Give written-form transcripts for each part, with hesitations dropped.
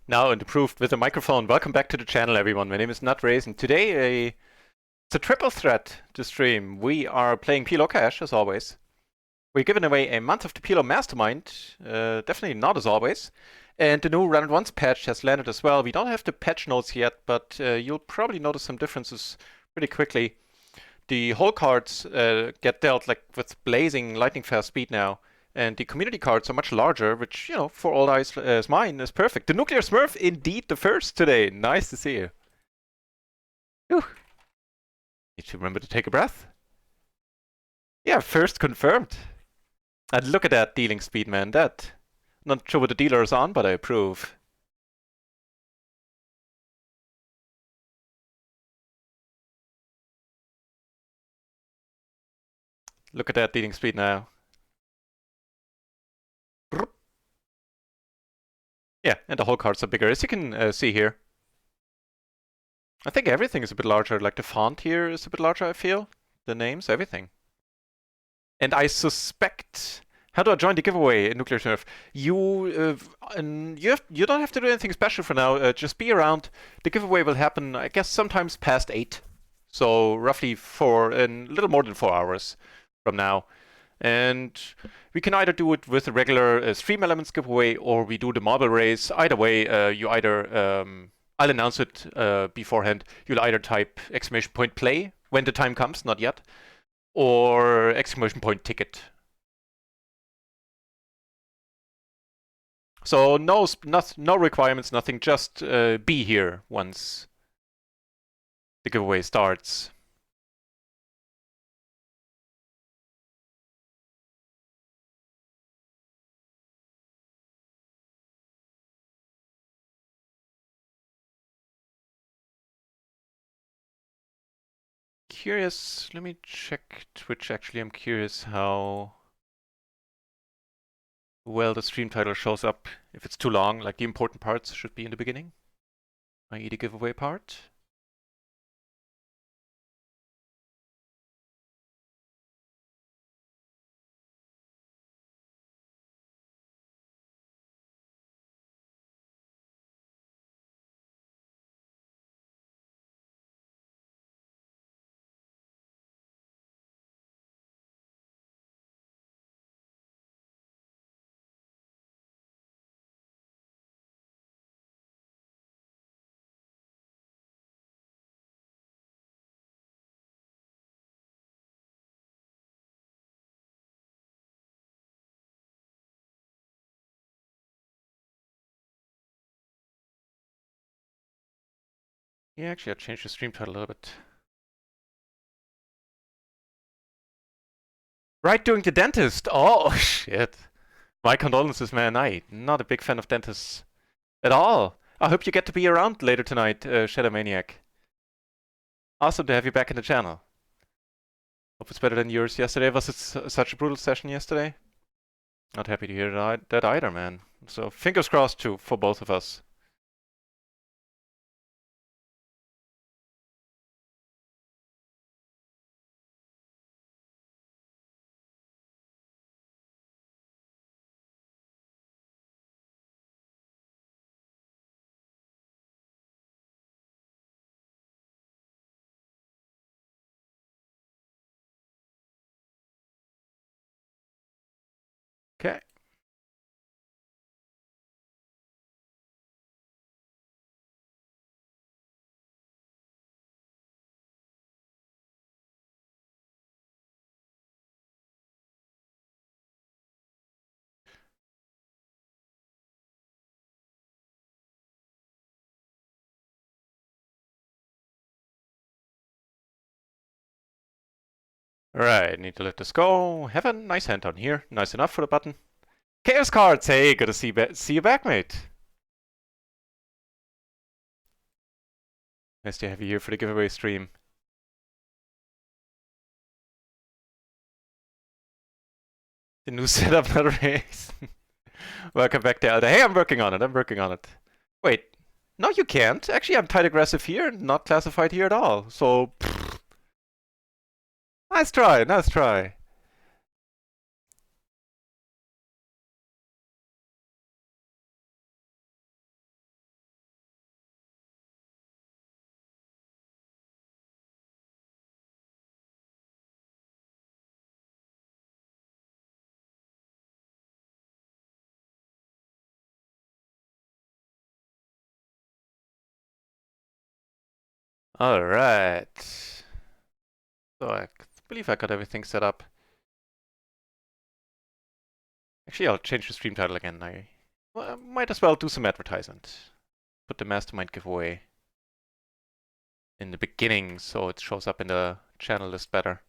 Now and improved with a microphone. Welcome back to the channel, everyone. My name is NutRaisin. Today, it's a triple threat to stream. We are playing PLO Cash, as always. We're giving away a month of the PLO Mastermind. Definitely not as always. And the new Run It Once patch has landed as well. We don't have the patch notes yet, but you'll probably notice some differences pretty quickly. The whole cards get dealt like with blazing lightning fast speed now. And the community cards are much larger, which, you know, for old eyes as mine is perfect. The Nuclear Smurf, indeed the first today. Nice to see you. Whew. Need to remember to take a breath. Yeah, first confirmed. And look at that dealing speed, man. That. Not sure what the dealer is on, but I approve. Look at that dealing speed now. Yeah, and the whole cards are bigger, as you can see here. I think everything is a bit larger, like the font here is a bit larger, I feel. The names, everything. And I suspect... How do I join the giveaway in Nuclear Smurf? You don't have to do anything special for now, just be around. The giveaway will happen, I guess, sometimes past 8. So roughly a little more than 4 hours from now. And we can either do it with a regular Stream Elements giveaway, or we do the marble race. Either way, I'll announce it beforehand. You'll either type !play when the time comes, not yet, or !ticket. So no requirements, nothing. Just be here once the giveaway starts. Curious. Let me check Twitch. Actually, I'm curious how well the stream title shows up. If it's too long, like the important parts should be in the beginning, i.e. the giveaway part. Yeah, actually, I changed the stream title a little bit. Right, doing the dentist. Oh, shit. My condolences, man. I'm not a big fan of dentists at all. I hope you get to be around later tonight, Shadow Maniac. Awesome to have you back in the channel. Hope it's better than yours yesterday. Was it such a brutal session yesterday? Not happy to hear that either, man. So fingers crossed too for both of us. Okay. Alright, need to let this go. Have a nice hand on here. Nice enough for the button. Chaos cards! Hey, good to see you back, mate. Nice to have you here for the giveaway stream. The new setup, NutRaisin. Welcome back to Elder. Hey, I'm working on it. Wait, no, you can't. Actually, I'm tight aggressive here, not classified here at all. So, nice try. Alright. So I believe I got everything set up. Actually, I'll change the stream title again. I might as well do some advertisement. Put the Mastermind giveaway in the beginning so it shows up in the channel list better.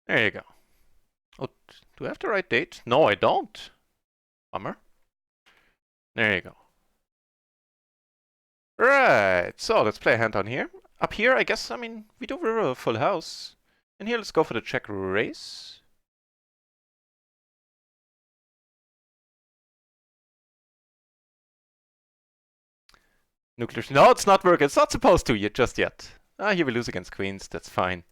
There you go. Oh, do I have the right date? No, I don't. Bummer. There you go. Right, so let's play a hand on here. Up here, I guess, I mean, we do river a full house. And here, let's go for the check raise. Nuclear. No, it's not working. It's not supposed to yet, just yet. Ah, here we lose against queens. That's fine.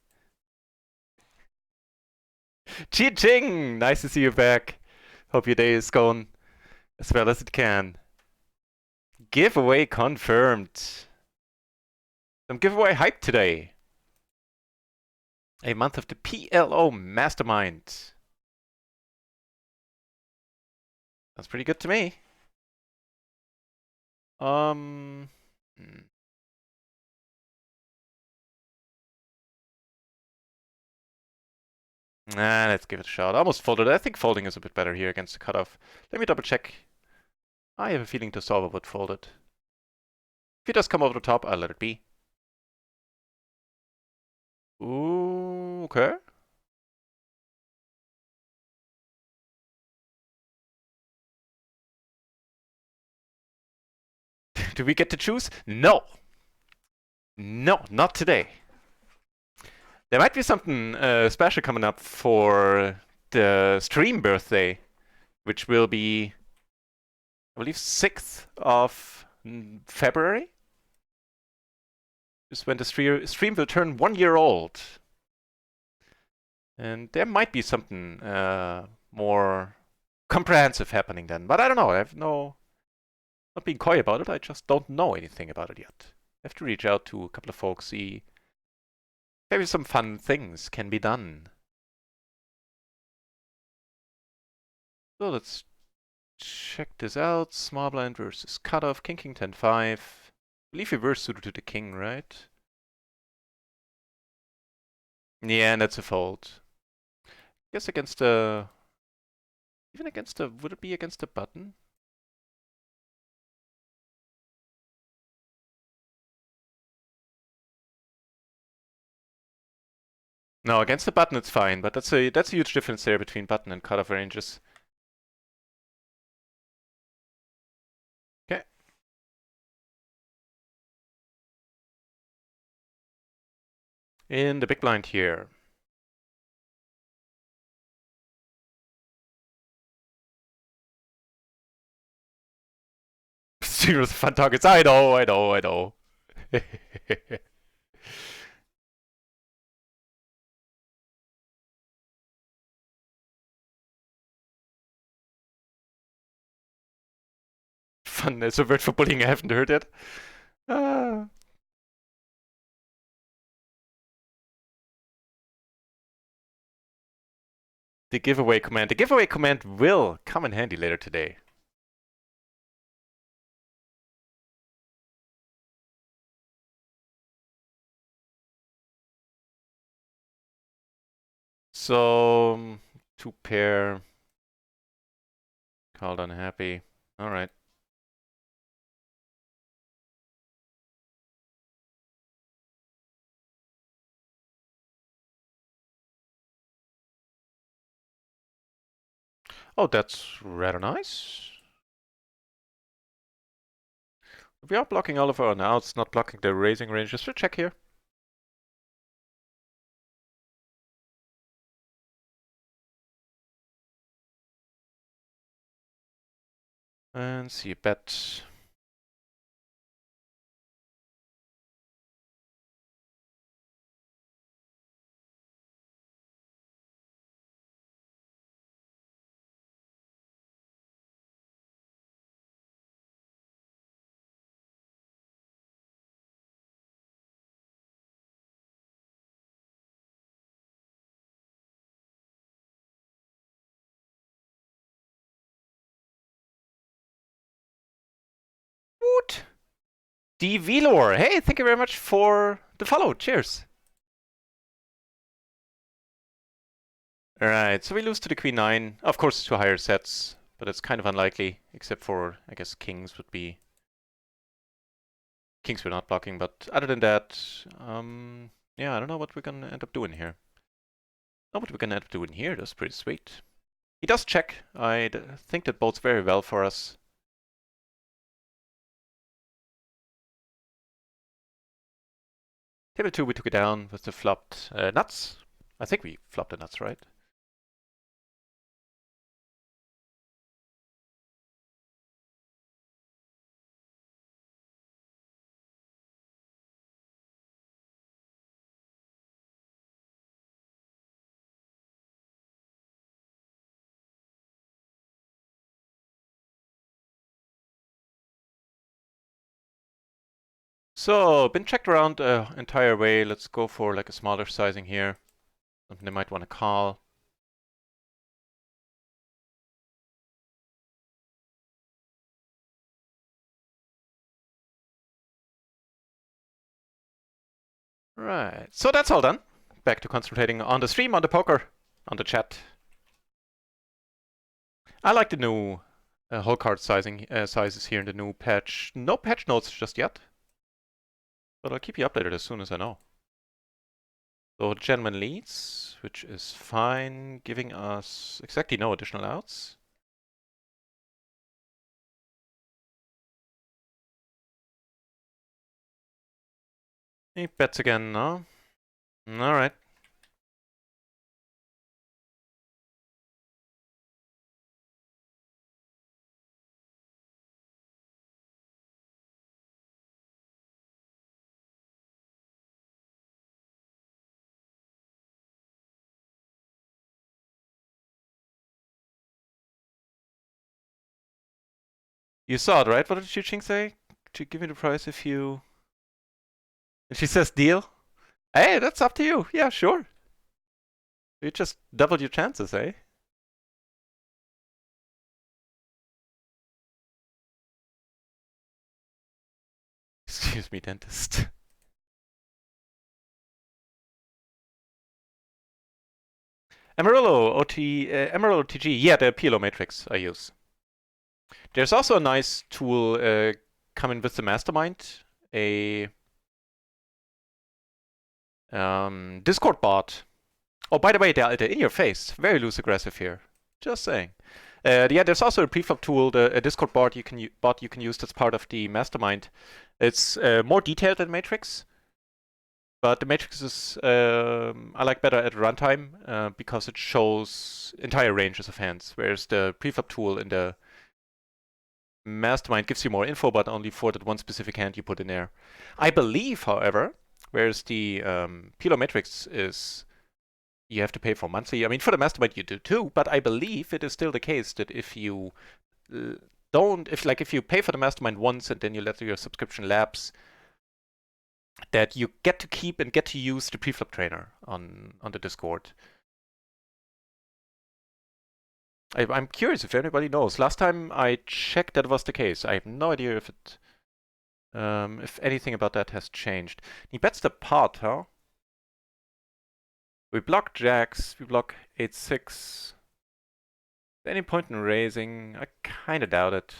Chi-ching! Nice to see you back. Hope your day is going as well as it can. Giveaway confirmed. Some giveaway hype today. A month of the PLO Mastermind. That's pretty good to me. Hmm. Nah, let's give it a shot. Almost folded. I think folding is a bit better here against the cutoff. Let me double check. I have a feeling the solver would fold it. If he does come over the top, I'll let it be. Ooh, okay. Do we get to choose? No. No, not today. There might be something special coming up for the stream birthday, which will be, I believe, 6th of February. Is when the stream will turn 1 year old. And there might be something more comprehensive happening then. But I don't know. I have not being coy about it. I just don't know anything about it yet. I have to reach out to a couple of folks, see maybe some fun things can be done. So let's check this out. Small blind versus cutoff. King, king, 10, 5. I believe reverse suited to the king, right? Yeah, and that's a fold. I guess against a... Even against a... Would it be against a button? No, against the button it's fine, but that's a huge difference there between button and cutoff ranges. Okay. In the big blind here. Zero's fun targets. I know. Fun is a word for bullying. I haven't heard it. Ah. The giveaway command. The giveaway command will come in handy later today. So, two pair. Called unhappy. Alright. Oh, that's rather nice. We are blocking all of our... Now it's not blocking the raising ranges. We'll check here. And see a bet. Velor, hey, thank you very much for the follow. Cheers. Alright, so we lose to the Queen 9. Of course, to higher sets, but it's kind of unlikely, except for, I guess, Kings would be... Kings we're not blocking, but other than that, yeah, I don't know what we're gonna end up doing here. Not what we're gonna end up doing here, that's pretty sweet. He does check. I think that bodes very well for us. Table 2, we took it down with the flopped nuts. I think we flopped the nuts, right? So, been checked around the entire way. Let's go for like a smaller sizing here. Something they might want to call. Right, so that's all done. Back to concentrating on the stream, on the poker, on the chat. I like the new whole card sizes here in the new patch. No patch notes just yet, but I'll keep you updated as soon as I know. So gentleman leads, which is fine, giving us exactly no additional outs. He bets again, no? Alright. You saw it, right? What did Xu Qing say? To give me the price if you... And she says deal? Hey, that's up to you. Yeah, sure. You just doubled your chances, eh? Excuse me, dentist. Amarillo Emerald OTG. Yeah, the PLO matrix I use. There's also a nice tool coming with the Mastermind, a Discord bot. Oh, by the way, they're in your face. Very loose aggressive here. Just saying. Yeah, there's also a preflop tool, a Discord bot you can use that's part of the Mastermind. It's more detailed than Matrix, but the Matrix is I like better at runtime because it shows entire ranges of hands, whereas the preflop tool in the Mastermind gives you more info, but only for that one specific hand you put in there. I believe, however, whereas the PLO Matrix is you have to pay for monthly. I mean, for the Mastermind you do too, but I believe it is still the case that if you if you pay for the Mastermind once and then you let your subscription lapse, that you get to keep and get to use the preflop trainer on the Discord. I'm curious if anybody knows. Last time I checked, that was the case. I have no idea if anything about that has changed. He bets the pot, huh? We block jacks. We block 8-6. Any point in raising? I kind of doubt it.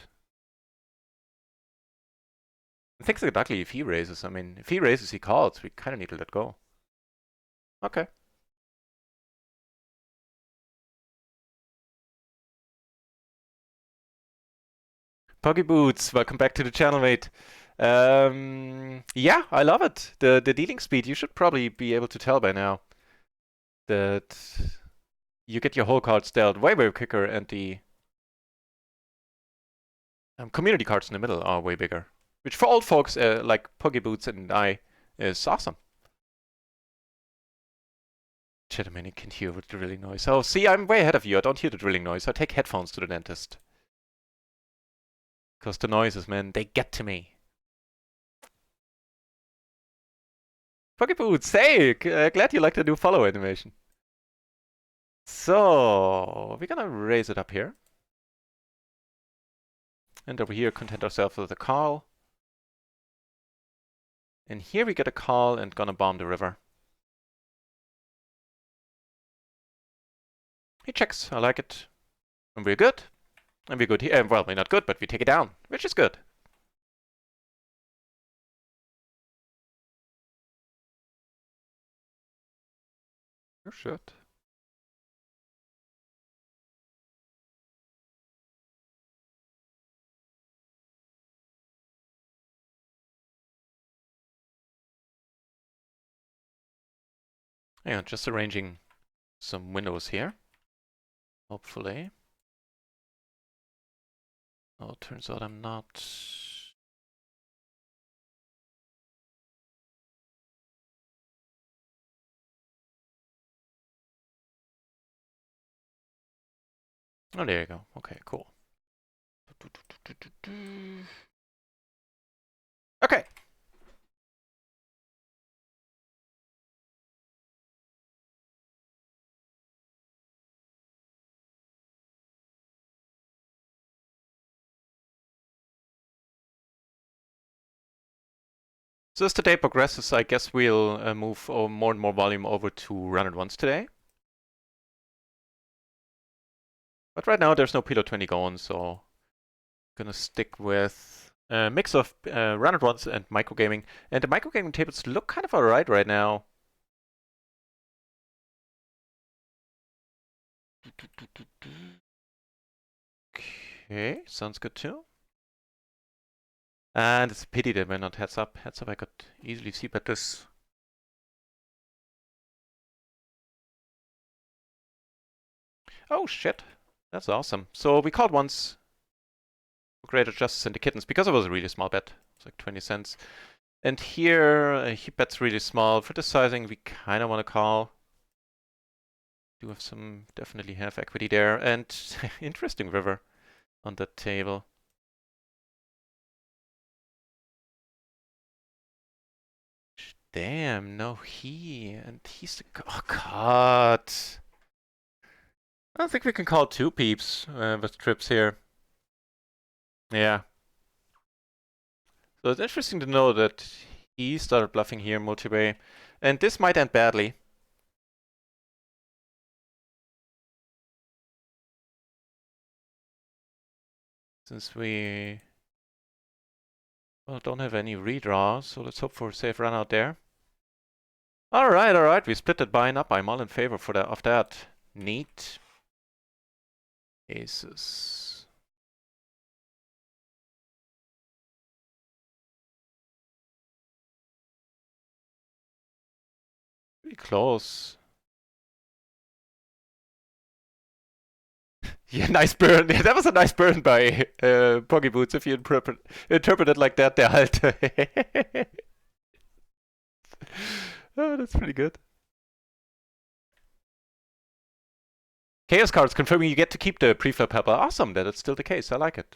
I think exactly if he raises. I mean, if he raises, he calls. We kind of need to let go. Okay. Poggy Boots, welcome back to the channel, mate. Yeah, I love it. The dealing speed, you should probably be able to tell by now that you get your whole cards dealt way quicker, and the community cards in the middle are way bigger. Which for old folks like Poggy Boots and I is awesome. Gentlemen, you can hear the drilling noise. Oh, see, I'm way ahead of you. I don't hear the drilling noise. I take headphones to the dentist. Because the noises, man, they get to me. Poggy Boots, hey, glad you like the new follow animation. So, we're gonna raise it up here. And over here, content ourselves with a call. And here we get a call and gonna bomb the river. He checks. I like it. And we're good. And we're good here. Well, we're not good, but we take it down, which is good. Oh shit. Yeah, just arranging some windows here. Hopefully. Oh, turns out I'm not. Oh, there you go. Okay, cool. Okay. So as the day progresses, I guess we'll move more and more volume over to run it once today. But right now there's no PLO 20 going, so I'm gonna stick with a mix of run it once and microgaming. And the microgaming tables look kind of alright right now. Okay, sounds good too. And it's a pity that we're not heads up. Heads up I could easily see, but this... Oh shit, that's awesome. So we called once Greater Justice and the Kittens, because it was a really small bet. It's like 20 cents. And here, he bets really small. For this sizing, we kind of want to call. Do have some, definitely have equity there. And interesting river on that table. Damn, no he. And he's the... Oh, God. I don't think we can call two peeps with trips here. Yeah. So it's interesting to know that he started bluffing here multi-way. And this might end badly. Since we... Well, don't have any redraws, so let's hope for a safe run out there. Alright, we split it buying up. I'm all in favor of that. Neat. Aces. Pretty close. Yeah, nice burn. Yeah, that was a nice burn by Poggy Boots, if you interpret it like that, der Alte. Oh, that's pretty good. Chaos cards confirming you get to keep the preflop helper. Awesome that it's still the case. I like it.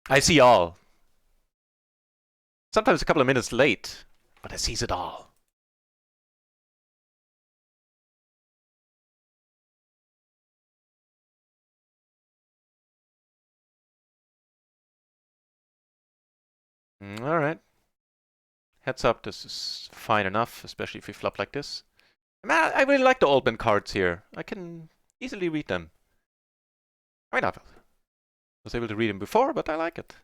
I see all. Sometimes a couple of minutes late, but I sees it all. Alright. Heads up, this is fine enough, especially if we flop like this. Man, I really like the old man cards here. I can easily read them. I mean, I was able to read them before, but I like it.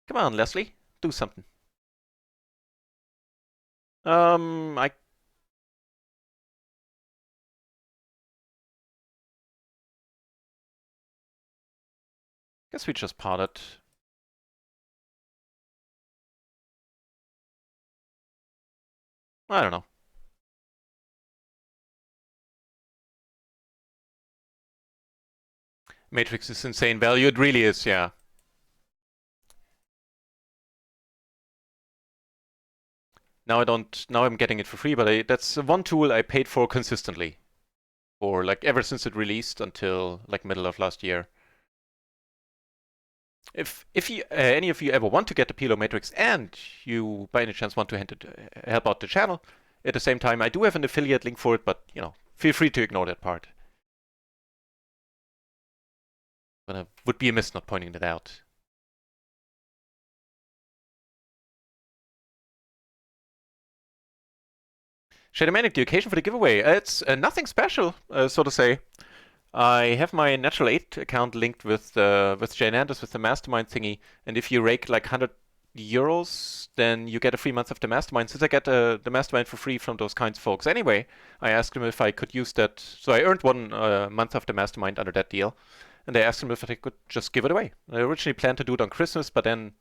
Come on, Leslie, do something. I guess we just pot it. I don't know. Matrix is insane value. It really is, yeah. Now I'm getting it for free, but that's one tool I paid for consistently. Or like ever since it released until like middle of last year. If you, any of you ever want to get the PLO Matrix and you by any chance want to help out the channel, at the same time I do have an affiliate link for it, but you know, feel free to ignore that part. But it would be amiss not pointing that out. Shadowmanic, the occasion for the giveaway. It's nothing special, so to say. I have my Natural 8 account linked with Jane Anders with the Mastermind thingy, and if you rake like €100, then you get a free month of the Mastermind. Since I get the Mastermind for free from those kinds of folks anyway, I asked them if I could use that. So I earned 1 month of the Mastermind under that deal, and I asked them if I could just give it away. I originally planned to do it on Christmas, but then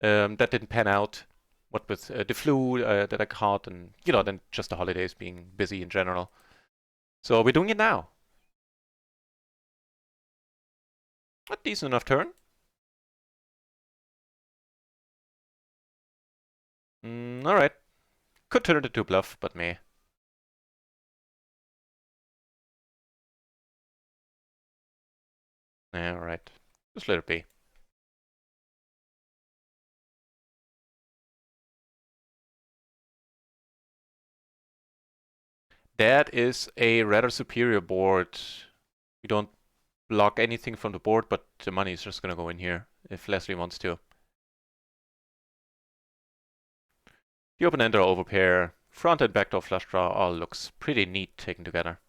that didn't pan out. What with the flu that I caught, and then just the holidays being busy in general. So we're doing it now. A decent enough turn. Alright. Could turn it into a bluff, but meh. Alright. Just let it be. That is a rather superior board. We don't block anything from the board, but the money is just gonna go in here if Leslie wants to. The open-ender overpair, front and backdoor flush draw all looks pretty neat taken together.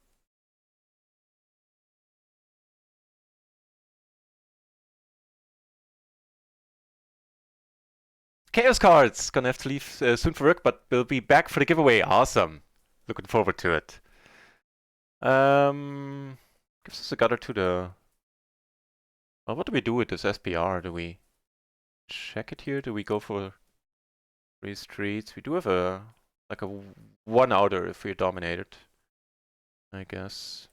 Chaos cards! Gonna have to leave soon for work, but we'll be back for the giveaway. Awesome. Looking forward to it. Gives us a gutter to the... Well, what do we do with this SPR? Do we check it here? Do we go for 3 streets? We do have a 1-outer if we're dominated, I guess.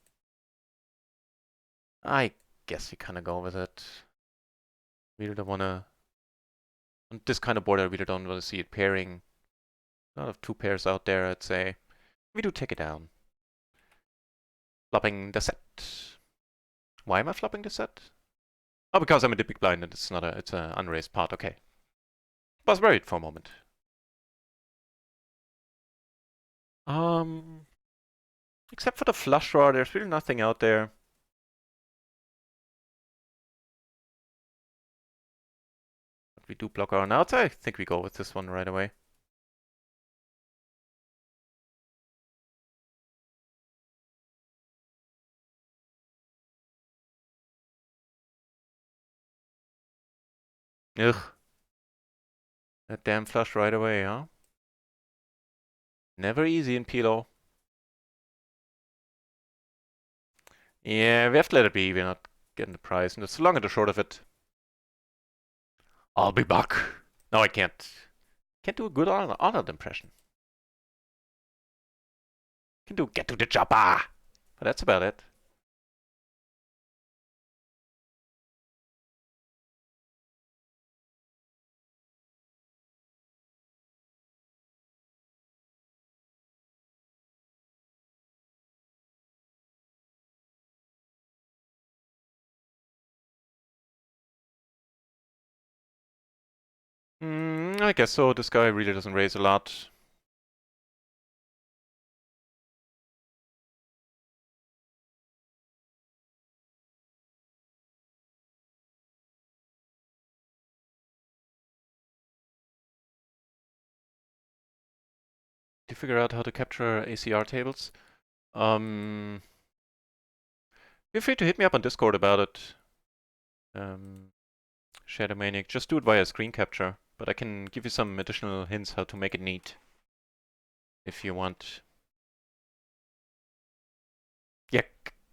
I guess we kind of go with it. Really don't want to... On this kind of board, I really don't want to see it pairing. A lot of 2 pairs out there, I'd say. We do take it down. Flopping the set. Why am I flopping the set? Oh, because I'm in the big blind and it's an unraised pot. Okay. Was worried for a moment. Except for the flush draw, there's really nothing out there. But we do block our outs. I think we go with this one right away. Ugh. That damn flush right away, huh? Never easy in PLO. Yeah, we have to let it be. We're not getting the prize. And it's the long and the short of it. I'll be back. No, I can't. Can't do a good Arnold impression. Can do get to the chopper. But that's about it. I guess so. This guy really doesn't raise a lot. To figure out how to capture ACR tables. Feel free to hit me up on Discord about it. Shadow Maniac, just do it via screen capture, but I can give you some additional hints how to make it neat. If you want. Yeah,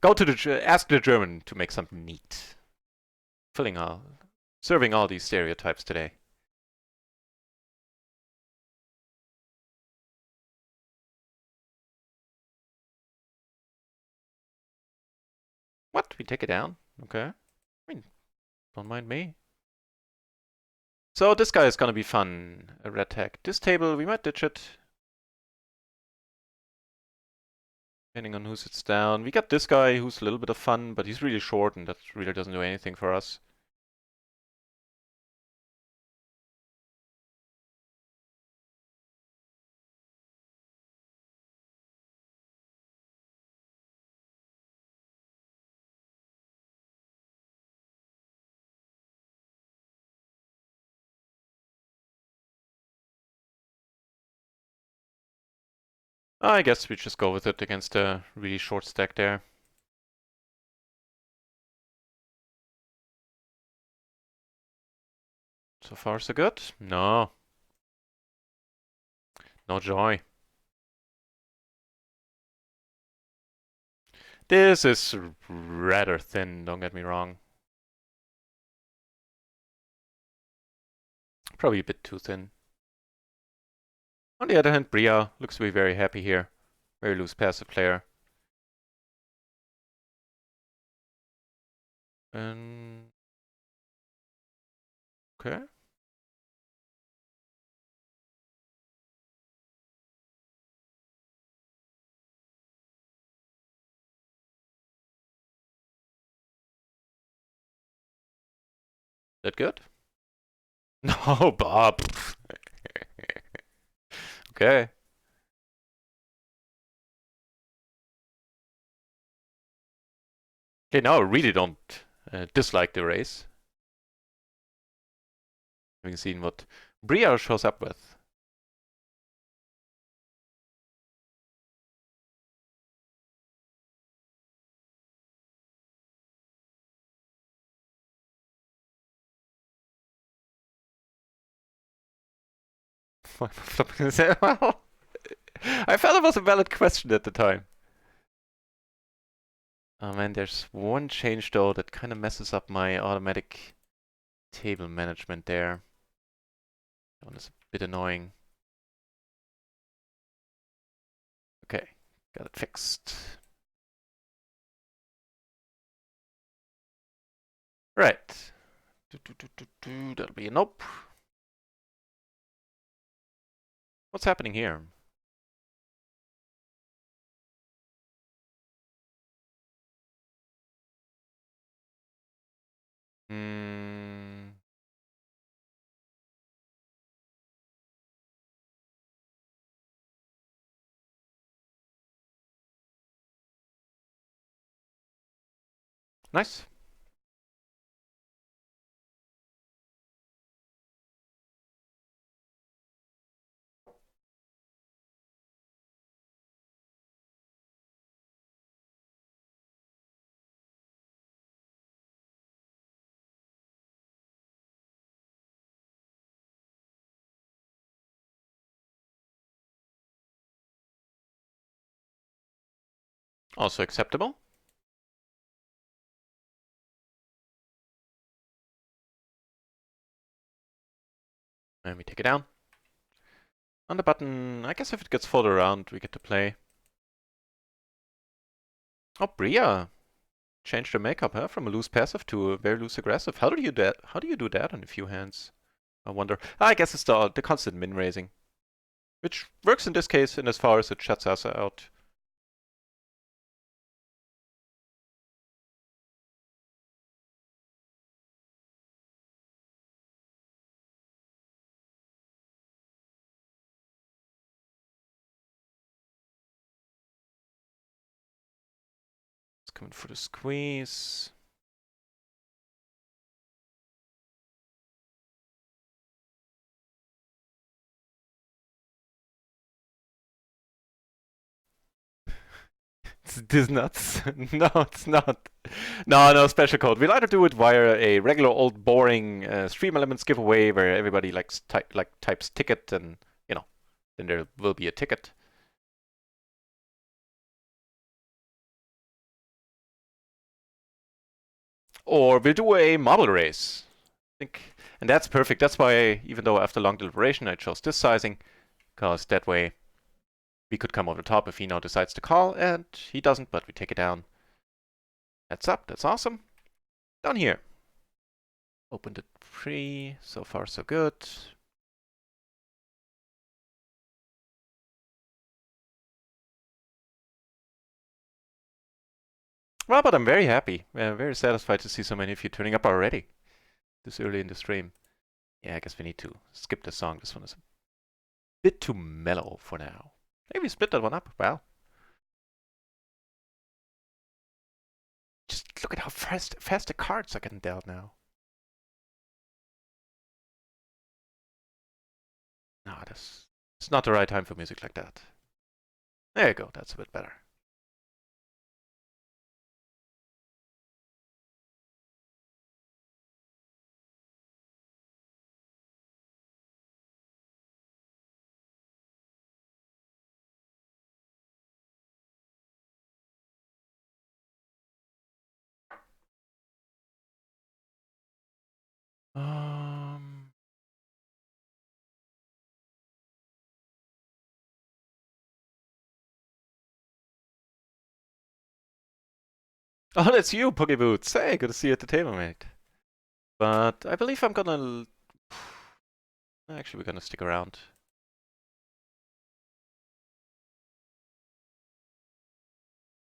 go to ask the German to make something neat. Serving all these stereotypes today. What? We take it down? Okay. I mean, don't mind me. So this guy is gonna be fun. A red tag. This table, we might ditch it. Depending on who sits down. We got this guy who's a little bit of fun, but he's really short and that really doesn't do anything for us. I guess we just go with it against a really short stack there. So far so good? No. No joy. This is rather thin, don't get me wrong. Probably a bit too thin. On the other hand, Bria looks to be very happy here. Very loose passive player. And okay. That good? No, Bob. Okay. Okay, now I really don't dislike the race. Having seen what Bria shows up with. Well, I felt it was a valid question at the time. Oh man, there's one change though that kind of messes up my automatic table management there. That one is a bit annoying. Okay, got it fixed. Right. That'll be a nope. What's happening here? Hmm. Nice. Also acceptable. And we take it down. On the button, I guess if it gets further around, we get to play. Oh, Bria changed her makeup, huh? From a loose passive to a very loose aggressive. How do you do that? How do you do that on a few hands? I wonder. I guess it's the constant min raising, which works in this case in as far as it shuts us out. It's coming for the squeeze. This nuts? No, it's not. No, no special code. We'll either do it via a regular old boring stream elements giveaway where everybody types ticket and then there will be a ticket. Or we'll do a marble race. I think, and that's perfect. That's why, even though after long deliberation I chose this sizing, because that way we could come over the top if he now decides to call, and he doesn't, but we take it down. That's up. That's awesome. Down here. Opened it free. So far, so good. Well, but I'm very happy. Very satisfied to see so many of you turning up already this early in the stream. Yeah, I guess we need to skip this song. This one is a bit too mellow for now. Maybe split that one up. Well, just look at how fast the cards are getting dealt now. No, it's not the right time for music like that. There you go, that's a bit better. Oh, that's you, Pokeboots. Hey, good to see you at the table, mate. But I believe I'm gonna... Actually, we're gonna stick around.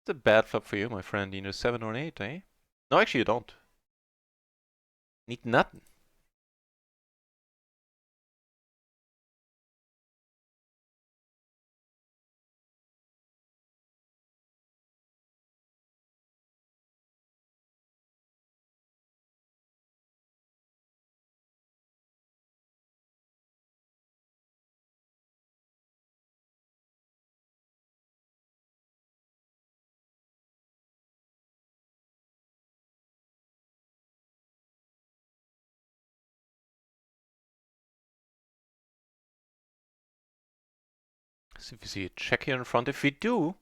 It's a bad flop for you, my friend. You need a 7 or an 8, eh? No, actually, you don't. Need nothing. So if you see a check here in front, if we do,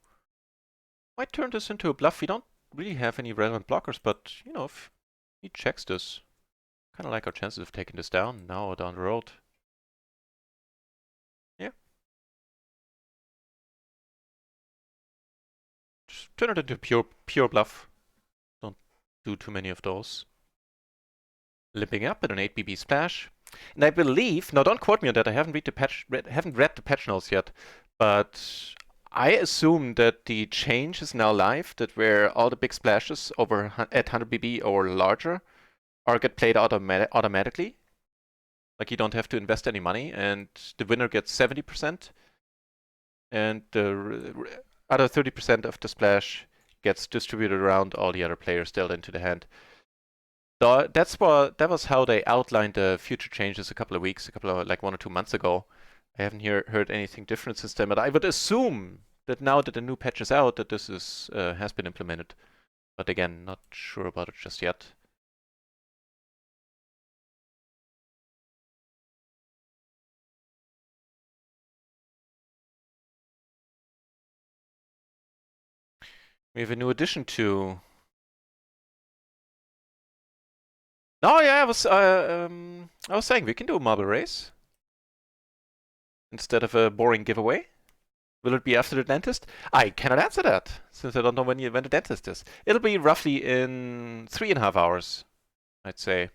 might turn this into a bluff. We don't really have any relevant blockers, but, you know, if he checks this, kind of like our chances of taking this down now or down the road. Yeah. Just turn it into pure bluff. Don't do too many of those. Limping up at an 8 BB splash. And I believe, now don't quote me on that, I haven't read the patch notes yet, but I assume that the change is now live, that where all the big splashes over at 100 BB or larger are get played automatically. Like you don't have to invest any money, and the winner gets 70%, and the other 30% of the splash gets distributed around all the other players dealt into the hand. So that was how they outlined the future changes a couple of like 1 or 2 months ago. I haven't heard anything different since then, but I would assume that now that the new patch is out, that this is has been implemented. But again, not sure about it just yet. We have a new addition to. Oh yeah, I was saying we can do a marble race instead of a boring giveaway. Will it be after the dentist? I cannot answer that since I don't know when the dentist is. It'll be roughly in 3.5 hours, I'd say.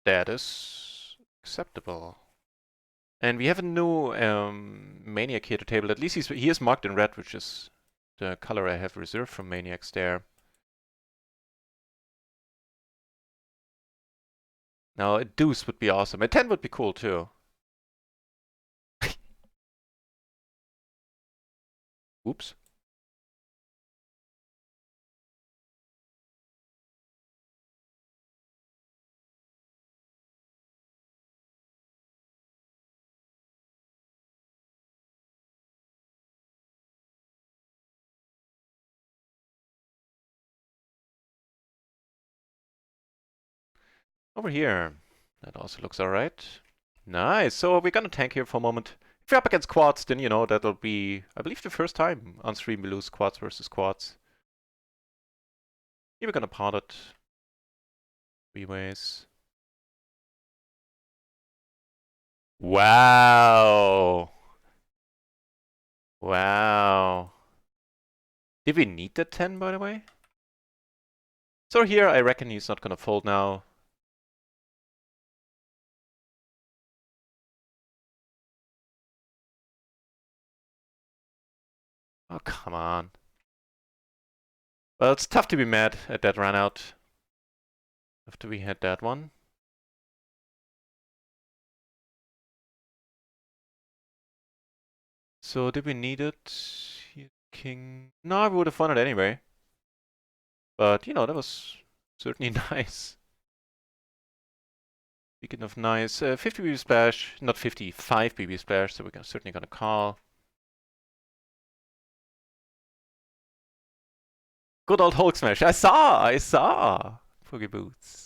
That is acceptable. And we have a new Maniac here to table. At least he is marked in red, which is the color I have reserved for Maniacs there. Now, a deuce would be awesome. A 10 would be cool, too. Oops. Over here. That also looks alright. Nice. So we're gonna tank here for a moment. If you're up against quads, then you know that'll be, I believe, the first time on stream we lose quads versus quads. Here we're gonna pot it 3 ways. Wow. Wow. Did we need that 10, by the way? So here, I reckon he's not gonna fold now. Oh, come on. Well, it's tough to be mad at that run out after we had that one. So did we need it? King. No, I would have won it anyway. But, you know, that was certainly nice. Speaking of nice, 50 BB splash, not 55 BB splash, so we're certainly gonna call. Good old Hulk smash. I saw. Boogie boots.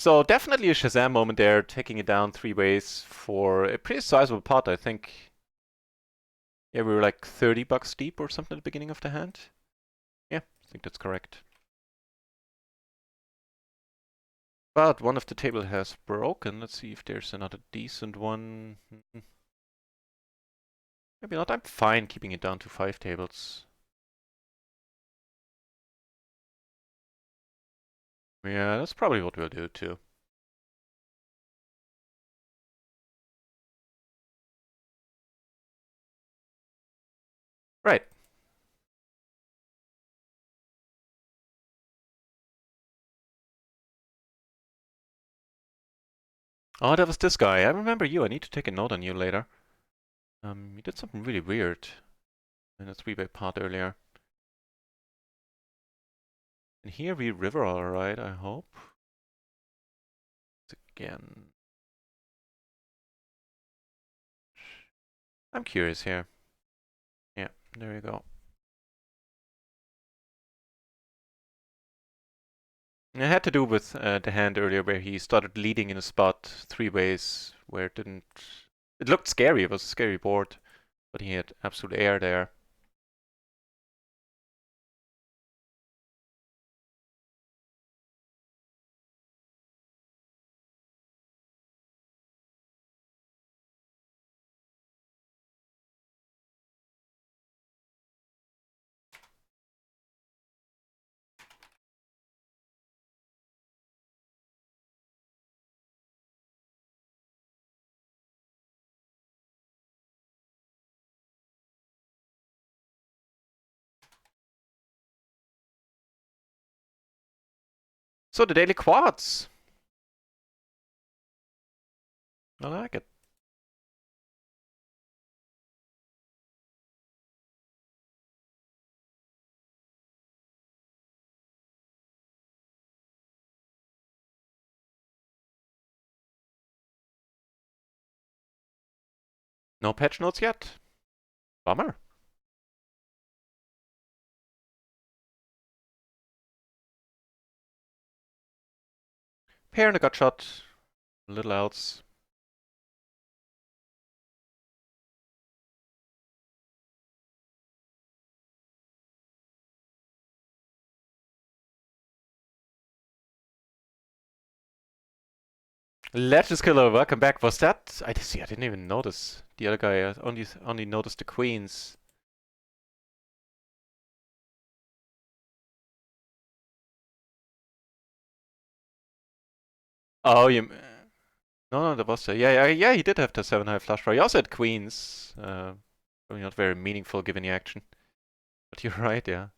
So definitely a Shazam moment there, taking it down 3 ways for a pretty sizable pot, I think. Yeah, we were like $30 deep or something at the beginning of the hand. Yeah, I think that's correct. But one of the table has broken. Let's see if there's another decent one. Maybe not. I'm fine keeping it down to 5 tables. Yeah, that's probably what we'll do too. Right. Oh, that was this guy. I remember you. I need to take a note on you later. You did something really weird in a 3-way pot earlier. And here we river alright, I hope. Again. I'm curious here. Yeah, there you go. It had to do with the hand earlier where he started leading in a spot 3 ways where it didn't... It looked scary, it was a scary board, but he had absolute air there. So the daily quads. I like it. No patch notes yet. Bummer. Pair and a gut shot. Little else. Legends Killer, welcome back. Was that? I see. I didn't even notice the other guy. I only noticed the queens. Oh, you. No, that was yeah. He did have the 7-high flush draw. He also had queens. Probably not very meaningful given the action. But you're right, yeah.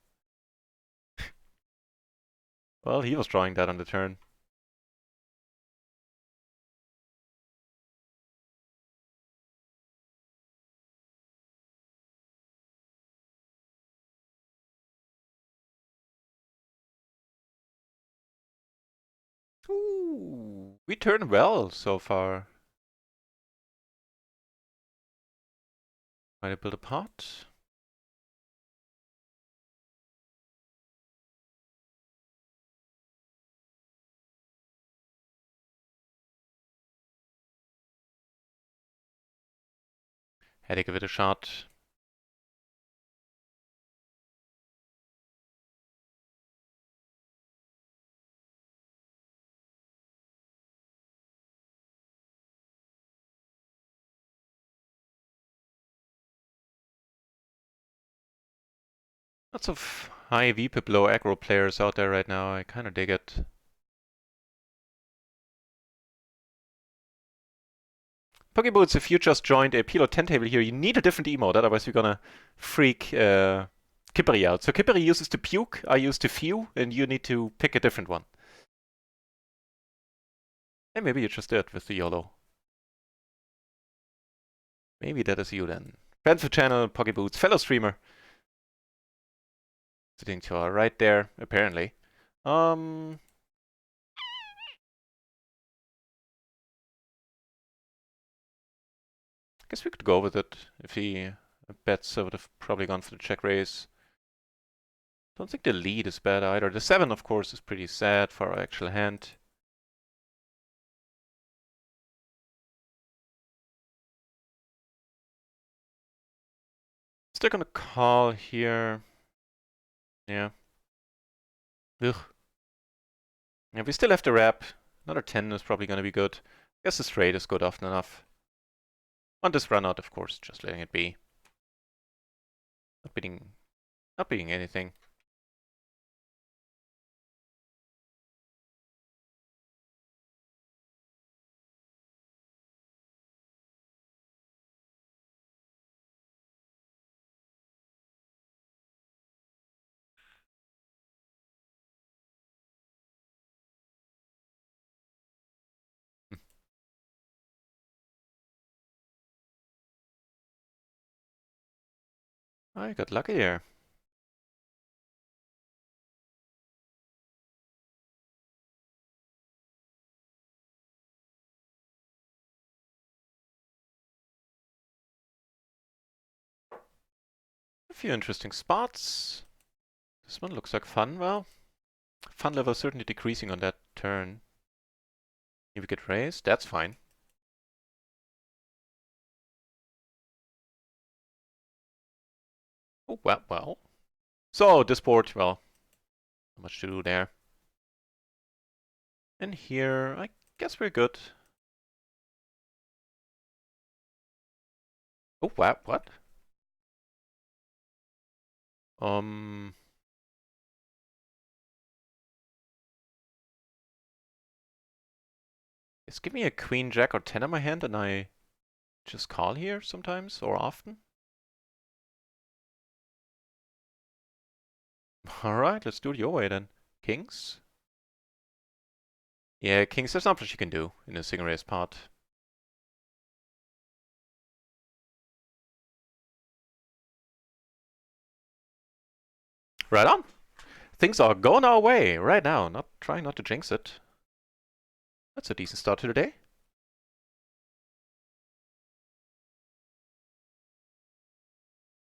Well, he was drawing that on the turn. Ooh, we turned well so far. Might I build a pot? Had to give it a shot. Lots of high VPIP low aggro players out there right now. I kind of dig it. Pokeboots, if you just joined a PLO 10 table here, you need a different emote, otherwise we're gonna freak Kippery out. So Kippery uses the puke, I use the few, and you need to pick a different one. And maybe you just did with the YOLO. Maybe that is you then. Friends of the channel, Pocket Boots, fellow streamer. Sitting to our right there, apparently. Guess we could go with it. If he bets, I would have probably gone for the check raise. Don't think the lead is bad either. The 7, of course, is pretty sad for our actual hand. Still gonna call here. Yeah. Ugh. Yeah, we still have the wrap. Another 10 is probably gonna be good. Guess the straight is good often enough. On this run out, of course, just letting it be. Not beating anything. I got lucky there. A few interesting spots. This one looks like fun. Well, fun level is certainly decreasing on that turn. If we get raised, that's fine. Oh, well. So, this board, well, not much to do there. And here, I guess we're good. Oh, wow, what? Just give me a queen, jack, or 10 in my hand and I just call here sometimes, or often. Alright, let's do it your way then. Kings? Yeah, kings, there's not much you can do in a single race pot. Right on. Things are going our way right now. Not trying not to jinx it. That's a decent start to the day.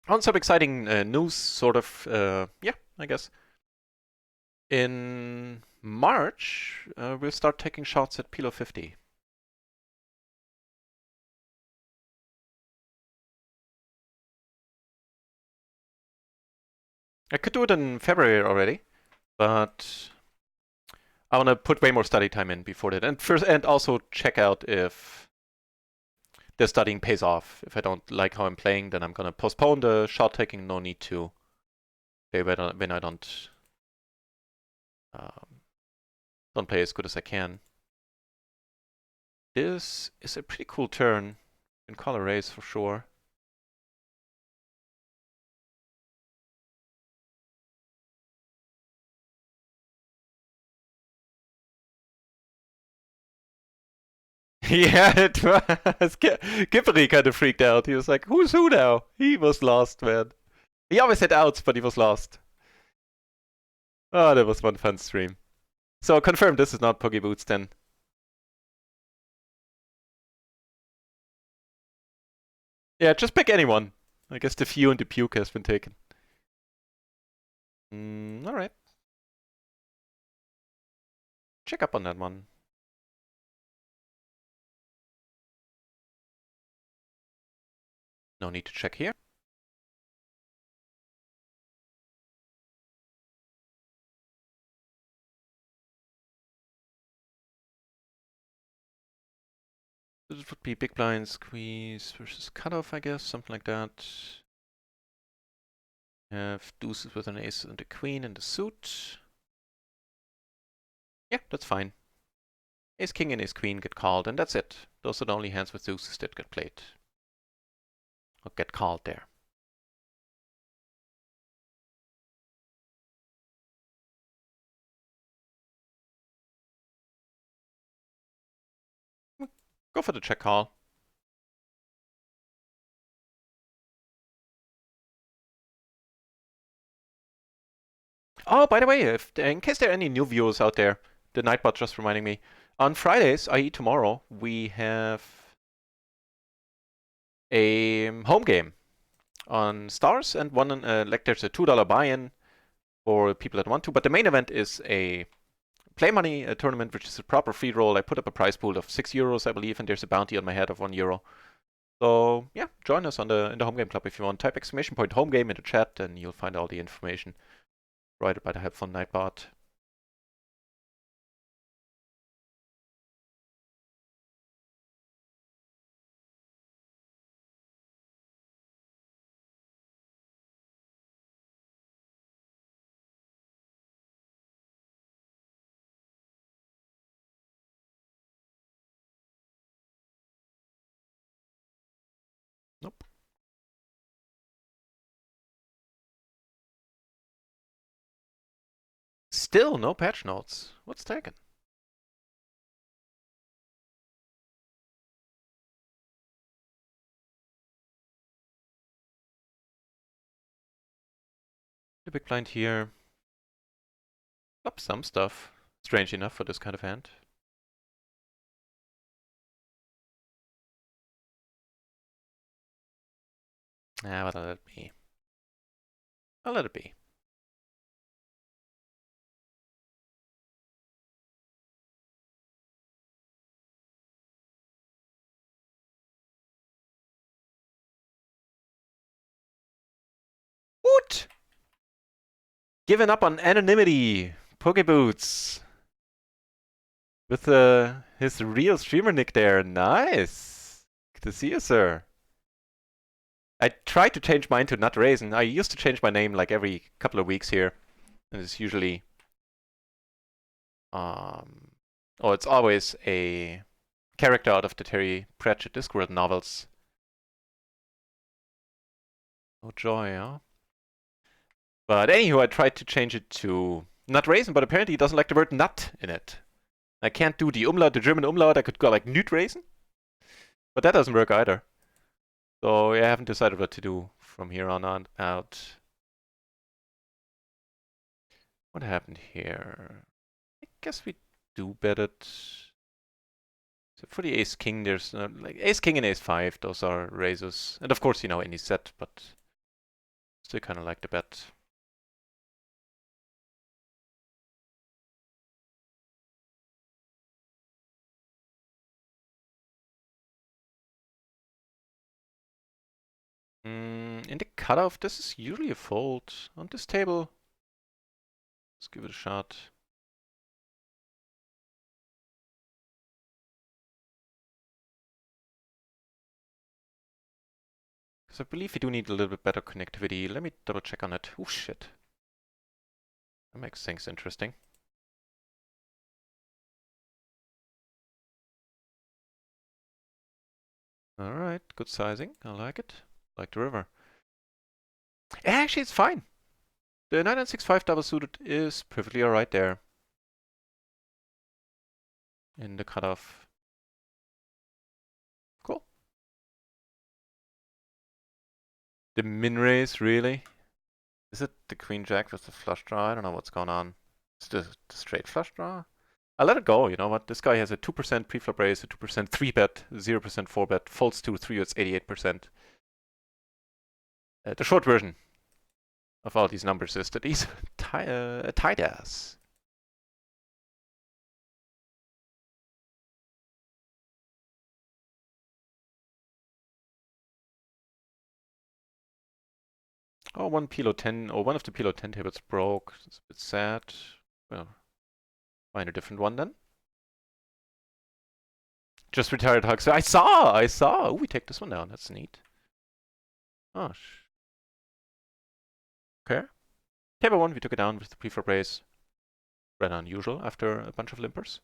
On some exciting news, sort of, yeah, I guess. In March, we'll start taking shots at PLO 50. I could do it in February already, but I want to put way more study time in before that, and also check out if the studying pays off. If I don't like how I'm playing, then I'm gonna postpone the shot taking. No need to. When I don't play as good as I can. This is a pretty cool turn. You can call a raise for sure. Yeah, it was. Gippery kind of freaked out. He was like, who's who now? He was lost, man. He always had outs, but he was lost. Oh, that was one fun stream. So confirm this is not Puggy Boots then. Yeah, just pick anyone. I guess the few and the puke has been taken. Alright. Check up on that one. No need to check here. This would be big blind squeeze versus cutoff, I guess, something like that. Have deuces with an ace and a queen and a suit. Yeah, that's fine. Ace king and ace queen get called, and that's it. Those are the only hands with deuces that get played. Or get called there. Go for the check call. Oh, by the way, in case there are any new viewers out there, the Nightbot just reminding me. On Fridays, i.e. tomorrow, we have a home game on Stars and one, like there's a $2 buy-in for people that want to. But the main event is a play money tournament, which is a proper free roll. I put up a prize pool of €6, I believe, and there's a bounty on my head of €1. So yeah, join us on in the home game club if you want. Type exclamation point home game in the chat, and you'll find all the information provided by the helpful Nightbot. Nope. Still no patch notes. What's taken? The big blind here. Up some stuff. Strange enough for this kind of hand. Ah, but I'll let it be. I'll let it be. What? Giving up on anonymity. Pokeboots. With his real streamer nick there. Nice. Good to see you, sir. I tried to change mine to NutRaisin. I used to change my name like every couple of weeks here. And it's usually... oh, it's always a character out of the Terry Pratchett Discworld novels. Oh joy, huh? But anywho, I tried to change it to NutRaisin, but apparently he doesn't like the word nut in it. I can't do the umlaut, the German umlaut. I could go like NutRaisin, but that doesn't work either. So yeah, I haven't decided what to do from here on out. What happened here? I guess we do bet it. So for the ace king, there's like ace king and ace 5. Those are raises, and of course any set, but still kind of like the bet. In the cutoff, this is usually a fold. On this table, let's give it a shot. Because I believe we do need a little bit better connectivity. Let me double check on it. Oh shit. That makes things interesting. Alright, good sizing. I like it. Like the river. Actually, it's fine. The 9965 double suited is perfectly alright there. In the cutoff. Cool. The min raise, really? Is it the queen jack with the flush draw? I don't know what's going on. Is it the straight flush draw? I let it go, you know what? This guy has a 2% preflop raise, a 2% 3-bet, 0% 4-bet, folds to 3, it's 88%. The short version of all these numbers is that he's a tight ass. Oh, one PLO 10, or one of the PLO 10 tables broke. It's a bit sad. Well, find a different one then. Just retired Hugs. I saw! Oh, we take this one down. That's neat. Oh, okay. Table 1, we took it down with the preflop raise. Rather unusual after a bunch of limpers.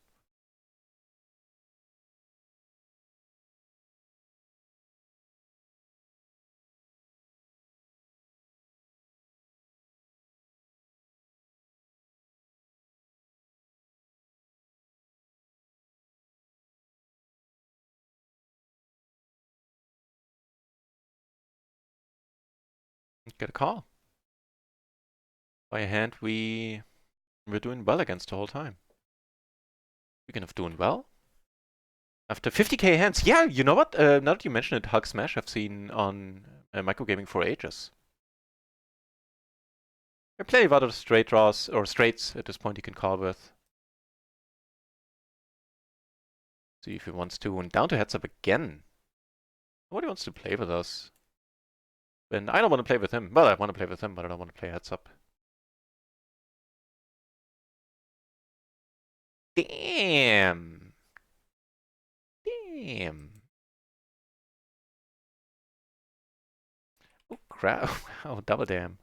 Get a call. by a hand we're doing well against the whole time. Speaking of doing well, after 50k hands, yeah, you know what? Now that you mention it, Hug Smash I've seen on microgaming for ages. I play a lot of straight draws, or straights at this point you can call with. See if he wants to, and down to heads up again. Nobody wants to play with us. And I don't want to play with him. Well, I want to play with him, but I don't want to play heads up. Damn. Damn. Oh, crap. Oh, double damn.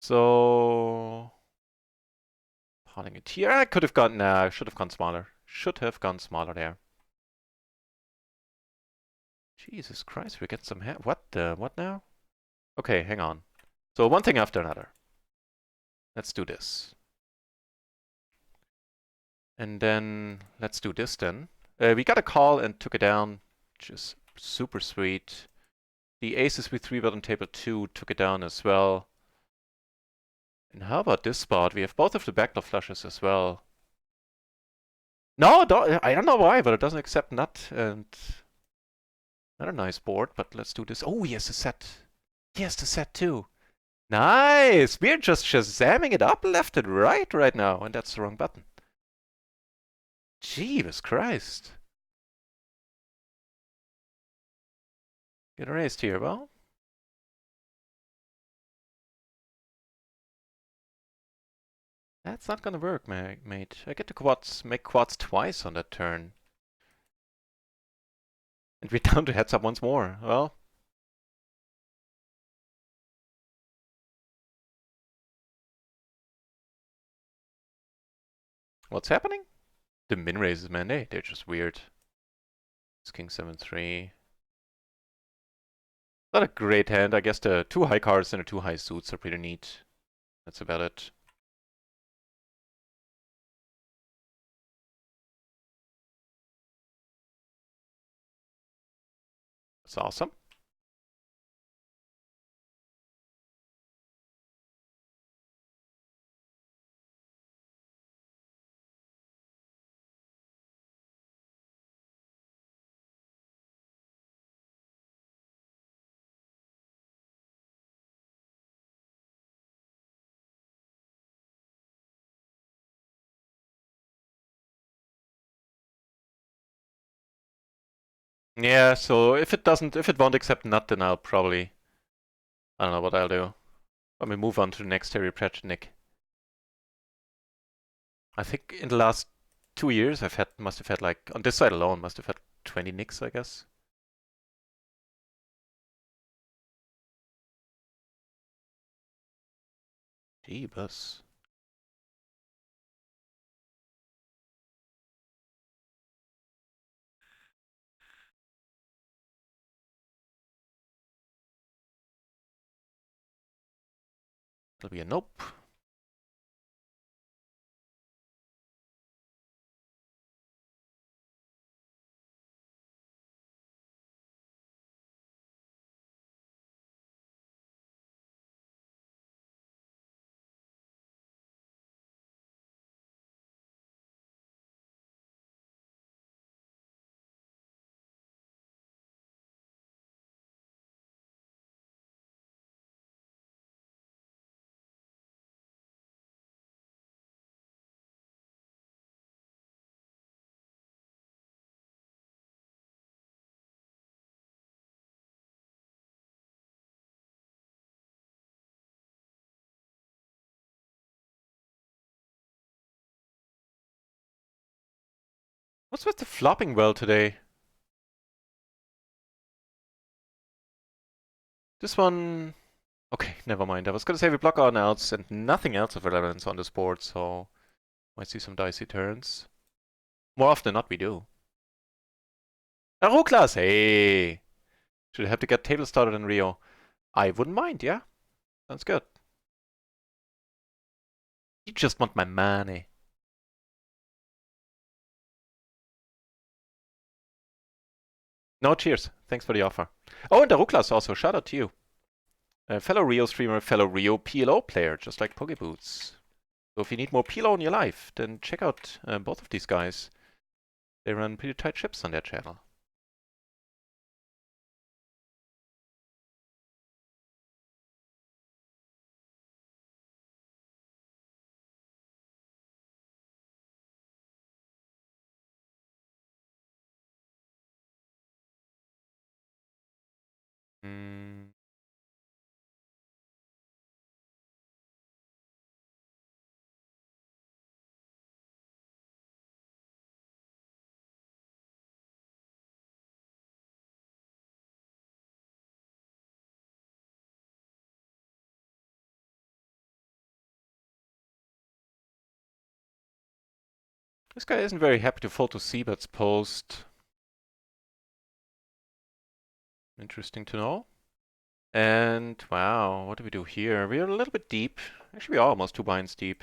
So... Pawning it here. I could have gone... Nah, I should have gone smaller. Should have gone smaller there. Jesus Christ, we get some... What now? Okay, hang on. So one thing after another. Let's do this. And then let's do this then. We got a call and took it down, which is super sweet. The aces we 3-bet on table 2 took it down as well. And how about this spot? We have both of the backdoor flushes as well. No, I don't know why, but it doesn't accept nut. And not a nice board, but let's do this. Oh, he has a set. He has the set too. Nice! We're just shazamming it up left and right now, and that's the wrong button. Jesus Christ. Get erased here, well. That's not gonna work, mate. I get to make quads twice on that turn. And we're down to heads up once more. Well. What's happening? The min raises, man, they're just weird. It's King 7-3. Not a great hand. I guess the 2 high cards and the 2 high suits are pretty neat. That's about it. That's awesome. Yeah, so if it won't accept nut, then I'll probably, I don't know what I'll do. Let me move on to the next Terry Pratchett Nick. I think in the last 2 years must have had like, on this side alone, must have had 20 nicks, I guess. Jeebus. It'll be a nope. What's with the flopping well today? This one... Okay, never mind. I was gonna say we block our outs and nothing else of relevance on this board, so... Might see some dicey turns. More often than not, we do. Aruklas, hey! Should have to get table started in Rio. I wouldn't mind, yeah? Sounds good. You just want my money. No, cheers. Thanks for the offer. Oh, and Aruklas also. Shout out to you. a fellow RIO streamer, fellow RIO PLO player, just like Pokeboots. So if you need more PLO in your life, then check out both of these guys. They run pretty tight ships on their channel. Mm. This guy isn't very happy to fall to Seabird's post. Interesting to know. And wow, what do we do here? We're a little bit deep. Actually, we are almost 2 binds deep.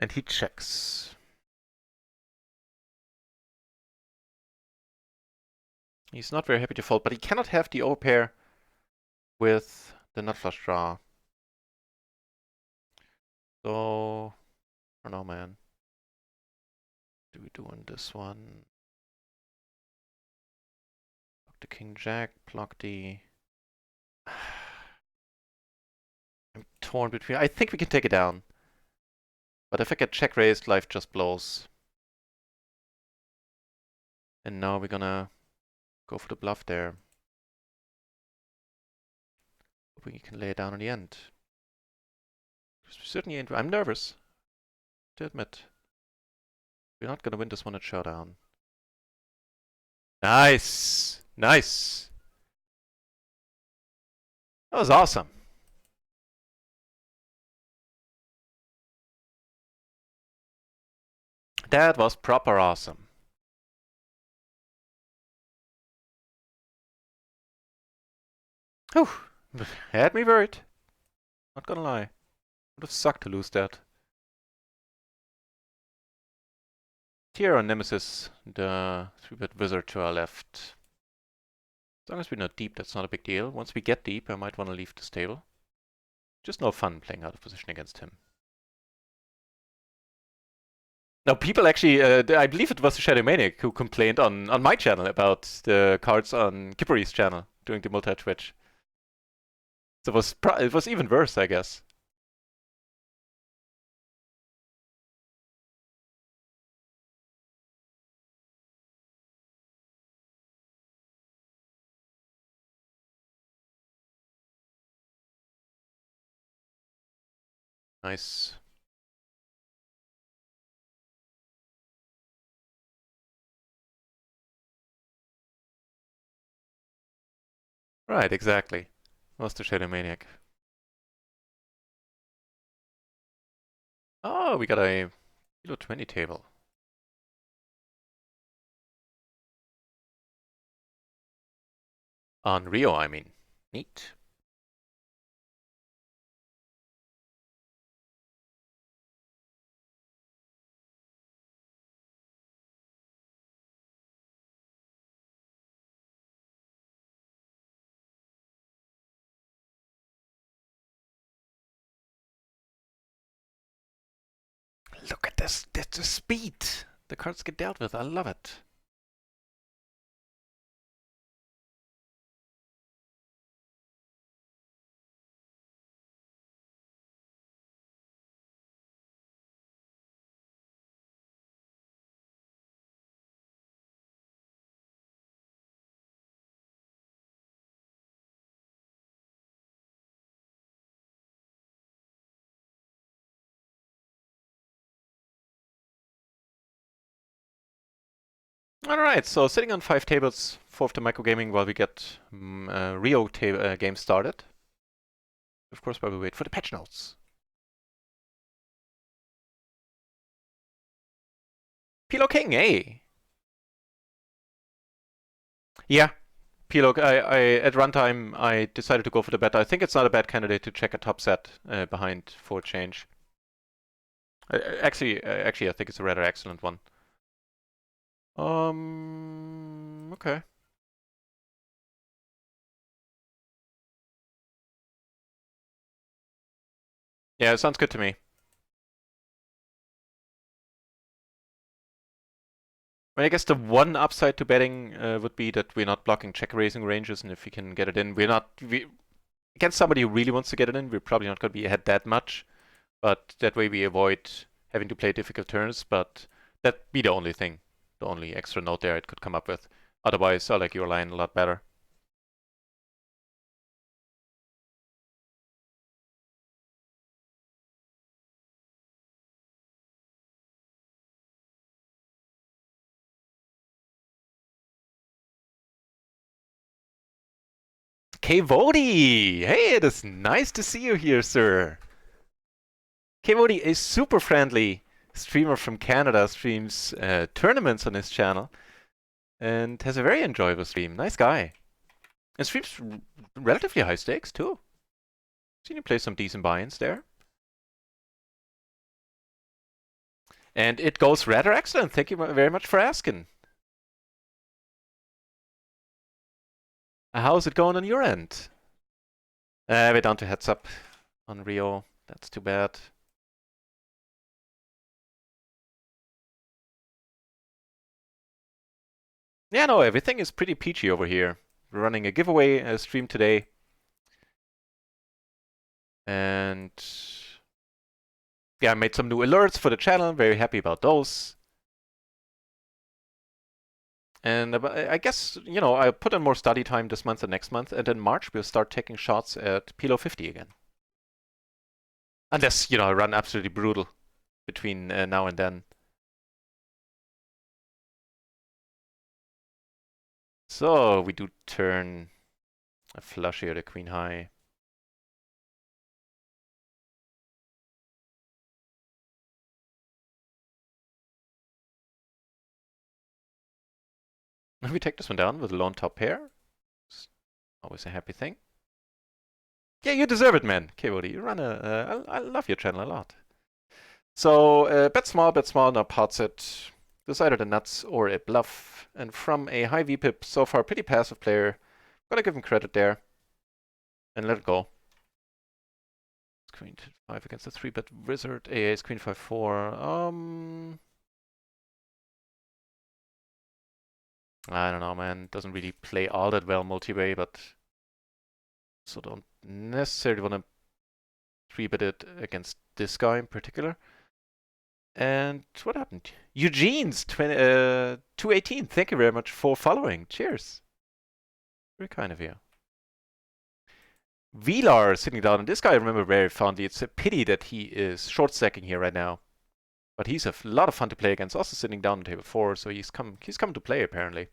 And he checks. He's not very happy to fold, but he cannot have the overpair with the nut flush draw. So, I don't know, man. What do we do on this one? Block the king jack, block the... I'm torn between... I think we can take it down. But if I get check raised, life just blows. And now we're gonna go for the bluff there. Hoping you can lay it down in the end. Certainly, I'm nervous, to admit. We're not gonna win this one at showdown. Nice! Nice! That was awesome. That was proper awesome. Whew! Had me worried. Not gonna lie. Would have sucked to lose that. Here on Nemesis, the 3-bit wizard to our left. As long as we're not deep, that's not a big deal. Once we get deep, I might want to leave this table. Just no fun playing out of position against him. Now, people actually, I believe it was the Shadow Maniac who complained on my channel about the cards on Kipperi's channel during the multi-twitch. So it was even worse, I guess. Nice. Right, exactly. Was the Shadow Maniac. Oh, we got a Kilo 20 table. On Rio, I mean. Neat. Look at this. That's the speed the cards get dealt with. I love it. Alright, so sitting on 5 tables for the microgaming while we get Rio game started. Of course, while we wait for the patch notes. PLO King, hey! Yeah, PLO, at runtime, I decided to go for the bet. I think it's not a bad candidate to check a top set behind for change. Actually, I think it's a rather excellent one. Okay. Yeah, it sounds good to me. I mean, I guess the one upside to betting would be that we're not blocking check raising ranges, and if we can get it in, against somebody who really wants to get it in, we're probably not going to be ahead that much. But that way we avoid having to play difficult turns. But that'd be the only thing, the only extra note there it could come up with. Otherwise, I like your line a lot better. Kvodi! Hey, it is nice to see you here, sir. Kvodi is super friendly streamer from Canada, streams tournaments on his channel, and has a very enjoyable stream. Nice guy. And streams relatively high stakes, too. Seen you play some decent buy-ins there. And it goes rather excellent. Thank you very much for asking. How's it going on your end? We're down to heads up on RIO. That's too bad. Yeah, no, everything is pretty peachy over here. We're running a giveaway stream today. And yeah, I made some new alerts for the channel. Very happy about those. And I guess, you know, I put in more study time this month and next month. And in March, we'll start taking shots at PLO 50 again. Unless, you know, I run absolutely brutal between now and then. So we do turn a flush here to queen high. We take this one down with a lone top pair. It's always a happy thing. Yeah, you deserve it, man. KOD, you run I love your channel a lot. So, bet small, now pots it. This either the nuts or a bluff. And from a high VPIP, so far pretty passive player. Gotta give him credit there. And let it go. Queen 5 against the 3-bet wizard. AA is queen 5-4. I don't know, man. Doesn't really play all that well multi-way, but so don't necessarily want to 3-bet it against this guy in particular. And what happened? Eugene's 218. Thank you very much for following. Cheers. Very kind of you. Vilar sitting down, and this guy I remember very fondly. It's a pity that he is short stacking here right now. But he's a lot of fun to play against, also sitting down on table 4, so he's come to play apparently.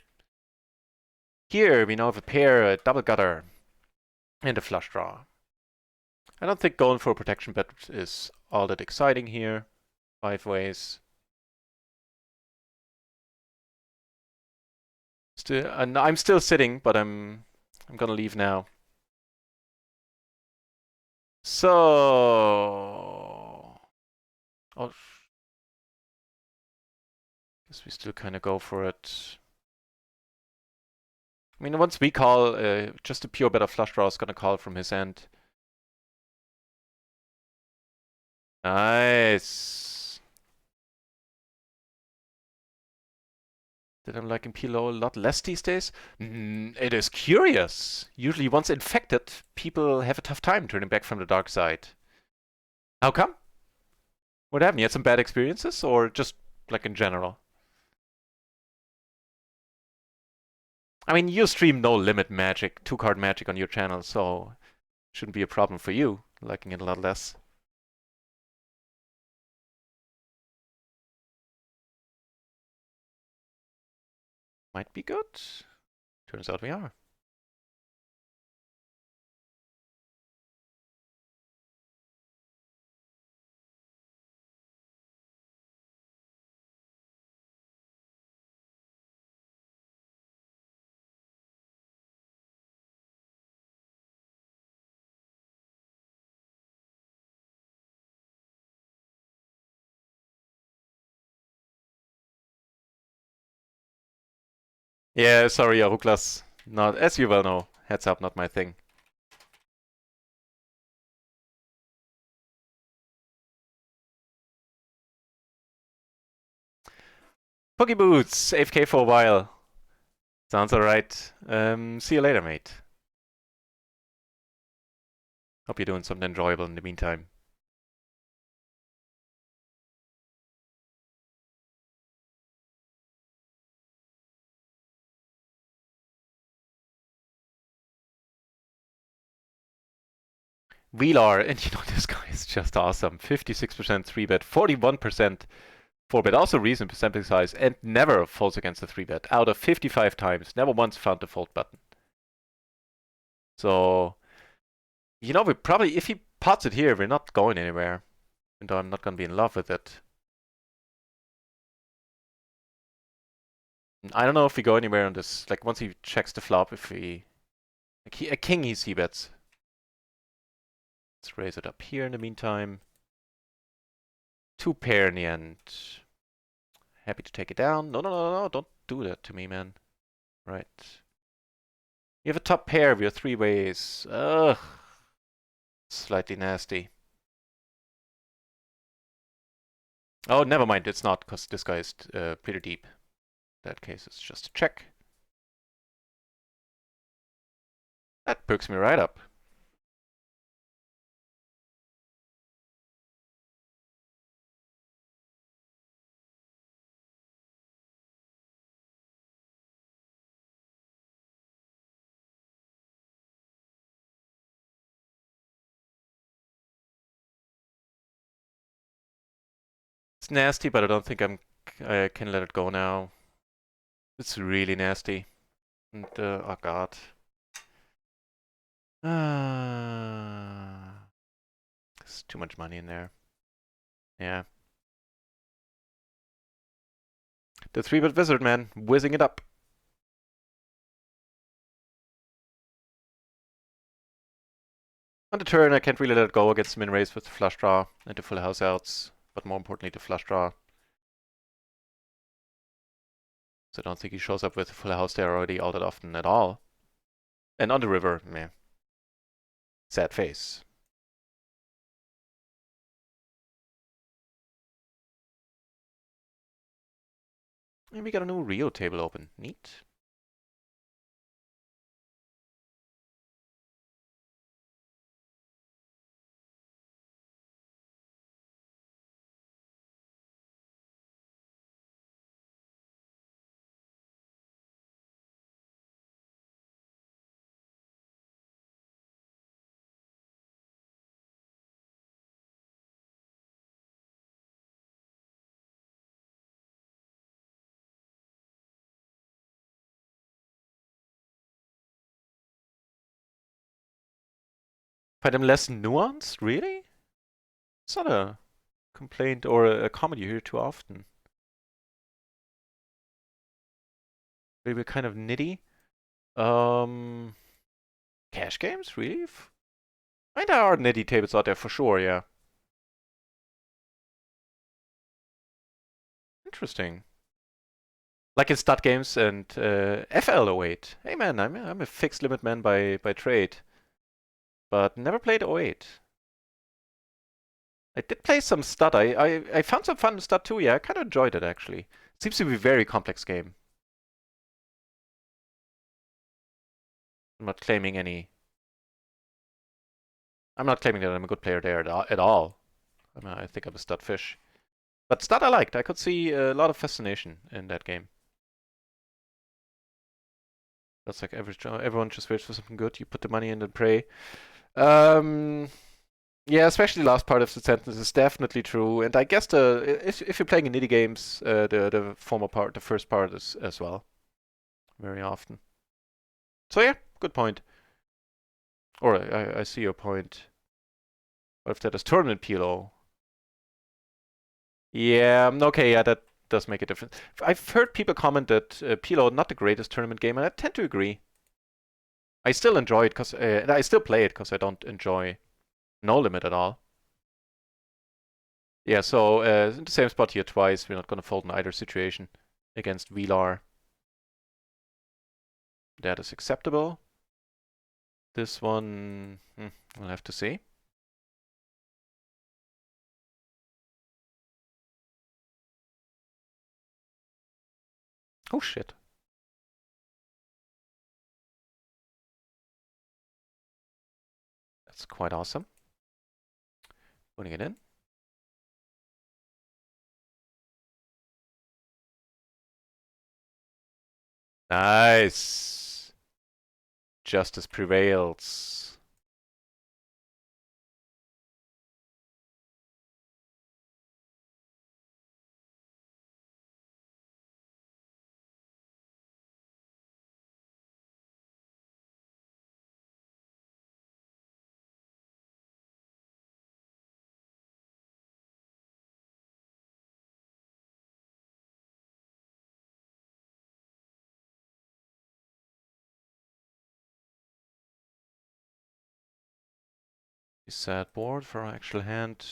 Here we now have a pair, a double gutter, and a flush draw. I don't think going for a protection bet is all that exciting here. 5 ways. I'm still sitting, but I'm gonna leave now. So, oh, guess we still kind of go for it. I mean, once we call, just a pure bet of flush draw is gonna call from his end. Nice. That I'm liking PLO a lot less these days. It is curious. Usually once infected, people have a tough time turning back from the dark side. How come? What happened? You had some bad experiences or just like in general? I mean, you stream no limit magic, 2-card magic on your channel, so shouldn't be a problem for you, liking it a lot less. Might be good. Turns out we are. Yeah, sorry, Aruklas. Not, as you well know, heads up, not my thing. Pokey Boots, AFK for a while. Sounds alright. See you later, mate. Hope you're doing something enjoyable in the meantime. Wheelar, and you know, this guy is just awesome. 56% 3-bet, 41% 4-bet, also reasonable sample size, and never folds against the 3-bet. Out of 55 times, never once found the fold button. So, you know, we probably, if he pots it here, we're not going anywhere. And I'm not going to be in love with it. I don't know if we go anywhere on this. Like, once he checks the flop, if we... Like a king he c-bets. Let's raise it up here in the meantime. 2 pair in the end. Happy to take it down. No, no, no, no, don't do that to me, man. Right. You have a top pair of your 3 ways. Ugh. Slightly nasty. Oh, never mind, it's not, because this guy is pretty deep. In that case, it's just a check. That perks me right up. It's nasty, but I don't think I can let it go now. It's really nasty. And, oh god. There's too much money in there. Yeah. The 3-bet wizard, man. Whizzing it up. On the turn, I can't really let it go against min raise with the flush draw and the full house outs. But more importantly, the flush draw. So I don't think he shows up with a full house there already all that often at all. And on the river, meh. Sad face. And we got a new RIO table open. Neat. Find them less nuanced? Really? It's not a complaint or a comment you hear too often. Maybe kind of nitty. Cash games? Really? I mean, there are nitty tables out there for sure, yeah. Interesting. Like in stud games and FL08. Hey man, I'm a fixed limit man by trade. But never played 08. I did play some stud. I found some fun in stud too, yeah. I kind of enjoyed it actually. Seems to be a very complex game. I'm not claiming any. I'm not claiming that I'm a good player there at all. I mean, I think I'm a stud fish. But stud I liked. I could see a lot of fascination in that game. That's like everyone just waits for something good. You put the money in and pray. Yeah, especially the last part of the sentence is definitely true. And I guess if you're playing in indie games, the former part, the first part is as well. Very often. So yeah, good point. Or I see your point. What if that is tournament PLO? Yeah, okay, yeah, that does make a difference. I've heard people comment that PLO not the greatest tournament game, and I tend to agree. I still enjoy it because I still play it because I don't enjoy No Limit at all. Yeah, so in the same spot here twice. We're not gonna fold in either situation against Wheelar. That is acceptable. This one, we'll have to see. Oh shit. That's quite awesome. Putting it in. Nice. Justice prevails. Sad board for our actual hand.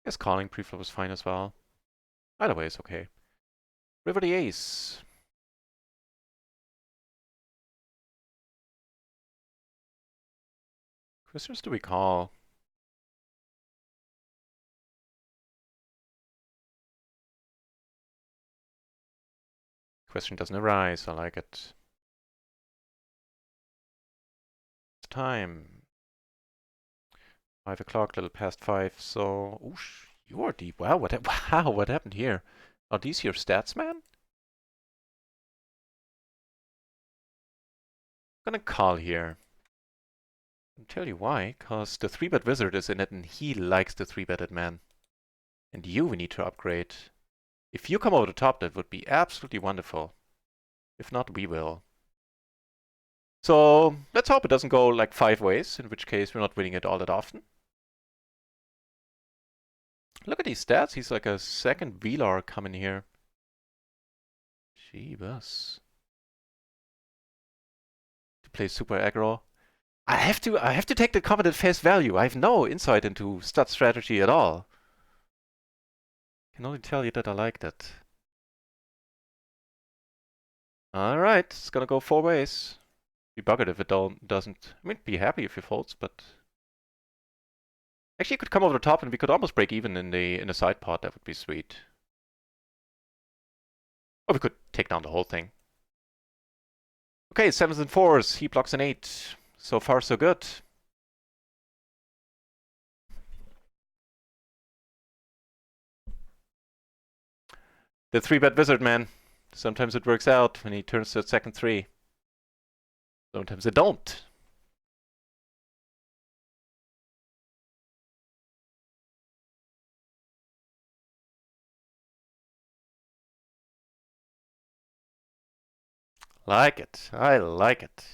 Guess calling preflop is fine as well. Either way is okay. River the ace. Questions do we call? Question doesn't arise. I like it. It's time. 5 o'clock, little past 5. So, oosh, you are deep. Wow, wow, what happened here? Are these your stats, man? I'm gonna call here. I'll tell you why. Cause the 3-bet wizard is in it, and he likes the 3-betted man. And you, we need to upgrade. If you come over the top, that would be absolutely wonderful. If not, we will. So let's hope it doesn't go like 5 ways, in which case we're not winning it all that often. Look at these stats. He's like a second VLAR coming here. Jeebus. To play super aggro. I have to take the comment at face value. I have no insight into stat strategy at all. I can only tell you that I like that. Alright, it's gonna go 4 ways. Be buggered if it doesn't. I mean, be happy if it folds, but actually, it could come over the top and we could almost break even in the side pot. That would be sweet. Or we could take down the whole thing. Okay, 7s and 4s. He blocks an 8. So far, so good. The 3-bet wizard, man. Sometimes it works out when he turns to a second 3. Sometimes it don't. Like it. I like it.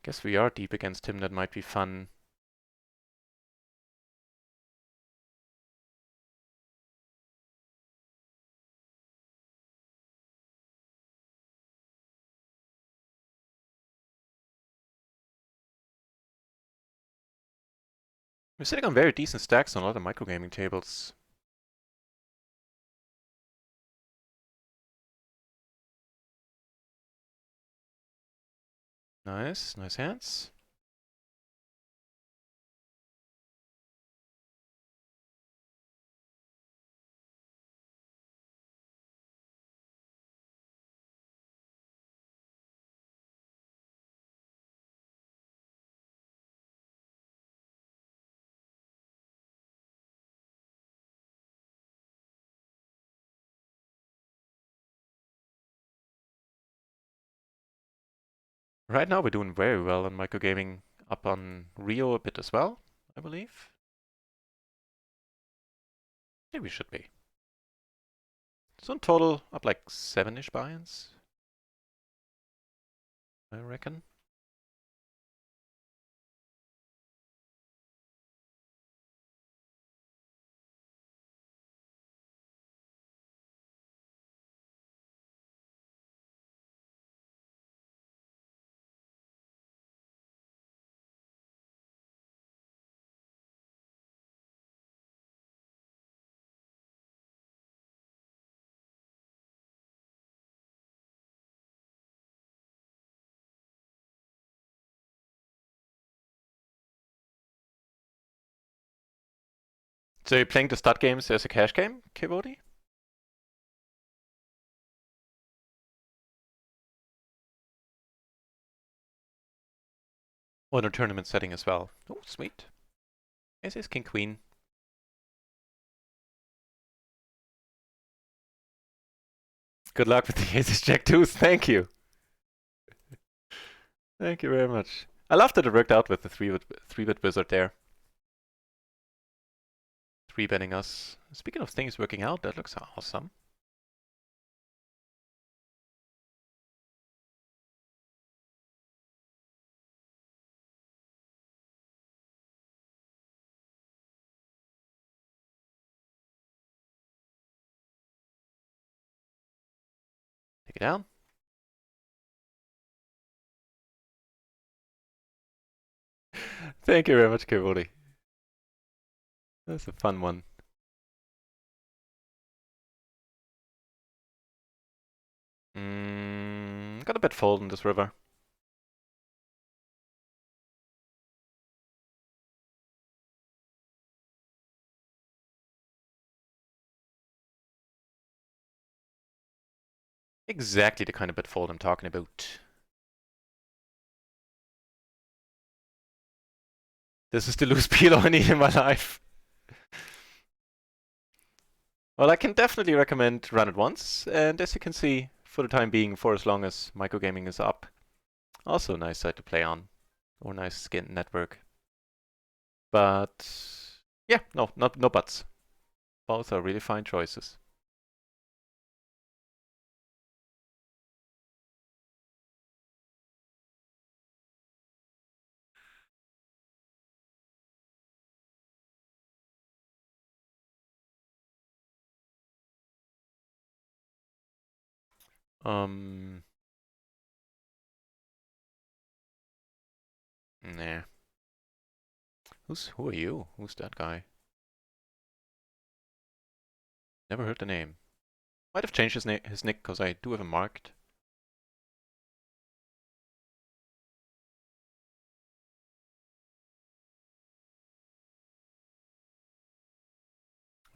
Guess we are deep against him. That might be fun. We're sitting on very decent stacks on a lot of microgaming tables. Nice, nice hands. Right now we're doing very well on microgaming, up on RIO a bit as well, I believe. Yeah, we should be. So in total, up like 7-ish buy-ins, I reckon. So you're playing the stud games as a cash game, Kibodi? Or in a tournament setting as well. Oh, sweet. Ace is king queen. Good luck with the aces jack twos. Thank you. Thank you very much. I love that it worked out with the three-bit wizard there. Three betting us. Speaking of things working out, that looks awesome. Take it down. Thank you very much, Kibodi. That's a fun one. Got a bit fold in this river. Exactly the kind of bet fold I'm talking about. This is the loose PLO I need in my life. Well, I can definitely recommend run it once, and as you can see, for the time being, for as long as microgaming is up, also a nice site to play on, or nice skin network. But yeah, no buts. Both are really fine choices. Nah. Who are you? Who's that guy? Never heard the name. Might have changed his nick because I do have him marked.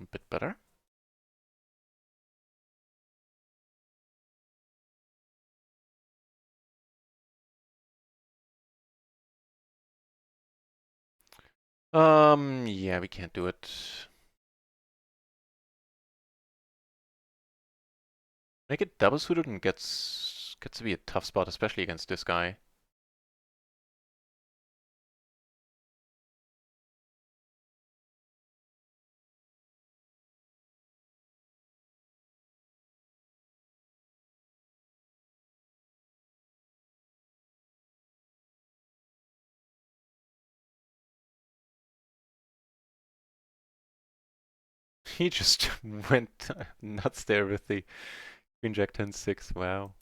A bit better. Yeah, we can't do it. Make it double suited and gets to be a tough spot, especially against this guy. He just went nuts there with the Queen Jack 10-6. Wow.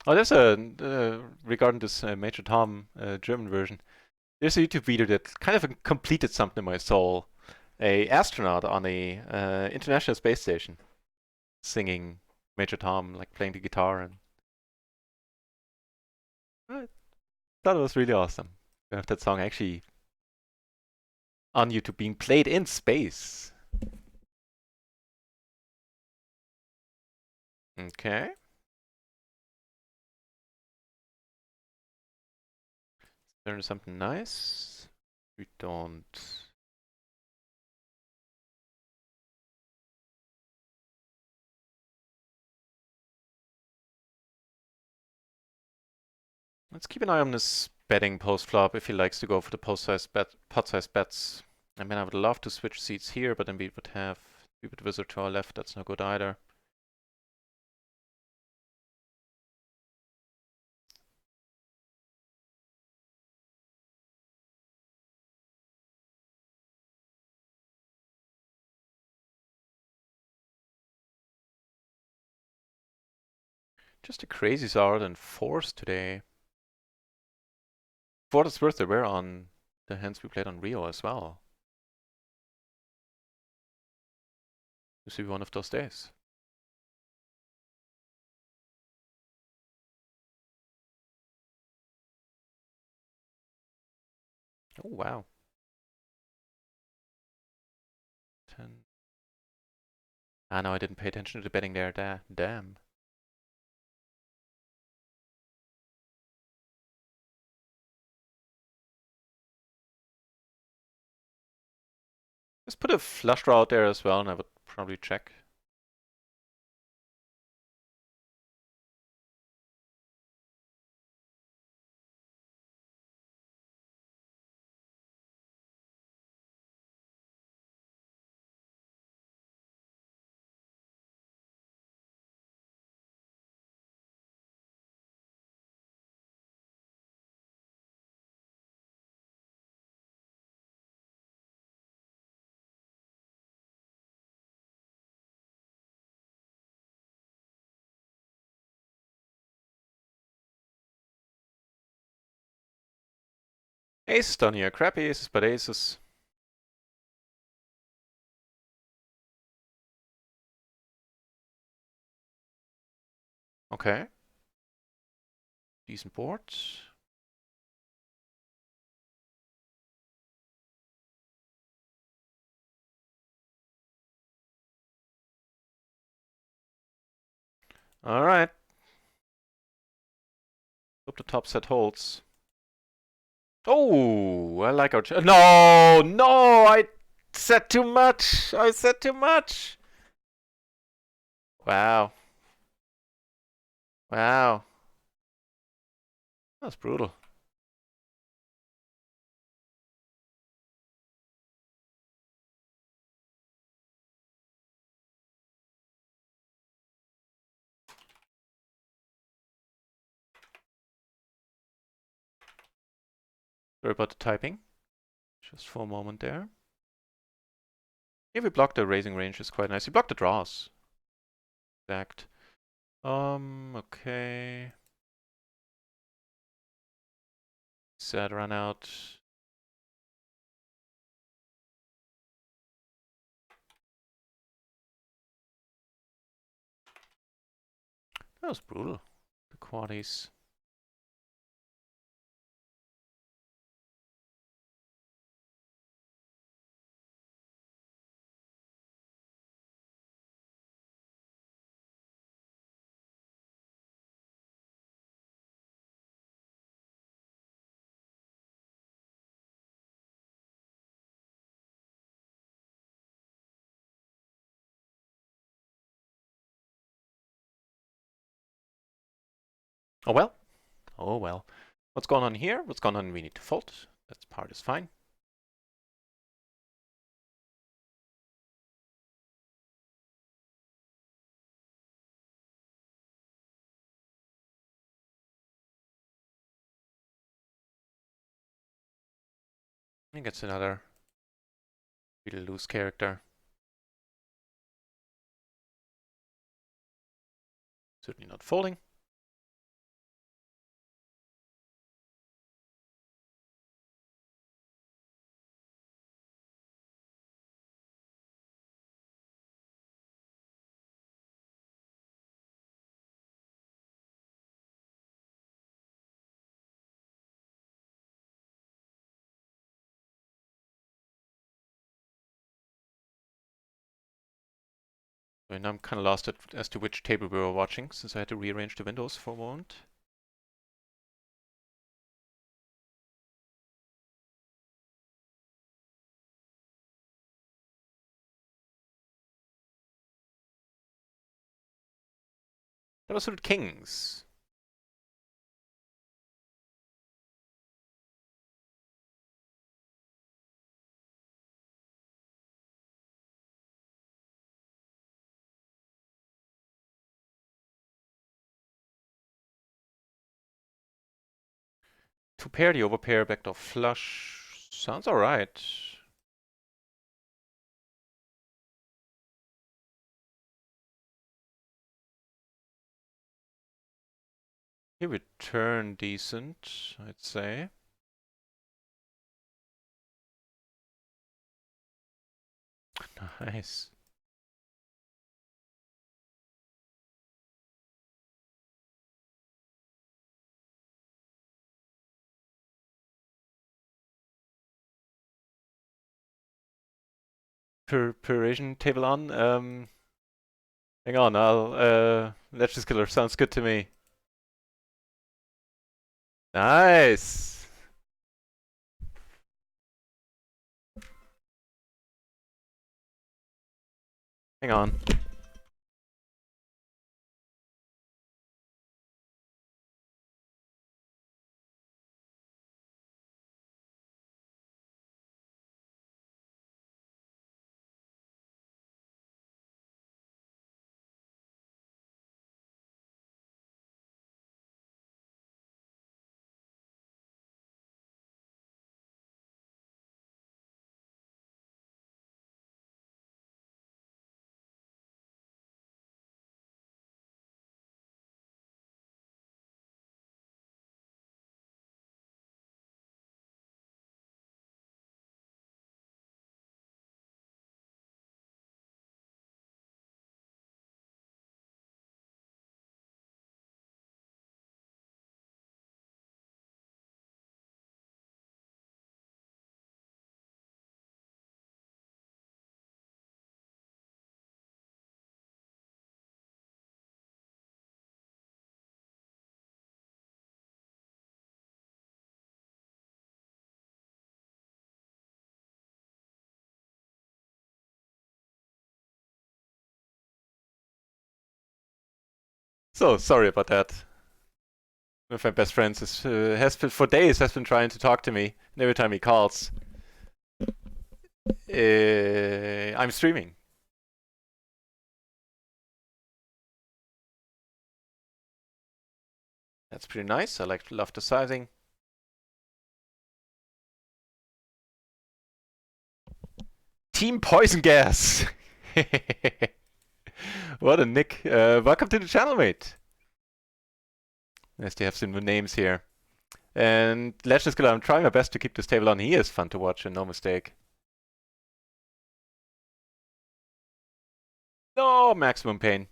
Oh, there's regarding this Major Tom German version. There's a YouTube video that kind of completed something in my soul. A astronaut on a international space station singing Major Tom, like playing the guitar, and I thought it was really awesome. To have that song actually on YouTube being played in space. Okay. Learn something nice. We don't. Let's keep an eye on this betting post flop if he likes to go for the pot size bets. I mean, I would love to switch seats here, but then we would have wizard to our left. That's no good either. Just a crazy Zard and force today. what it's worth, they were on the hands we played on RIO as well. This will be one of those days. Oh, wow. 10. Ah, no, I didn't pay attention to the betting there. Damn. Let's put a flush draw out there as well, and I would probably check. Aces down here. Crappy aces, but aces. Okay. Decent board. Alright. Hope the top set holds. Oh, I like our... No! No! I said too much! I said too much! Wow. Wow. That's brutal. Sorry about the typing. Just for a moment there. If we block the raising range, is quite nice. We block the draws. Exact. Okay. Set run out. That was brutal. The quaddies. Oh well. Oh well. What's going on here? What's going on? We need to fold. That part is fine. I think it's another really loose character. Certainly not folding. And I'm kind of lost as to which table we were watching, since I had to rearrange the windows for a moment. That was suited kings. Two pair, the overpair, backdoor flush. Sounds alright. Here we turn decent, I'd say. Nice. Parisian table on. Hang on, Legends Killer sounds good to me. Nice! Hang on. So, sorry about that. One of my best friends has been, for days, has been trying to talk to me. And every time he calls, I'm streaming. That's pretty nice. Love the sizing. Team Poison Gas! What a nick. Welcome to the channel, mate. Nice to have some new names here. And Legends Killer, I'm trying my best to keep this table on. He is fun to watch, and no mistake. No, maximum pain.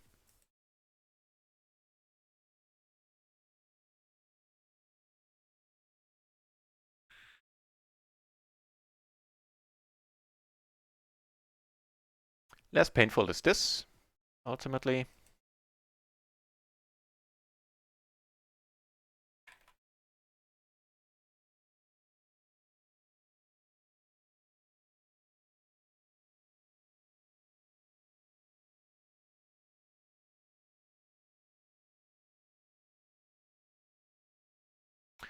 Less painful is this, ultimately.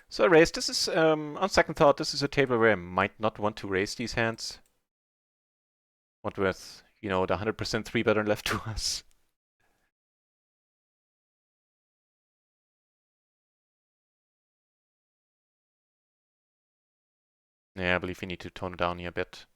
So I raise. This is, on second thought, this is a table where I might not want to raise these hands. What with, you know, the 100% 3-better left to us. Yeah, I believe we need to tone it down here a bit.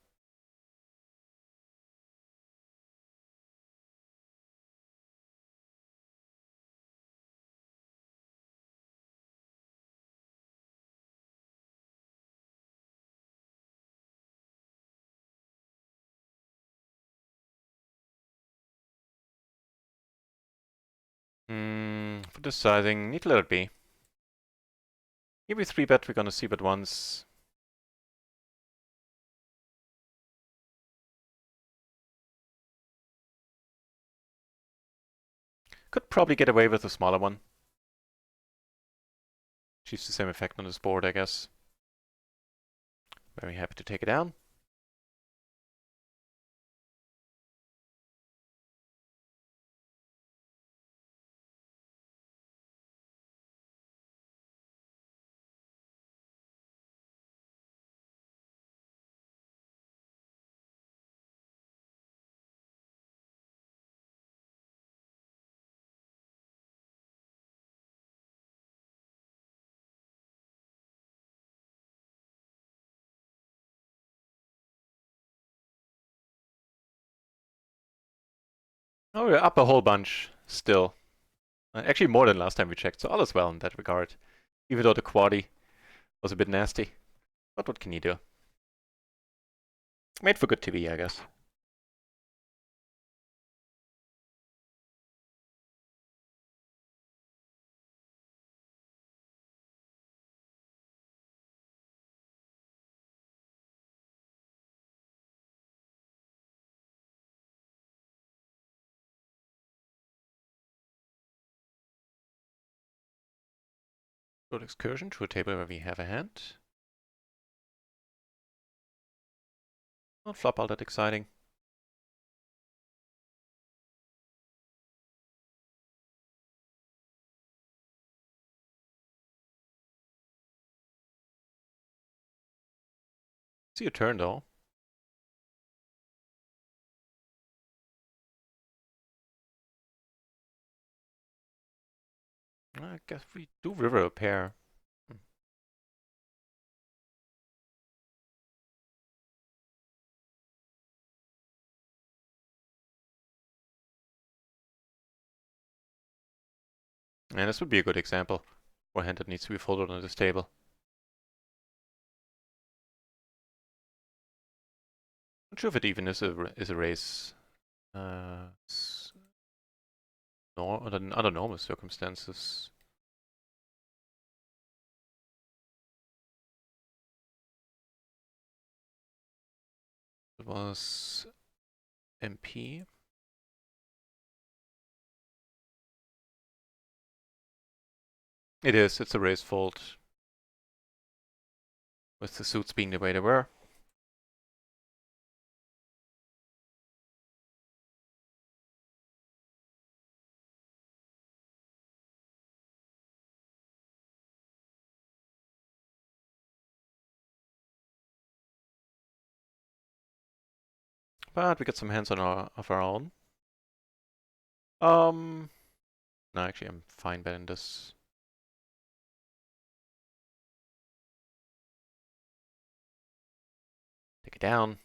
For this sizing, need to let it be. Maybe 3-bet, we're gonna see bet once. Could probably get away with a smaller one. Achieves the same effect on this board, I guess. Very happy to take it down. Oh, we're up a whole bunch still. Actually, more than last time we checked, so all is well in that regard. Even though the quaddy was a bit nasty. But what can you do? Made for good TV, I guess. Good excursion to a table where we have a hand. Not flop all that exciting. See a turn though. I guess we do river a pair. And this would be a good example for a hand that needs to be folded on this table. Not sure if it even is a raise. No, under normal circumstances. It was MP. It is, it's a raise fold. With the suits being the way they were. But we got some hands on of our own. No, actually, I'm fine betting this. Take it down.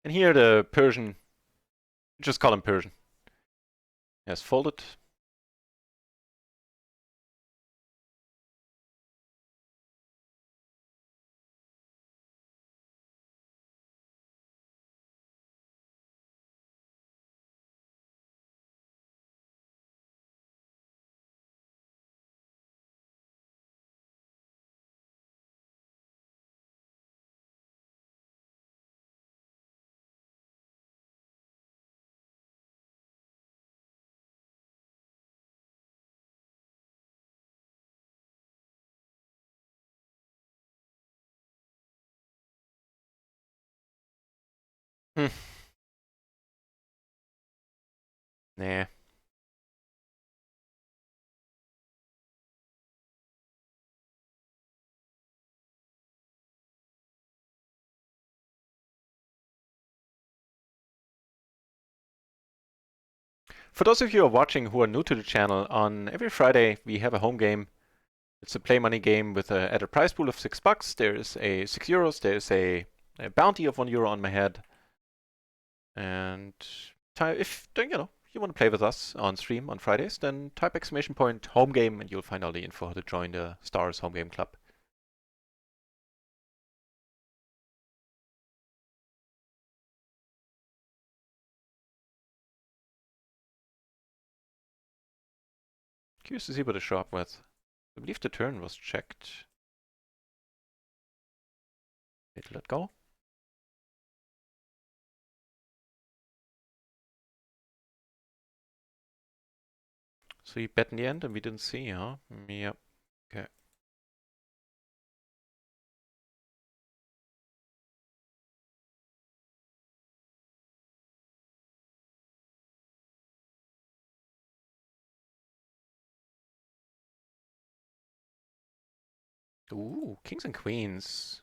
And here the Persian, just call him Persian, has folded. Nah. For those of you who are watching who are new to the channel, on every Friday we have a home game. It's a play money game with an added prize pool of $6. There's a €6. There's a bounty of €1 on my head. And if you want to play with us on stream on Fridays, then type !home game and you'll find all the info how to join the Stars Home Game Club. Curious to see what they show up with. I believe the turn was checked. Did let go? So you bet in the end and we didn't see, huh? Yep. Okay. Ooh, kings and queens.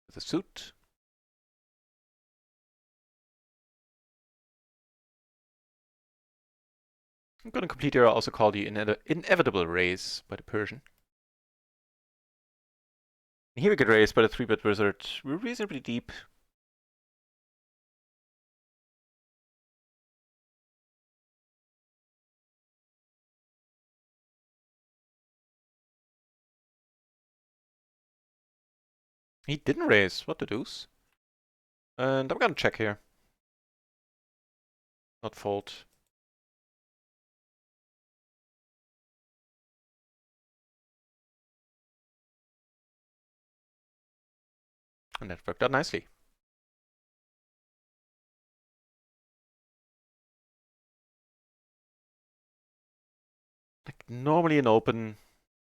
With a suit. I'm gonna complete here. I also call the inevitable raise by the Persian. And here we get raised by the 3-bet wizard. We're reasonably deep. He didn't raise. What the deuce? And I'm gonna check here. Not fold. And that worked out nicely. Like normally an open,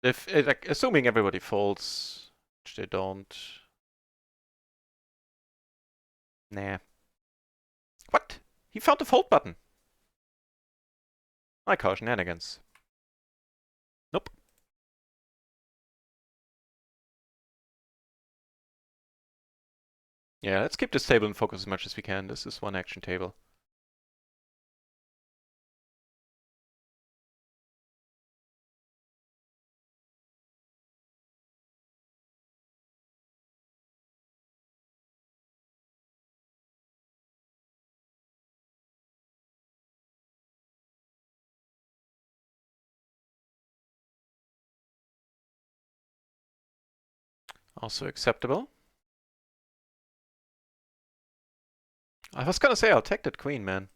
If like, assuming everybody folds, which they don't. Nah. What? He found the fold button. I call shenanigans. Nope. Yeah, let's keep this table in focus as much as we can. This is one action table. Also acceptable. I was gonna say I'll take that queen, man.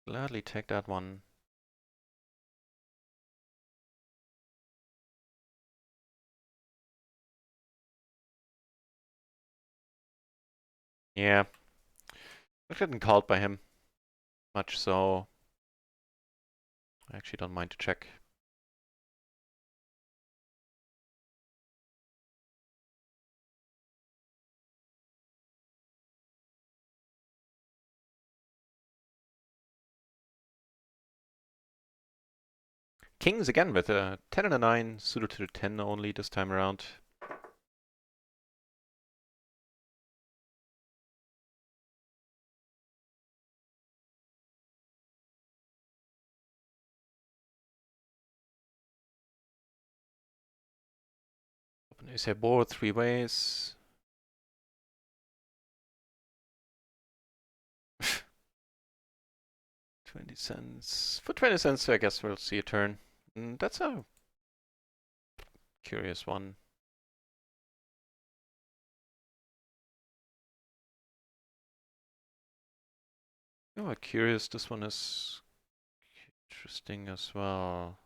Gladly take that one. Yeah. I didn't called by him. Much so. I actually don't mind to check. Kings again with a 10 and a 9, suited to the 10 only this time around. Open ace high board 3 ways. 20 cents. For 20 cents, I guess we'll see a turn. That's a curious one. Oh, curious. This one is interesting as well.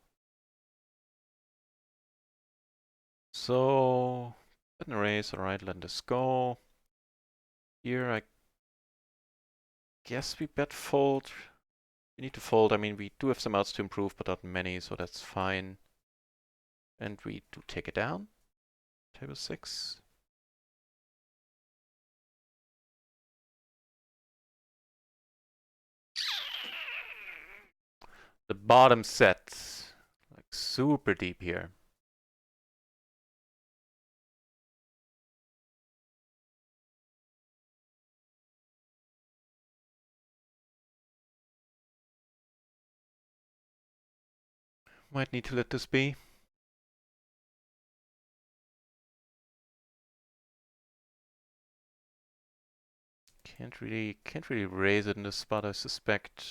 So, button raise. Alright, let this go. Here, I guess we bet fold. We need to fold. I mean, we do have some outs to improve, but not many, so that's fine. And we do take it down. Table 6. The bottom set. Like super deep here. Might need to let this be. Can't really raise it in this spot, I suspect.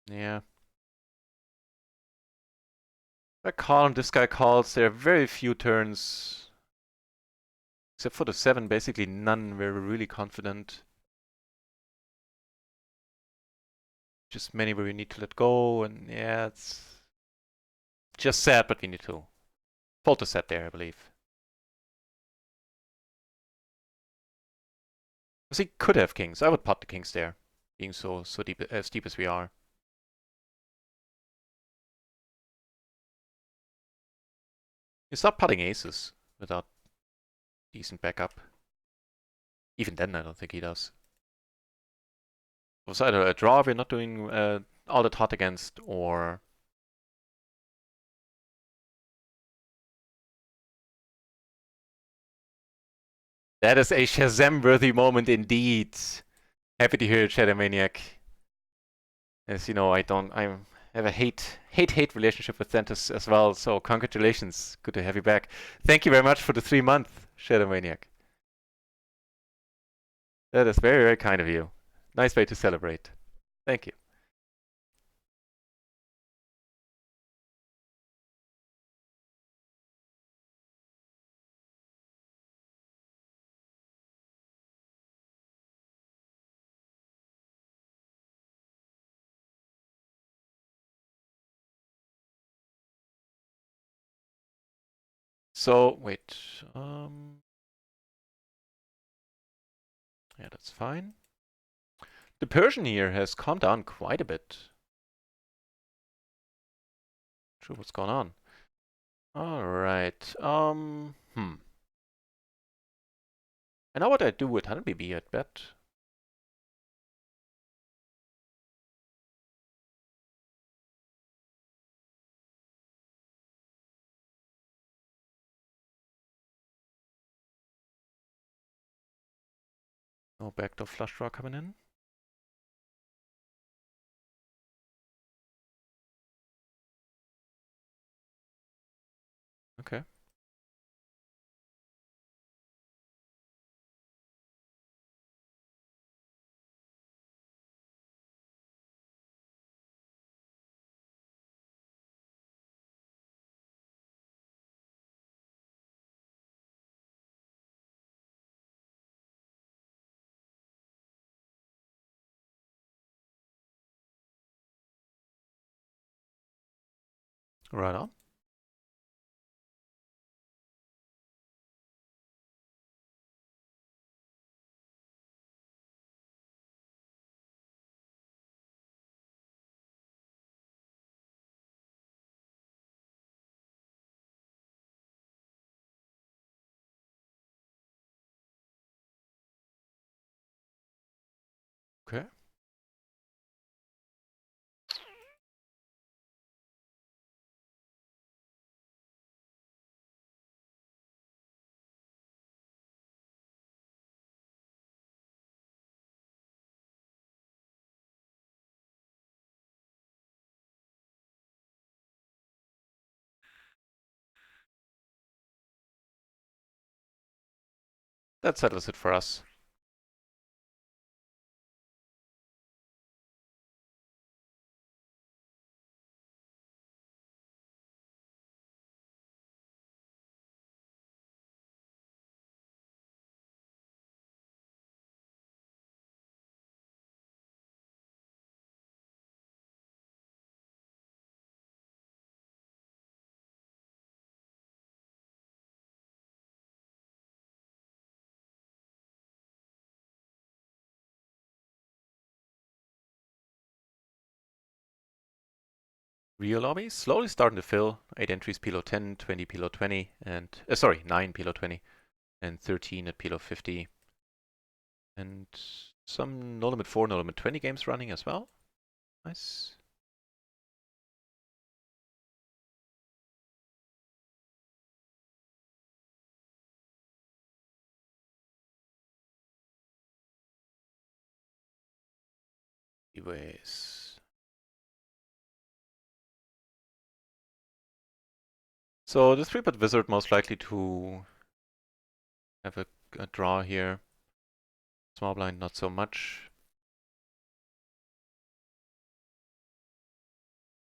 Yeah. I call and this guy calls. There are very few turns. Except for the 7, basically none where we're really confident. Just many where we need to let go, and yeah, it's just sad, but we need to fold the set there, I believe. Because he could have kings. I would pot the kings there, being so deep as deep as we are. You stop potting aces without decent backup. Even then, I don't think he does. It was either a draw we're not doing all the tot against, or that is a Shazam-worthy moment indeed. Happy to hear it, Shadow Maniac. As you know, I have a hate relationship with Xanthus as well, so congratulations. Good to have you back. Thank you very much for the 3 month, Shadow Maniac. That is very, very kind of you. Nice way to celebrate. Thank you. So, wait. Yeah, that's fine. The Persian here has calmed down quite a bit. sure what's going on. Alright, I know what I do with 100 BB, I'd bet. No backdoor flush draw coming in. Okay. Right on. Okay. That settles it for us. Real lobby, slowly starting to fill. 8 entries, PLO 10, 20 PLO 20, and sorry, 9 PLO 20, and 13 at PLO 50. And some no limit 4, no limit 20 games running as well. Nice. Anyways. So the 3-bet wizard most likely to have a draw here. Small blind not so much.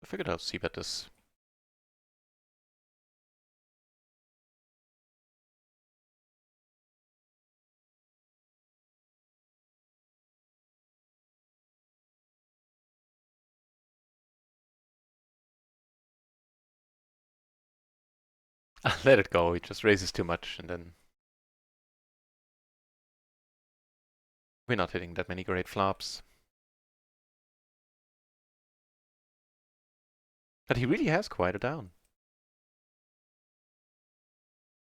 I figured I'll c-bet this. Let it go, it just raises too much and then we're not hitting that many great flops. But he really has quieted down.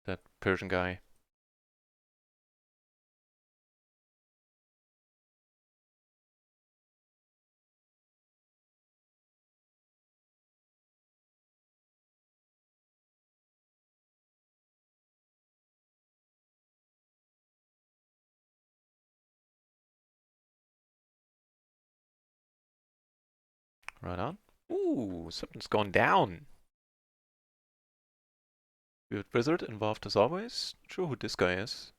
That Persian guy. Right on. Ooh, something's gone down. Weird wizard involved as always. Not sure who this guy is.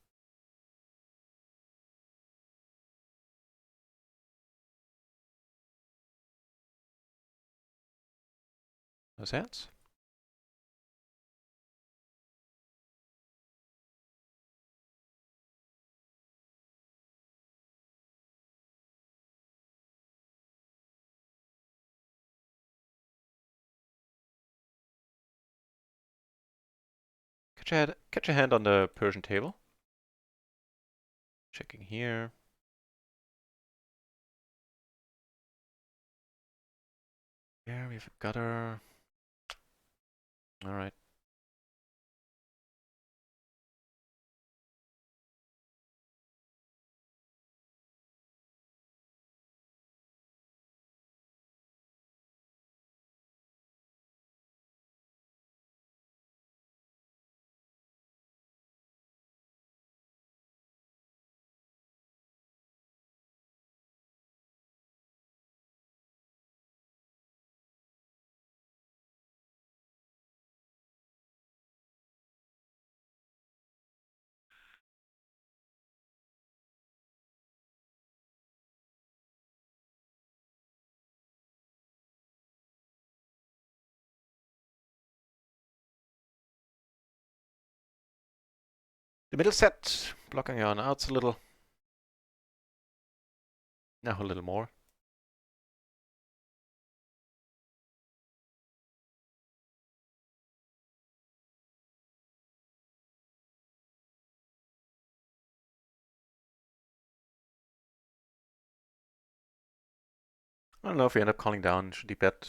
Those hands. Catch a hand on the Persian table. Checking here. There we have a gutter. All right. The middle set, blocking our outs a little. Now a little more. I don't know if we end up calling down. Should he bet?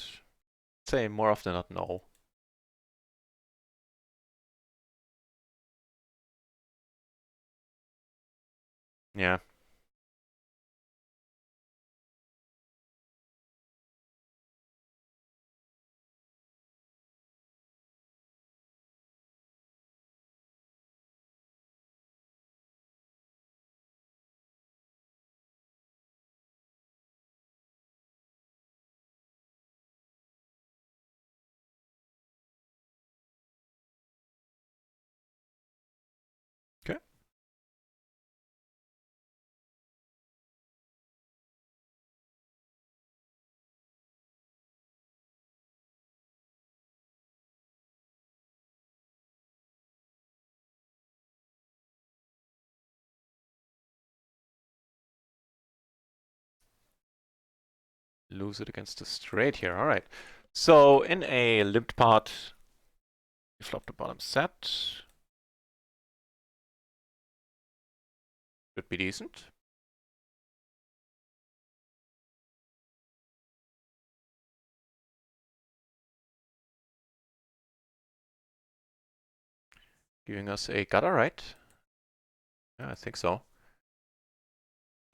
Say more often than not, no. Yeah. Okay. Lose it against the straight here. All right. So in a limped pot, we flop the bottom set. Should be decent. Giving us a gutter, right? Yeah, I think so.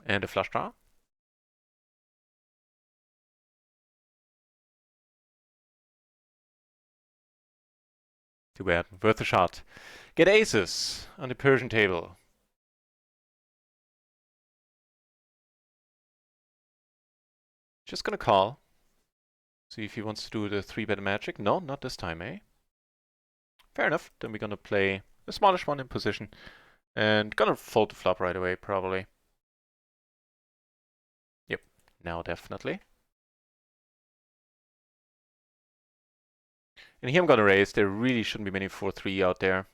And a flush draw. Too bad. Worth a shot. Get aces on the Persian table. Just gonna call. See if he wants to do the 3-bet magic. No, not this time, eh? Fair enough. Then we're gonna play a smallish one in position. And gonna fold the flop right away, probably. Yep, now definitely. And here I'm gonna raise. There really shouldn't be many 4-3 out there.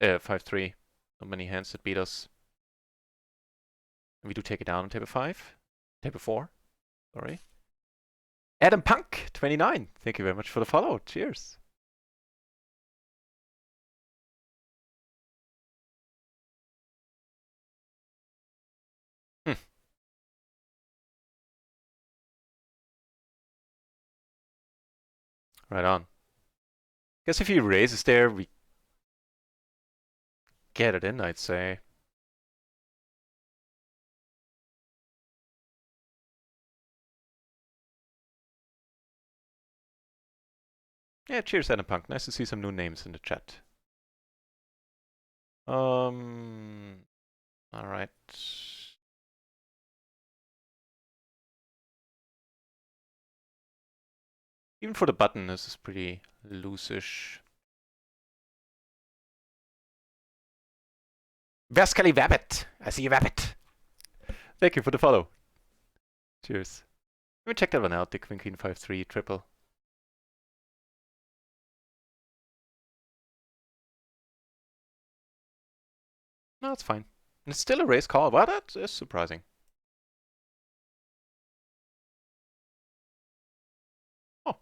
5-3. Not many hands that beat us. And we do take it down on table 5. Table 4. Sorry. Adam Punk, 29. Thank you very much for the follow. Cheers. Right on. Guess if he raises there, we get it in, I'd say. Yeah, cheers, Adam Punk. Nice to see some new names in the chat. All right. Even for the button, this is pretty loose-ish. Verskali Wabbit. I see you, Wabbit. Thank you for the follow. Cheers. Let me check that one out, the Queen Queen 5-3 triple. No, it's fine. And it's still a raise call. Wow, that is surprising. Oh.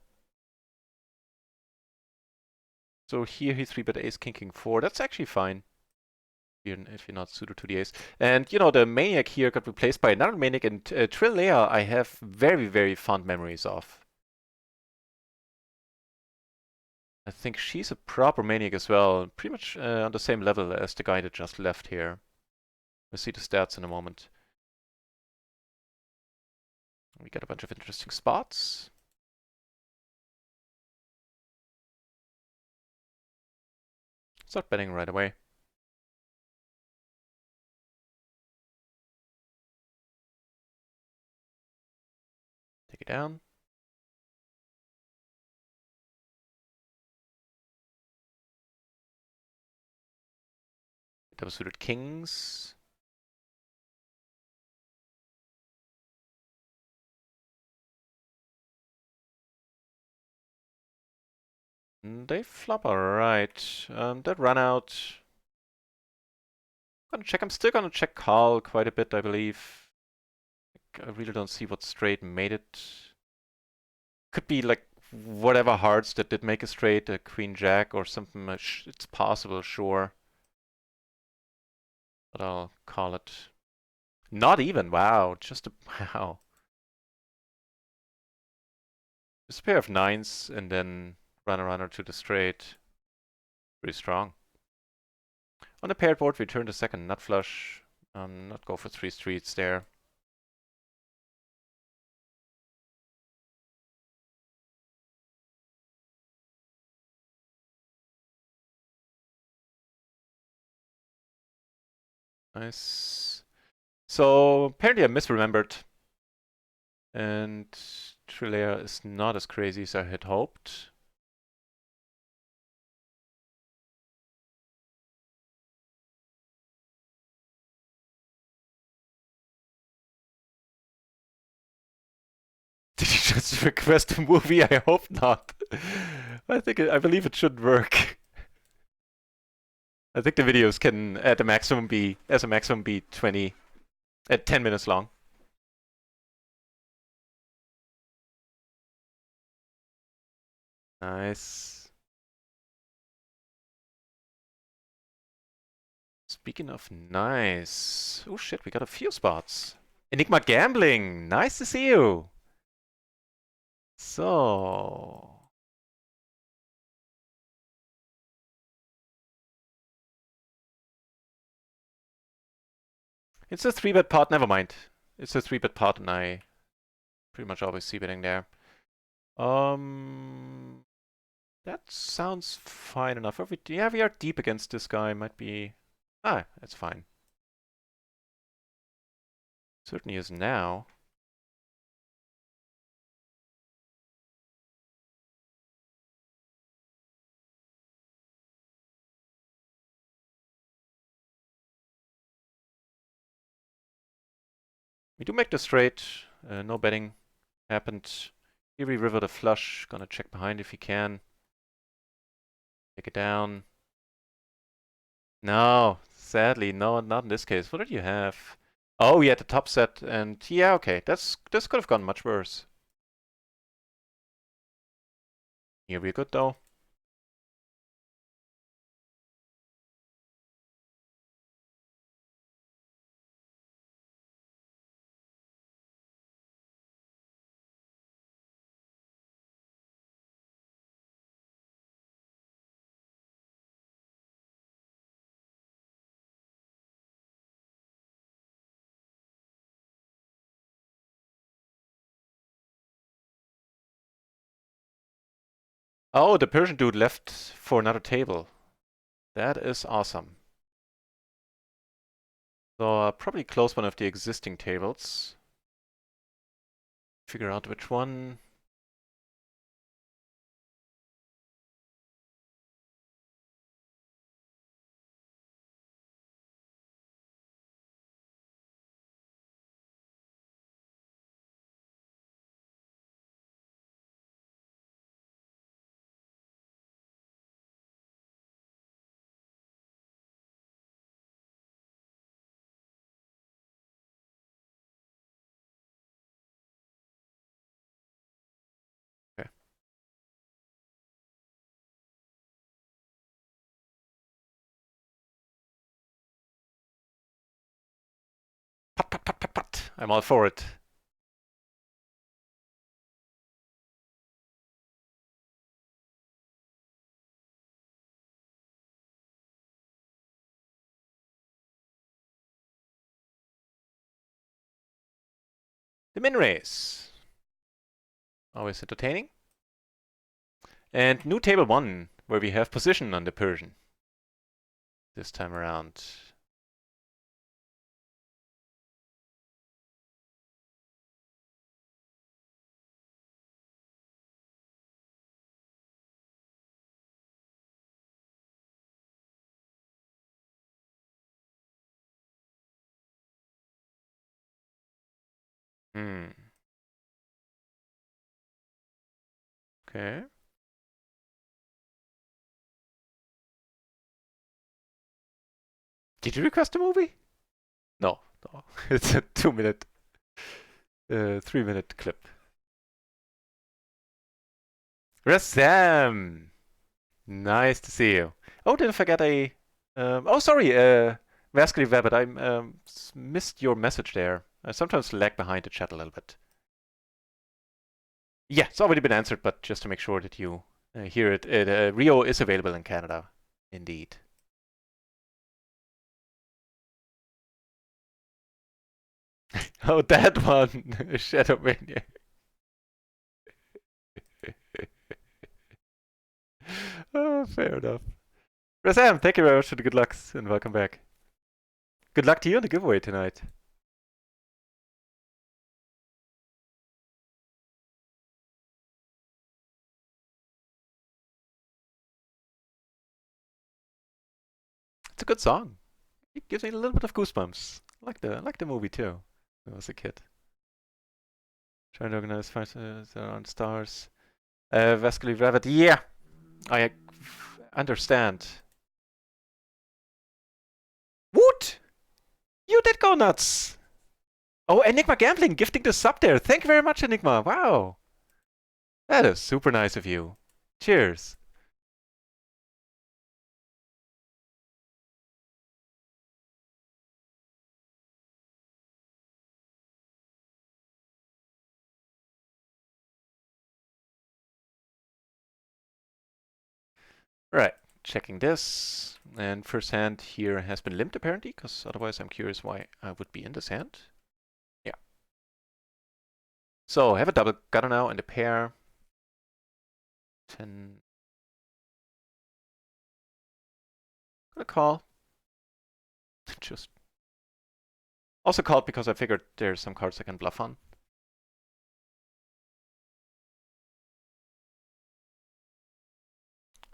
So here he 3-bet ace, king 4. That's actually fine. If you're not suited to the ace. And, you know, the Maniac here got replaced by another Maniac, and Trillea I have very, very fond memories of. I think she's a proper maniac as well. Pretty much on the same level as the guy that just left here. We'll see the stats in a moment. We got a bunch of interesting spots. Start betting right away. Take it down. Double suited kings. They flop alright. That run out. I'm still gonna check call quite a bit, I believe. I really don't see what straight made it. Could be like whatever hearts that did make a straight, a queen jack or something. It's possible, sure. But I'll call it. Not even, wow. Just a, wow. Just a pair of nines and then run a runner to the straight. Pretty strong. On the paired board, we turn the second nut flush. Not go for 3 streets there. Nice. So apparently I misremembered. And Trilea is not as crazy as I had hoped. Did you just request a movie? I hope not. I believe it should work. I think the videos can at a maximum be 10 minutes long. Nice. Speaking of nice. Oh shit, we got a few spots. Enigma Gambling, nice to see you. So. It's a 3-bet pot, never mind. It's a 3-bet pot and I pretty much always see betting there. That sounds fine enough. Yeah, we are deep against this guy. Might be... that's fine. Certainly is now. We do make the straight. No betting happened. Here we river the flush. Gonna check behind if he can. Take it down. No, sadly, no, not in this case. What did you have? Oh, he had the top set, and yeah, okay. This could have gone much worse. Here we're good though. Oh, the Persian dude left for another table. That is awesome. So I'll probably close one of the existing tables. Figure out which one. Okay. Pat, pat, pat, pat, pat. I'm all for it. The min raise. Always entertaining. And new table 1, where we have position on the Persian. This time around. Okay. Did you request a movie? No, no. It's a 2-minute, 3-minute clip. Razam! Nice to see you. Oh, did I forget a... oh, sorry, Vascular Rabbit, I missed your message there. I sometimes lag behind the chat a little bit. Yeah, it's already been answered, but just to make sure that you hear it, RIO is available in Canada, indeed. Oh, that one! Shadow Maniac. Oh, fair enough. Razam, thank you very much for the good lucks and welcome back. Good luck to you on the giveaway tonight. It's a good song. It gives me a little bit of goosebumps. I like the movie too. When I was a kid. Trying to organize fires around stars. Vascular Rabbit. Yeah, I understand. What? You did go nuts. Oh, Enigma Gambling gifting the sub there. Thank you very much, Enigma. Wow. That is super nice of you. Cheers. Right, checking this. And first hand here has been limped apparently, because otherwise I'm curious why I would be in this hand. Yeah. So I have a double gutter now and a pair. 10. Gonna call. Just also called because I figured there's some cards I can bluff on.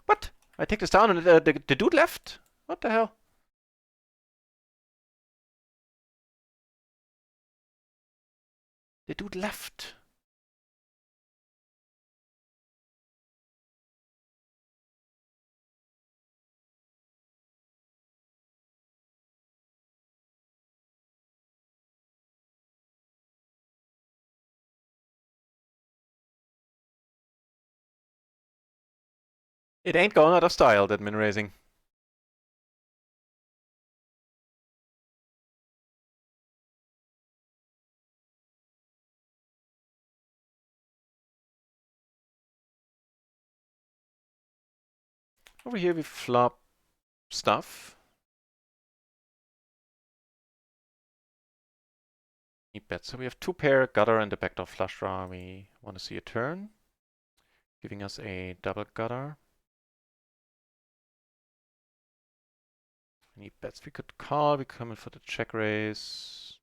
What? I take this down and the dude left? What the hell? The dude left. It ain't going out of style, that min raising. Over here we flop stuff. Need bets. So we have 2 pair, gutter, and the backdoor flush draw. We want to see a turn, giving us a double gutter. Any bets we could call? We come in for the check raise.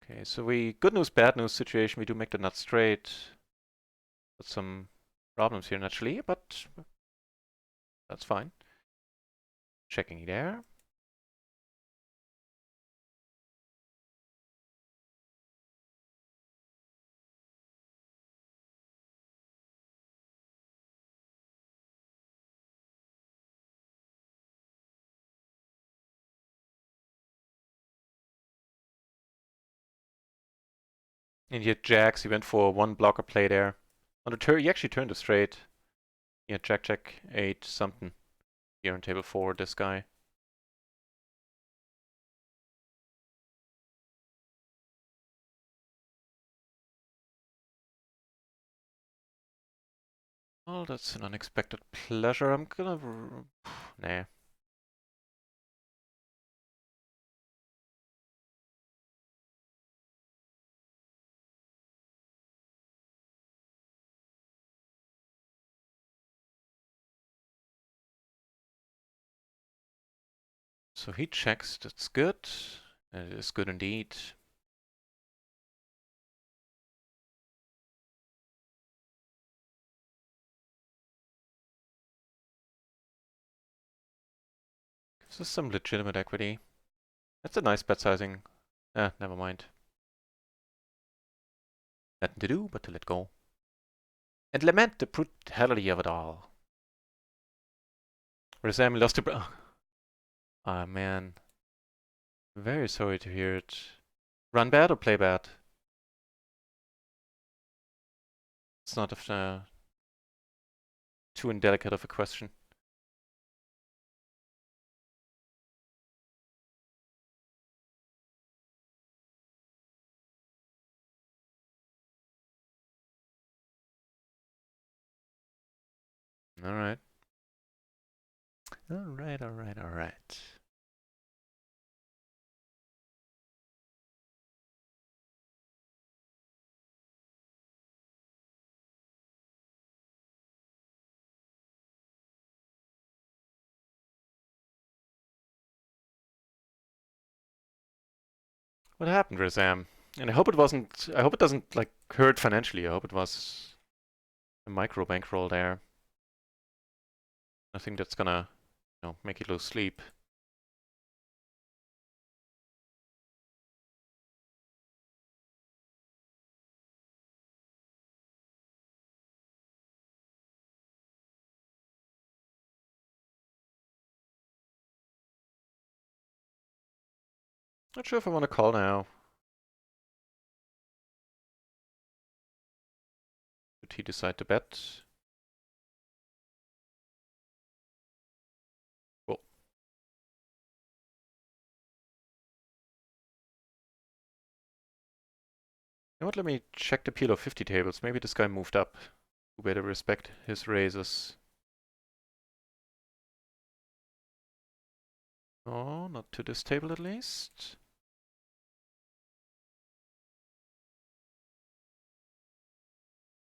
Okay, so good news, bad news situation. We do make the nut straight. Got some problems here naturally, but that's fine. Checking there. And he had jacks. He went for 1 blocker play there. On the turn, he actually turned it straight. He had jack, jack, 8 something here on table 4. This guy. Oh, that's an unexpected pleasure. I'm gonna... Nah. So he checks, that's good. It is good indeed. This is some legitimate equity. That's a nice bet sizing. Never mind. Nothing to do but to let go. And lament the brutality of it all. Resam lost a... Ah, man. Very sorry to hear it. Run bad or play bad? It's not too indelicate of a question. Alright. Alright. What happened, Razam? And I hope it wasn't... I hope it doesn't, like, hurt financially. I hope it was a micro bankroll there. Nothing that's gonna, make you lose sleep. Not sure if I want to call now. Did he decide to bet? Cool. You know what, let me check the PLO 50 tables. Maybe this guy moved up. We better respect his raises. Oh, not to this table at least.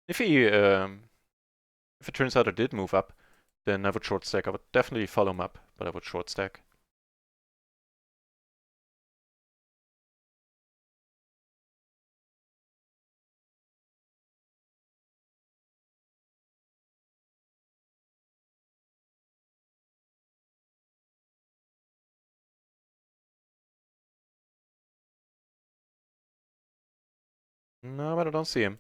If it turns out I did move up, then I would short stack. I would definitely follow him up, but I would short stack. No, but I don't see him.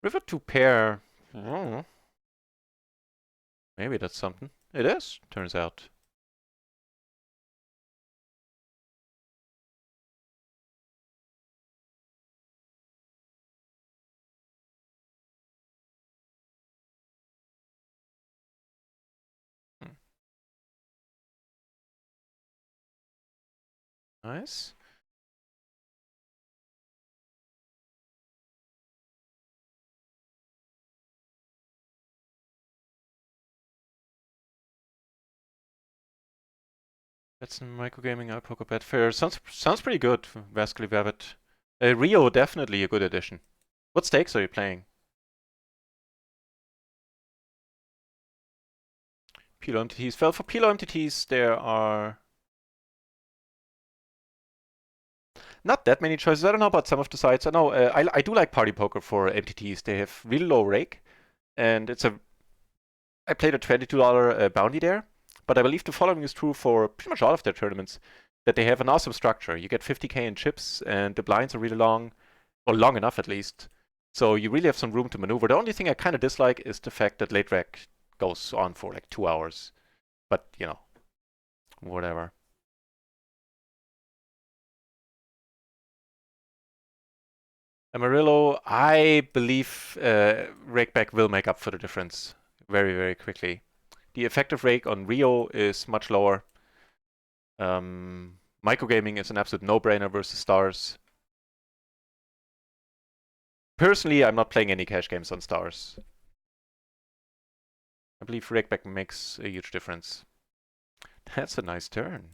River 2 pair. Oh, maybe that's something. It is, turns out. Hmm. Nice. That's microgaming out poker bet fair. Sounds pretty good. Vascally Velvet. RIO definitely a good addition. What stakes are you playing? PLO entities. Well, for PLO entities, there are not that many choices. I don't know about some of the sites. I know I do like Party Poker for MTTs. They have really low rake, and I played a $22 bounty there, but I believe the following is true for pretty much all of their tournaments, that they have an awesome structure. You get 50k in chips, and the blinds are really long, or long enough at least. So you really have some room to maneuver. The only thing I kind of dislike is the fact that late rec goes on for like 2 hours. But, whatever. Amarillo, I believe rakeback will make up for the difference very, very quickly. The effective rake on RIO is much lower. Microgaming is an absolute no-brainer versus stars. Personally, I'm not playing any cash games on stars. I believe rakeback makes a huge difference. That's a nice turn.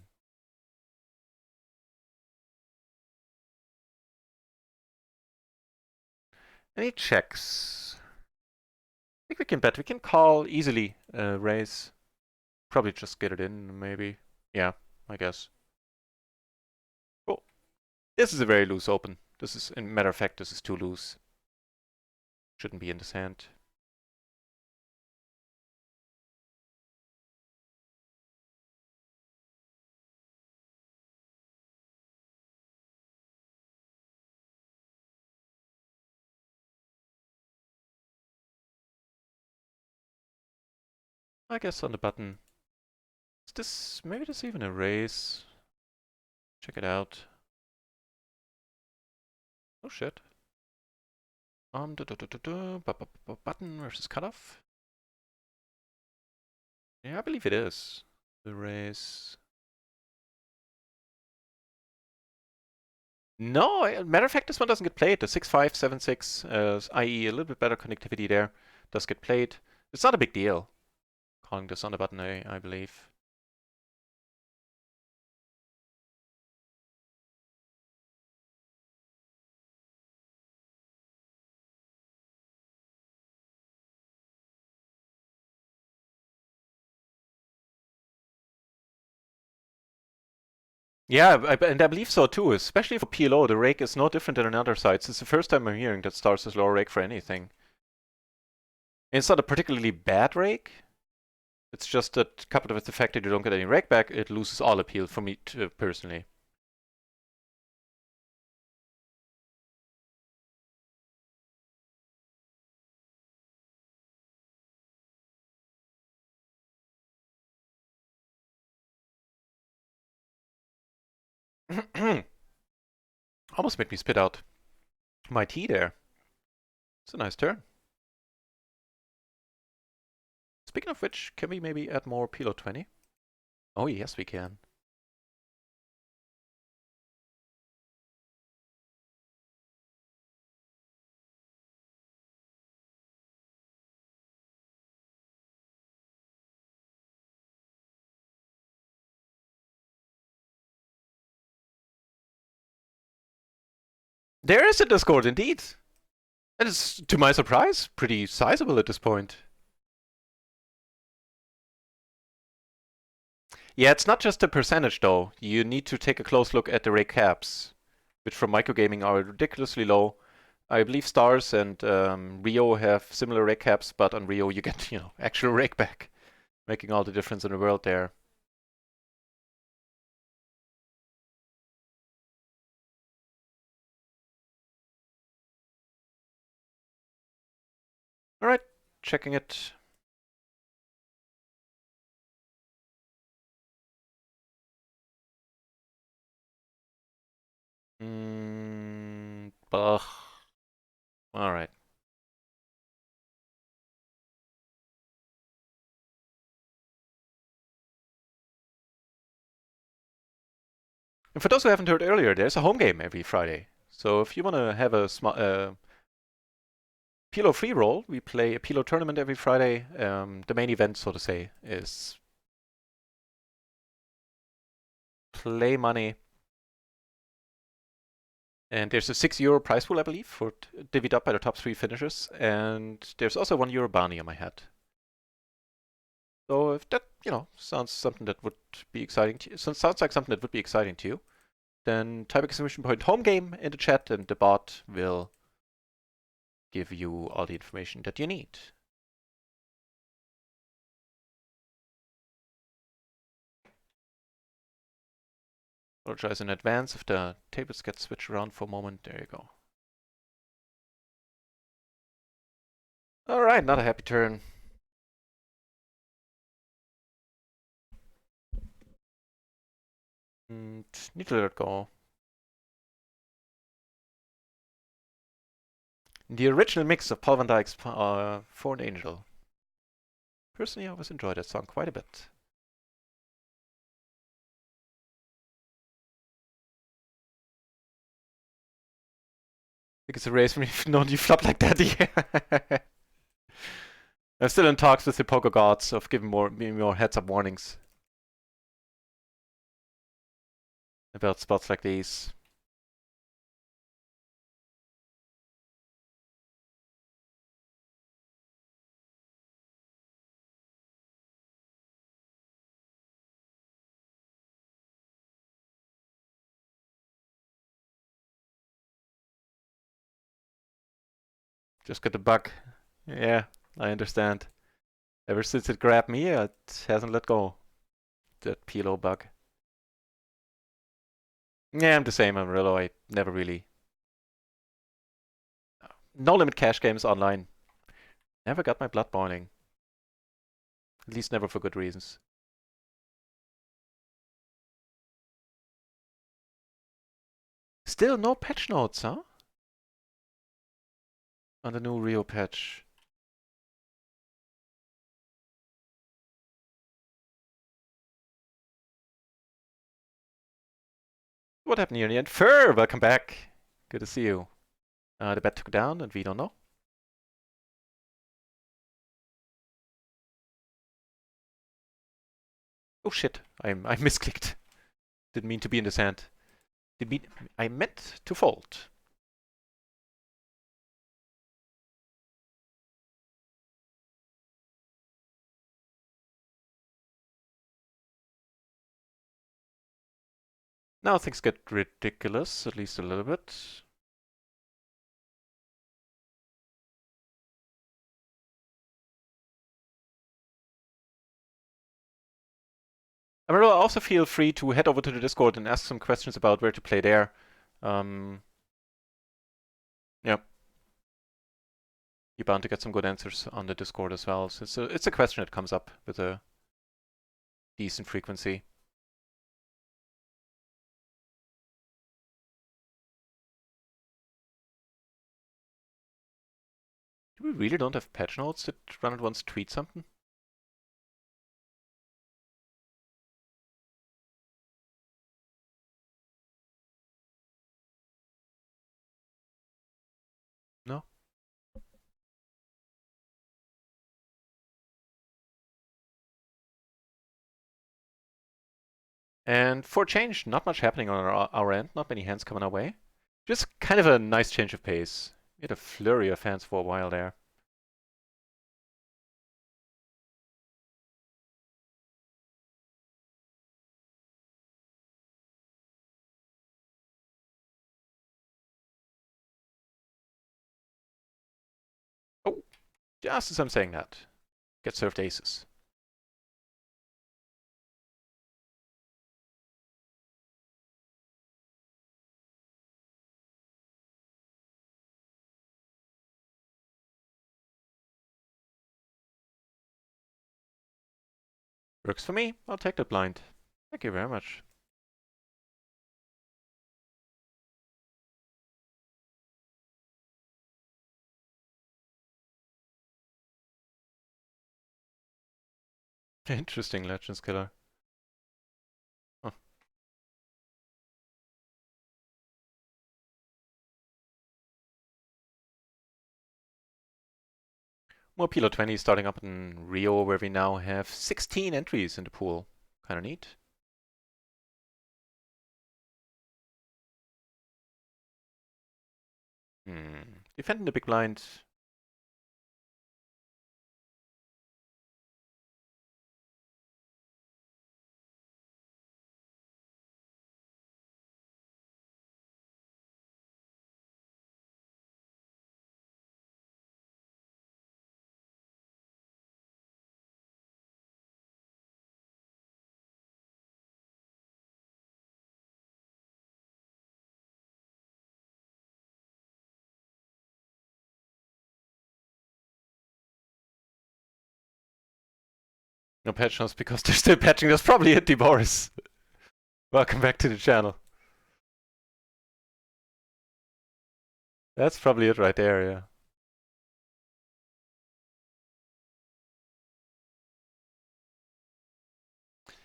And he checks. think we can bet. We can call easily. Raise. Probably just get it in, maybe. Yeah, I guess. Cool. This is a very loose open. This is, in matter of fact, this is too loose. Shouldn't be in this hand. I guess on the button. Is this, maybe there's even a raise. Check it out. Oh shit. Button versus cutoff. Yeah, I believe it is. The raise. No, matter of fact, this one doesn't get played. The 6576, i.e. a little bit better connectivity there, does get played. It's not a big deal. Calling this on the button, I believe. Yeah, and I believe so too, especially for PLO. The rake is no different than on other sites. It's the first time I'm hearing that stars has lower rake for anything. And it's not a particularly bad rake. It's just that coupled with the fact that you don't get any rake back, it loses all appeal for me personally. Almost made me spit out my tea there. It's a nice turn. Speaking of which, can we maybe add more PLO 20? Oh yes, we can. There is a Discord indeed. And it's, to my surprise, pretty sizable at this point. Yeah, it's not just the percentage though. You need to take a close look at the rake caps, which from microgaming are ridiculously low. I believe Stars and RIO have similar rake caps, but on RIO you get, actual rake back, making all the difference in the world there. All right, checking it. Ugh. All right. And for those who haven't heard earlier, there's a home game every Friday. So if you want to have a PLO free roll, we play a PLO tournament every Friday. The main event, so to say, is play money. And there's a €6 prize pool, I believe, for divvied up by the top 3 finishers. And there's also a €1 bounty on my head. So if that, sounds something that would be exciting to you, sounds like something that would be exciting to you, then type exclamation point home game in the chat and the bot will give you all the information that you need. Apologize in advance if the tables get switched around for a moment. There you go. Alright, not a happy turn. And need to let it go. The original mix of Paul van Dyk's For an Angel. Personally, I always enjoyed that song quite a bit. I think it's a race when you've known you flop like that. Yeah. I'm still in talks with the poker gods of giving me more heads-up warnings about spots like these. Just got the bug. Yeah, I understand. Ever since it grabbed me, it hasn't let go. That PLO bug. Yeah, I'm the same, Amarillo. I never really. No limit cash games online. Never got my blood boiling. At least never for good reasons. Still no patch notes, huh? On the new RIO patch. What happened here in the end? Fur, welcome back. Good to see you. The bet took down and we don't know. Oh shit, I misclicked. Didn't mean to be in the sand. I meant to fold. Now things get ridiculous, at least a little bit. Amarillo, also feel free to head over to the Discord and ask some questions about where to play there. Yeah. You're bound to get some good answers on the Discord as well. So it's a question that comes up with a decent frequency. Do we really don't have patch notes? Did Ronald once tweet something? No? And for change, not much happening on our end. Not many hands coming our way. Just kind of a nice change of pace. We had a flurry of hands for a while there. Oh, just as I'm saying that. Get served aces. Works for me. I'll take that blind. Thank you very much. Interesting, Legends Killer. Huh. More PLO 20 starting up in Rio, where we now have 16 entries in the pool. Kinda neat. Defending the big blind. No patch notes because they're still patching. That's probably it, Boris. Welcome back to the channel. That's probably it right there, yeah.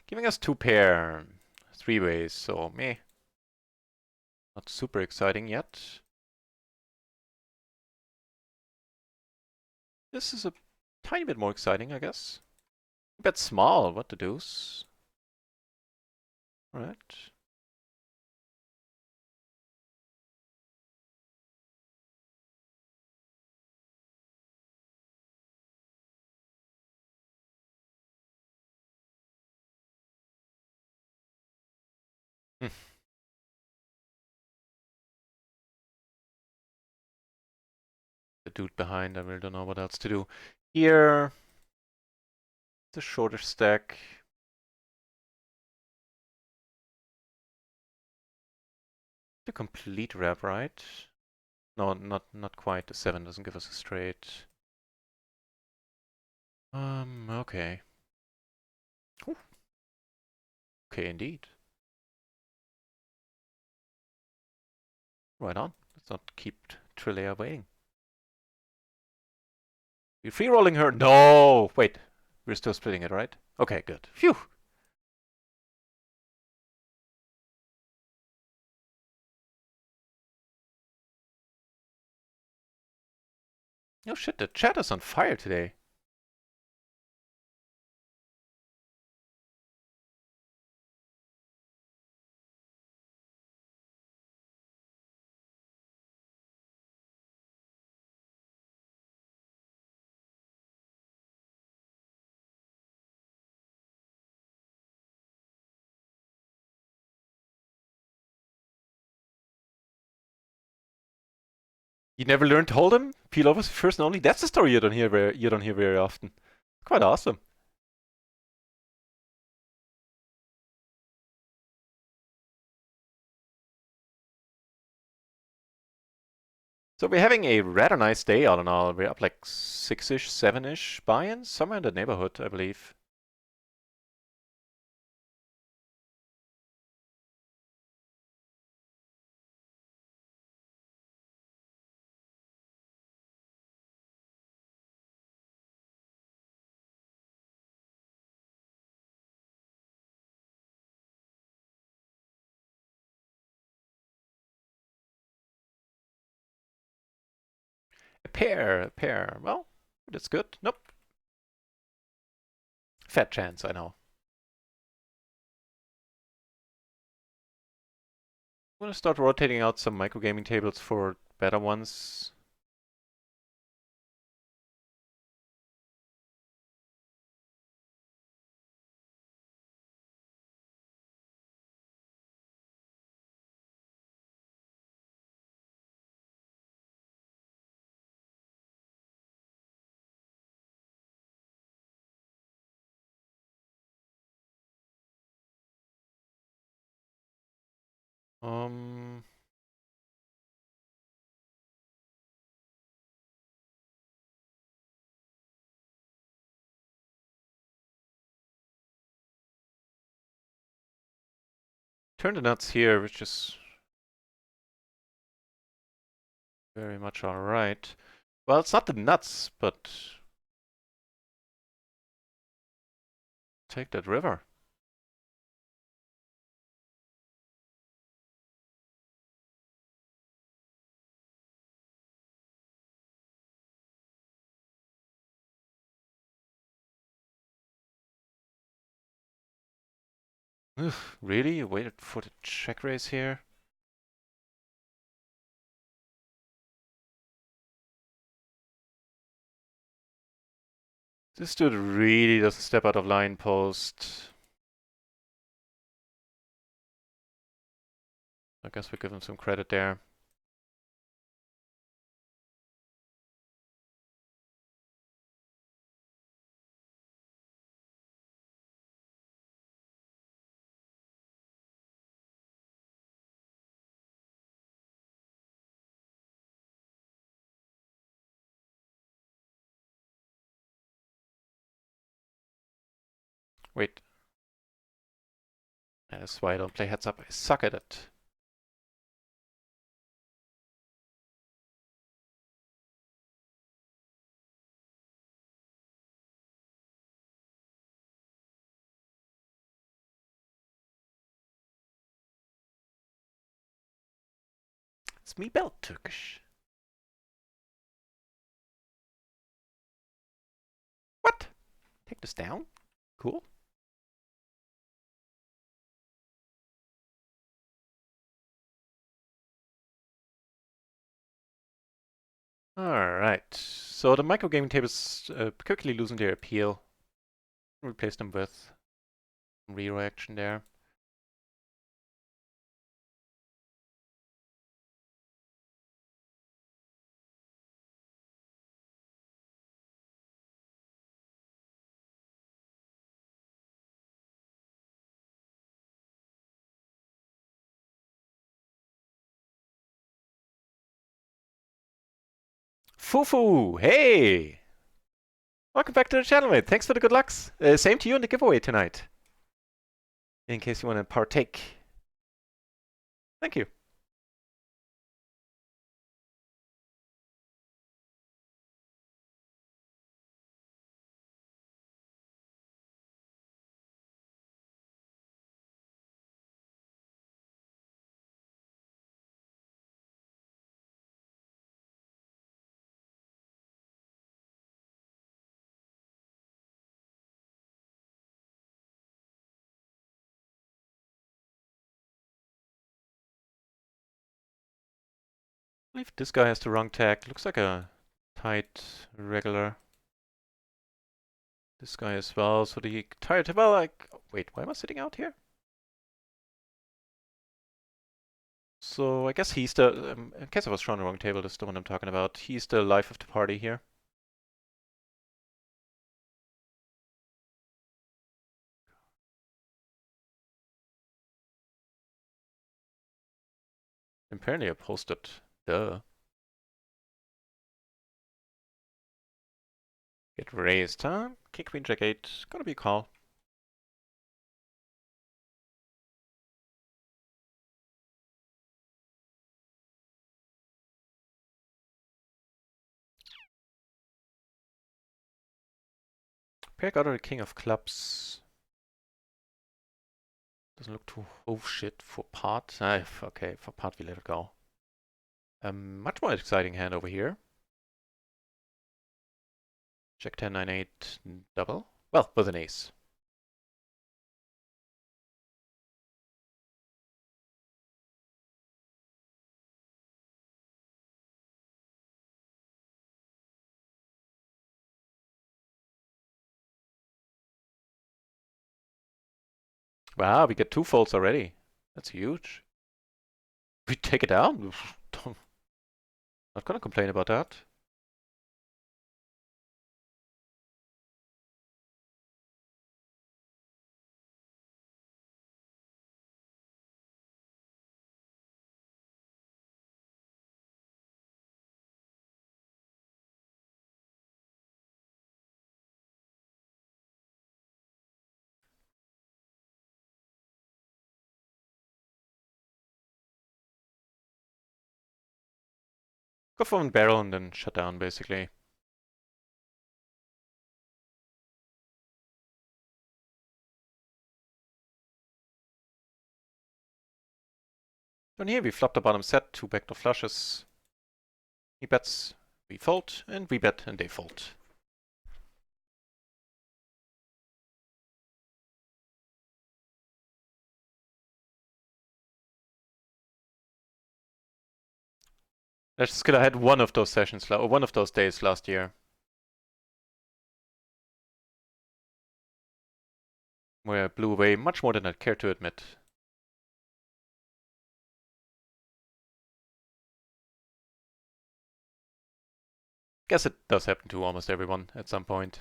Giving us two pair, three ways, so meh. Not super exciting yet. This is a tiny bit more exciting, I guess. Bet small, what the deuce? Alright. dude behind. I really don't know what else to do. Here, the shorter stack. The complete wrap, right? No, not quite. The 7 doesn't give us a straight. Okay. Ooh. Okay, indeed. Right on. Let's not keep Trillia waiting. You free rolling her? No! Wait. We're still splitting it, right? Okay, good. Phew! Oh shit, the chat is on fire today. You never learned to hold him? PLO was first and only? That's a story you don't hear very often. Quite awesome. So we're having a rather nice day all in all. We're up like 6-ish, 7-ish buy-ins, somewhere in the neighborhood, I believe. A pair. Well, that's good. Nope. Fat chance, I know. I'm gonna start rotating out some microgaming tables for better ones. Um, Turn the nuts here, which is very much alright. Well, it's not the nuts, but take that river. Ugh, really? You waited for the check raise here? This dude really doesn't step out of line post. I guess we give him some credit there. Wait. That's why I don't play heads up. I suck at it. It's me belt Turkish. What? Take this down? Cool. Alright. So the microgaming tables quickly losing their appeal. Replace them with re-reaction there. Fufu, hey! Welcome back to the channel, mate. Thanks for the good lucks. Same to you in the giveaway tonight. In case you want to partake. Thank you. I believe this guy has the wrong tag. Looks like a tight regular. This guy as well. So the tight, well, like, wait, why am I sitting out here? So I guess he's the, in case I was showing the wrong table, this is the one I'm talking about. He's the life of the party here. Apparently I posted, duh. Get raised, huh? King, queen, jack 8, gonna be a call. Pair got a king of clubs. Doesn't look too oh shit for pot. Okay, for pot we let it go. Much more exciting hand over here. Jack 10, 9, 8, double. Well, with an ace. Wow, we get 2 folds already. That's huge. We take it down? Not gonna complain about that. Go for one barrel and then shut down, basically. And here we flop the bottom set, 2 backdoor flushes. He bets, we fold, and we bet, and they fold. Let's just I had one of those sessions, or one of those days last year. Where I blew away much more than I'd care to admit. Guess it does happen to almost everyone at some point.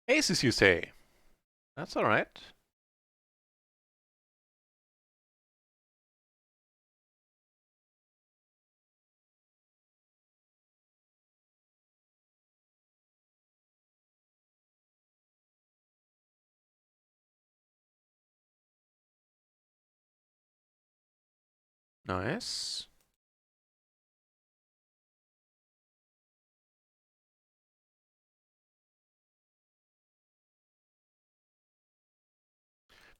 Aces, you say? That's alright. Nice.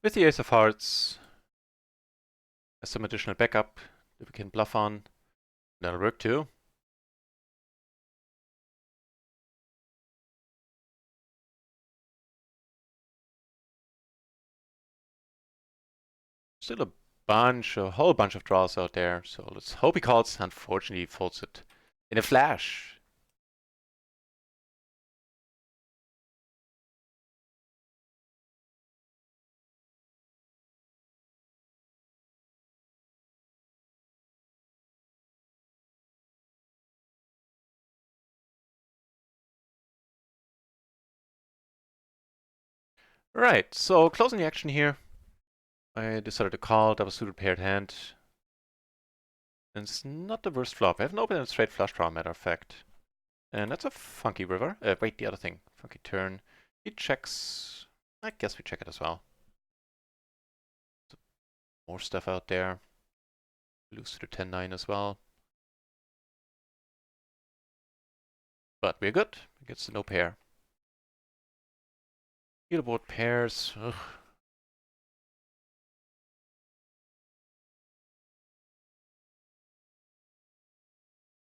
With the ace of hearts, as some additional backup that we can bluff on, that'll work too. Still a whole bunch of draws out there, so let's hope he calls. Unfortunately, he folds it in a flash. Right, so closing the action here. I decided to call, double suited paired hand. And it's not the worst flop. I haven't opened a straight flush draw, matter of fact. And that's a funky river. Wait, the other thing. Funky turn. He checks. I guess we check it as well. More stuff out there. Lose to the 10-9 as well. But we're good. It gets to no pair. Leaderboard pairs. Ugh.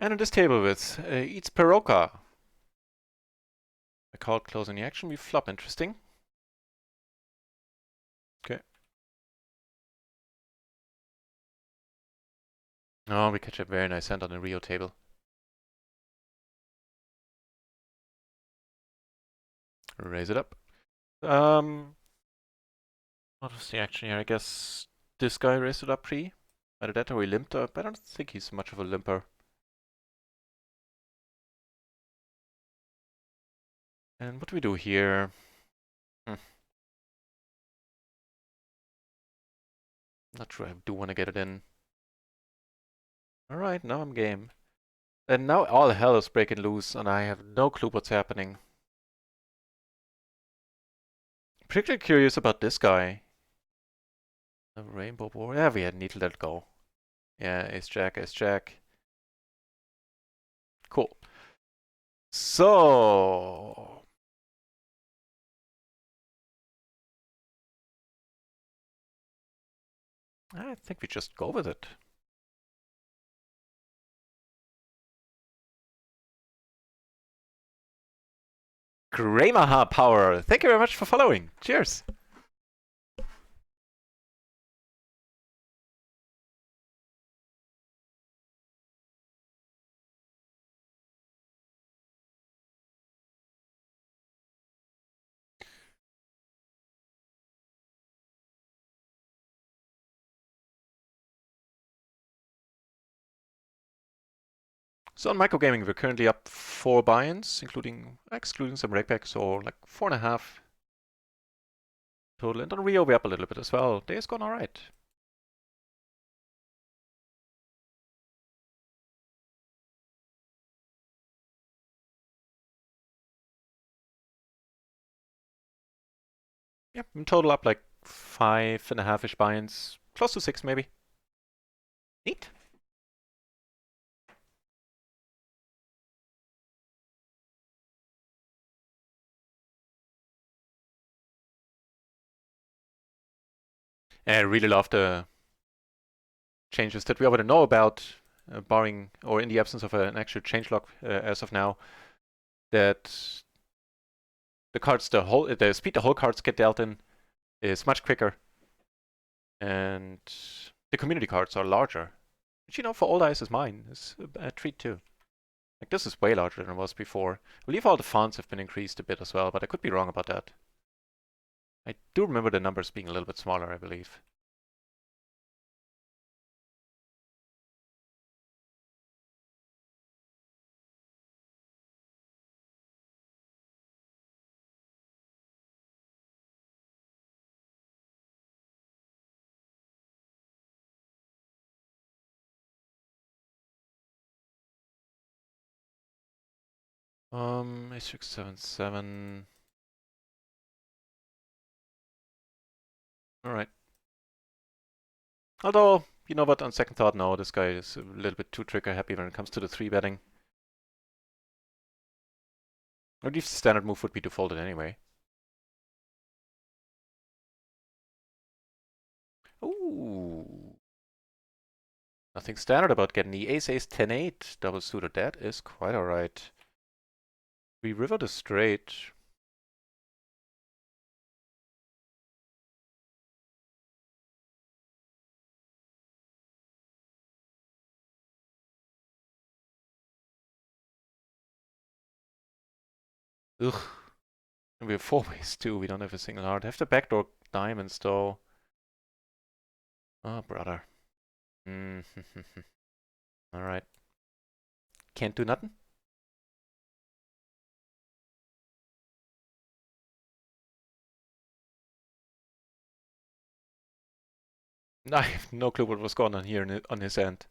And on this table with eats Peroka. I called closing the action. We flop. Interesting. Okay. Oh, we catch a very nice hand on the RIO table. Raise it up. What was the action here? I guess this guy raised it up pre. Either that or he limped up. I don't think he's much of a limper. And what do we do here? Not sure I do want to get it in. Alright, now I'm game. And now all hell is breaking loose and I have no clue what's happening. Particularly curious about this guy. The rainbow board. Yeah, we need to let it go. Yeah, ace jack, ace jack. Cool. So I think we just go with it. Greymaha power. Thank you very much for following. Cheers. So on microgaming, we're currently up 4 buy-ins, excluding some rakeback, so like 4.5 total. And on RIO, we're up a little bit as well. Day's gone alright. Yep, in total up like 5.5-ish buy-ins, close to 6 maybe. Neat. I really love the changes that we already know about, barring or in the absence of an actual changelog as of now, that the speed the whole cards get dealt in is much quicker, and the community cards are larger. Which, you know, for old eyes as mine, is a treat too. Like, this is way larger than it was before. I believe all the fonts have been increased a bit as well, but I could be wrong about that. I do remember the numbers being a little bit smaller, I believe. A677. Alright. Although, you know what, on second thought, no, this guy is a little bit too trigger happy when it comes to the 3-betting. I believe the standard move would be to fold it anyway. Ooh. Nothing standard about getting the ace 10-8 double suited. That is quite alright. We river the straight. Ugh. And we have 4 ways too. We don't have a single heart. Have the backdoor diamonds though. Oh, brother. Alright. Can't do nothing? I have no clue what was going on here on his end.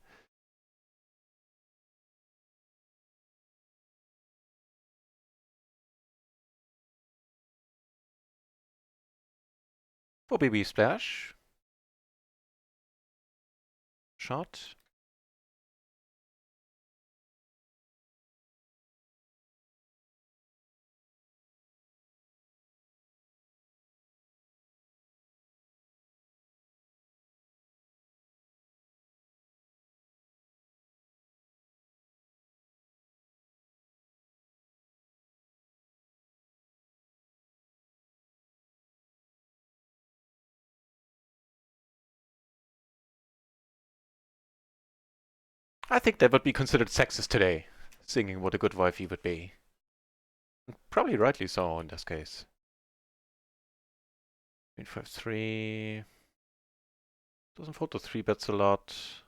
For BB splash. Shot. I think that would be considered sexist today, singing what a good wife he would be. Probably rightly so in this case. 5-3. Doesn't fold to 3-bets a lot.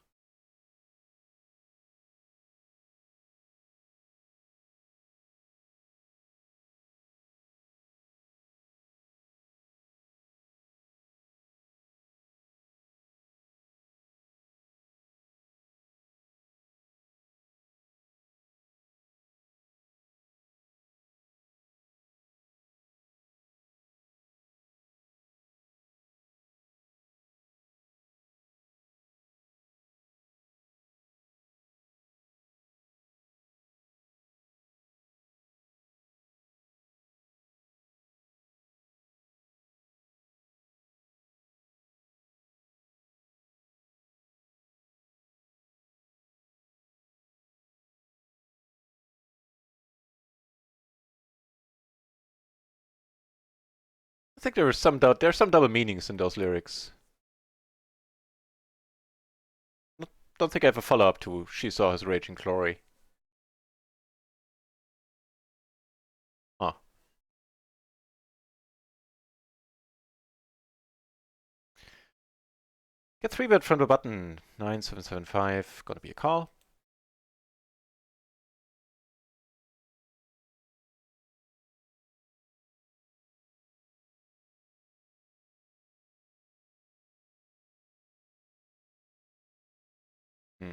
I think there are some double meanings in those lyrics. Don't think I have a follow-up to She Saw His Raging Glory. Huh. Get 3-bet from the button. 9775. Gonna be a call. Hmm.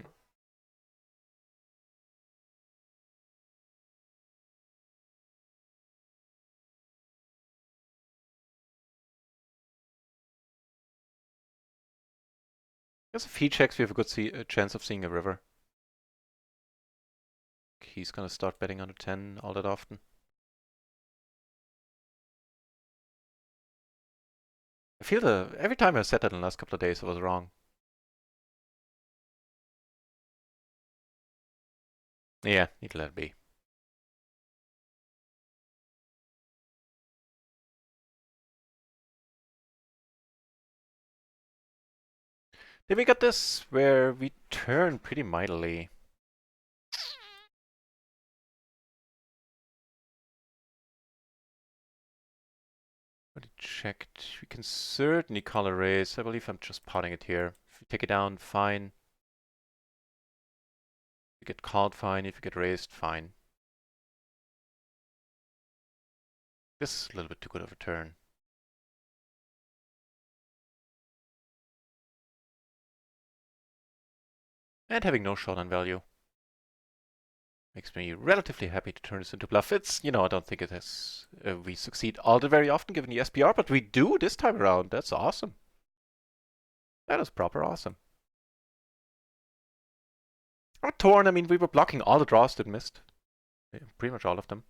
Guess if he checks, we have a good chance of seeing a river. He's gonna start betting on a 10 all that often. I feel every time I said that in the last couple of days, I was wrong. Yeah, need to let it be. Then we got this where we turn pretty mightily. But it checked. We can certainly call a raise. I believe I'm just potting it here. If we take it down, fine. If you get called, fine. If you get raised, fine. This is a little bit too good of a turn. And having no showdown value makes me relatively happy to turn this into bluff. It's, I don't think it has, we succeed all that very often given the SPR, but we do this time around. That's awesome. That is proper awesome. Our torn, I mean, we were blocking all the draws that missed. Yeah, pretty much all of them.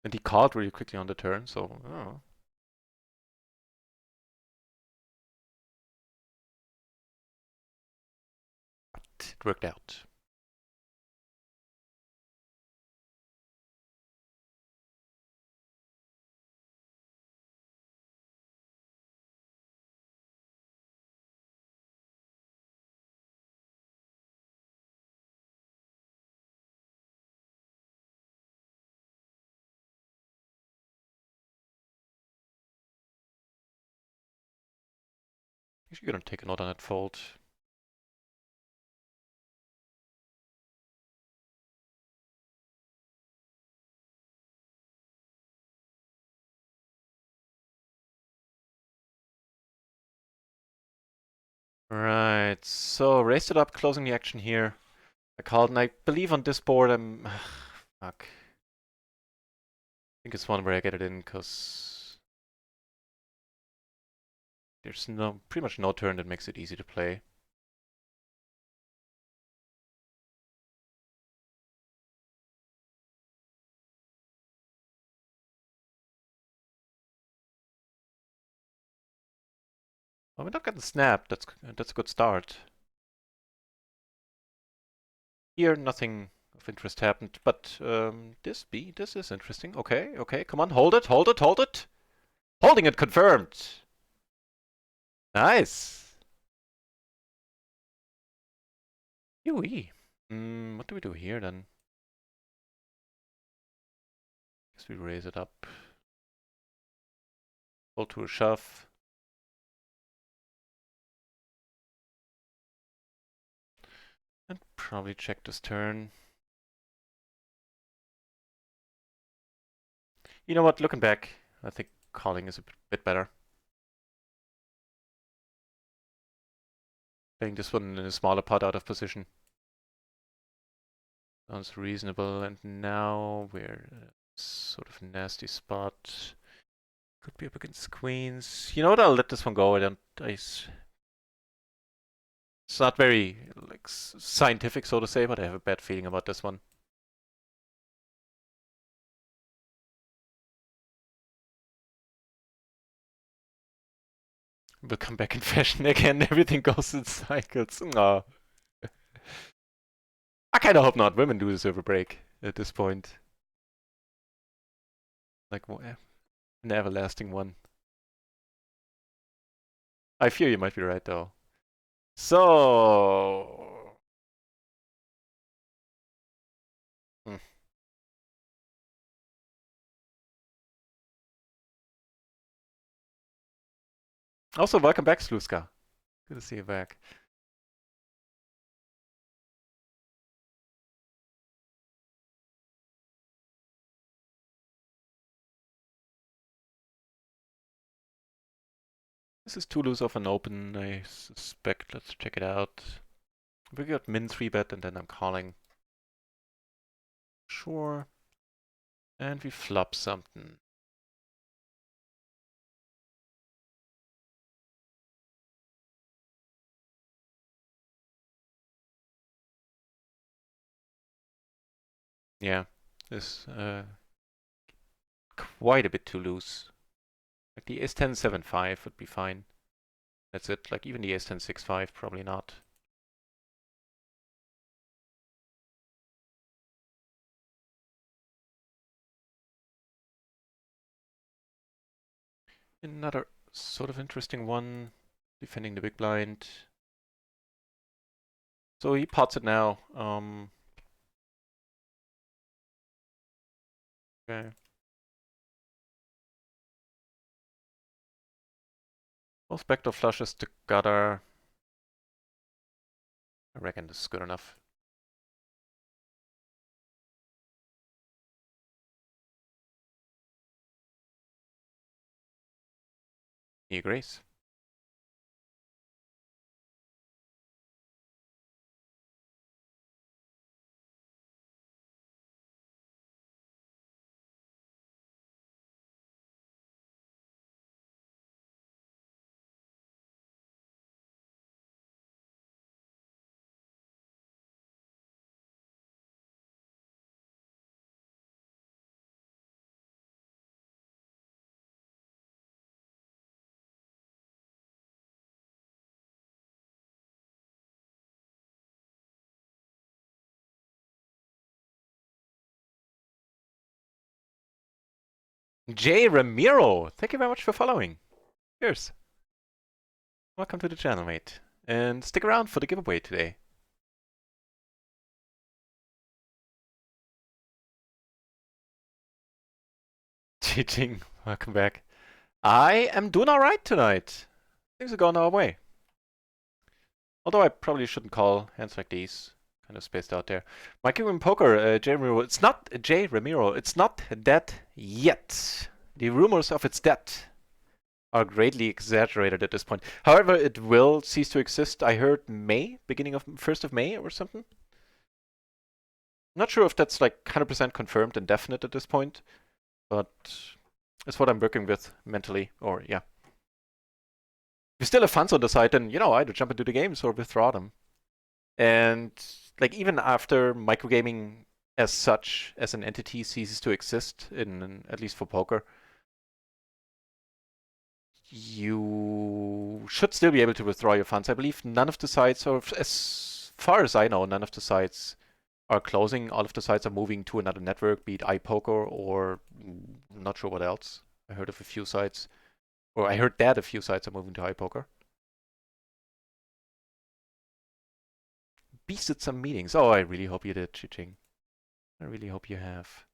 And he called really quickly on the turn, so, oh. But it worked out. You're gonna take a note on that fold. Right, so raised it up, closing the action here. I called, and I believe on this board I'm... fuck. I think it's one where I get it in, because there's pretty much no turn that makes it easy to play. Well, we're not getting snapped. That's a good start. Here, nothing of interest happened, but this is interesting. Okay, come on, hold it. Holding it confirmed. Nice. UE. What do we do here then? Guess we raise it up. Hold to a shove. And probably check this turn. You know what, looking back, I think calling is a bit better. Playing this one in a smaller pot out of position. Sounds reasonable, and now we're in a sort of nasty spot. Could be up against queens. You know what, I'll let this one go. It's not very like scientific, so to say, but I have a bad feeling about this one. We'll come back in fashion again. Everything goes in cycles. No. I kind of hope not. Women do deserve a break at this point. Like an everlasting one. I fear you might be right though. So. Also, welcome back, Sluska. Good to see you back. This is too loose of an open, I suspect. Let's check it out. We got min 3-bet and then I'm calling. Sure. And we flop something. Yeah, this quite a bit too loose. Like the ace-10 7-5 would be fine. That's it. Like even the ace-10 6-5, probably not. Another sort of interesting one, defending the big blind. So he pots it now. Okay. Both backdoor flushes together. I reckon this is good enough. He agrees. Jay Ramiro, thank you very much for following. Cheers. Welcome to the channel, mate. And stick around for the giveaway today. Cheating, welcome back. I am doing alright tonight. Things are going our way. Although I probably shouldn't call hands like these. Kind of spaced out there. Mikey in poker, Jay Ramiro. It's not Jay Ramiro. It's not dead yet. The rumors of its death are greatly exaggerated at this point. However, it will cease to exist. I heard May, beginning of 1st of May or something. Not sure if that's like 100% confirmed and definite at this point, but it's what I'm working with mentally, or yeah. If you still have funds on the site, then, either jump into the games or withdraw them. And like even after microgaming as such, as an entity, ceases to exist, at least for poker, you should still be able to withdraw your funds. I believe none of the sites, or as far as I know, none of the sites are closing. All of the sites are moving to another network, be it iPoker or I'm not sure what else. I heard of a few sites, or I heard that a few sites are moving to iPoker. Beast at some meetings. Oh, I really hope you did, Chiching. I really hope you have.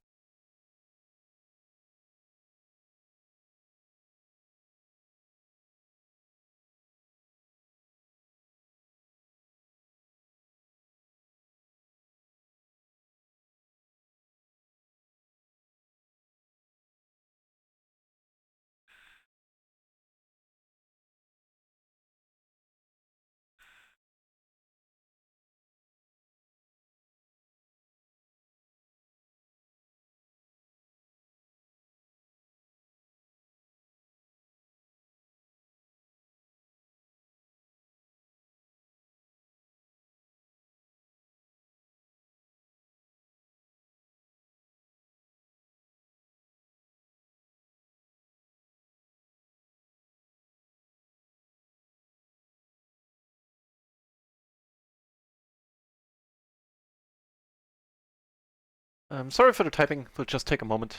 Sorry for the typing. We'll just take a moment.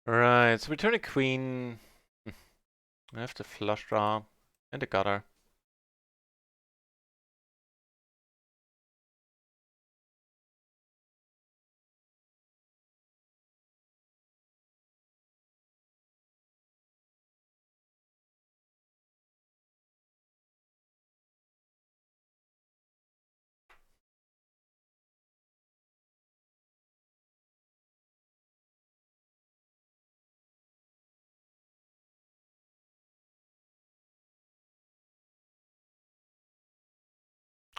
Right, so we turn a queen. I have the flush draw and the gutter.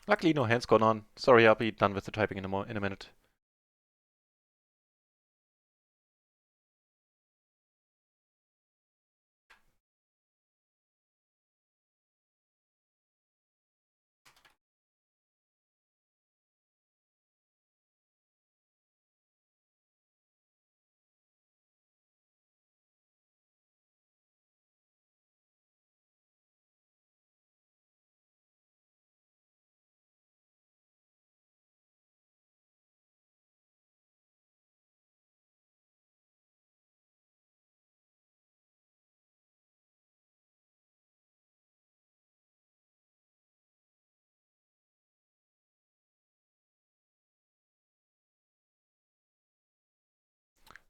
Luckily, no hands going on. Sorry, I'll be done with the typing in a minute.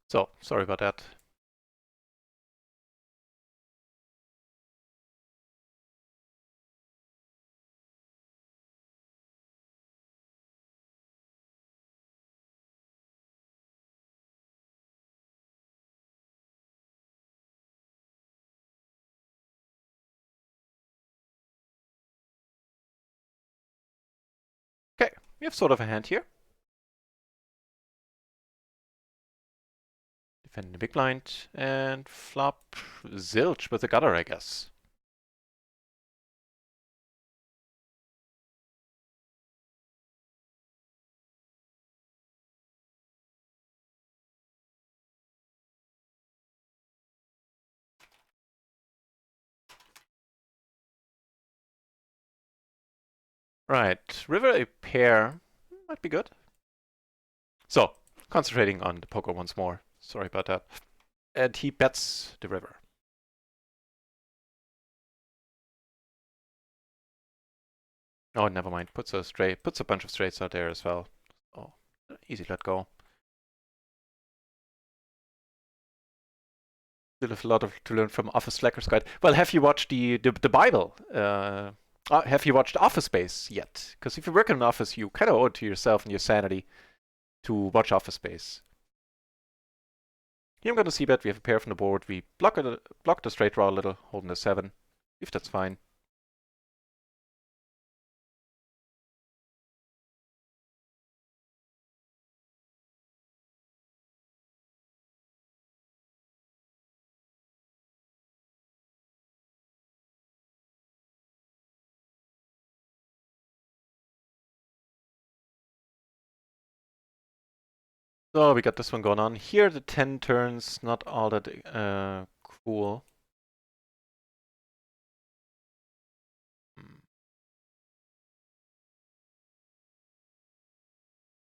So, sorry about that. Okay, we have sort of a hand here. Defending the big blind and flop zilch with the gutter, I guess. Right, river a pair might be good. So, concentrating on the poker once more. Sorry about that. And he bets the river. Oh, never mind. Puts a bunch of straights out there as well. Oh, easy let go. Still have a lot to learn from Office Slacker's Guide. Well, have you watched the Bible? Have you watched Office Space yet? Because if you work in an office, you kind of owe it to yourself and your sanity to watch Office Space. Here I'm going to see that we have a pair from the board. We block the straight draw a little, holding the 7. If that's fine. So we got this one going on. Here the 10 turns, not all that cool.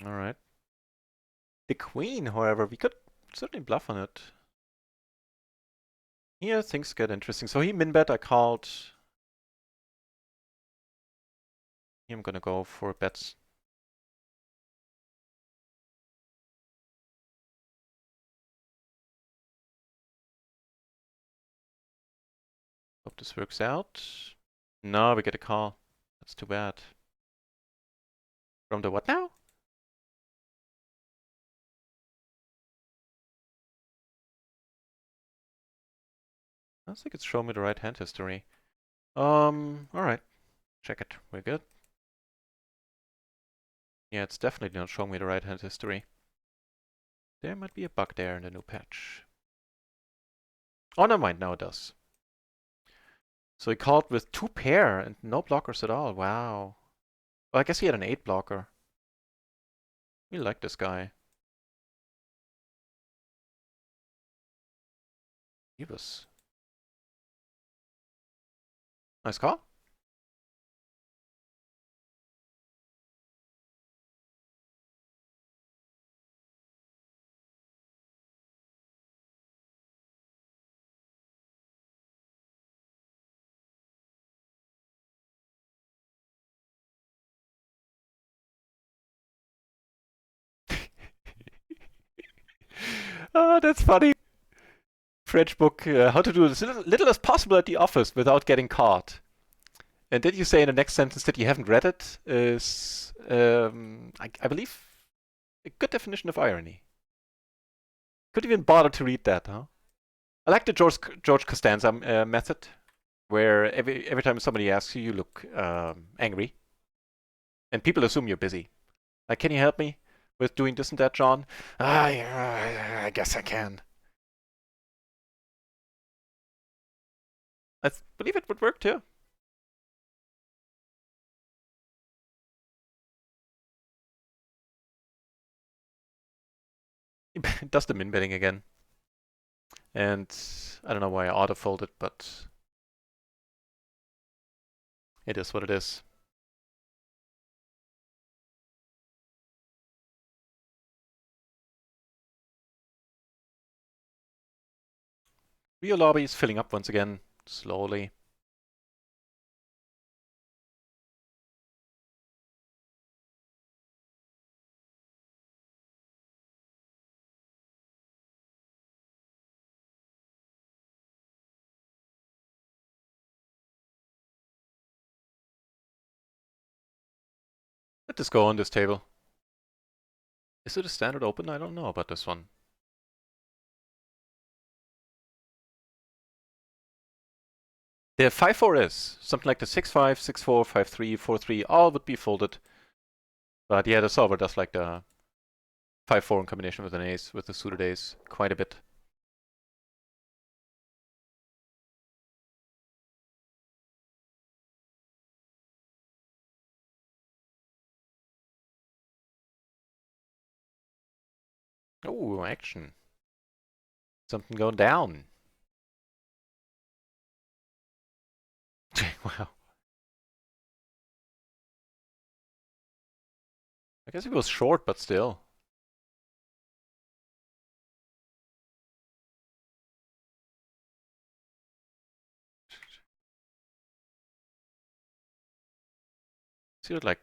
Alright. The queen, however, we could certainly bluff on it. Here things get interesting. So he min-bet, I called. Here I'm gonna go for bets. Hope this works out. No, we get a call. That's too bad. From the what now? I don't think it's showing me the right hand history. Alright. Check it. We're good. Yeah, it's definitely not showing me the right hand history. There might be a bug there in the new patch. Oh, never mind. Now it does. So he called with 2 pair and no blockers at all. Wow. Well, I guess he had an 8 blocker. We like this guy. He was... Nice call. Oh, that's funny. French book, how to do as little as possible at the office without getting caught. And did you say in the next sentence that you haven't read it? Is, I believe, a good definition of irony. Couldn't even bother to read that, huh? I like the George Costanza method, where every time somebody asks you, you look angry, and people assume you're busy. Like, can you help me with doing this and that, John? Yeah, I guess I can. I believe it would work too. It does the min betting again. And I don't know why I auto-folded, but it is what it is. RIO lobby is filling up once again, slowly. Let this go on this table. Is it a standard open? I don't know about this one. The 5-4 is. Something like the 6-5, 6-4, 5-3, 4-3, all would be folded. But yeah, the solver does like the 5-4 in combination with an ace, with the suited ace, quite a bit. Oh, action. Something going down. Wow. I guess it was short, but still. See it like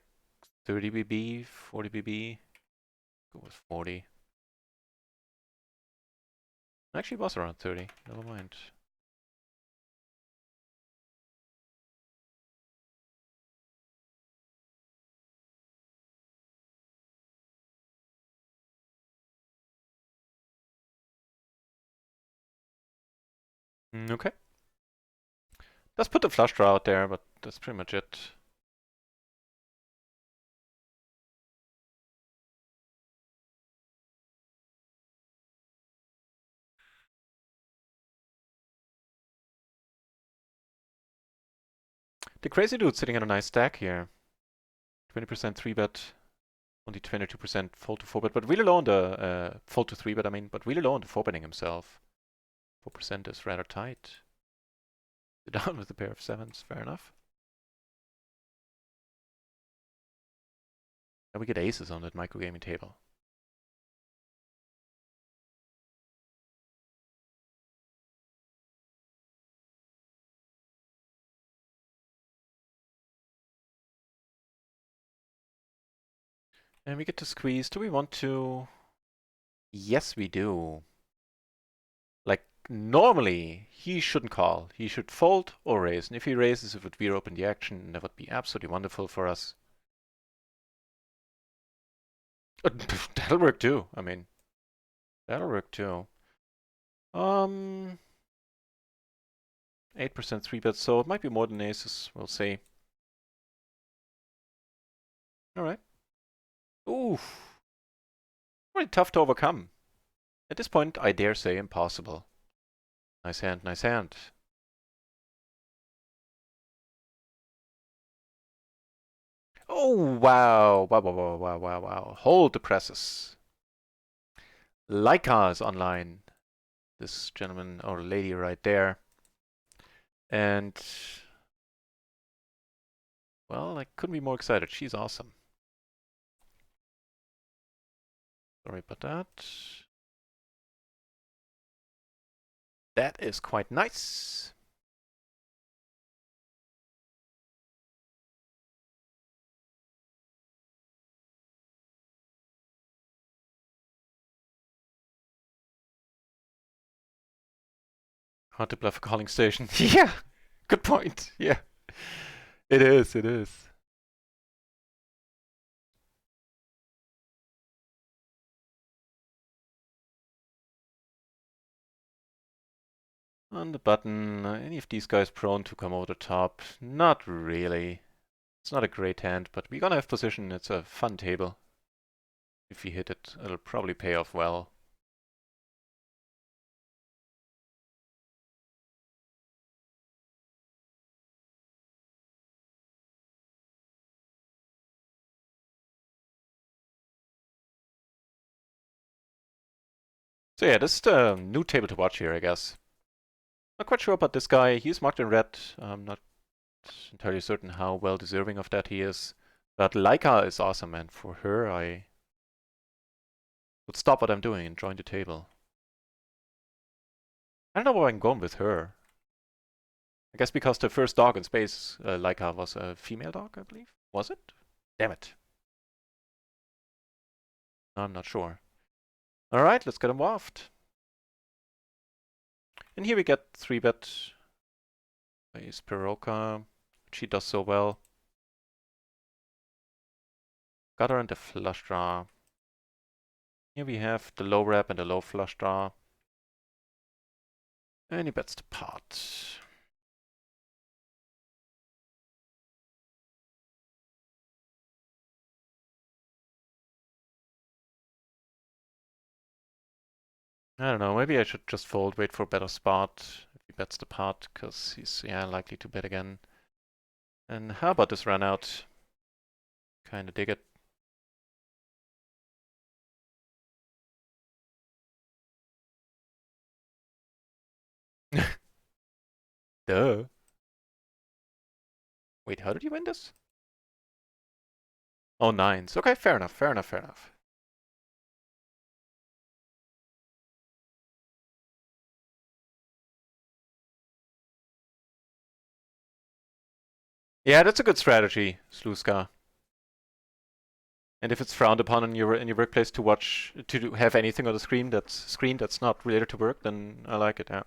30 BB, 40 BB. Go with 40. Actually, it was around 30. Never mind. Okay. Let's put the flush draw out there, but that's pretty much it. The crazy dude's sitting on a nice stack here. 20% 3-bet, only 22% fold to 4-bet, but really low on the fold to 3-bet, I mean, but really low on the 4-betting himself. 4% is rather tight. Down with a pair of 7s, fair enough. And we get aces on that microgaming table. And we get to squeeze. Do we want to? Yes, we do. Like, normally, he shouldn't call. He should fold or raise. And if he raises, it would veer open the action, and that would be absolutely wonderful for us. That'll work too. I mean, that'll work too. 8% 3-bet, so it might be more than aces. We'll see. Alright. Oof. Really tough to overcome. At this point, I dare say impossible. Nice hand, nice hand. Oh, wow. Wow, wow, wow, wow, wow, wow. Hold the presses. Leica is online. This gentleman or lady right there. And, well, I couldn't be more excited. She's awesome. Sorry about that. That is quite nice. Hard to bluff a calling station. Yeah, good point. Yeah, it is, it is. On the button, any of these guys prone to come over the top? Not really. It's not a great hand, but we're gonna have position. It's a fun table. If we hit it, it'll probably pay off well. So yeah, this is the new table to watch here, I guess. Not quite sure about this guy. He's marked in red. I'm not entirely certain how well deserving of that he is. But Leica is awesome, and for her, I would stop what I'm doing and join the table. I don't know where I'm going with her. I guess because the first dog in space, Leica, was a female dog, I believe. Was it? Damn it. I'm not sure. Alright, let's get involved. And here we get 3-bet. Plays Piroka. She does so well. Got her in the flush draw. Here we have the low rep and the low flush draw. And he bets the pot. I don't know, maybe I should just fold, wait for a better spot if he bets the pot, because he's, yeah, likely to bet again. And how about this run out? Kinda dig it. Duh. Wait, how did you win this? Oh, nines. Okay, fair enough, fair enough, fair enough. Yeah, that's a good strategy, Sluska. And if it's frowned upon in your workplace to watch to have anything on the screen that's not related to work, then I like it. Yeah.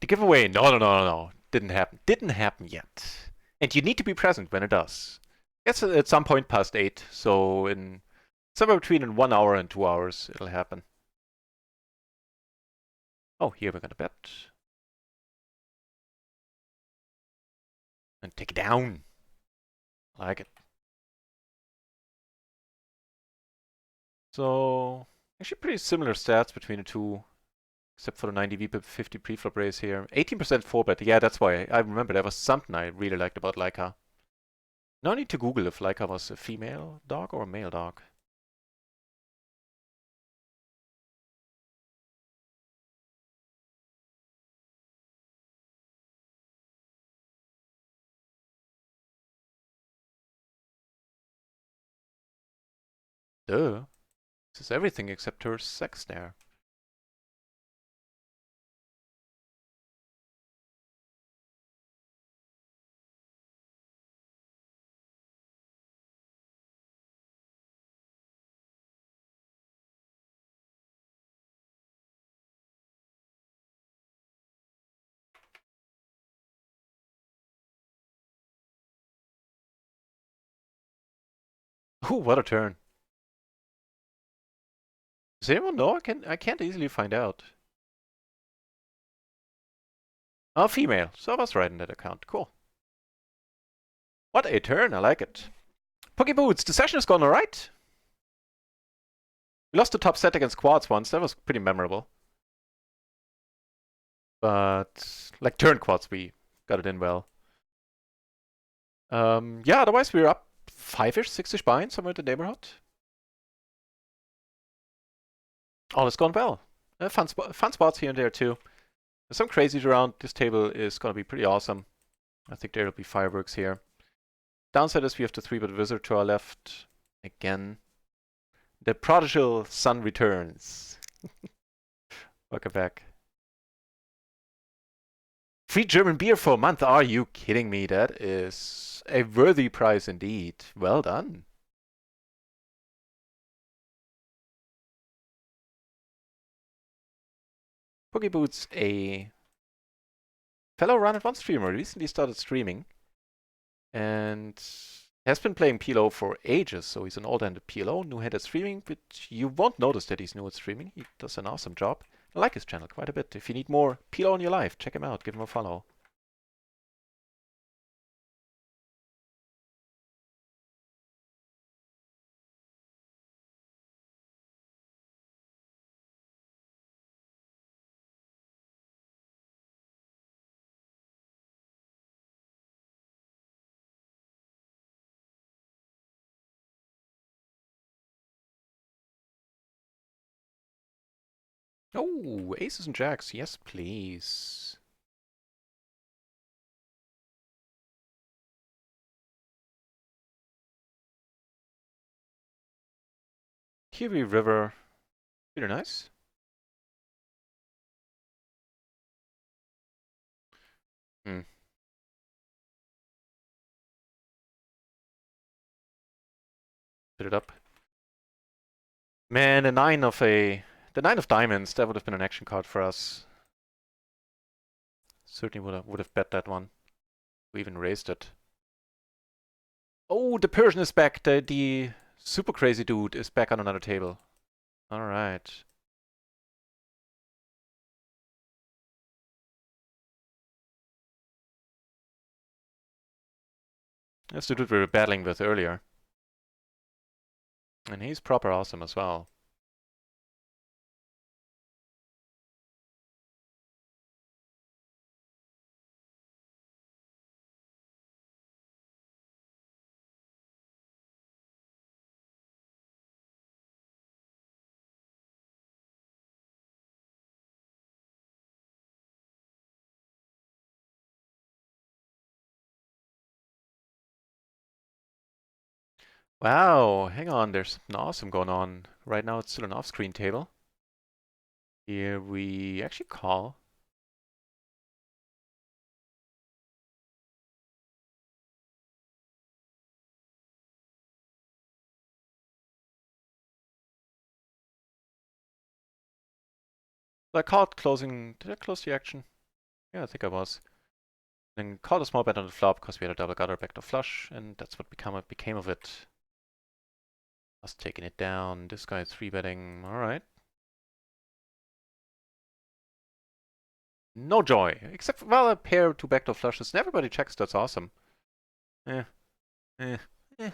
The giveaway, no. Didn't happen. Didn't happen yet. And you need to be present when it does. It's at some point past 8, so in somewhere between in 1 hour and 2 hours it'll happen. Oh, here we're gonna bet. And take it down. I like it. So, actually pretty similar stats between the two, except for the 90 VPIP 50 preflop raise here. 18% 4-bet. Yeah, that's why I remember that was something I really liked about Leica. No need to Google if Leica was a female dog or a male dog. Duh. This is everything except her sex there. Ooh, what a turn. Does anyone know? I can't easily find out. Oh, female. So I was right in that account. Cool. What a turn. I like it. Pokeboots, the session has gone alright. We lost the top set against quads once. That was pretty memorable. But, like, turn quads, we got it in well. Yeah, otherwise we're up 5-ish, 6-ish behind, somewhere in the neighborhood. All has gone well. Fun spots here and there too. There's some crazies around. This table is gonna be pretty awesome. I think there'll be fireworks here. Downside is we have the 3-bet wizard to our left. Again. The prodigal son returns. Welcome back. Free German beer for a month. Are you kidding me? That is a worthy prize indeed. Well done. Pokeboots, a fellow Run at One streamer, recently started streaming and has been playing PLO for ages, so he's an old-handed PLO, new-handed streaming, but you won't notice that he's new at streaming. He does an awesome job. I like his channel quite a bit. If you need more PLO in your life, check him out, give him a follow. Oh, aces and jacks, yes please. Kiwi River, really nice. Hmm. Put it up. Man, the nine of diamonds, that would have been an action card for us. Certainly would have bet that one. We even raised it. Oh, the Persian is back. The super crazy dude is back on another table. All right. That's the dude we were battling with earlier. And he's proper awesome as well. Wow, hang on, there's something awesome going on. Right now it's still an off-screen table. Here we actually call. I called closing. Did I close the action? Yeah, I think I was. Then called a small bet on the flop because we had a double gutter backdoor flush, and that's what became of it. I was taking it down. This guy is 3-betting. Alright. No joy. Except for, well, a pair of 2 backdoor flushes. And everybody checks. That's awesome. Eh. Eh. Eh.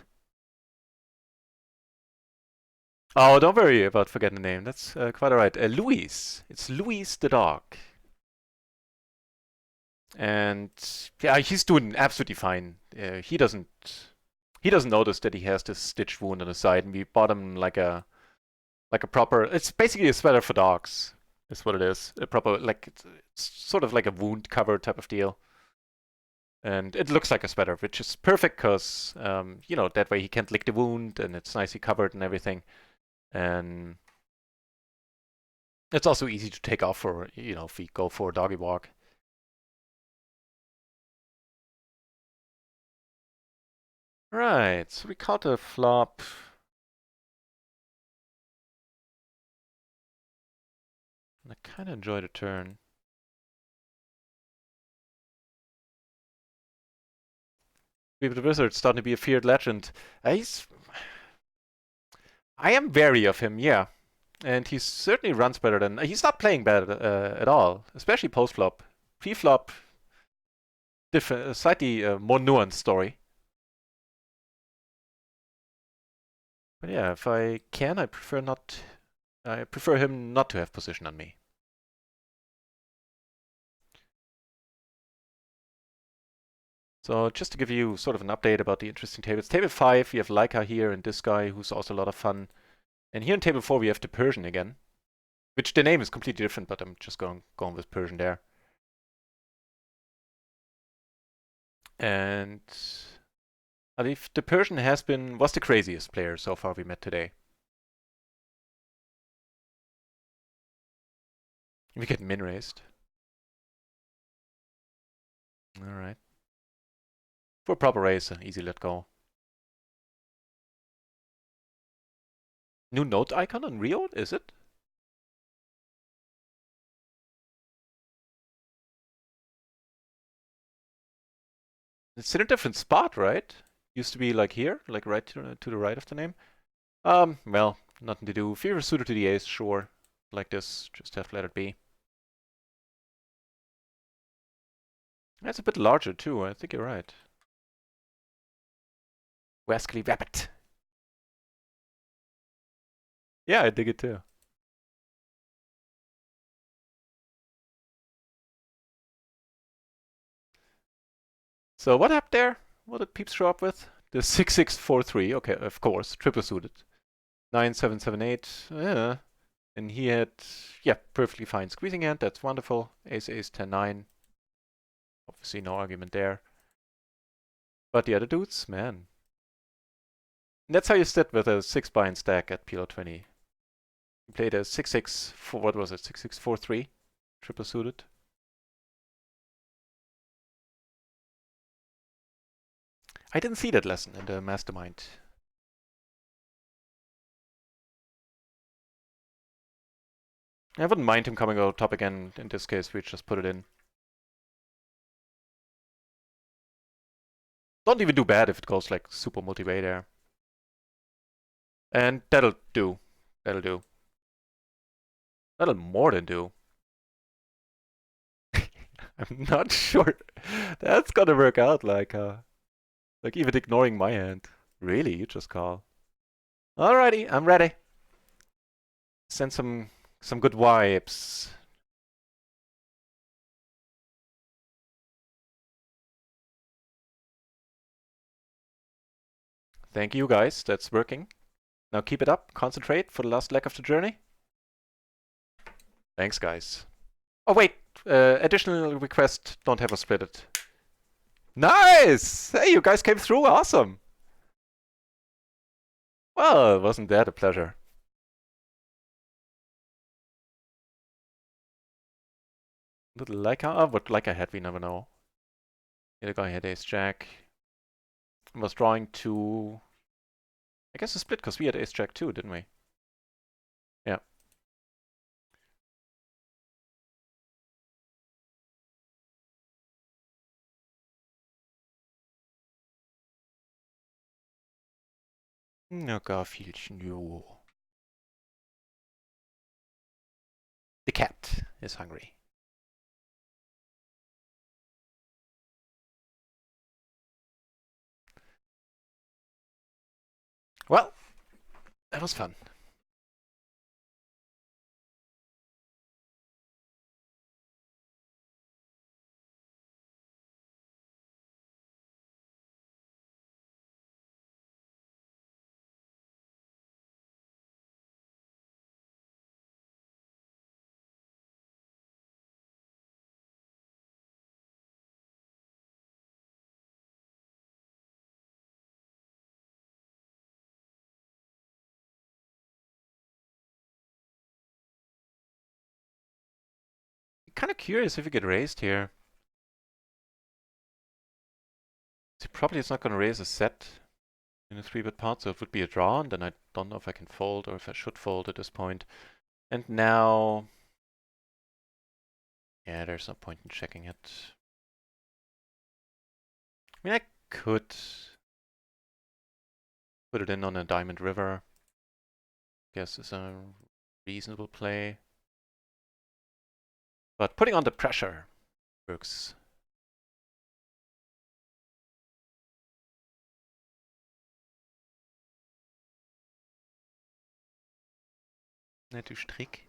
Oh, don't worry about forgetting the name. That's quite alright. Luis. It's Luis the dog. And yeah, he's doing absolutely fine. He doesn't notice that he has this stitch wound on the side, and we bought him like a proper. It's basically a sweater for dogs. Is what it is. A proper it's sort of like a wound cover type of deal. And it looks like a sweater, which is perfect because you know, that way he can't lick the wound, and it's nicely covered and everything. And it's also easy to take off for, you know, if we go for a doggy walk. Right, so we caught a flop. I kind of enjoyed a turn. The Wizard's starting to be a feared legend. I am wary of him, yeah. And he certainly runs better than... He's not playing bad at all, especially post-flop. Pre-flop, different, slightly more nuanced story. But yeah, if I can, I prefer him not to have position on me. So just to give you sort of an update about the interesting tables. Table 5, we have Leica here and this guy, who's also a lot of fun. And here in table 4, we have the Persian again. Which the name is completely different, but I'm just going with Persian there. And I believe the Persian was the craziest player so far we met today. We get min raised. Alright. For a proper raise, easy let go. New note icon on RIO, is it? It's in a different spot, right? Used to be like here, like right to the right of the name. Well, nothing to do. If you're suited to the ace, sure. Like this, just have to let it be. That's a bit larger too, I think you're right. Wascally Rabbit. Yeah, I dig it too. So what happened there? What did Peeps show up with? The 6643, okay, of course, triple suited. 9778, yeah. And he had, yeah, perfectly fine squeezing hand, that's wonderful. Ace, ace, 10, 9. Obviously no argument there. But the other dudes, man. And that's how you sit with a 6-bind stack at PLO 20. He played a 6-6, what was it, 6643, triple suited. I didn't see that lesson in the Mastermind. I wouldn't mind him coming over top again. In this case, we just put it in. Don't even do bad if it goes like super multi-way there. And that'll do. That'll do. That'll more than do. I'm not sure that's gonna work out like even ignoring my hand. Really, you just call. Alrighty, I'm ready. Send some good vibes. Thank you guys, that's working. Now keep it up, concentrate for the last leg of the journey. Thanks guys. Oh wait, additional request, don't have us split it. Nice! Hey, you guys came through, awesome! Well, wasn't that a pleasure? Little Leica, what Leica had, we never know. The guy had ace jack. Was drawing to, I guess, a split because we had ace jack too, didn't we? Yeah. Na, Garfielchen, jo. The cat is hungry. Well, that was fun. Kind of curious if we get raised here. So probably it's not going to raise a set in a 3-bit pot, so it would be a draw, and then I don't know if I can fold or if I should fold at this point. And now... yeah, there's no point in checking it. I mean, I could put it in on a Diamond River. Guess is a reasonable play. But putting on the pressure works. Ne, du Strick.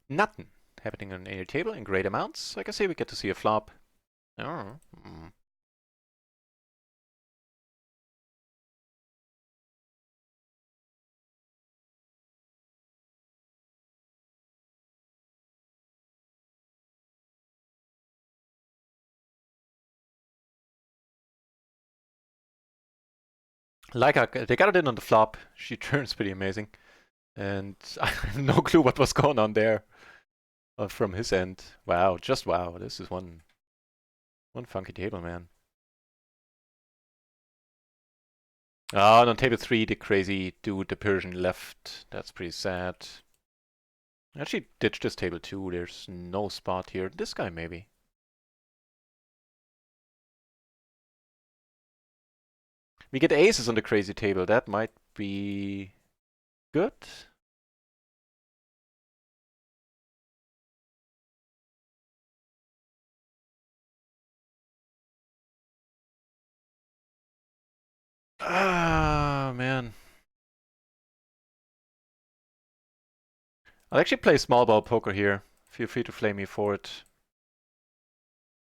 Nothing happening on any table in great amounts. Like I say, we get to see a flop. Oh. Like they got it in on the flop. She turns pretty amazing. And I have no clue what was going on there from his end. Wow, just wow. This is one funky table, man. Oh, and on table 3, the crazy dude, the Persian left. That's pretty sad. Actually, ditch this table too. There's no spot here. This guy, maybe. We get aces on the crazy table. That might be good. Ah, man. I'll actually play small ball poker here. Feel free to flame me for it.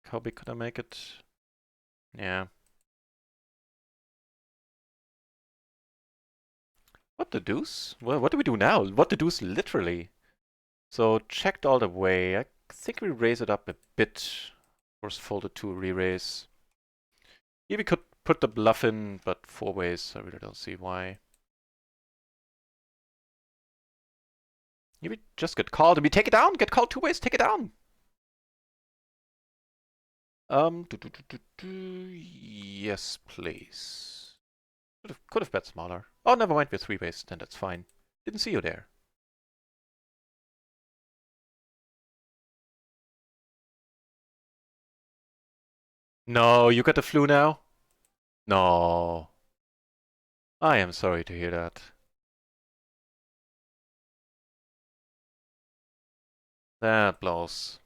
How big could I make it? Yeah. What the deuce? Well, what do we do now? What the deuce, literally. So checked all the way. I think we raise it up a bit. Of course, folded to re-raise. Here we could put the bluff in, but 4 ways. I really don't see why. Here we just get called and we take it down. Get called 2 ways, take it down. Yes, please. Could have bet smaller. Oh, never mind. We're 3 ways. Then that's fine. Didn't see you there. No, you got the flu now? No. I am sorry to hear that. That blows.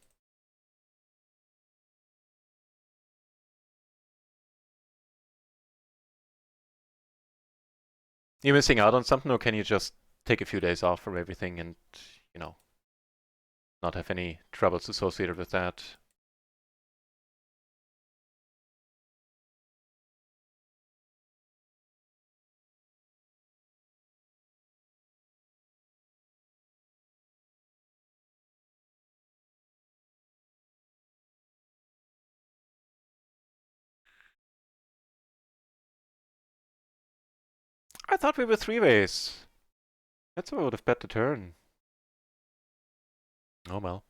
You missing out on something, or can you just take a few days off from everything and, you know, not have any troubles associated with that? I thought we were three ways. That's why I would have bet the turn. Oh well.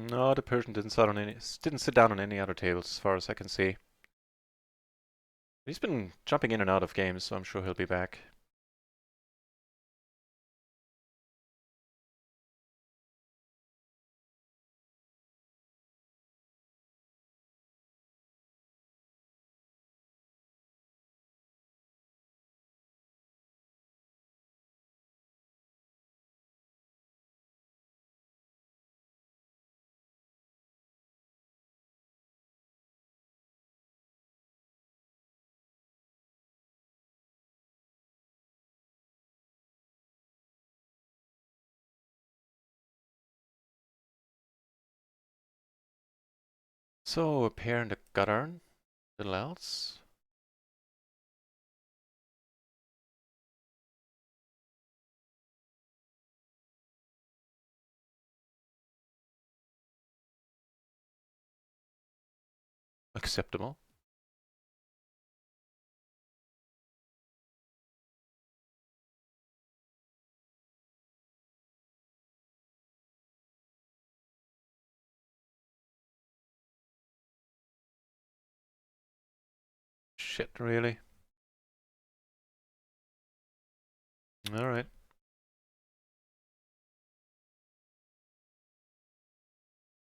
No, the Persian didn't sit down on any other tables as far as I can see. He's been jumping in and out of games, so I'm sure he'll be back. So, a pair in the gutter. Little else. Acceptable. Shit, really? Alright.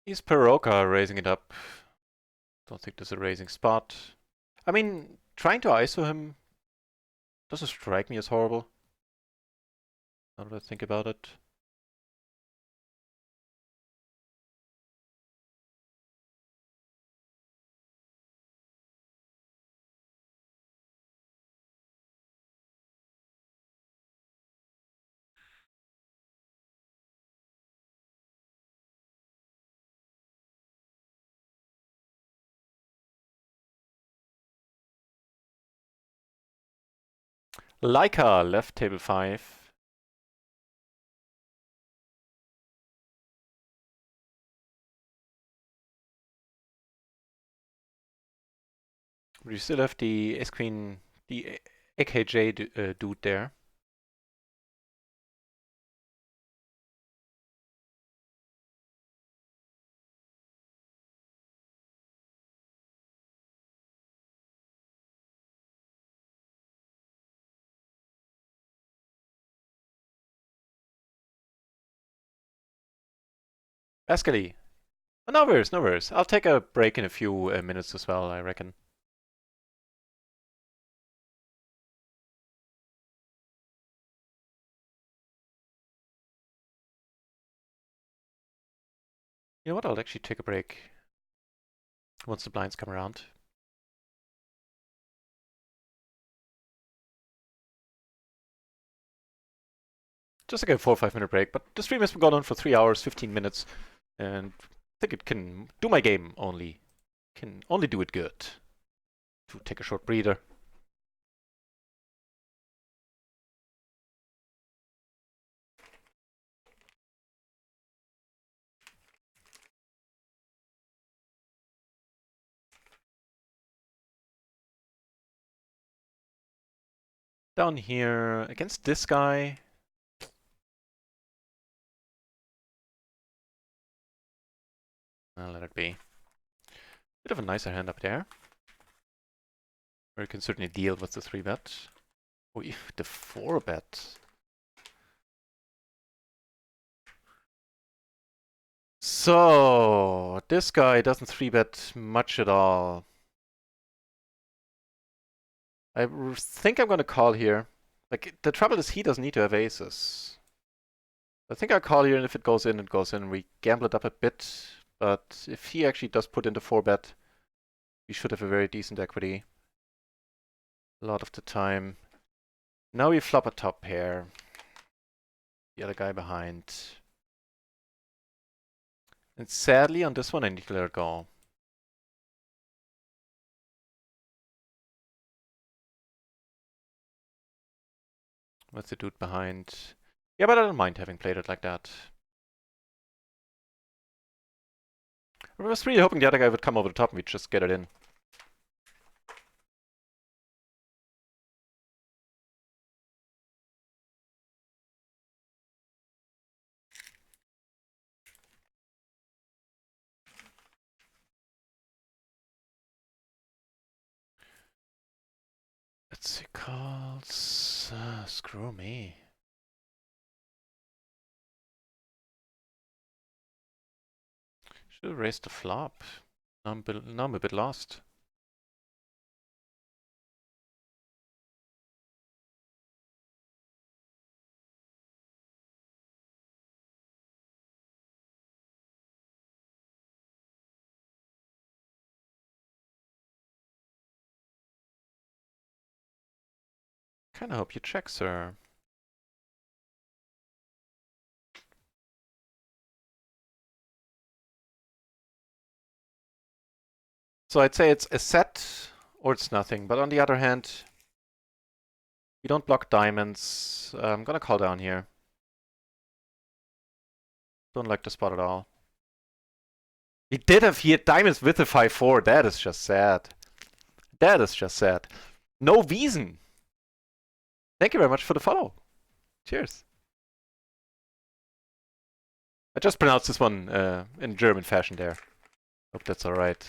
He's Peroka raising it up. Don't think there's a raising spot. I mean, trying to ISO him doesn't strike me as horrible. Now that I think about it. Leica left table 5. We still have the Ace Queen, the AKJ dude there. Bascali. Oh, no worries, no worries. I'll take a break in a few minutes as well, I reckon. You know what? I'll actually take a break once the blinds come around. Just like a 4 or 5 minute break, but the stream has been going on for 3 hours, 15 minutes, and I think it can do my game only. Can only do it good. To take a short breather. Down here against this guy. I'll let it be. Bit of a nicer hand up there. Where you can certainly deal with the 3-bet. Oh, the 4-bet. So, this guy doesn't 3-bet much at all. I think I'm going to call here. Like, the trouble is he doesn't need to have aces. I think I'll call here, and if it goes in, it goes in. We gamble it up a bit. But if he actually does put in the 4-bet, we should have a very decent equity a lot of the time. Now we flop a top pair. The other guy behind. And sadly, on this one, I need to let it go. What's the dude behind? Yeah, but I don't mind having played it like that. I was really hoping the other guy would come over the top and we'd just get it in. Let's see, calls. Screw me. Should have raised the flop. Now I'm a bit lost. Kinda hope you check, sir. So I'd say it's a set or it's nothing. But on the other hand, we don't block diamonds. I'm gonna call down here. Don't like the spot at all. He had diamonds with the 5-4. That is just sad. That is just sad. No Wiesen. Thank you very much for the follow. Cheers. I just pronounced this one in German fashion there. Hope that's alright.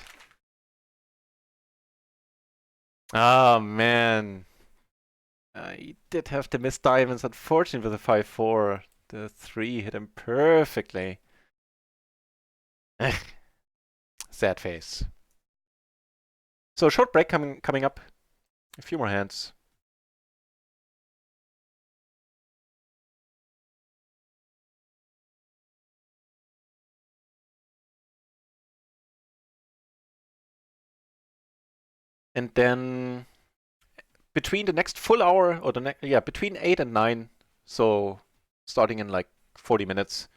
Oh, man. He did have to miss diamonds, unfortunately, with the 5-4. The 3 hit him perfectly. Sad face. So, short break coming up. A few more hands. And then between the next full hour or between 8 and 9, so starting in like 40 minutes,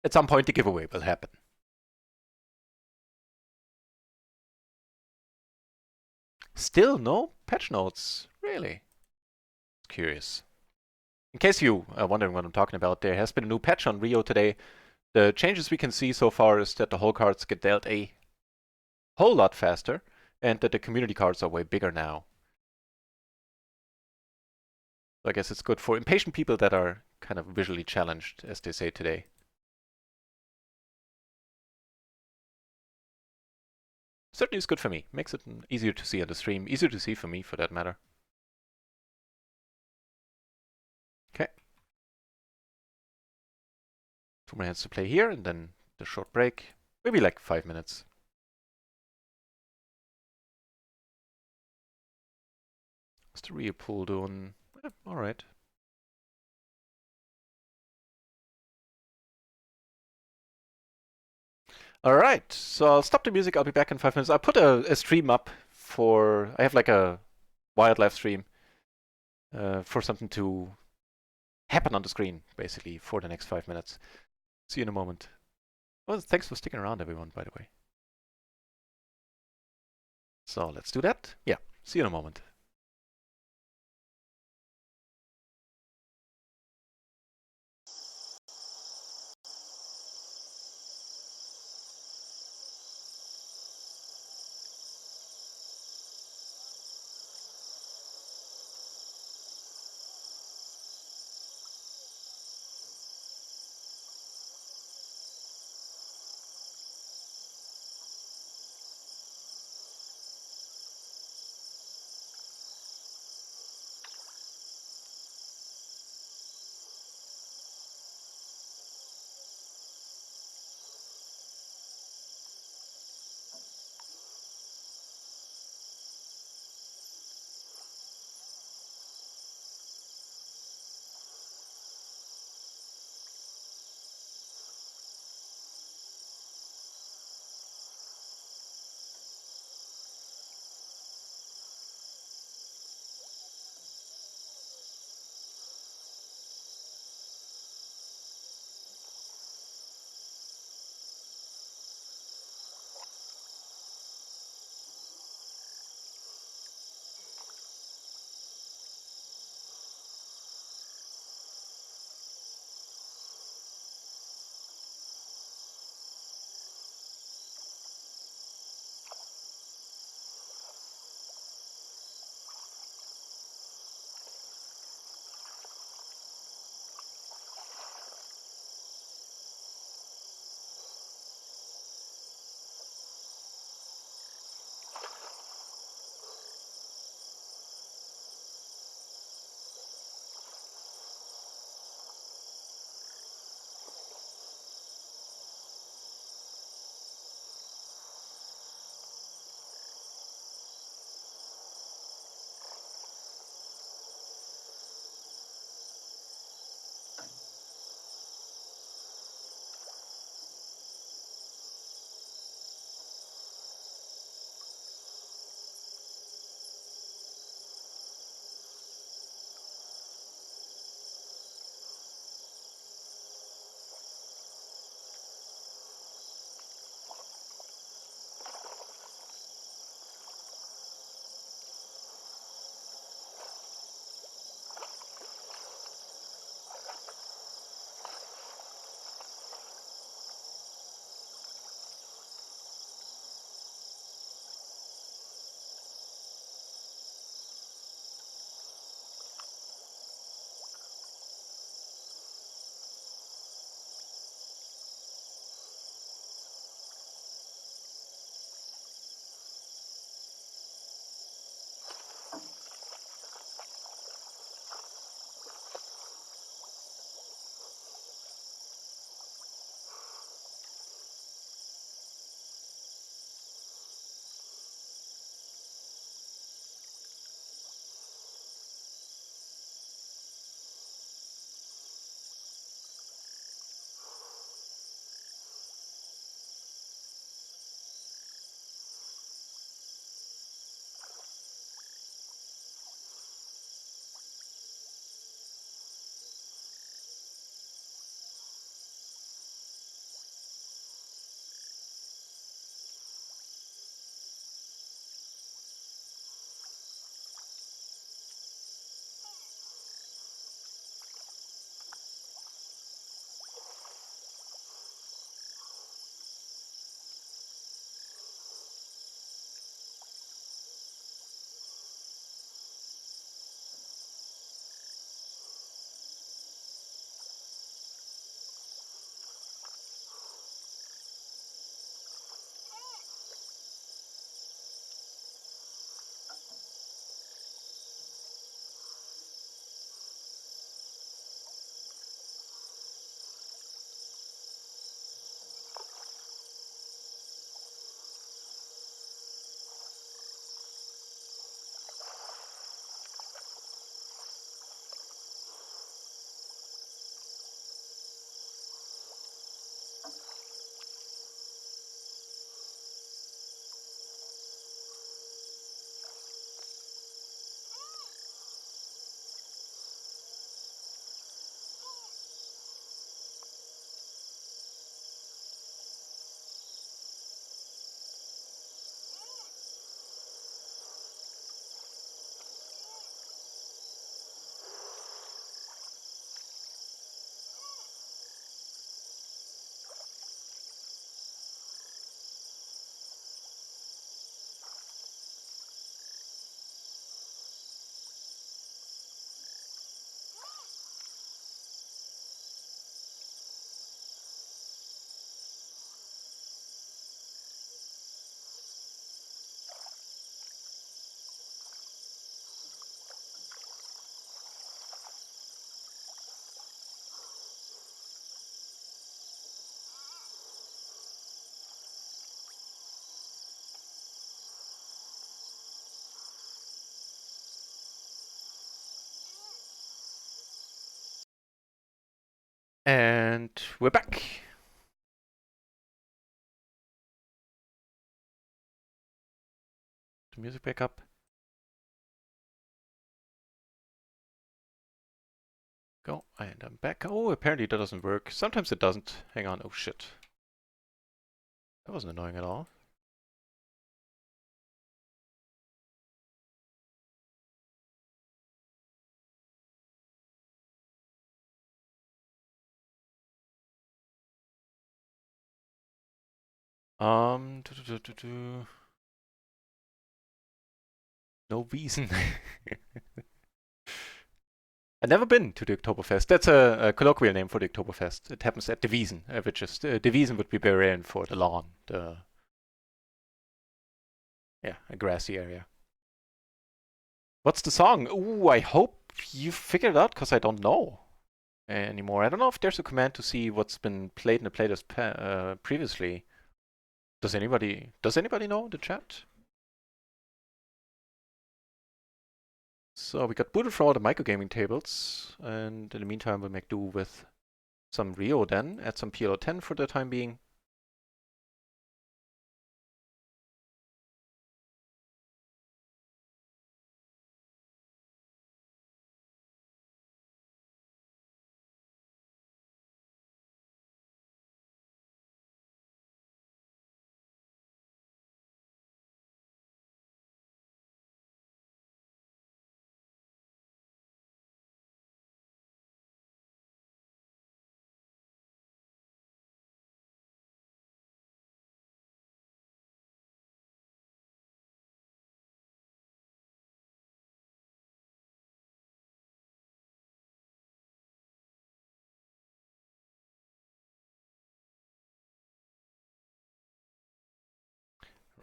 at some point the giveaway will happen. Still no patch notes, really? Curious. In case you are wondering what I'm talking about, there has been a new patch on RIO today. The changes we can see so far is that the whole cards get dealt a whole lot faster, and that the community cards are way bigger now. So I guess it's good for impatient people that are kind of visually challenged, as they say today. Certainly is good for me. Makes it easier to see on the stream, easier to see for me for that matter. Okay. 2 more hands to play here, and then the short break. Maybe like 5 minutes. What's the RIO pool doing? Alright. Alright, so I'll stop the music. I'll be back in 5 minutes. I put a stream up for... I have like a wildlife stream for something to happen on the screen, basically, for the next 5 minutes. See you in a moment. Well, thanks for sticking around, everyone, by the way. So let's do that. Yeah, see you in a moment. we're back. The music back up. Go, and I'm back. Oh, apparently that doesn't work. Sometimes it doesn't. Hang on. Oh shit. That wasn't annoying at all. Um, do, do, do, do, do. No reason. I've never been to the Oktoberfest. That's a colloquial name for the Oktoberfest. It happens at the Wiesen, which is the Wiesen would be Bavarian for the lawn, yeah, a grassy area. What's the song? Ooh, I hope you figured it out because I don't know anymore. I don't know if there's a command to see what's been played in the playlist previously. Does anybody know in the chat? So we got booted from all the microgaming tables, and in the meantime we'll make do with some RIO then, add some PLO 10 for the time being.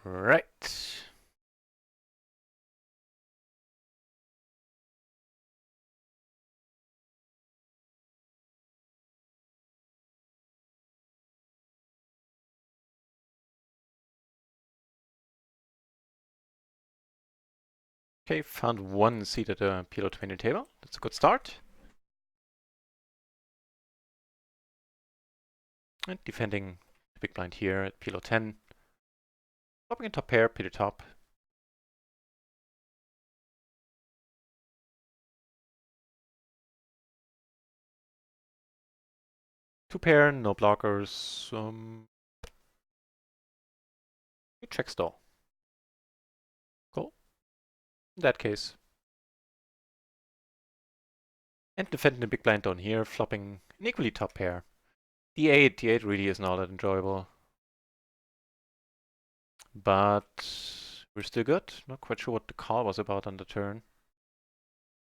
Right. Okay, found one seat at the PLO 20 table. That's a good start. And defending the big blind here at PLO 10. Flopping a top pair, P to top. Two pair, no blockers. We check stall. Cool. In that case. And defending the big blind down here, flopping an equally top pair. D8. D8 really is not that enjoyable. But we're still good. Not quite sure what the call was about on the turn.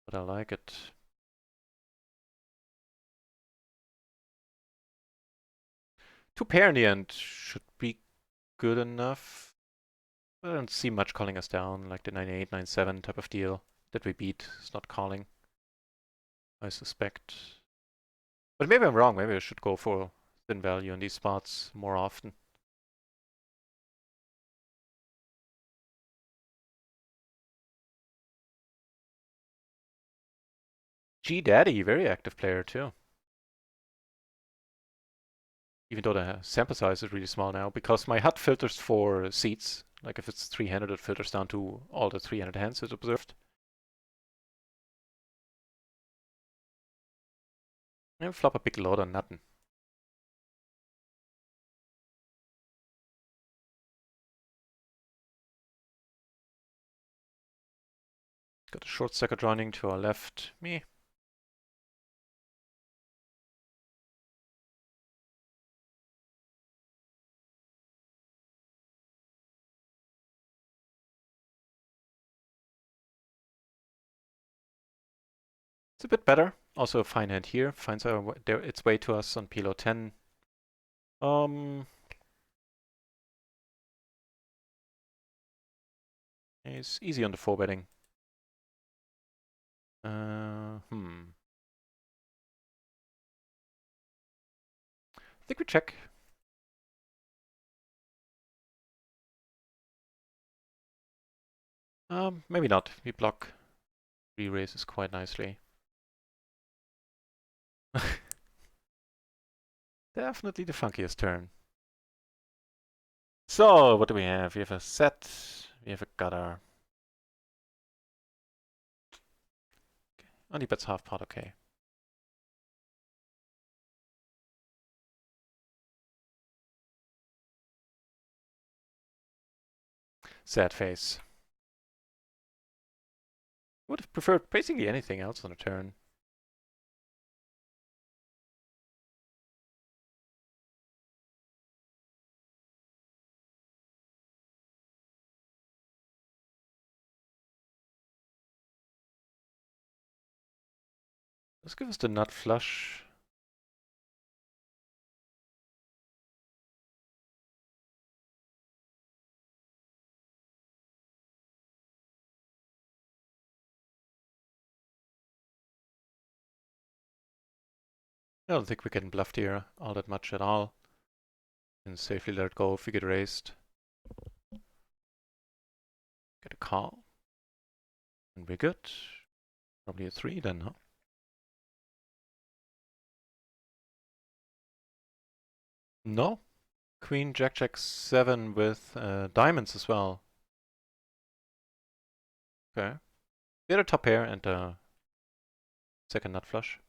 But I like it. Two pair in the end should be good enough. I don't see much calling us down, like the 9-8, 9-7 type of deal that we beat is not calling, I suspect. But maybe I'm wrong. Maybe I should go for thin value in these spots more often. G Daddy, very active player too. Even though the sample size is really small now, because my HUD filters for seats. Like if it's three-handed, it filters down to all the three-handed hands it observed. And flop a big load on nothing. Got a short second running to our left. Me. It's a bit better. Also a fine hand here. Finds its way to us on PLO 10. It's easy on the 4-betting. I think we check. Maybe not. We block. Re-raises quite nicely. Definitely the funkiest turn. So, what do we have? We have a set, we have a gutter. Only bets half pot, okay. Sad face. Would have preferred basically anything else on a turn. Let's give us the nut flush. I don't think we can bluff here all that much at all. And safely let it go if we get raised. Get a call. And we're good. Probably a 3 then, huh? No. Queen, Jack, Jack 7 with diamonds as well. Okay. We had a top pair and a second nut flush.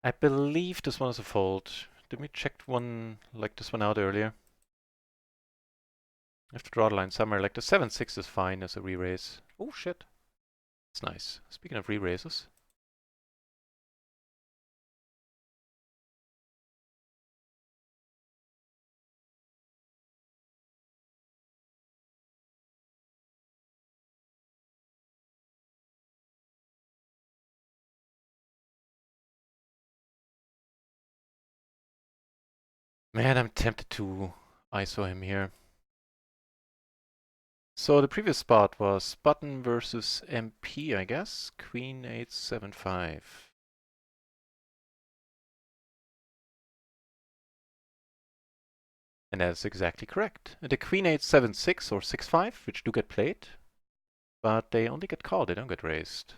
I believe this one is a fold. Did we check one like this one out earlier? I have to draw the line somewhere. Like the 7-6 is fine as a re-raise. Oh shit. It's nice. Speaking of re-raises. Man, I'm tempted to ISO him here. So the previous spot was button versus MP, I guess. Queen 8-7-5. And that's exactly correct. The Queen 8-7-6 or 6-5, which do get played, but they only get called, they don't get raised.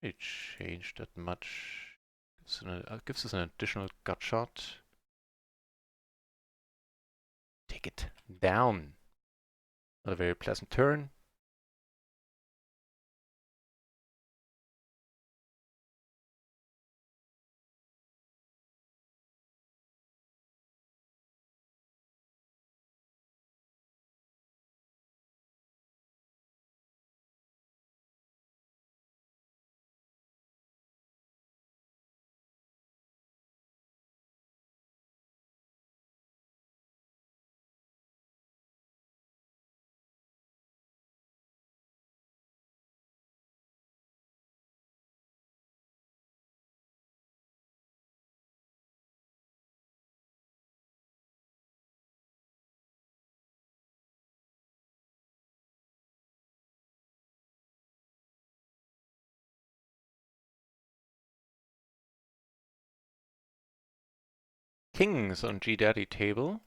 It changed that much. Gives us an additional gut shot. Take it down. Not a very pleasant turn. Kings on G-Daddy table.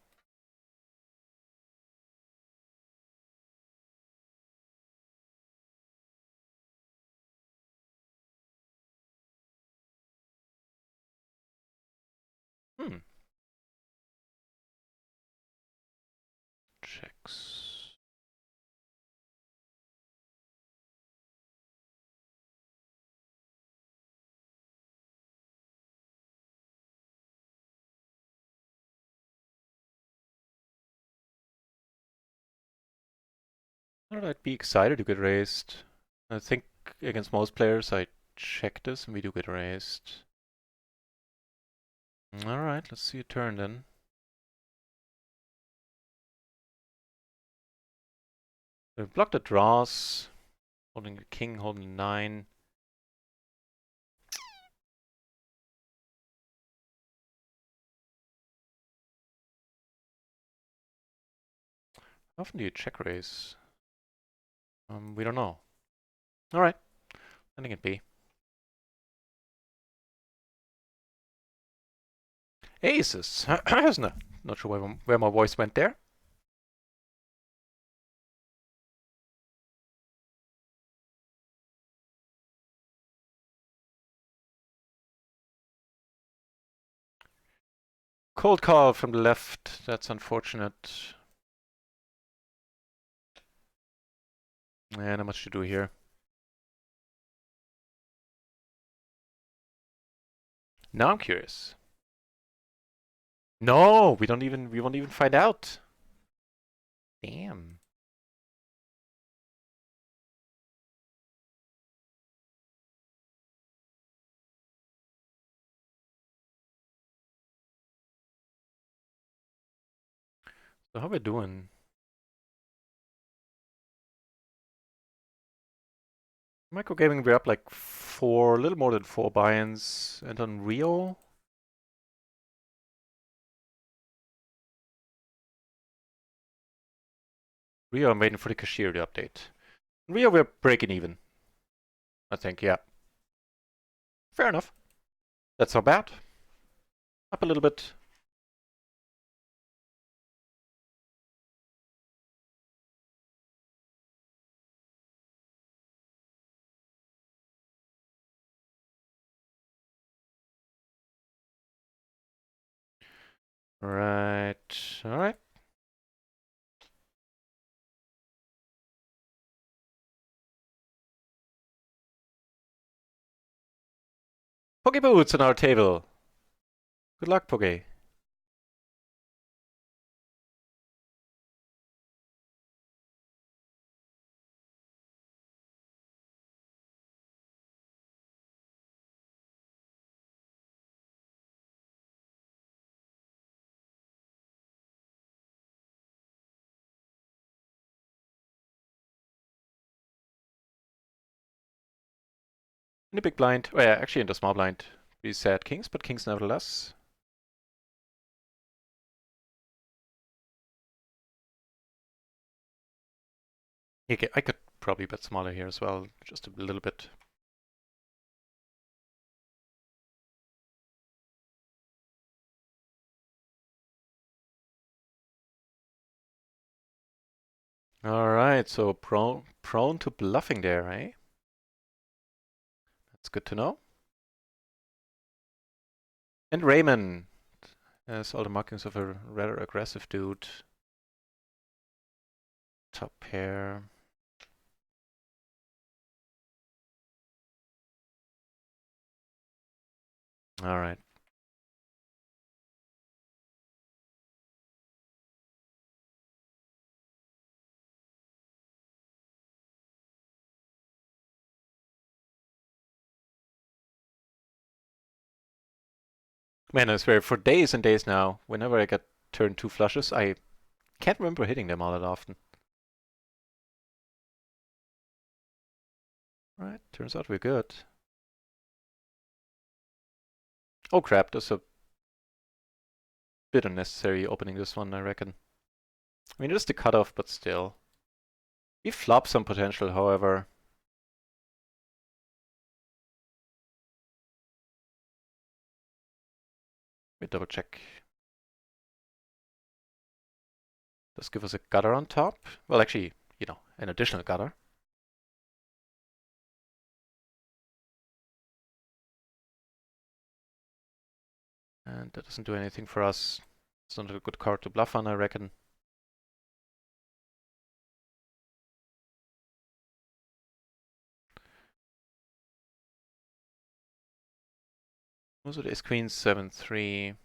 Checks. I'd be excited to get raised. I think against most players I check this and we do get raised. Alright, let's see a turn then. We block the draws. Holding the king, holding 9. How often do you check raise? We don't know. Alright, letting it be. Aces. No, Not sure where my voice went there. Cold call from the left. That's unfortunate. Not much to do here. Now I'm curious. No, we won't even find out. Damn. So how we doing? Micro gaming, we're up like a little more than 4 buy-ins, and on RIO. RIO, I'm waiting for the cashier to update. RIO, we're breaking even. I think, yeah. Fair enough. That's not bad. Up a little bit. Right. Alright. Poke boots on our table. Good luck, Poke. In the big blind. Oh yeah, actually in the small blind. We said kings, but kings nevertheless. Okay, I could probably bet smaller here as well, just a little bit. Alright, so prone to bluffing there, eh? That's good to know. And Raymond has all the markings of a rather aggressive dude. Top pair. Alright. Man, I swear, for days and days now, whenever I get turn 2 flushes, I can't remember hitting them all that often. Right, turns out we're good. Oh crap, that's a bit unnecessary opening this one, I reckon. I mean, it is the cutoff, but still. We flop some potential, however. We double check. Does give us a gutter on top. Well, actually, an additional gutter. And that doesn't do anything for us. It's not a good card to bluff on, I reckon. Also, the ace queen 7-3.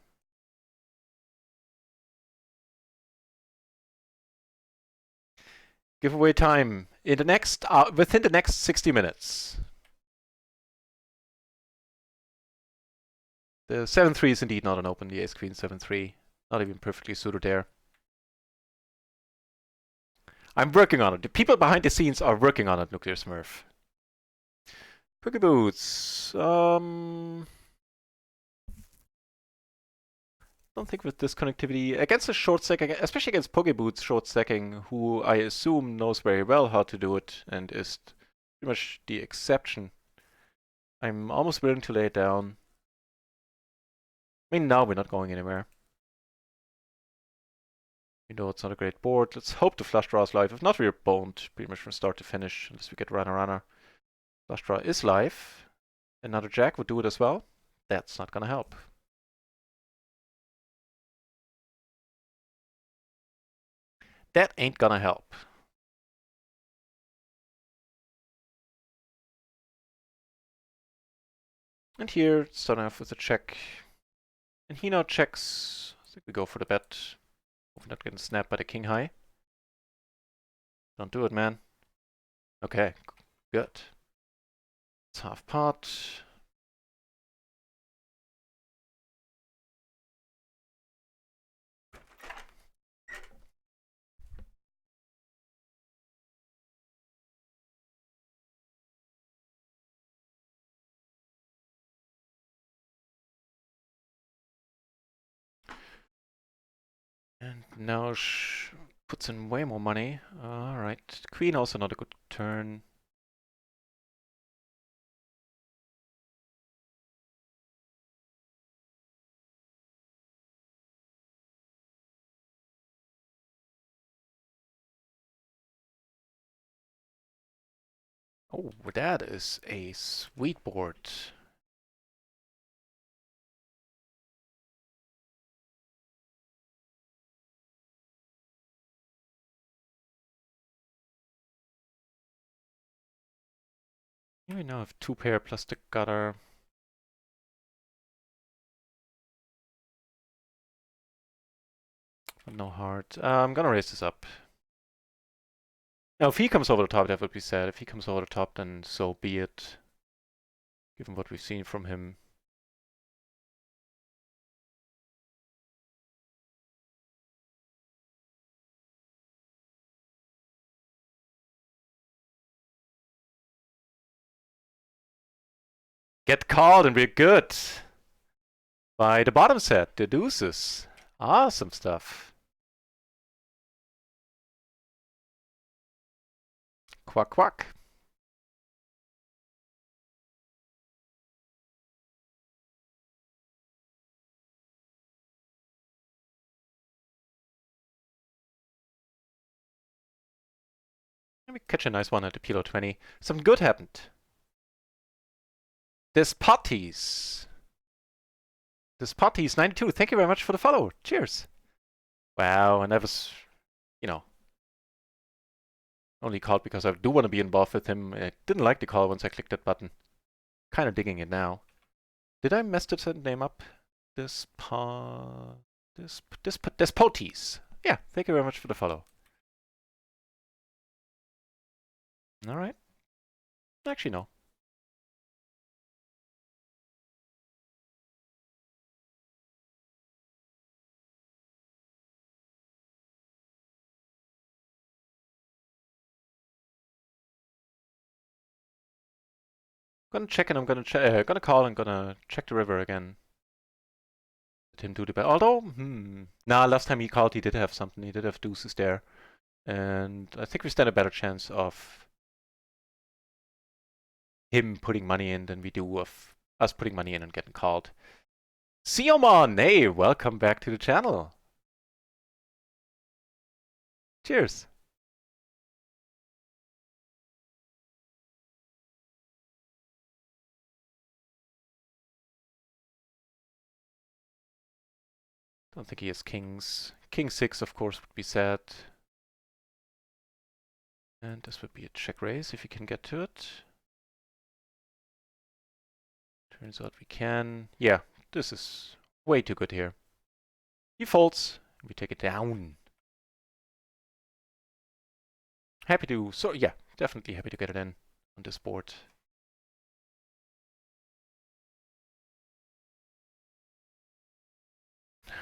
Giveaway time in the next within the next 60 minutes. The 7-3 is indeed not an open. The ace queen 7-3, not even perfectly suited there. I'm working on it. The people behind the scenes are working on it, Nuclear Smurf. Poke boots. Don't think with this connectivity against a short stack, especially against Poke boots short stacking, who I assume knows very well how to do it and is pretty much the exception. I'm almost willing to lay it down. I mean, now we're not going anywhere. We know it's not a great board. Let's hope the flush draw is live. If not, we're boned pretty much from start to finish, unless we get runner. Flush draw is live. Another jack would do it as well. That's not gonna help. That ain't gonna help. And here, starting off with a check. And he now checks. I think we go for the bet. Hope we're not getting snapped by the king high. Don't do it, man. Okay, good. It's half pot. And now puts in way more money. Alright. Queen also not a good turn. Oh, that is a sweet board. Here we now have two pair plus the gutter. But no heart. I'm gonna raise this up. Now, if he comes over the top, that would be sad. If he comes over the top, then so be it. Given what we've seen from him. Get called and we're good. By the bottom set, the deuces. Awesome stuff. Quack quack. We catch a nice one at the PLO 20. Something good happened. This Potties 92. Thank you very much for the follow. Cheers. Wow, and that was, you know, only called because I do want to be involved with him. I didn't like the call once I clicked that button. Kind of digging it now. Did I mess the name up? This Potties. Yeah, thank you very much for the follow. All right. Actually, no. Gonna check and I'm gonna call and gonna check the river again. Let him do the bet. Although, nah, last time he called, he did have something. He did have deuces there, and I think we stand a better chance of him putting money in than we do of us putting money in and getting called. Siomon, hey, welcome back to the channel. Cheers. Don't think he has kings. King 6, of course, would be sad. And this would be a check raise if you can get to it. Turns out we can. Yeah, this is way too good here. He folds. We take it down. Happy to, so yeah, definitely happy to get it in on this board.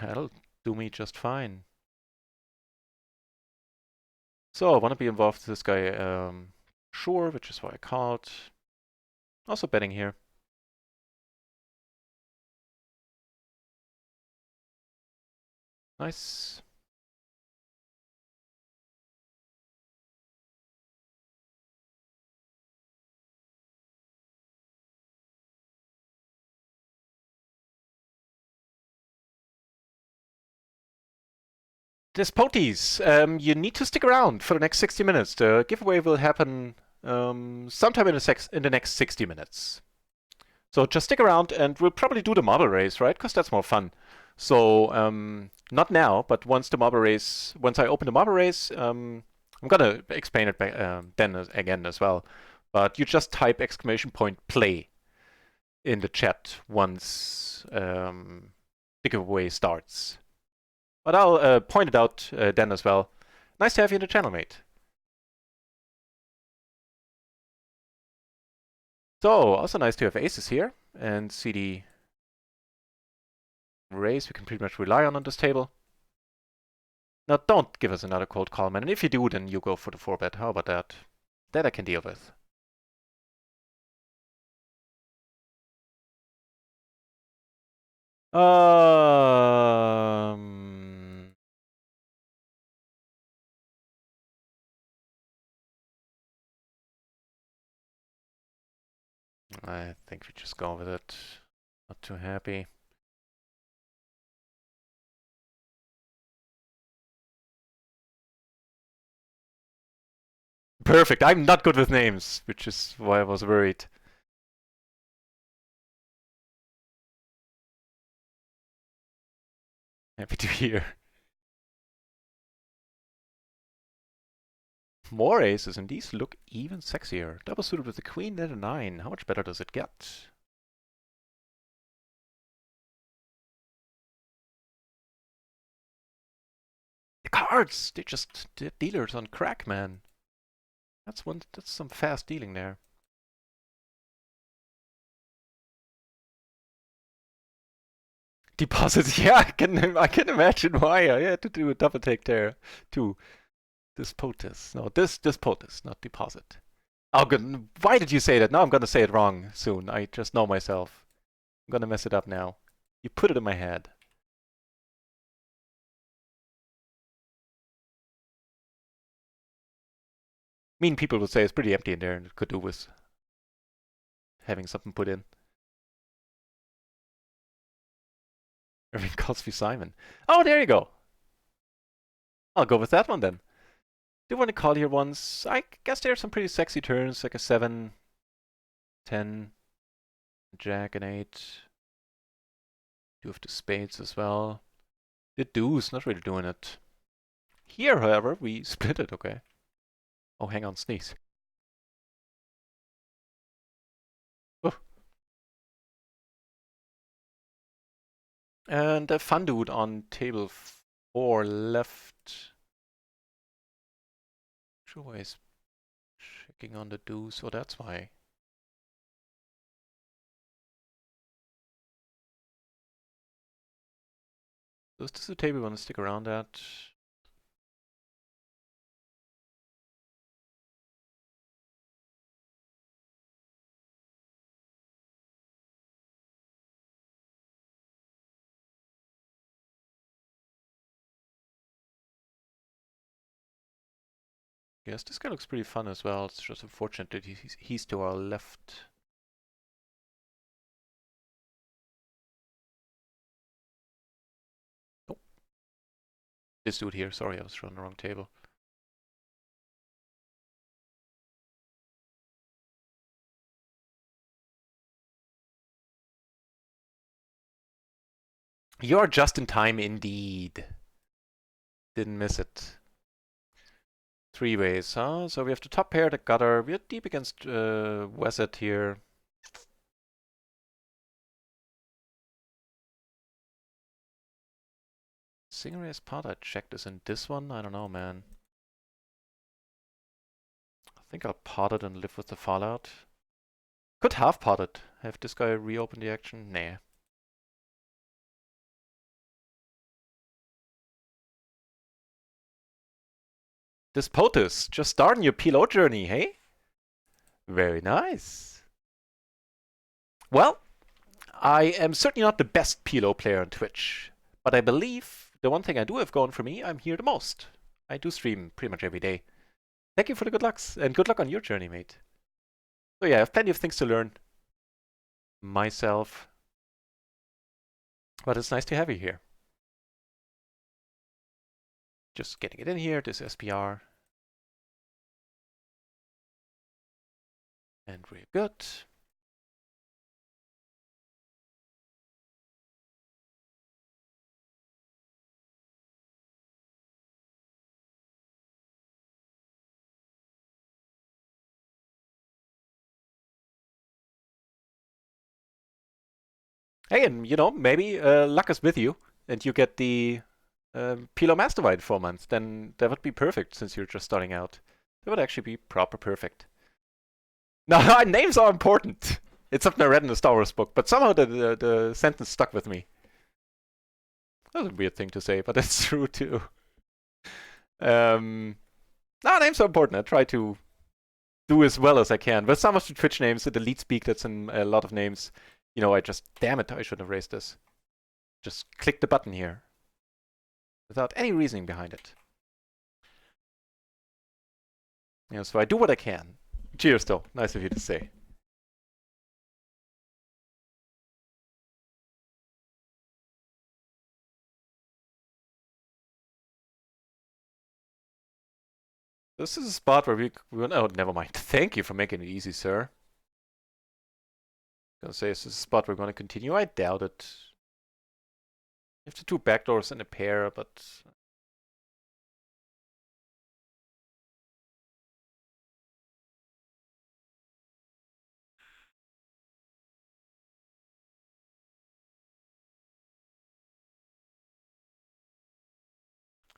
That'll do me just fine. So I want to be involved with this guy, sure, which is why I called. Also betting here. Nice. Despotes, you need to stick around for the next 60 minutes. The giveaway will happen sometime in the next 60 minutes. So just stick around and we'll probably do the marble race, right? Because that's more fun. So not now, but once I open the marble race, I'm gonna explain it then again as well. But you just type !play in the chat once the giveaway starts. But I'll point it out then as well. Nice to have you in the channel, mate. So, also nice to have aces here and see the raise we can pretty much rely on this table. Now, don't give us another cold call, man. And if you do, then you go for the 4-bet. How about that? That I can deal with. I think we just go with it. Not too happy. Perfect. I'm not good with names, which is why I was worried. Happy to hear. More aces, and these look even sexier. Double suited with the queen and a 9. How much better does it get? The cards! They're dealers on crack, man. That's some fast dealing there. Deposits, yeah, I can imagine why I had to do a double take there too. Despotus. No, despotus, not deposit. Oh, good. Why did you say that? Now I'm gonna say it wrong soon. I just know myself. I'm gonna mess it up now. You put it in my head. Mean people would say it's pretty empty in there and it could do with having something put in. Irving Cosby Simon. Oh, there you go. I'll go with that one then. Do want to call here once. I guess there are some pretty sexy turns, like a 7, 10, Jack, and 8. Two of the spades as well. The deuce, not really doing it. Here, however, we split it, okay. Oh, hang on, sneeze. Oh. And a fun dude on table 4 left. Sure why he's checking on the deuce, so that's why. So is this a table you want to stick around at? Yes, this guy looks pretty fun as well. It's just unfortunate that he's to our left. Oh. This dude here. Sorry, I was on the wrong table. You're just in time indeed. Didn't miss it. 3 ways, huh? So we have the top pair, the gutter. We're deep against Wesset here. Single raise pot, I checked this in this one. I don't know, man. I think I'll pot it and live with the fallout. Could half pot it. Have this guy reopen the action? Nah. This POTUS, just starting your PLO journey, hey? Very nice. Well, I am certainly not the best PLO player on Twitch, but I believe the one thing I do have going for me, I'm here the most. I do stream pretty much every day. Thank you for the good lucks, and good luck on your journey, mate. So yeah, I have plenty of things to learn myself, but it's nice to have you here. Just getting it in here, this SPR. And we're good. Hey, and you know, maybe luck is with you and you get the PLO Mastermind in 4 months. Then that would be perfect since you're just starting out. That would actually be proper perfect. No, names are important. It's something I read in the Star Wars book, but somehow the sentence stuck with me. That's a weird thing to say, but it's true too. No, names are important. I try to do as well as I can. With some of the Twitch names, the lead speak that's in a lot of names, you know, damn it, I shouldn't have raised this. Just click the button here without any reasoning behind it. You know, so I do what I can. Cheers, though. Nice of you to say. This is a spot where oh, never mind. Thank you for making it easy, sir. I was gonna say, is this a spot we're gonna continue? I doubt it. You have the two backdoors in a pair, but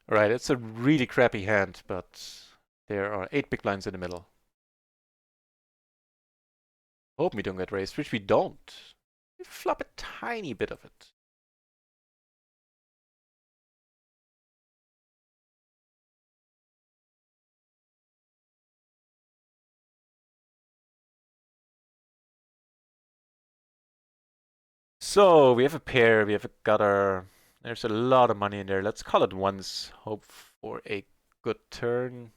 right, it's a really crappy hand, but there are 8 big blinds in the middle. Hope we don't get raised, which we don't. We flop a tiny bit of it. So we have a pair, we have a gutter. There's a lot of money in there. Let's call it once. Hope for a good turn.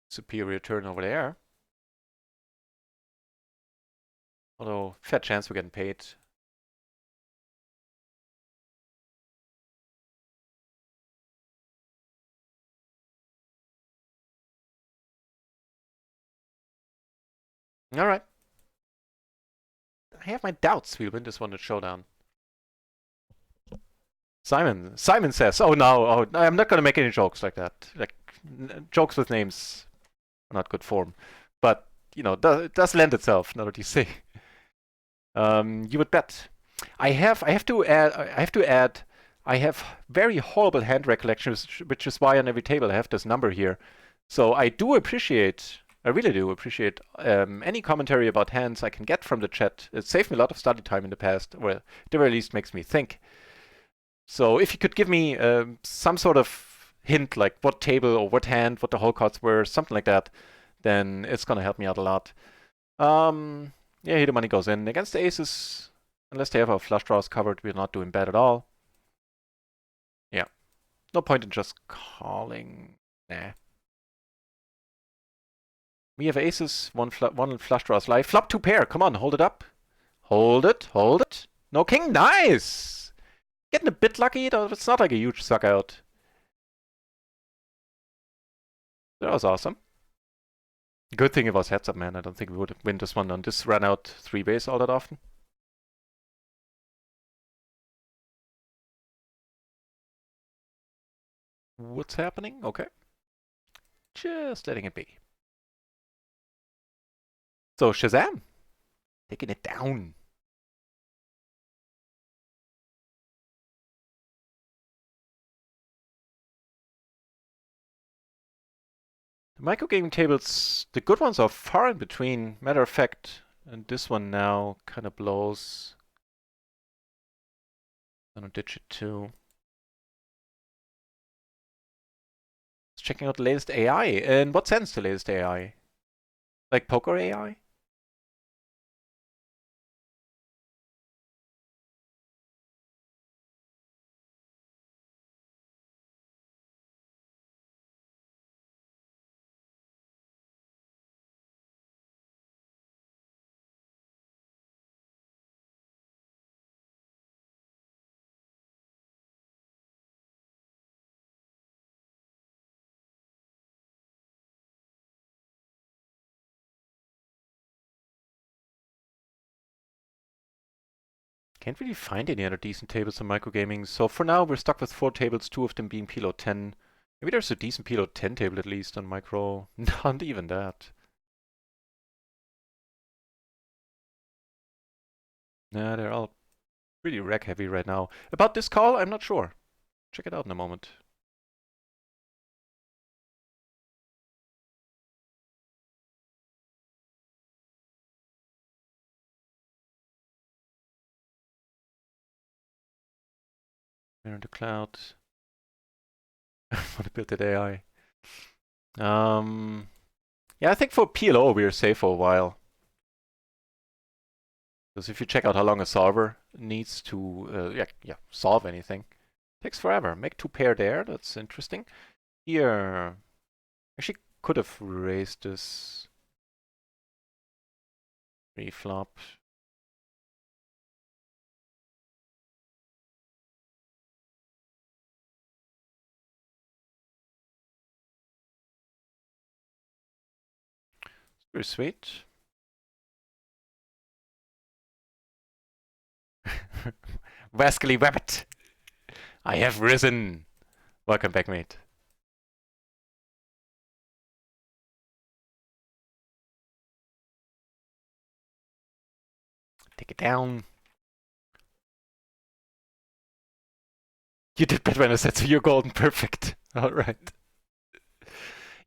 Superior turn over there. Although, fair chance we're getting paid. Alright. I have my doubts we'll win this one at Showdown. Simon says, oh no, oh, I'm not gonna make any jokes like that. Like, jokes with names are not good form. But, you know, it does lend itself, now that you say. You would bet. I have to add, I have very horrible hand recollection, which is why on every table I have this number here. So I really do appreciate any commentary about hands I can get from the chat. It saved me a lot of study time in the past, or at the very least makes me think. So if you could give me some sort of hint, like what table or what hand, what the whole cards were, something like that, then it's gonna help me out a lot. Yeah, here the money goes in. Against the aces, unless they have our flush draws covered, we're not doing bad at all. Yeah. No point in just calling. Nah. We have aces, one flush draws live. Flop 2 pair. Come on, hold it up. Hold it, hold it. No king, nice! Getting a bit lucky, though it's not like a huge suck out. That was awesome. Good thing it was heads up, man. I don't think we would win this one on this run out 3-base all that often. What's happening? Okay. Just letting it be. So Shazam, taking it down. The microgaming tables, the good ones are far in between. Matter of fact, and this one now kind of blows. I'm gonna ditch it too. It's checking out the latest AI. In what sense the latest AI? Like poker AI? Can't really find any other decent tables on microgaming. So for now, we're stuck with 4 tables, 2 of them being PLO 10. Maybe there's a decent PLO 10 table at least on micro. Not even that. Nah, they're all really rack heavy right now. About this call, I'm not sure. Check it out in a moment. We're in the cloud. I want to build that AI. Yeah, I think for PLO we're safe for a while. Because if you check out how long a solver needs to solve anything, it takes forever. Make 2 pair there, that's interesting. Here, actually could have raised this pre-flop. Very sweet. Vascally Wabbit! I have risen! Welcome back, mate. Take it down. You did bet when I said so you're golden. Perfect. Alright.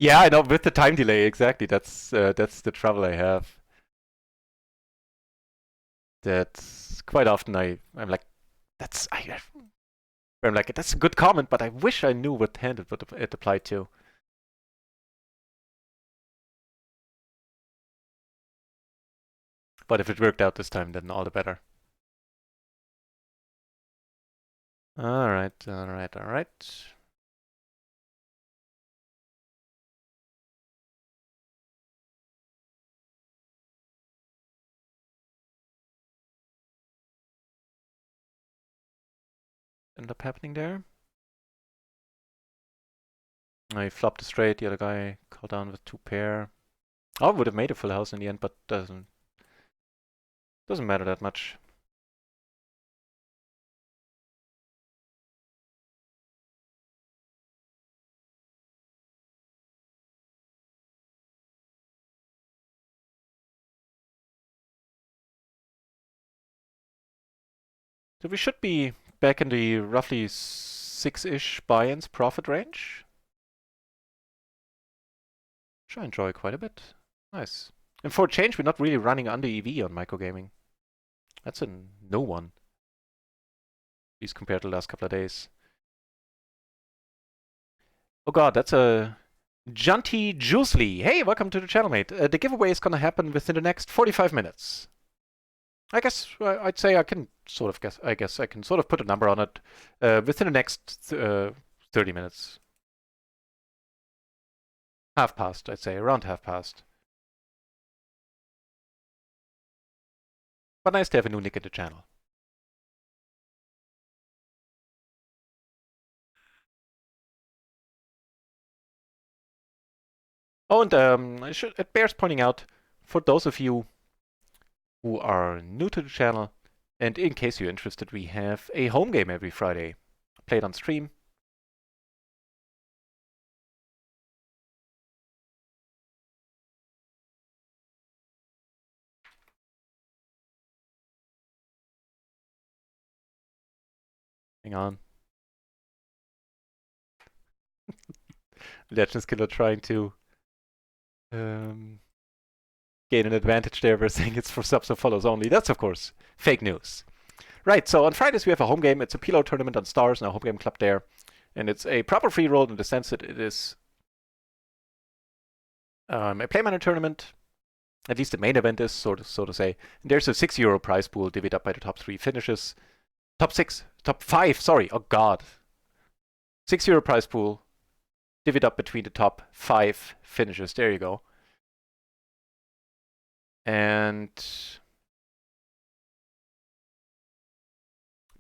Yeah, I know, with the time delay, exactly. That's the trouble I have. That quite often I'm like, I'm like, that's a good comment, but I wish I knew what hand it applied to. But if it worked out this time, then all the better. Alright, alright, alright. End up happening there? I flopped a straight, the other guy called down with 2 pair. Oh, would have made a full house in the end, but doesn't matter that much. So we should be back in the roughly 6-ish buy-ins profit range. Which I enjoy quite a bit. Nice. And for a change, we're not really running under EV on microgaming. That's a no one. At least compared to the last couple of days. Oh god, that's a Junty Juicely. Hey, welcome to the channel, mate. The giveaway is gonna happen within the next 45 minutes. I guess I'd say I can sort of guess. I guess I can sort of put a number on it within the next 30 minutes. Half past, I'd say, around half past. But nice to have a new nick in the channel. Oh, and it bears pointing out, for those of you who are new to the channel, and in case you're interested, we have a home game every Friday. Played on stream. Hang on. Legends Killer trying to gain an advantage there. We're saying it's for subs and follows only. That's, of course, fake news. Right, so on Fridays we have a home game. It's a PLO tournament on Stars and a home game club there. And it's a proper free roll in the sense that it is a play manager tournament. At least the main event is, so to say. And there's a €6 prize pool divvied up by the top 3 finishes. Top 5, sorry, oh god. €6 prize pool divvied up between the top 5 finishes. There you go. And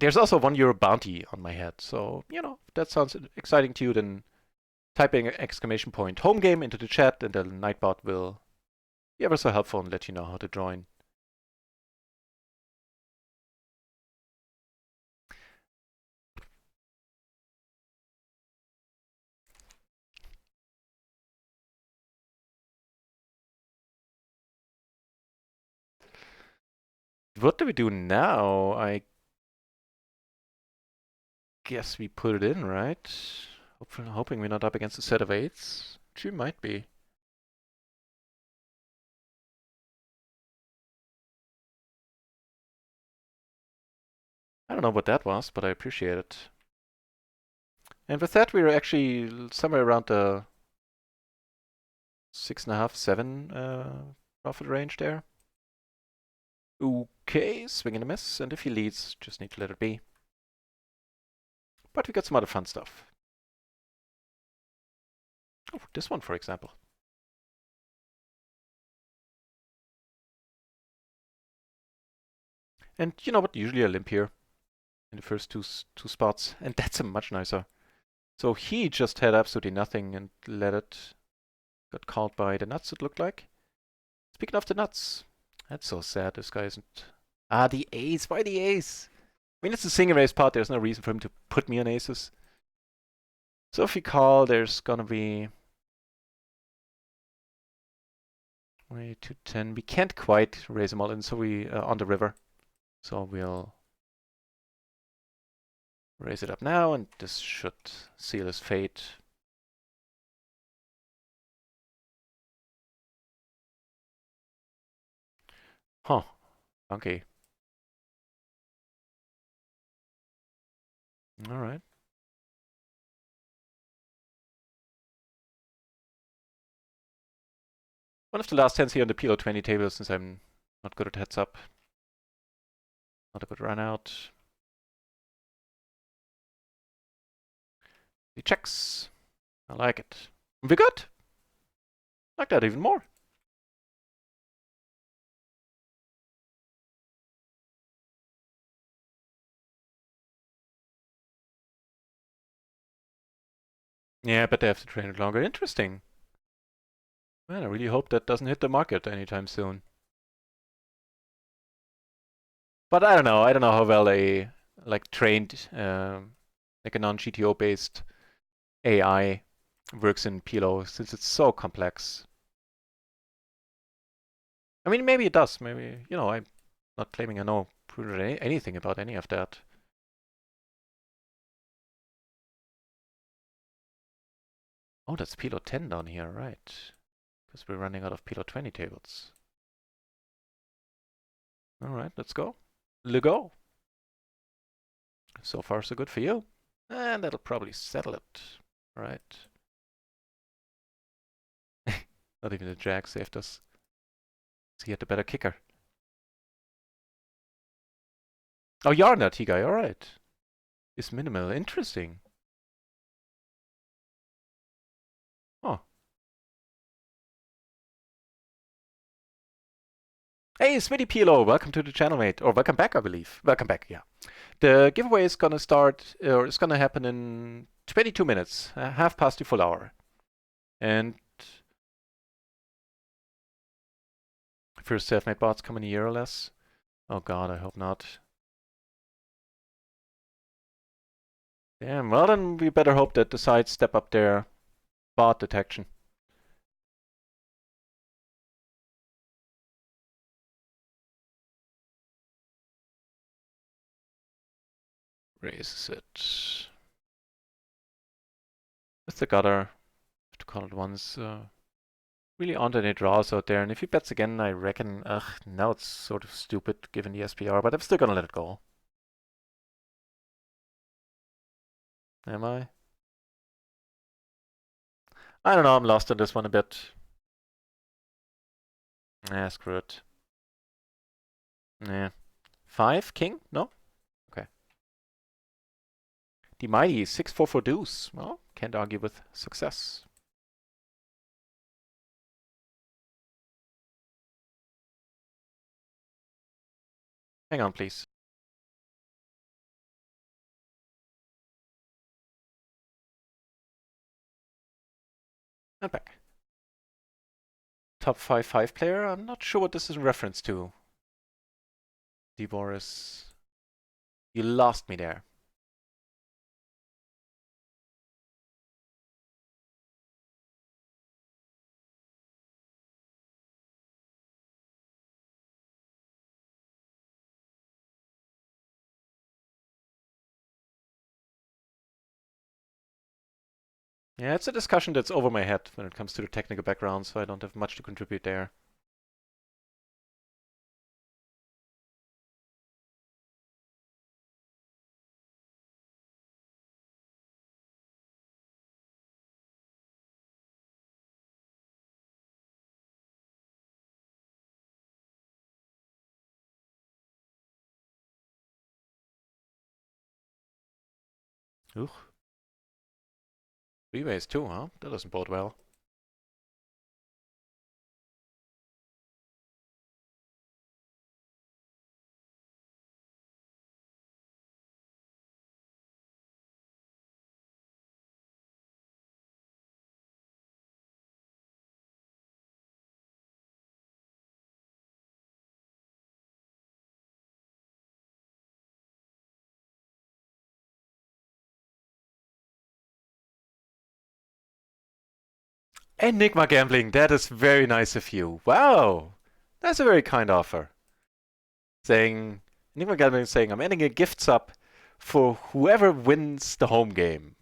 there's also a €1 bounty on my head. So, you know, if that sounds exciting to you, then type in exclamation point home game into the chat and the Nightbot will be ever so helpful and let you know how to join. What do we do now? I guess we put it in, right? Hoping we're not up against a set of 8s. She might be. I don't know what that was, but I appreciate it. And with that, we're actually somewhere around the 6.5, 7 profit range there. Okay, swing and a miss, and if he leads, just need to let it be. But we got some other fun stuff. Oh, this one, for example. And you know what? Usually I limp here in the first two spots, and that's a much nicer. So he just had absolutely nothing and let it. Got called by the nuts, it looked like. Speaking of the nuts, that's so sad. This guy isn't. Ah, the ace. Why the ace? I mean, it's a single race pot. There's no reason for him to put me on aces. So if we call, there's gonna be way to 10. We can't quite raise them all in, so we on the river. So we'll raise it up now, and this should seal his fate. Huh. Okay. All right. One of the last hands here on the PLO 20 table, since I'm not good at heads up. Not a good run out. He checks. I like it. We're good. Like that even more. Yeah, but they have to train it longer. Interesting. Man, I really hope that doesn't hit the market anytime soon. But I don't know. I don't know how well a trained, like a non-GTO based AI works in PLO since it's so complex. I mean, maybe it does. Maybe, you know, I'm not claiming I know anything about any of that. Oh, that's PLO 10 down here, right? Because we're running out of PLO 20 tables. All right, let's go. Le go. So far, so good for you. And that'll probably settle it. All right. Not even the jack saved us. So he had the better kicker. Oh, you're not T-guy. All right. Is minimal. Interesting. Oh. Hey, Smitty PLO. Welcome to the channel, mate. Or welcome back, I believe. Welcome back, yeah. The giveaway is going to start, or it's going to happen in 22 minutes, half past the full hour. And first self-made bots come in a year or less. Oh god, I hope not. Damn, well then we better hope that the sites step up their bot detection. Raises it. With the gutter, have to call it once. Really aren't any draws out there, and if he bets again, I reckon, now it's sort of stupid given the SPR, but I'm still gonna let it go. Am I? I don't know, I'm lost on this one a bit. Ah, screw it. Yeah. 5, king? No? Okay. The mighty 6-4 for deuce. Well, can't argue with success. Hang on, please. And back. Top 5 player? I'm not sure what this is in reference to. Boris. You lost me there. Yeah, it's a discussion that's over my head when it comes to the technical background, so I don't have much to contribute there. Ooh, three ways too, huh? That doesn't bode well. Enigma gambling, that is very nice of you. Wow, that's a very kind offer. Saying, Enigma gambling is saying, I'm adding a gift sub for whoever wins the home game.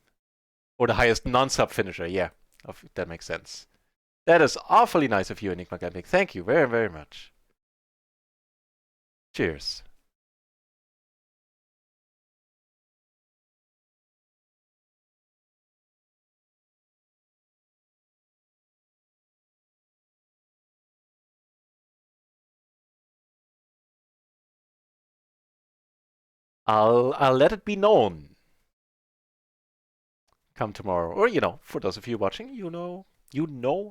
Or the highest non-sub finisher, yeah. That makes sense. That is awfully nice of you, Enigma gambling. Thank you very, very much. Cheers. I'll let it be known come tomorrow. Or, for those of you watching, you know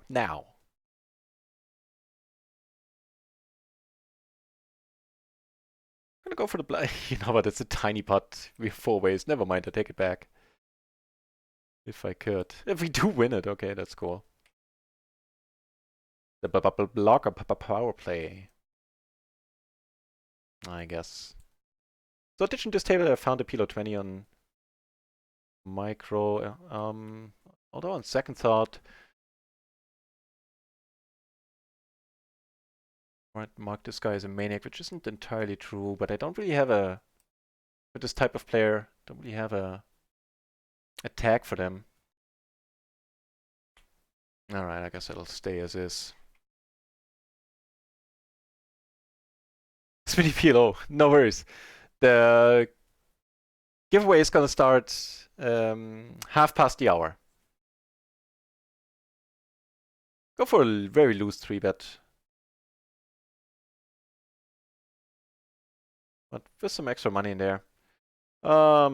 now. I'm gonna go for the black. You know what? It's a tiny pot. We have four ways. Never mind. I take it back. If I could. If we do win it, okay, that's cool. The blocker power play. I guess. So ditching this table, I found a PLO 20 on micro. Although on second thought, might mark this guy as a maniac, which isn't entirely true. But I don't really have with this type of player, don't really have a tag for them. All right, I guess it'll stay as is. Smitty PLO, no worries. The giveaway is gonna start half past the hour. Go for a very loose 3-bet. But with some extra money in there. Nah.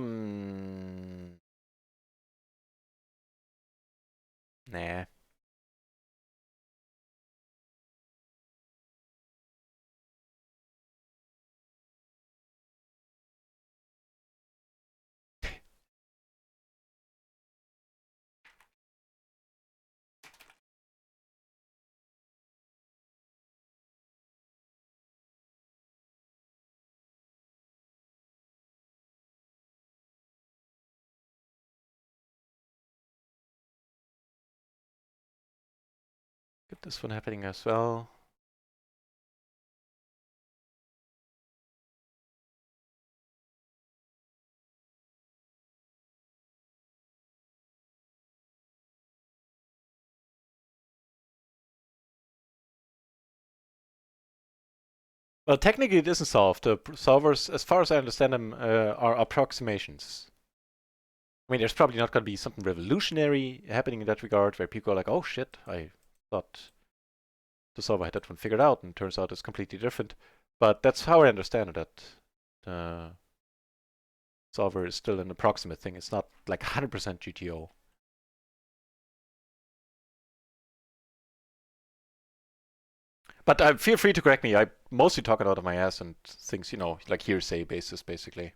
Get this one happening as well. Well, technically it isn't solved. The solvers, as far as I understand them, are approximations. I mean, there's probably not going to be something revolutionary happening in that regard, where people are like, oh shit, I thought the solver had that one figured out, and turns out it's completely different. But that's how I understand it, that the solver is still an approximate thing. It's not like 100% GTO. But feel free to correct me. I mostly talk it out of my ass and things, like hearsay basis, basically.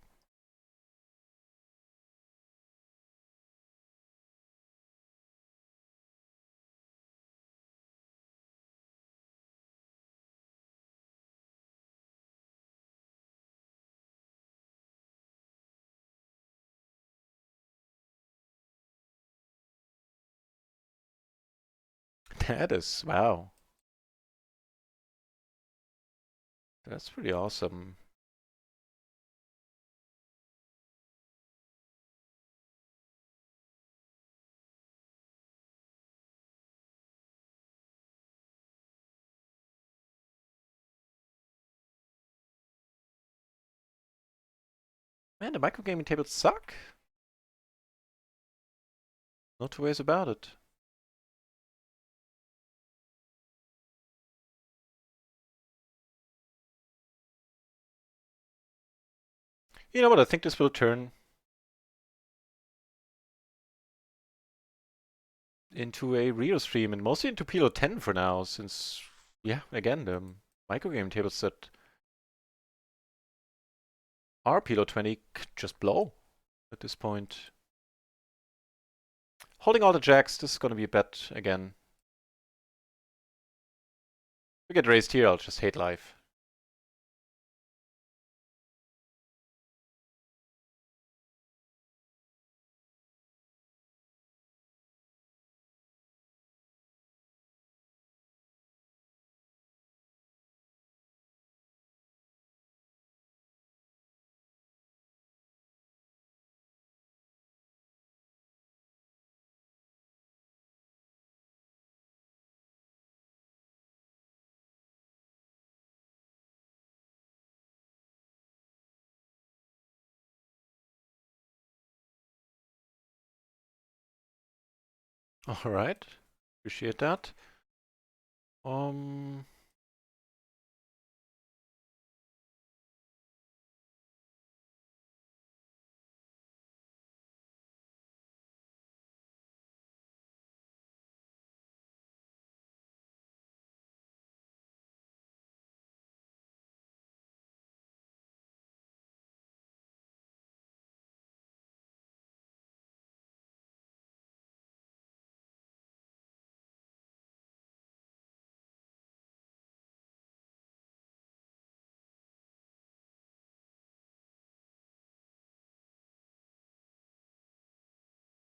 That is, wow. That's pretty awesome. Man, the microgaming tables suck. No two ways about it. You know what, I think this will turn into a RIO stream and mostly into PLO 10 for now, since, yeah, again, the microgame tables that are PLO 20 just blow at this point. Holding all the jacks, this is going to be a bet again. If we get raised here, I'll just hate life. All right, appreciate that.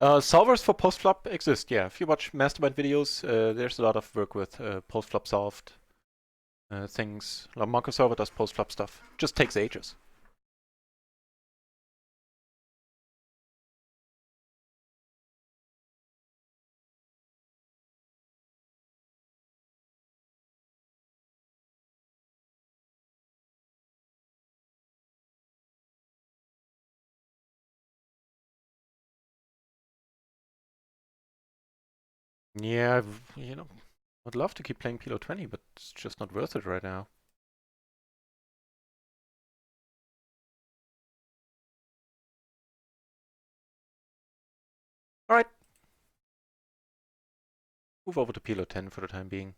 Solvers for post-flop exist, yeah. If you watch Mastermind videos, there's a lot of work with post-flop solved things. Mongo solver does post-flop stuff. Just takes ages. Yeah, you know, I'd love to keep playing PLO 20, but it's just not worth it right now. All right. Move over to PLO 10 for the time being.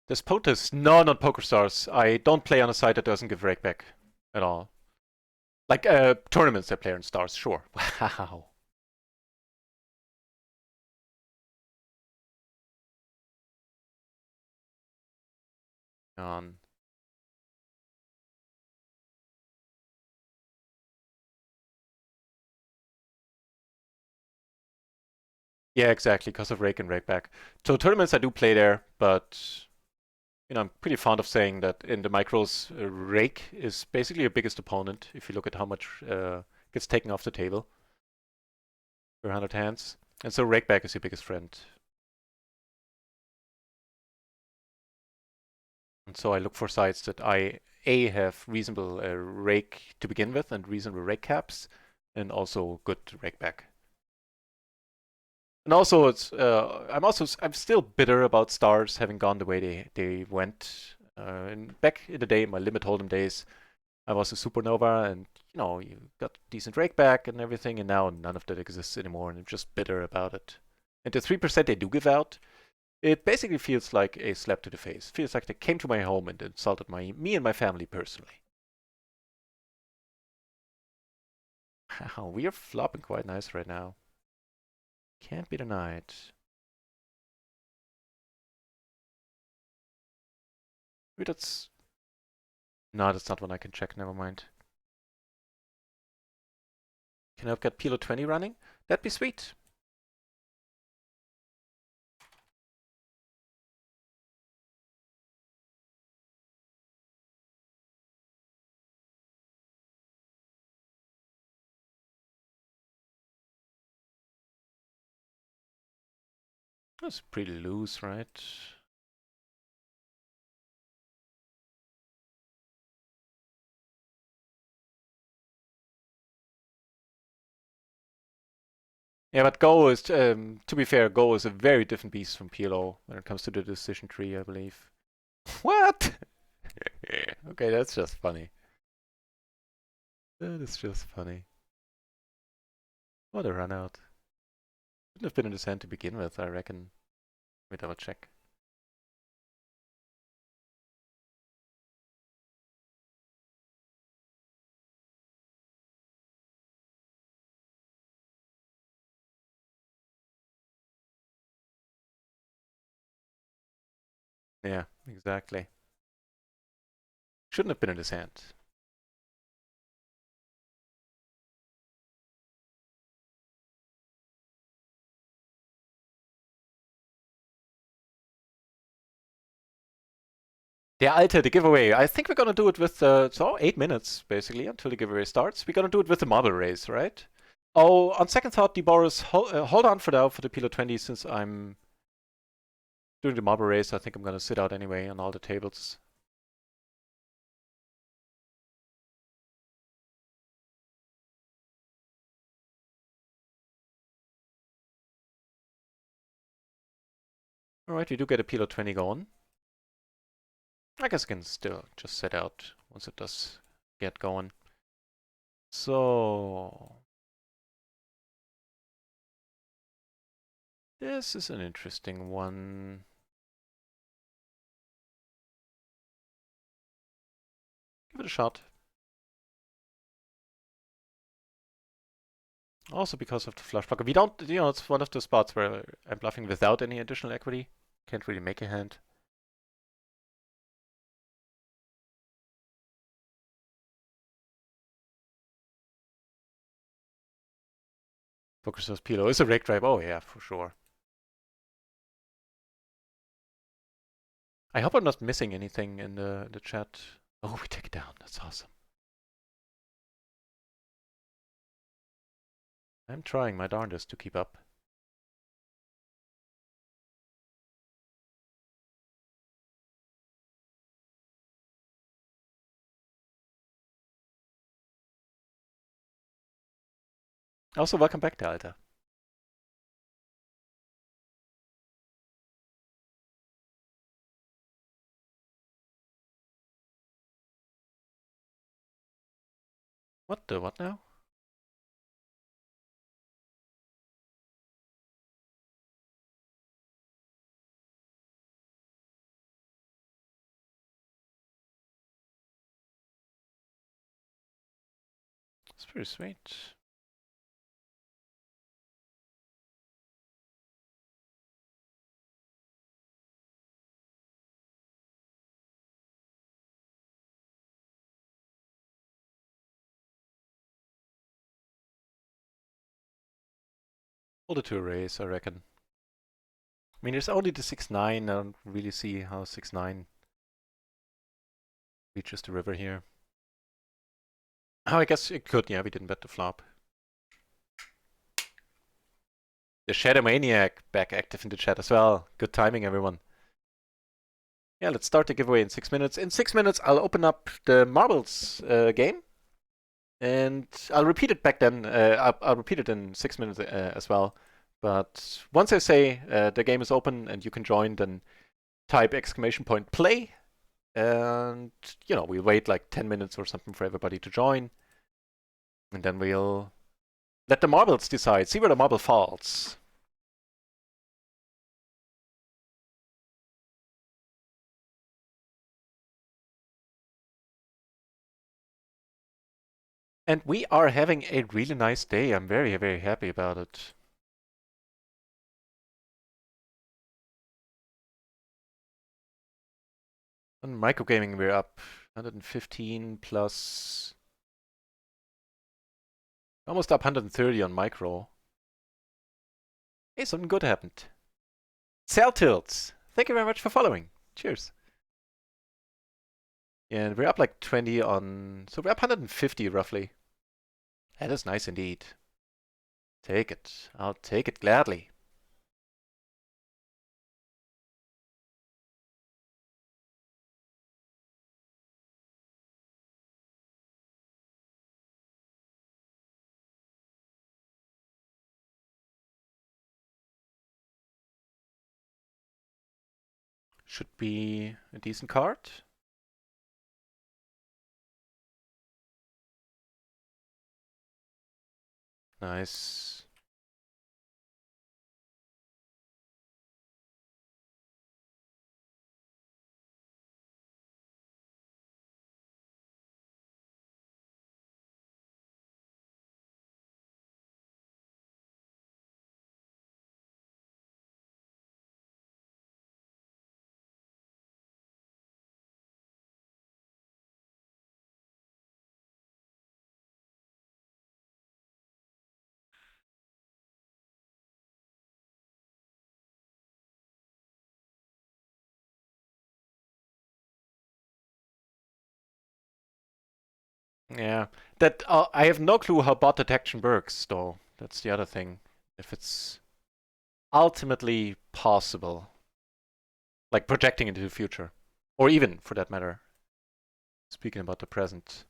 There's POTUS. No, not PokerStars. I don't play on a site that doesn't give rakeback at all. Like tournaments that play on stars, sure. Wow. On. Yeah, exactly, because of rake and rakeback. So tournaments I do play there, but you know, I'm pretty fond of saying that in the micros, rake is basically your biggest opponent if you look at how much gets taken off the table per 100 hands. And so rakeback is your biggest friend. And so I look for sites that I A have reasonable rake to begin with and reasonable rake caps, and also good rakeback. And also, I'm still bitter about stars having gone the way they went. And back in the day, my limit hold'em days, I was a supernova, and you know, you got decent rakeback and everything, and now none of that exists anymore, and I'm just bitter about it. And the 3% they do give out, it basically feels like a slap to the face. Feels like they came to my home and insulted me and my family personally. Wow, we are flopping quite nice right now. Can't be denied. Maybe that's... No, that's not one I can check, never mind. Can I get PLO 20 running? That'd be sweet. That's pretty loose, right? Yeah, but Go is, to be fair, Go is a very different beast from PLO when it comes to the decision tree, I believe. What? Okay, that's just funny. That is just funny. What a run out. Shouldn't have been in his hand to begin with, I reckon. Let me double check. Yeah, exactly. Shouldn't have been in his hand. Yeah, Alter, the giveaway. I think we're gonna do it with so 8 minutes basically until the giveaway starts. We're gonna do it with the marble race, right? Oh, on second thought, Boris, hold on for now for the PLO 20 since I'm doing the marble race. I think I'm gonna sit out anyway on all the tables. All right, we do get a PLO 20 going. I guess I can still just sit out once it does get going. So this is an interesting one. Give it a shot. Also because of the flush blocker. We don't, it's one of the spots where I'm bluffing without any additional equity. Can't really make a hand. Focus PLO is a rake drive. Oh yeah, for sure. I hope I'm not missing anything in the chat. Oh, we take it down. That's awesome. I'm trying my darndest to keep up. Also, welcome back, der Alter. What the what now? It's pretty sweet. Hold it to a raise, I reckon. I mean, there's only the 6-9. I don't really see how 6-9 reaches the river here. Oh, I guess it could. Yeah, we didn't bet the flop. The Shadow Maniac back active in the chat as well. Good timing, everyone. Yeah, let's start the giveaway in 6 minutes. In 6 minutes, I'll open up the marbles game. And I'll repeat it back then. I'll repeat it in 6 minutes as well. But once I say the game is open and you can join, then type !play. And, we'll wait like 10 minutes or something for everybody to join. And then we'll let the marbles decide. See where the marble falls. And we are having a really nice day. I'm very, very happy about it. On microgaming, we're up 115 plus almost up 130 on micro. Hey, something good happened. Cell tilts. Thank you very much for following. Cheers. And we're up like 20 on, so we're up 150 roughly. That is nice indeed. Take it. I'll take it gladly. Should be a decent card. Nice. Yeah, that I have no clue how bot detection works, though. That's the other thing. If it's ultimately possible, like projecting into the future, or even for that matter, speaking about the present.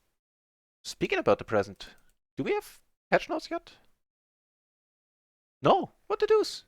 Speaking about the present, do we have patch notes yet? No. What the deuce?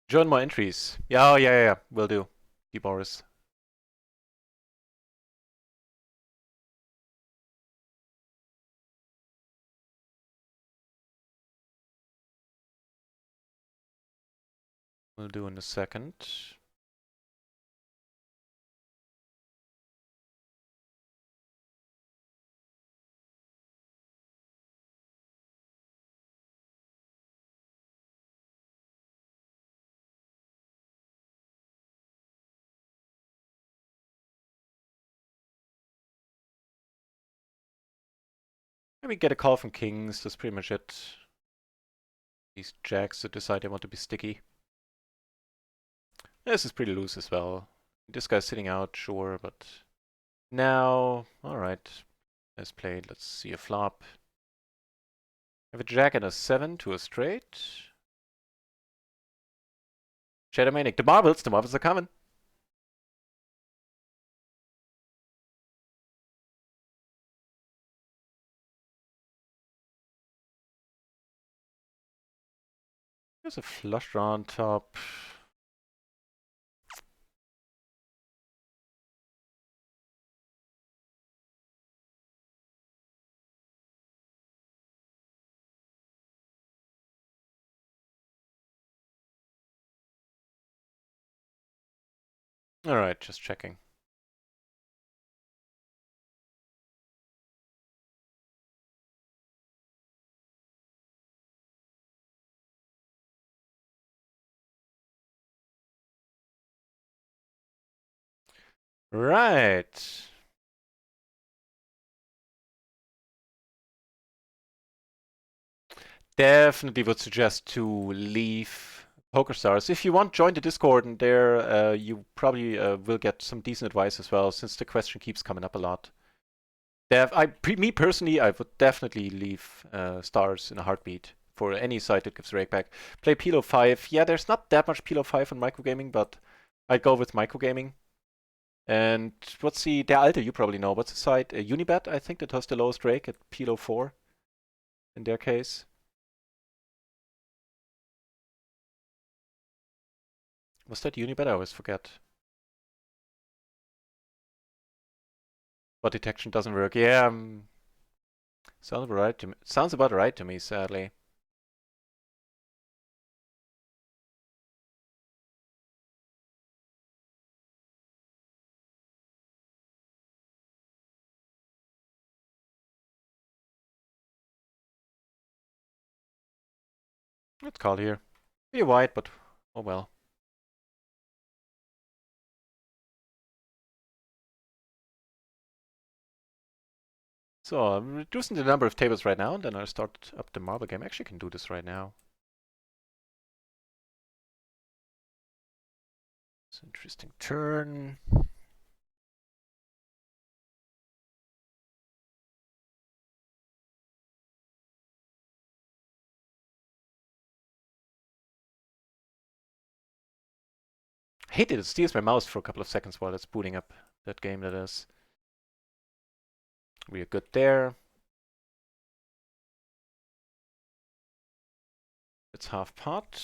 Join more entries. Yeah, oh, yeah. Will do. Boris. Will do in a second. Maybe get a call from kings. That's pretty much it. These jacks that decide they want to be sticky. This is pretty loose as well. This guy's sitting out, sure, but now, alright. Let's play it. Let's see a flop. Have a jack and a 7 to a straight. Shadow Manic. The marbles are coming. There's a flush draw on top. Alright, just checking. Right. Definitely would suggest to leave PokerStars. If you want, join the Discord, and there you probably will get some decent advice as well, since the question keeps coming up a lot. Me personally, I would definitely leave stars in a heartbeat for any site that gives rakeback. Play PLO 5. Yeah, there's not that much PLO 5 on microgaming, but I'd go with microgaming. And what's the Alte, you probably know. What's the site? Unibet, I think, that has the lowest rake at PLO 4 in their case. Was that Unibet? I always forget. But detection doesn't work. Yeah, sounds about right to me. Sounds about right to me, sadly. Let's call here. Be white, but oh well. So I'm reducing the number of tables right now, and then I'll start up the marble game. Actually, I can do this right now. It's an interesting turn. hate it steals my mouse for a couple of seconds while it's booting up that game, that is. We are good there. It's half pot.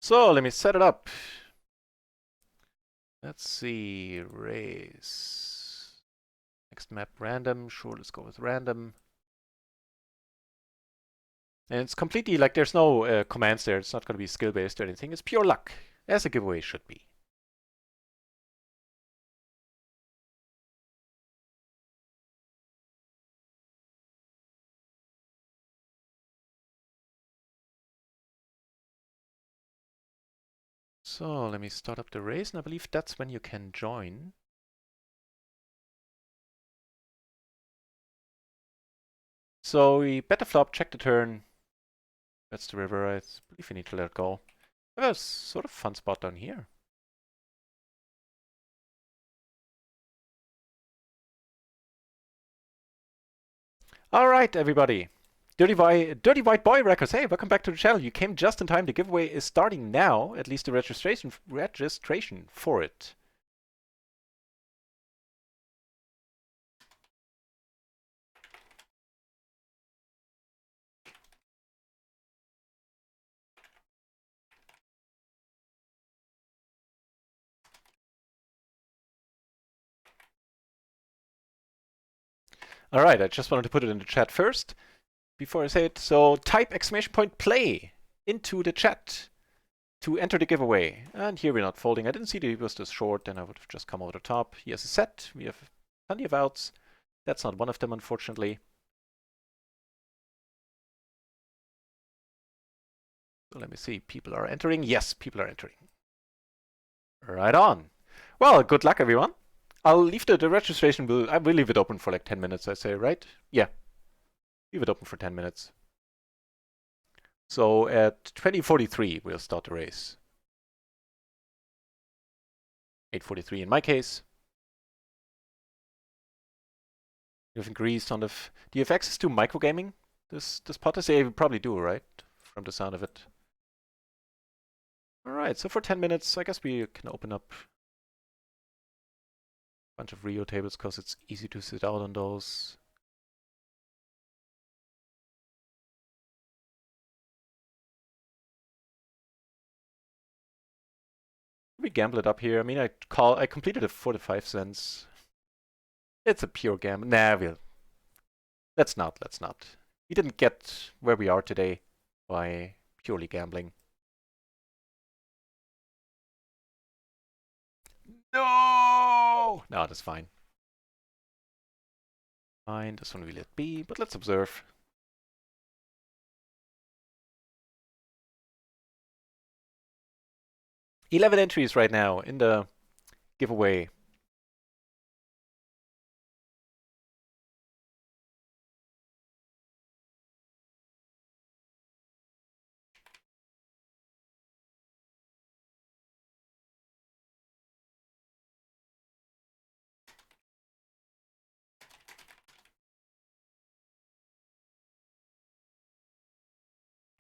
So let me set it up. Let's see, raise. Next map random. Sure, let's go with random. And it's completely like there's no commands there. It's not going to be skill based or anything. It's pure luck, as a giveaway should be. So let me start up the race, and I believe that's when you can join. So we bet the flop, check the turn. That's the river. I believe we need to let it go. I have a sort of fun spot down here. All right, everybody. Dirty White Boy Records. Hey, welcome back to the channel. You came just in time. The giveaway is starting now. At least the registration for it. All right, I just wanted to put it in the chat first before I say it. So type !play into the chat to enter the giveaway. And here we're not folding. I didn't see that he was this short, then I would have just come over the top. He has a set. We have plenty of outs. That's not one of them, unfortunately. So let me see. People are entering. Yes, people are entering. Right on. Well, good luck, everyone. I'll leave the registration. I will leave it open for like 10 minutes, I say, right? Yeah. Leave it open for 10 minutes. So at 20:43, we'll start the race. 8:43 in my case. You have greased on the... Do you have access to microgaming? This pot? I say you probably do, right? From the sound of it. Alright, so for 10 minutes, I guess we can open up a bunch of RIO tables because it's easy to sit out on those. We gamble it up here. I mean, I completed it for the 5 cents. It's a pure gamble. Nah, let's not. We didn't get where we are today by purely gambling. No! No, that's fine. Fine, this one we let be, but let's observe. $11 entries right now in the giveaway.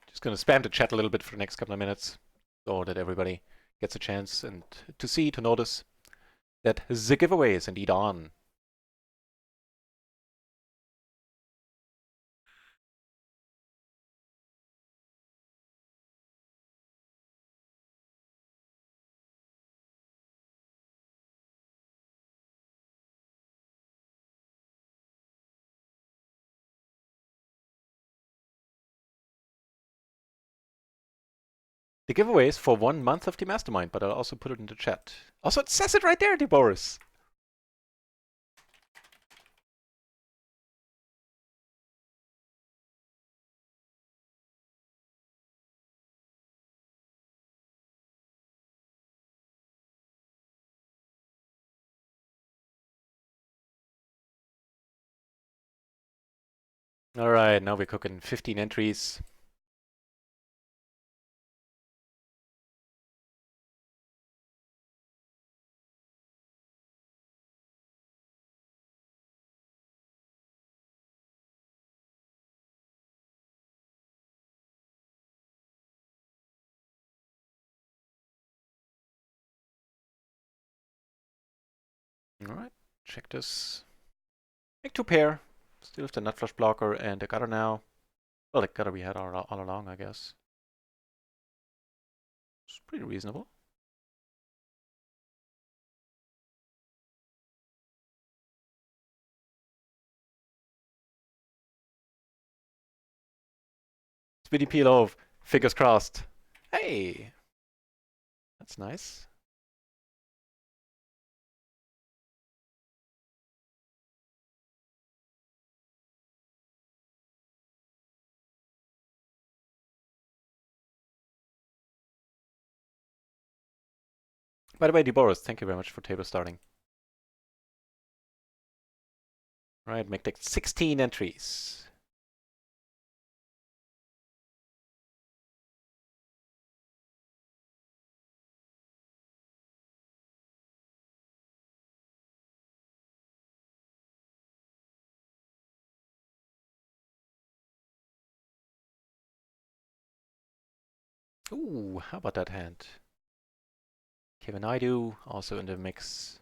Just gonna spam the chat a little bit for the next couple of minutes so that everybody gets a chance and to notice that the giveaway is indeed on. The giveaway is for 1 month of the Mastermind, but I'll also put it in the chat. Also, it says it right there, Boris. Alright, now we're cooking 15 entries. Alright, check this. Make 2 pair. Still have the nut flush blocker and the gutter now. Well, the gutter we had all along, I guess. It's pretty reasonable. Speedy PLO, fingers crossed. Hey! That's nice. By the way, DeBoris, thank you very much for table starting. Right, make deck 16 entries. Ooh, how about that hand? Kevin Idu also in the mix.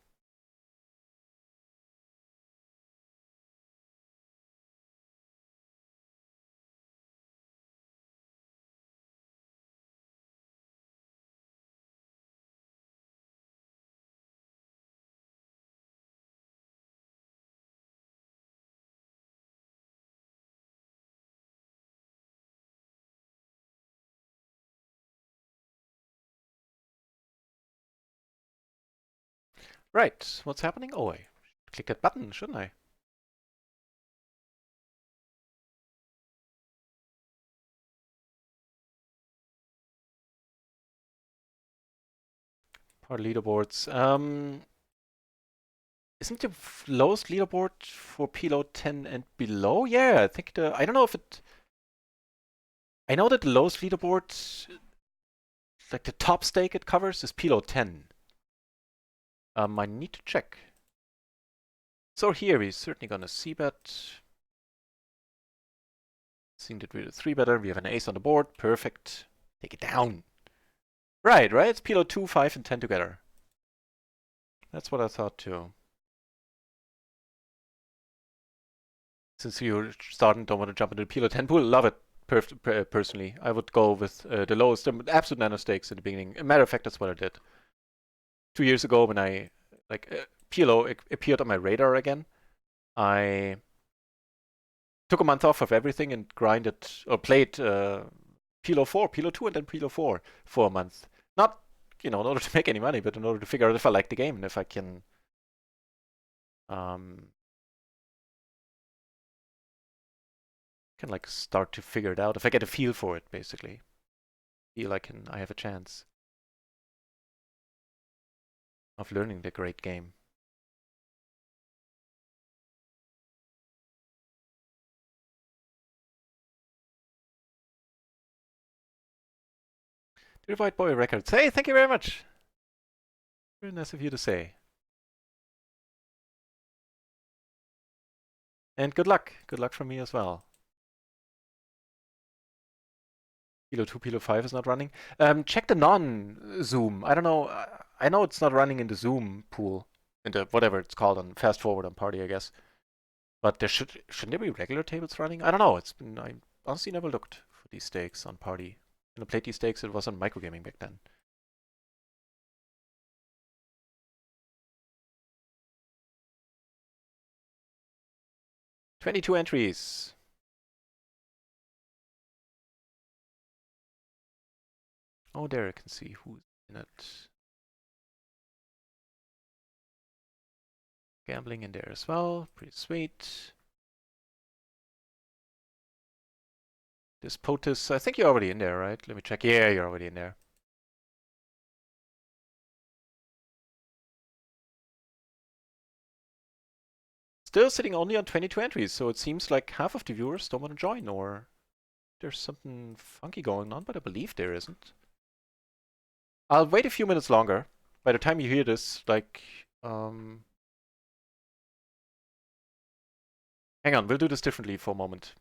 Right, what's happening? Oh, I click that button, shouldn't I? Part leaderboards. Isn't the lowest leaderboard for PLO 10 and below? Yeah, I think I don't know if it... I know that the lowest leaderboard, like the top stake it covers, is PLO 10. I need to check. So here we're certainly gonna c-bet. Seeing that we're the 3-better, we have an ace on the board, perfect. Take it down. Right, it's PLO 2, 5, and 10 together. That's what I thought too. Since you're starting, don't want to jump into the PLO 10 pool, love it. Personally, I would go with the lowest, absolute nano stakes in the beginning. As a matter of fact, that's what I did 2 years ago when I PLO appeared on my radar again. I took a month off of everything and grinded or played PLO 4, PLO 2, and then PLO 4 for a month. Not, in order to make any money, but in order to figure out if I like the game and if I can like start to figure it out. If I get a feel for it, basically, feel I have a chance of learning the great game. The White Boy Records. Hey, thank you very much. Very nice of you to say. And good luck. Good luck from me as well. PLO 2, PLO 5 is not running. Check the non-Zoom. I don't know. I know it's not running in the Zoom pool, in the whatever it's called on Fast Forward on Party, I guess. But there shouldn't there be regular tables running? I don't know. I honestly never looked for these stakes on Party. When I played these stakes, it was on microgaming back then. "22 entries. Oh, there I can see who's in it. Gambling in there as well. Pretty sweet. This POTUS, I think you're already in there, right? Let me check. Yeah, you're already in there. Still sitting only on 22 entries, so it seems like half of the viewers don't want to join, or there's something funky going on, but I believe there isn't. I'll wait a few minutes longer. By the time you hear this, hang on, we'll do this differently for a moment.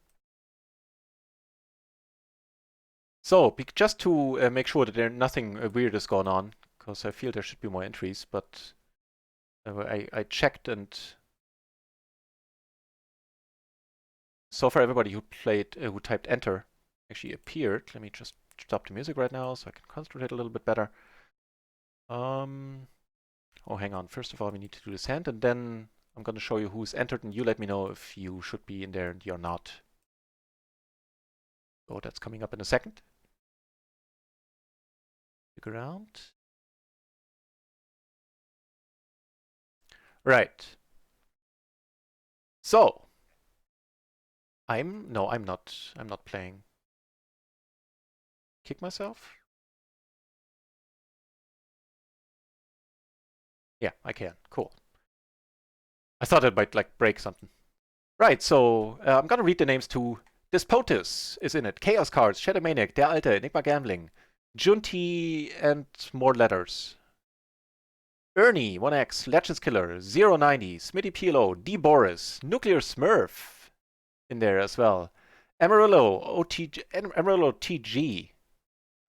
So, just to make sure that nothing weird is going on, because I feel there should be more entries, but I checked, and so far everybody who who typed enter actually appeared. Let me just stop the music right now so I can concentrate a little bit better. Oh, hang on. First of all, we need to do this hand, and then I'm going to show you who's entered, and you let me know if you should be in there and you're not. Oh, that's coming up in a second. Stick around. Right. So, I'm not playing. Kick myself? Yeah, I can. Cool. I thought it might like break something. Right, so I'm gonna read the names to Despotus is in it. Chaos Cards, Shadow Maniac, Der Alte, Enigma Gambling, Junti, and more letters. Ernie, 1X, Legends Killer, 090, Smitty PLO, D Boris, Nuclear Smurf in there as well. Amarillo, Amarillo TG,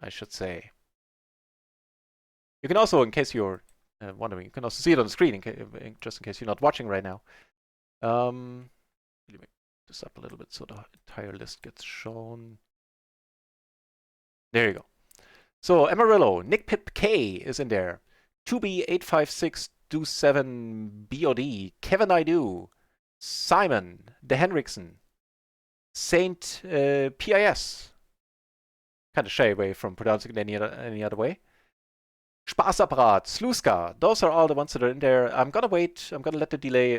I should say. You can also, in case you're wondering, you can also see it on the screen, just in case you're not watching right now. Let me make this up a little bit so the entire list gets shown. There you go. So Amarillo, Nick Pip K is in there. 2B85627BOD, Kevin I Do, Simon, De Henriksen, Saint PIS. Kind of shy away from pronouncing it any other way. Spaßapparat, Sluska. Those are all the ones that are in there. I'm gonna wait. I'm gonna let the delay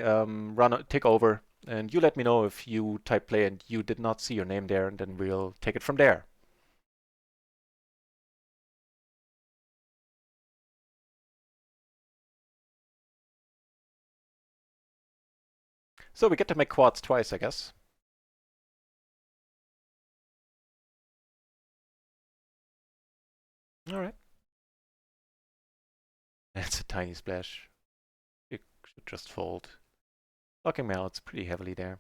take over, and you let me know if you type play and you did not see your name there, and then we'll take it from there. So we get to make quads twice, I guess. All right. That's a tiny splash. It should just fold. Locking mouths pretty heavily there.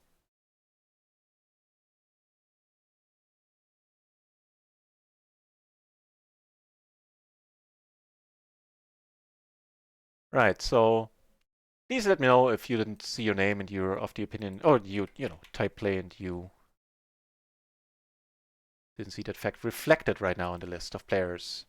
Right, so please let me know if you didn't see your name and you're of the opinion, or you know, type play and you didn't see that fact reflected right now in the list of players.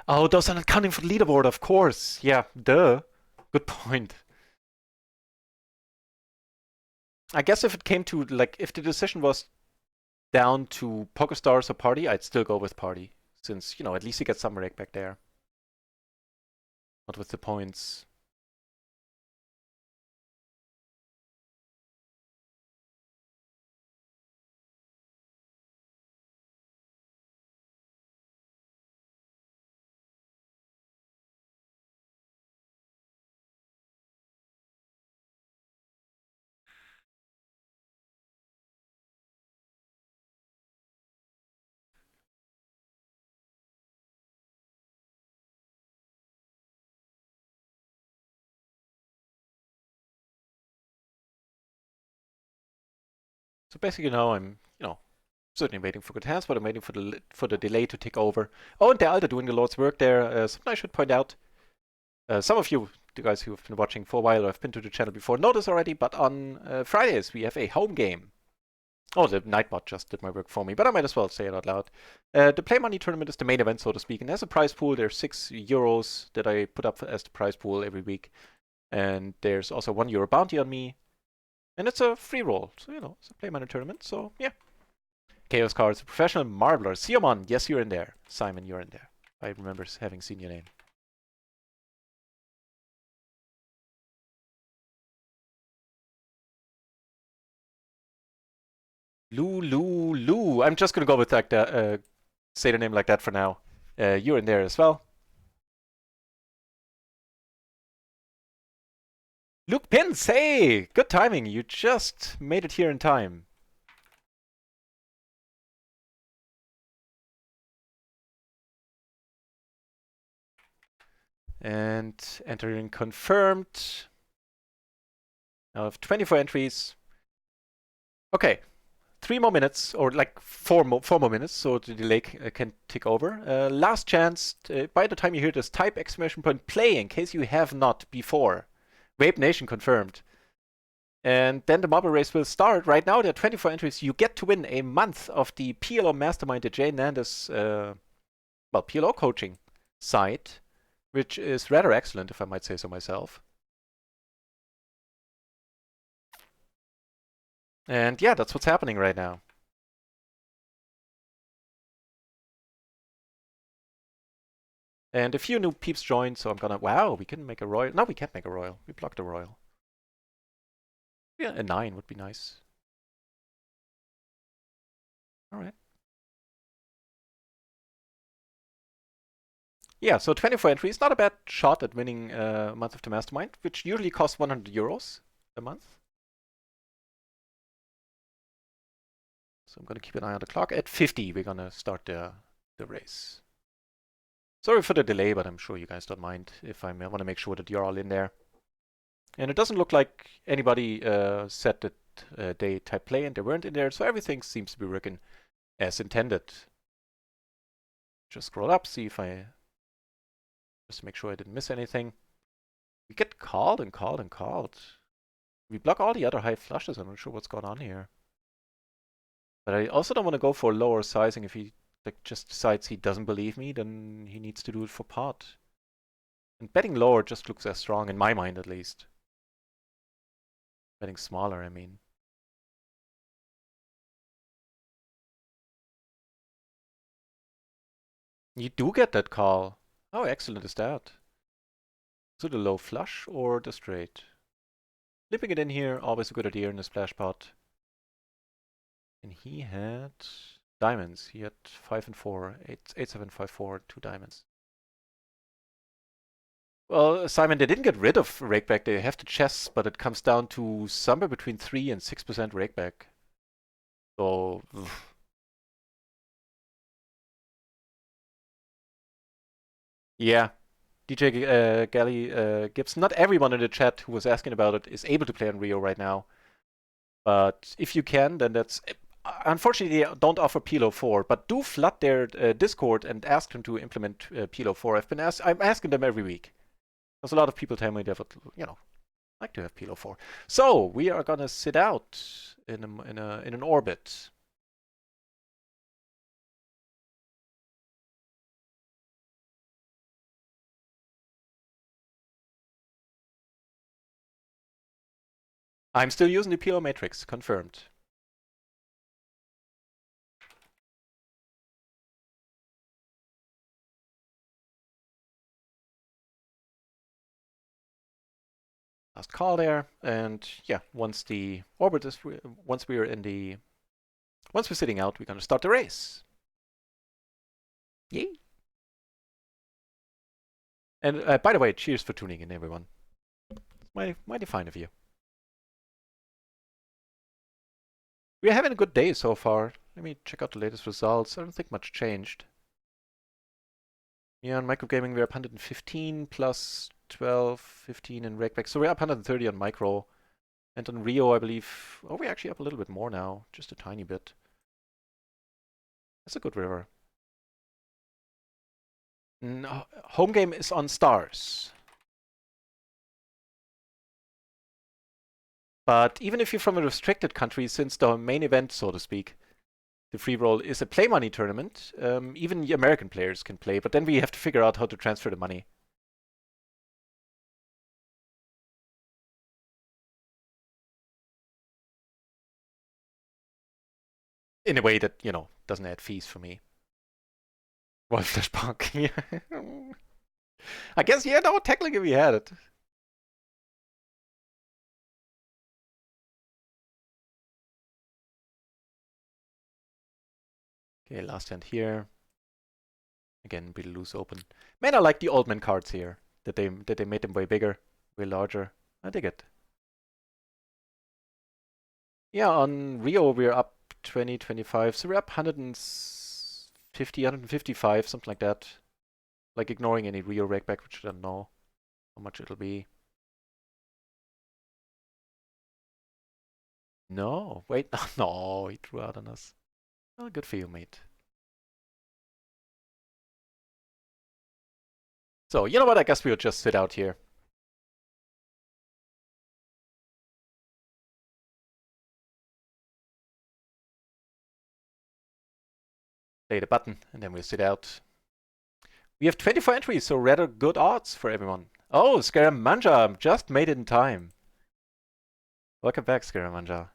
Oh, those are not counting for the leaderboard, of course. Yeah, duh. Good point. I guess if it came to, like, if the decision was down to PokerStars or Party, I'd still go with Party. Since, you know, at least you get some rake back there. Not with the points. So basically now I'm, you know, certainly waiting for good hands, but I'm waiting for the delay to take over. Oh, and the Alta doing the Lord's work there. Something I should point out. Some of you, the guys who have been watching for a while or have been to the channel before, know this already, but on Fridays we have a home game. Oh, the Nightbot just did my work for me, but I might as well say it out loud. The Play Money tournament is the main event, so to speak, and there's a prize pool. There's €6 that I put up as the prize pool every week. And there's also €1 bounty on me. And it's a free roll, so, you know, it's a Play Money tournament, so yeah. Chaos Cards, professional marbler. Siomon, yes, you're in there. Simon, you're in there. I remember having seen your name. Lou. I'm just gonna go with like the say the name like that for now. You're in there as well. Luke Pins, hey! Good timing. You just made it here in time. And entering confirmed. Now I have 24 entries. Okay, 3 more minutes, or like 4 more minutes, so the delay can tick over. Last chance, by the time you hear this, type exclamation point play in case you have not before. Vape Nation confirmed. And then the marble race will start. Right now there are 24 entries. You get to win a month of the PLO Mastermind, the Jay Nandes, PLO coaching site, which is rather excellent, if I might say so myself. And yeah, that's what's happening right now. And a few new peeps joined, so I'm gonna... Wow, we can make a royal. No, we can't make a royal. We blocked a royal. Yeah, a 9 would be nice. Alright. Yeah, so 24 entries. Not a bad shot at winning a month of the Mastermind, which usually costs 100 euros a month. So I'm gonna keep an eye on the clock. At 50, we're gonna start the race. Sorry for the delay, but I'm sure you guys don't mind if I want to make sure that you're all in there. And it doesn't look like anybody said that they typed play and they weren't in there, so everything seems to be working as intended. Just scroll up, see if I... Just make sure I didn't miss anything. We get called and called and called. We block all the other high flushes. I'm not sure what's going on here. But I also don't want to go for lower sizing. If he like just decides he doesn't believe me, then he needs to do it for pot. And betting lower just looks as strong, in my mind at least. Betting smaller, I mean. You do get that call. How excellent is that? Is it a low flush or the straight? Flipping it in here, always a good idea in the splash pot. And he had diamonds. He had 5 and 4, 8, 7, 5, 4, 2 diamonds. Well, Simon, they didn't get rid of rakeback. They have the chess, but it comes down to somewhere between 3 and 6% rakeback. So, yeah. DJ Gally Gibbs, not everyone in the chat who was asking about it is able to play on Rio right now. But if you can, then that's... Unfortunately, they don't offer PLO 4, but do flood their Discord and ask them to implement PLO 4. I'm asking them every week. Because a lot of people tell me they would, like to have PLO 4. So, we are gonna sit out in an orbit. I'm still using the PLO matrix, confirmed. Last call there, and yeah, once the orbit is, once we're sitting out, we're gonna start the race. Yay! And by the way, cheers for tuning in, everyone. It's mighty fine of you. We're having a good day so far. Let me check out the latest results. I don't think much changed. Yeah, on micro gaming we're up 115 plus 12, 15 in rakeback. So we're up 130 on micro. And on Rio, I believe, oh, we're actually up a little bit more now, just a tiny bit. That's a good river. No, home game is on stars. But even if you're from a restricted country, since the main event, so to speak, the free roll is a play money tournament, even the American players can play, but then we have to figure out how to transfer the money. In a way that, doesn't add fees for me. Wolfdash Punk, yeah. I guess, yeah, no, technically we had it. Okay, last hand here. Again, bit loose open. Man, I like the old man cards here. That they made them way bigger, way larger. I dig it. Yeah, on Rio we're up 20, 25, so we're up 150, 155, something like that. like ignoring any RIO rakeback, which I don't know how much it'll be. No, wait, no, he drew out on us. Well, good for you, mate. So, you know what? I guess we'll just sit out here. Play the button, and then we'll sit out. We have 24 entries, so rather good odds for everyone. Oh, Scaramanga just made it in time. Welcome back, Scaramanga.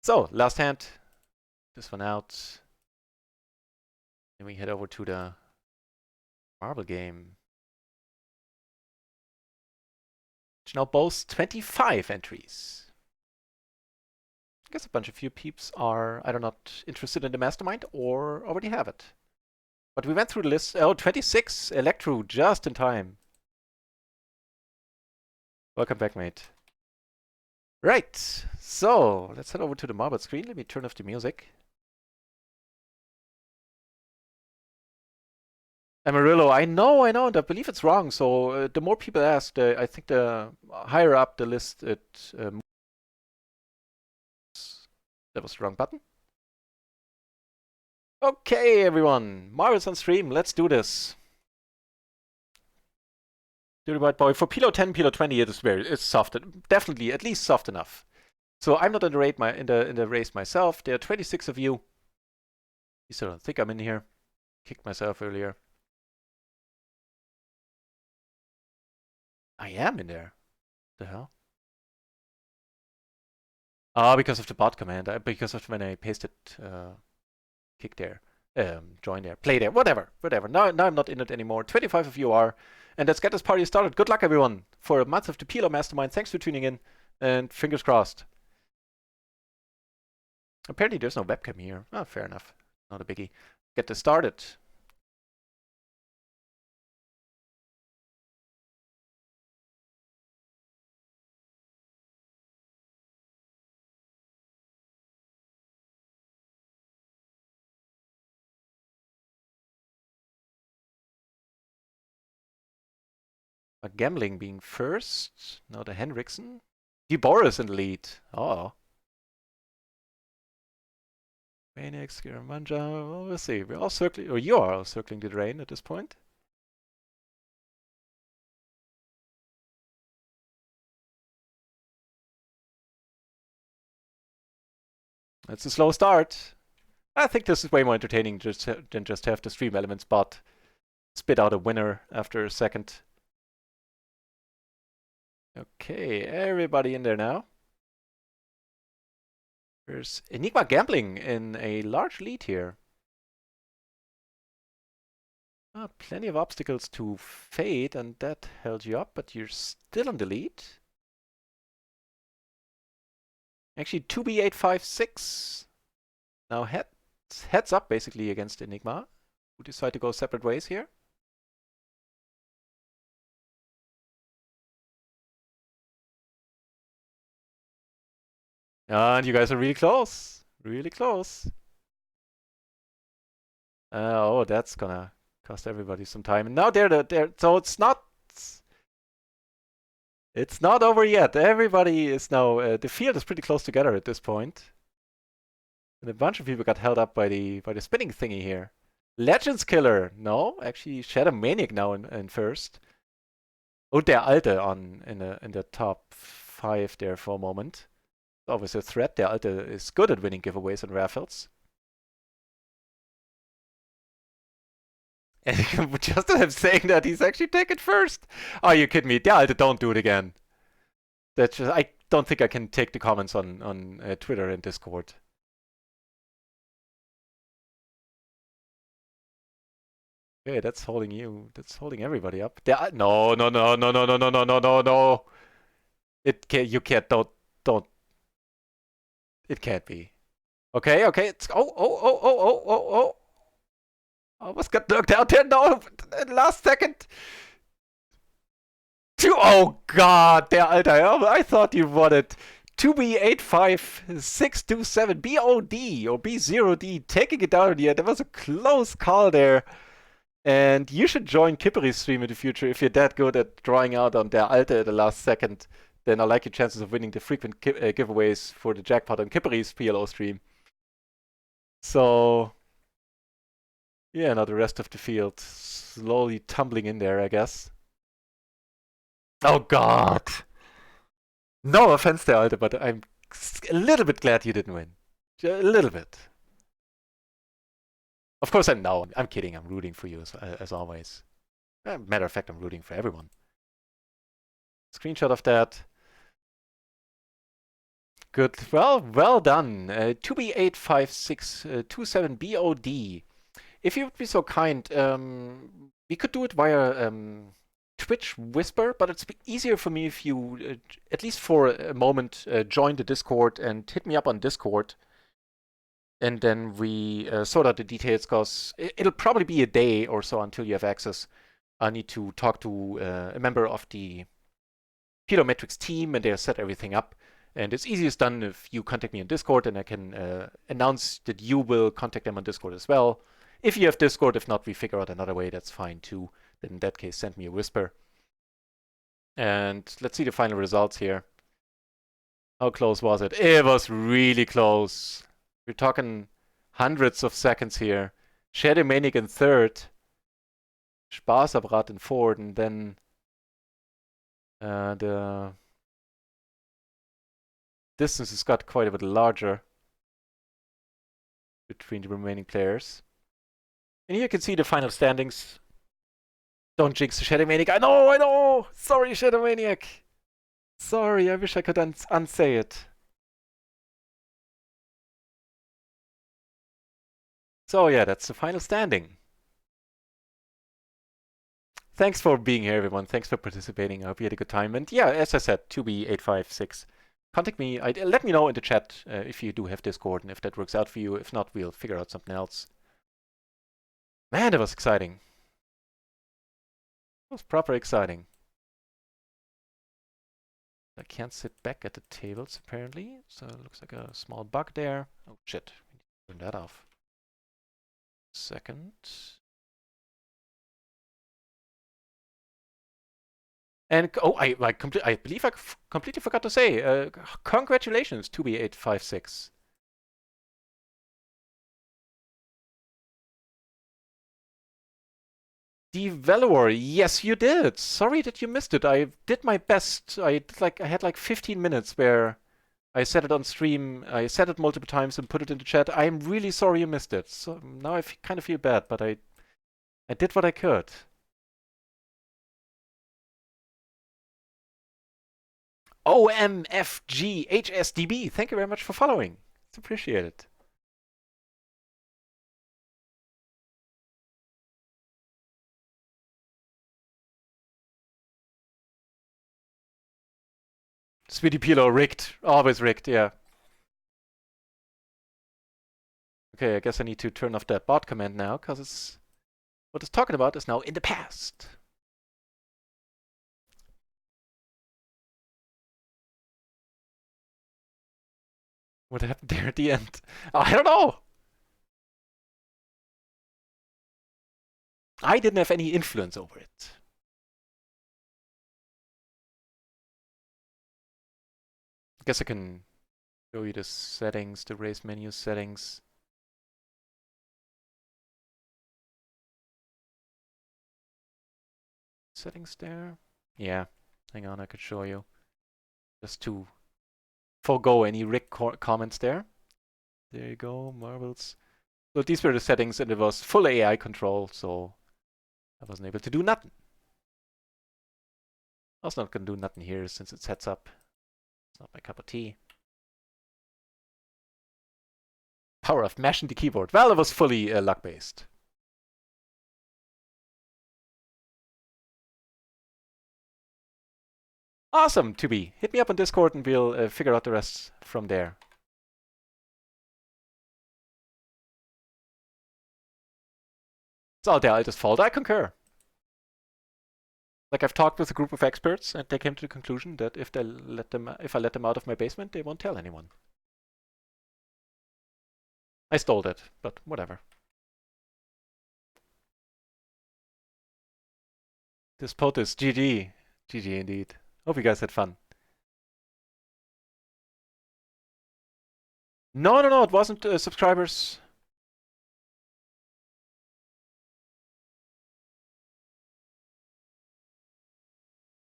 So, last hand. This one out. Then we head over to the marble game, which now boasts 25 entries. I guess a bunch of you peeps are either not interested in the Mastermind or already have it. But we went through the list. Oh, 26 Electro just in time. Welcome back, mate. Right, so let's head over to the marble screen. Let me turn off the music. Amarillo, I know, and I believe it's wrong. So the more people ask, I think the higher up the list it moves. That was the wrong button. Okay, everyone, Marvel's on stream. Let's do this. Do the right boy. For PLO 10, PLO 20, it's soft, definitely at least soft enough. So I'm not in the race myself. There are 26 of you. You still don't think I'm in here. Kicked myself earlier. I am in there. The hell? Ah, because of the bot command. Because of when I pasted kick there, join there, play there, whatever. Now I'm not in it anymore. 25 of you are. And let's get this party started. Good luck, everyone, for a month of the PLO Mastermind. Thanks for tuning in, and fingers crossed. Apparently there's no webcam here. Oh, fair enough. Not a biggie. Get this started. Gambling being first. No, the Henriksen. Boris in the lead. Oh. Phoenix, Scaramanga. Well, we'll see. We're all circling, or you are all circling the drain at this point. It's a slow start. I think this is way more entertaining than just have the stream elements bot spit out a winner after a second. Okay, everybody in there now. There's Enigma Gambling in a large lead here. Plenty of obstacles to fade, and that held you up, but you're still in the lead. Actually, 2B856 now heads up basically against Enigma, who decide to go separate ways here. And you guys are really close. Really close. Oh, that's gonna cost everybody some time. And now they're so it's not over yet. Everybody is now the field is pretty close together at this point. And a bunch of people got held up by the spinning thingy here. Legends Killer, no, actually Shadow Maniac now in first. Oh, Der Alte in the top 5 there for a moment. Always a threat. Der Alte is good at winning giveaways and raffles. And just as I'm saying that, he's actually taken first. Are you kidding me? Der Alte, don't do it again. That's just, I don't think I can take the comments on Twitter and Discord. Okay, that's holding you. That's holding everybody up. No. It can't. You can't. Don't. It can't be. Okay. It's oh. Almost got knocked out there. No, last second. Oh God, Der Alter. I thought you won it. 2B85627 BOD or B0D taking it down here. There was a close call there. And you should join Kipperi's stream in the future if you're that good at drawing out on der Alte at the last second. Then I like your chances of winning the frequent giveaways for the jackpot on Kipperi's PLO stream. So, yeah, now the rest of the field slowly tumbling in there, I guess. Oh, God. No offense there, Alte, but I'm a little bit glad you didn't win. A little bit. Of course, I'm kidding. I'm rooting for you as always. Matter of fact, I'm rooting for everyone. Screenshot of that. Good. Well done. 2B85627BOD. If you would be so kind, we could do it via Twitch Whisper, but it's easier for me if you, at least for a moment, join the Discord and hit me up on Discord. And then we sort out the details, because it'll probably be a day or so until you have access. I need to talk to a member of the PLO Metrics team, and they'll set everything up. And it's easiest done if you contact me on Discord, and I can announce that you will contact them on Discord as well. If you have Discord, if not, we figure out another way, that's fine too. Then in that case, send me a whisper. And let's see the final results here. How close was it? It was really close. We're talking hundreds of seconds here. Shadowmaniac in third. Spaßabrat in fourth, and then the distances got quite a bit larger between the remaining players. And here you can see the final standings. Don't jinx the Shadowmaniac. I know! Sorry, Shadowmaniac. Sorry, I wish I could unsay it. So yeah, that's the final standing. Thanks for being here, everyone. Thanks for participating. I hope you had a good time. And yeah, as I said, 2B856. Contact me. Let me know in the chat if you do have Discord and if that works out for you. If not, we'll figure out something else. Man, that was exciting. It was proper exciting. I can't sit back at the tables, apparently. So it looks like a small bug there. Oh, shit. We need to turn that off. Second. And I believe I completely forgot to say, congratulations, 2B856. Developer, yes, you did. Sorry that you missed it. I did my best. I had like 15 minutes where I said it on stream. I said it multiple times and put it in the chat. I'm really sorry you missed it. So now I kind of feel bad, but I did what I could. OMFGHSDB, thank you very much for following. It's appreciated. Speedy PLO rigged. Always rigged, yeah. Okay, I guess I need to turn off that bot command now, because what it's talking about is now in the past. What happened there at the end? I don't know! I didn't have any influence over it. I guess I can show you the settings, the raise menu settings. Settings there? Yeah, hang on, I could show you. Just to forego any Rick comments there. There you go, marbles. So these were the settings, and it was full AI control, so I wasn't able to do nothing. I was not going to do nothing here since it sets up. It's not my cup of tea. Power of mashing the keyboard. Well, it was fully luck-based. Awesome, 2B. Hit me up on Discord and we'll figure out the rest from there. It's all der Altes fault. I concur. Like I've talked with a group of experts, and they came to the conclusion that if I let them out of my basement, they won't tell anyone. I stole that, but whatever. This POTUS, GG. GG indeed. Hope you guys had fun. No, it wasn't subscribers.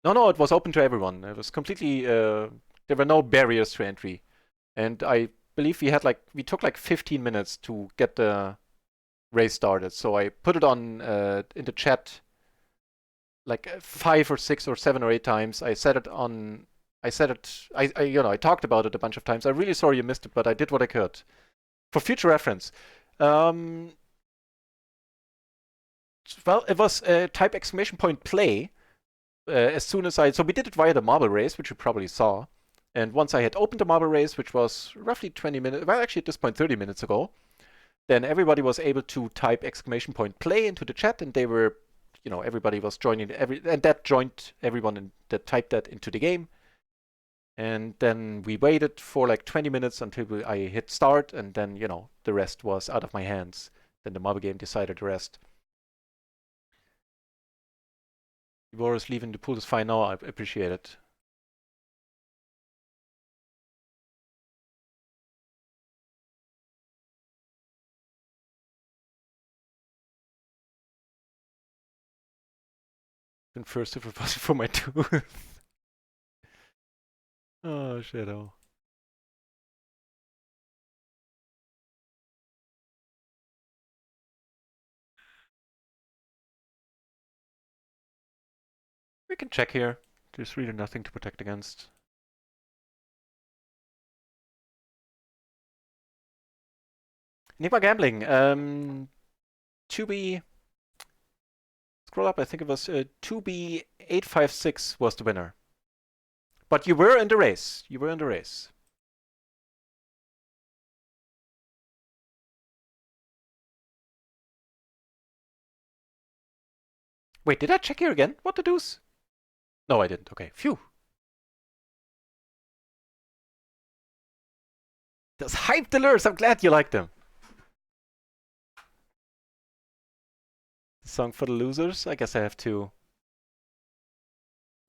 No, it was open to everyone. It was completely, there were no barriers to entry. And I believe we took like 15 minutes to get the race started. So I put it on in the chat like 5 or 6 or 7 or 8 times. I talked about it a bunch of times. I'm really sorry you missed it, but I did what I could. For future reference. Well, it was type exclamation point play. As soon as so we did it via the marble race, which you probably saw. And once I had opened the marble race, which was roughly 20 minutes, well, actually at this point 30 minutes ago, then everybody was able to type exclamation point play into the chat, and they were, everybody was joining and that joined everyone that typed that into the game. And then we waited for like 20 minutes until I hit start, and then, the rest was out of my hands. Then the marble game decided the rest. Boris leaving the pool is fine now. I appreciate it. And first, if it wasn't for my tooth. Oh, Shadow. We can check here. There's really nothing to protect against. Enigma Gambling. 2B. Scroll up. I think it was 2B856 was the winner. But you were in the race. You were in the race. Wait, did I check here again? What the deuce? No, I didn't. Okay, phew. Those hyped alerts. I'm glad you like them. The song for the losers. I guess I have to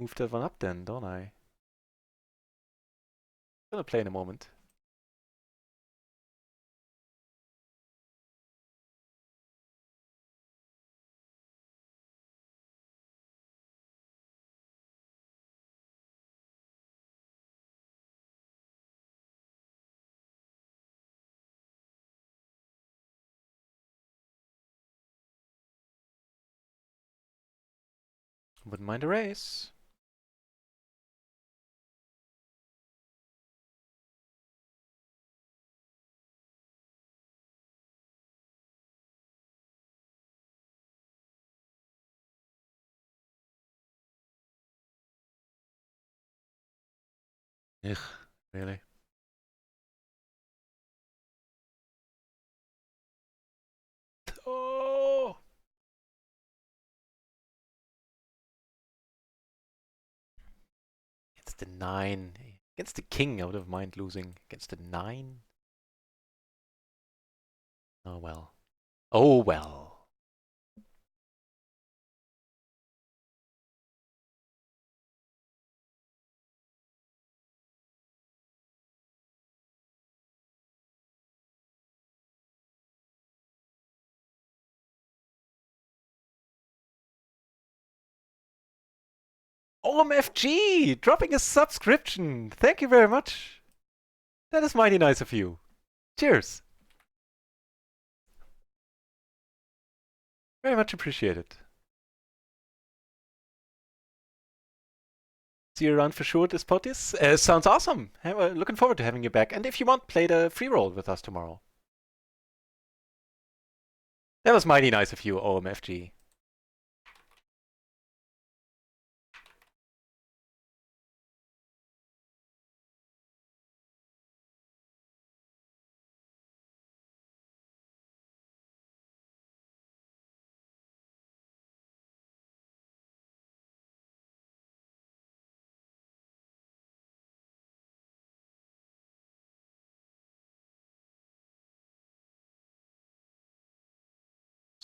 move that one up then, don't I? I'm gonna play in a moment. Wouldn't mind a race. Ugh, really? Oh! Against the 9. Against the king, I would have mind losing. Against the 9? Oh well. Oh well. OMFG! Dropping a subscription! Thank you very much! That is mighty nice of you. Cheers! Very much appreciated. See you around for sure, this POTUS. Sounds awesome! Looking forward to having you back. And if you want, play the free roll with us tomorrow. That was mighty nice of you, OMFG.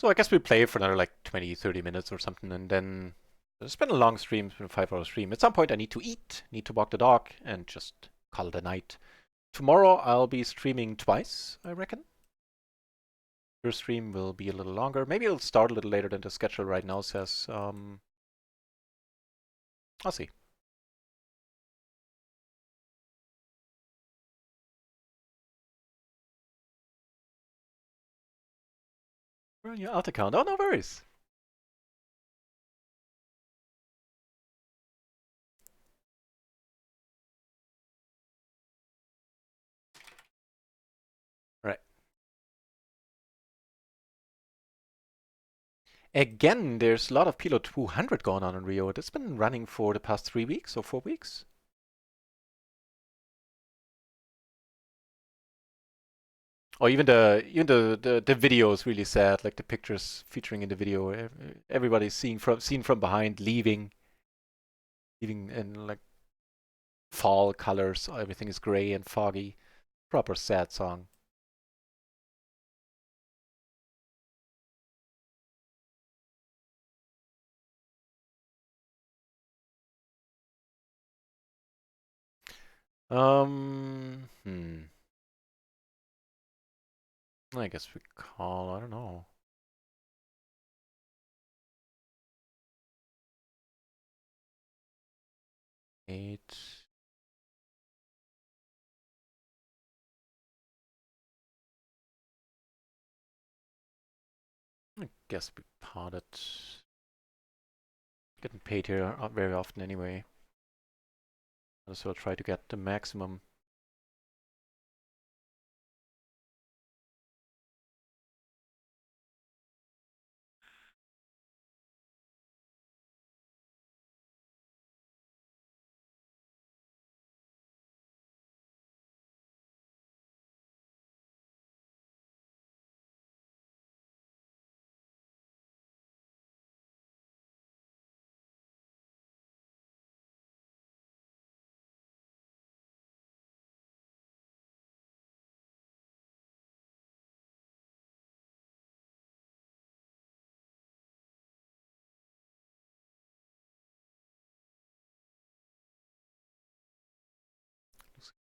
So I guess we play for another like 20, 30 minutes or something, and then it's been a long stream. It's been a 5-hour stream. At some point I need to eat, need to walk the dog, and just call it a night. Tomorrow I'll be streaming twice, I reckon. Your stream will be a little longer. Maybe it'll start a little later than the schedule right now says. I'll see. Well, your alt account. Oh, no worries. Right. Again, there's a lot of PLO 200 going on in Rio. It's been running for the past 3 weeks or 4 weeks. Or even the video is really sad. Like the pictures featuring in the video, everybody's seen from behind, leaving in like fall colors. Everything is gray and foggy. Proper sad song. Hmm. I guess we call. I don't know. 8. I guess we pot it. Getting paid here very often anyway. So I'll try to get the maximum.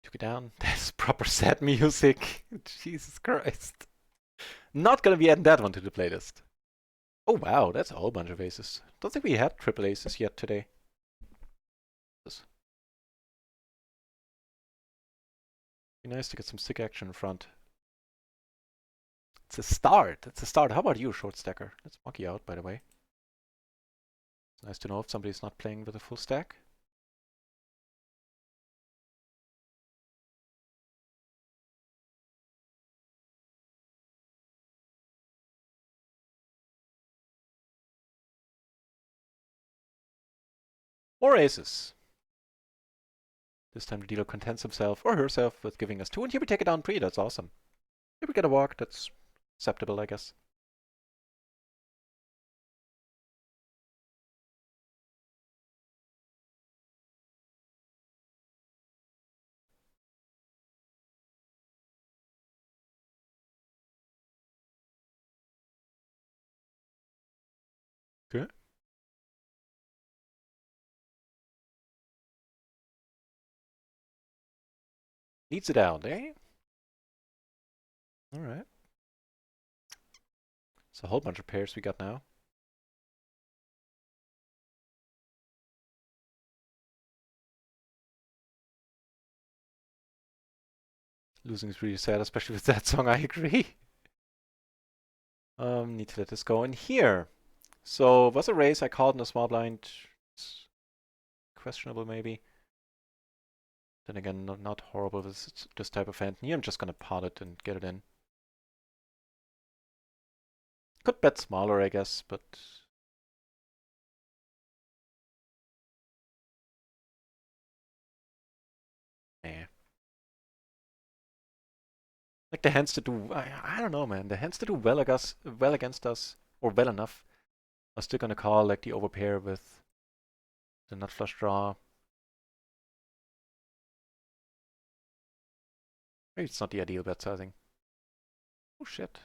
Took it down. That's proper sad music. Jesus Christ. Not gonna be adding that one to the playlist. Oh wow, that's a whole bunch of aces. Don't think we had triple aces yet today. Be nice to get some sick action in front. It's a start. It's a start. How about you, short stacker? Let's monkey out, by the way. It's nice to know if somebody's not playing with a full stack. More aces. This time the dealer contents himself or herself with giving us 2, and here we take it down 3. That's awesome. Here we get a walk. That's acceptable, I guess. Okay. Needs it out, eh? Alright. It's a whole bunch of pairs we got now. Losing is really sad, especially with that song, I agree. Need to let this go in here. So, was a raise, I called in a small blind. It's questionable, maybe. Then again, not horrible with this type of hand. Here I'm just gonna pot it and get it in. Could bet smaller, I guess, but... eh. Like the hands that do... I don't know, man. The hands that do well against us, or well enough, are still gonna call like the overpair with the nut flush draw. Maybe it's not the ideal bet sizing. Oh shit.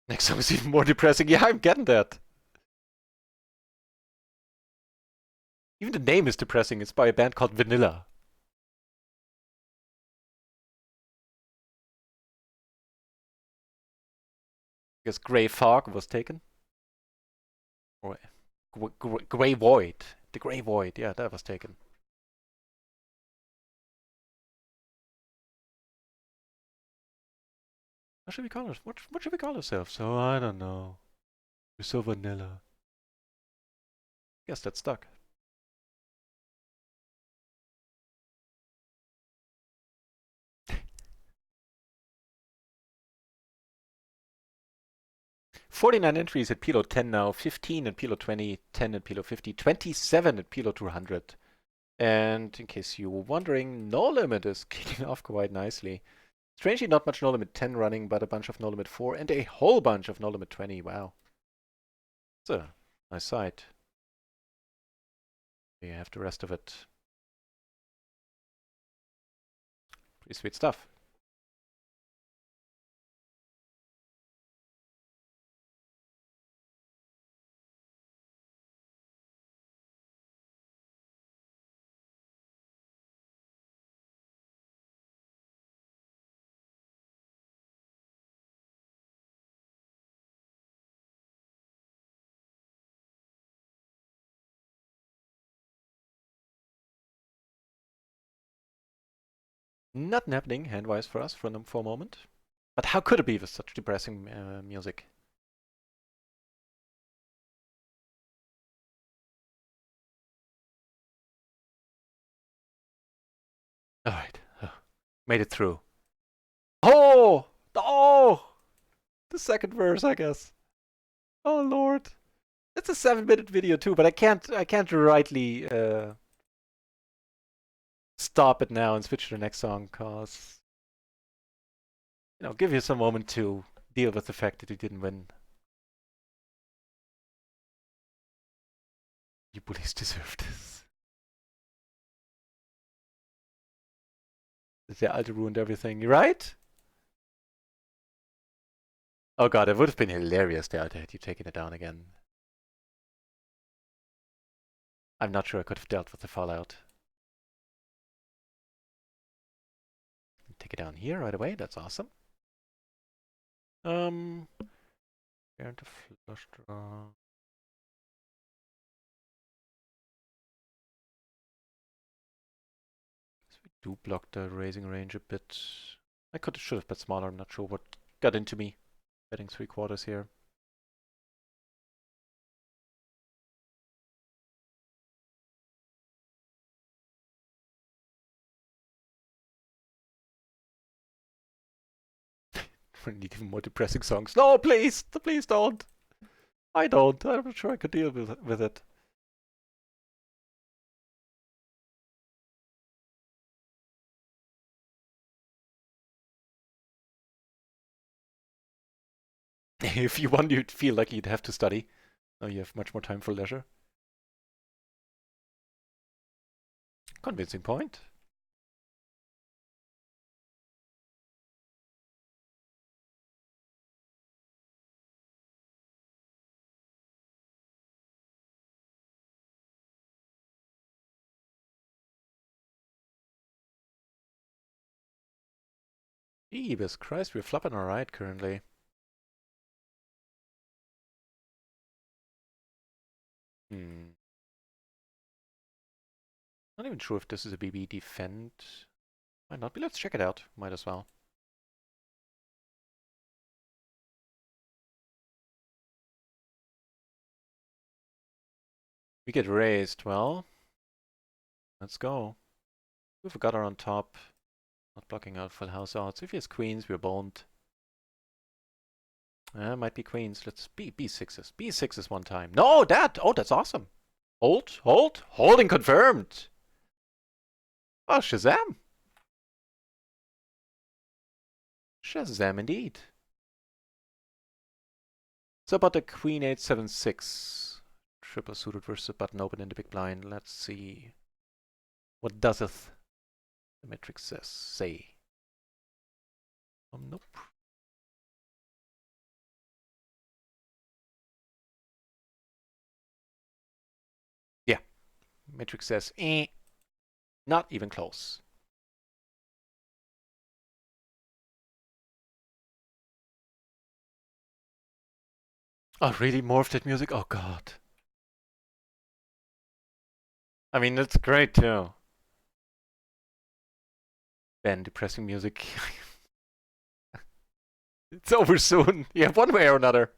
Next song is even more depressing. Yeah, I'm getting that. Even the name is depressing. It's by a band called Vanilla. I guess Grey Fog was taken. Or Grey Void. The Grey Void, yeah, that was taken. What should we call it? What should we call ourselves? Oh, I don't know. We're so vanilla. Guess that's stuck. $49 entries at PLO 10 now, 15 at PLO 20, 10 at PLO 50, 27 at PLO 200. And in case you were wondering, No Limit is kicking off quite nicely. Strangely, not much No Limit 10 running, but a bunch of No Limit 4 and a whole bunch of No Limit 20. Wow. It's a nice sight. You have the rest of it. Pretty sweet stuff. Nothing happening hand-wise for us for a moment. But how could it be with such depressing music? Alright. Made it through. Oh! Oh! The second verse, I guess. Oh lord. It's a 7-minute video too, but I can't rightly stop it now and switch to the next song, cause give you some moment to deal with the fact that you didn't win. You bullies deserve this. The Alter ruined everything, right? Oh god, it would have been hilarious, the Alter, had you taken it down again. I'm not sure I could have dealt with the fallout. Take it down here right away, that's awesome. Parent flush draw. So we do block the raising range a bit. Should have been smaller, I'm not sure what got into me. Betting 3/4 here. We need even more depressing songs. No, please! Please don't! I don't. I'm not sure I could deal with it. If you want, you'd feel like you'd have to study. Now you have much more time for leisure. Convincing point. Jesus Christ, we're flopping alright currently. Not even sure if this is a BB defend. Might not be. Let's check it out. Might as well. We get raised. Well, let's go. We've got her on top. Not blocking out full house odds. If he has queens, we're boned. Might be queens. Let's B6s. B6s one time. No, that! Oh, that's awesome. Hold. Holding confirmed. Oh, Shazam. Shazam indeed. So about the Queen 876. Triple suited versus button open in the big blind. Let's see. What doeseth the metric say? Nope. Matrix says, not even close. Oh, really? More of that music? Oh, God. I mean, it's great, too. Ben, depressing music. It's over soon. Yeah, one way or another.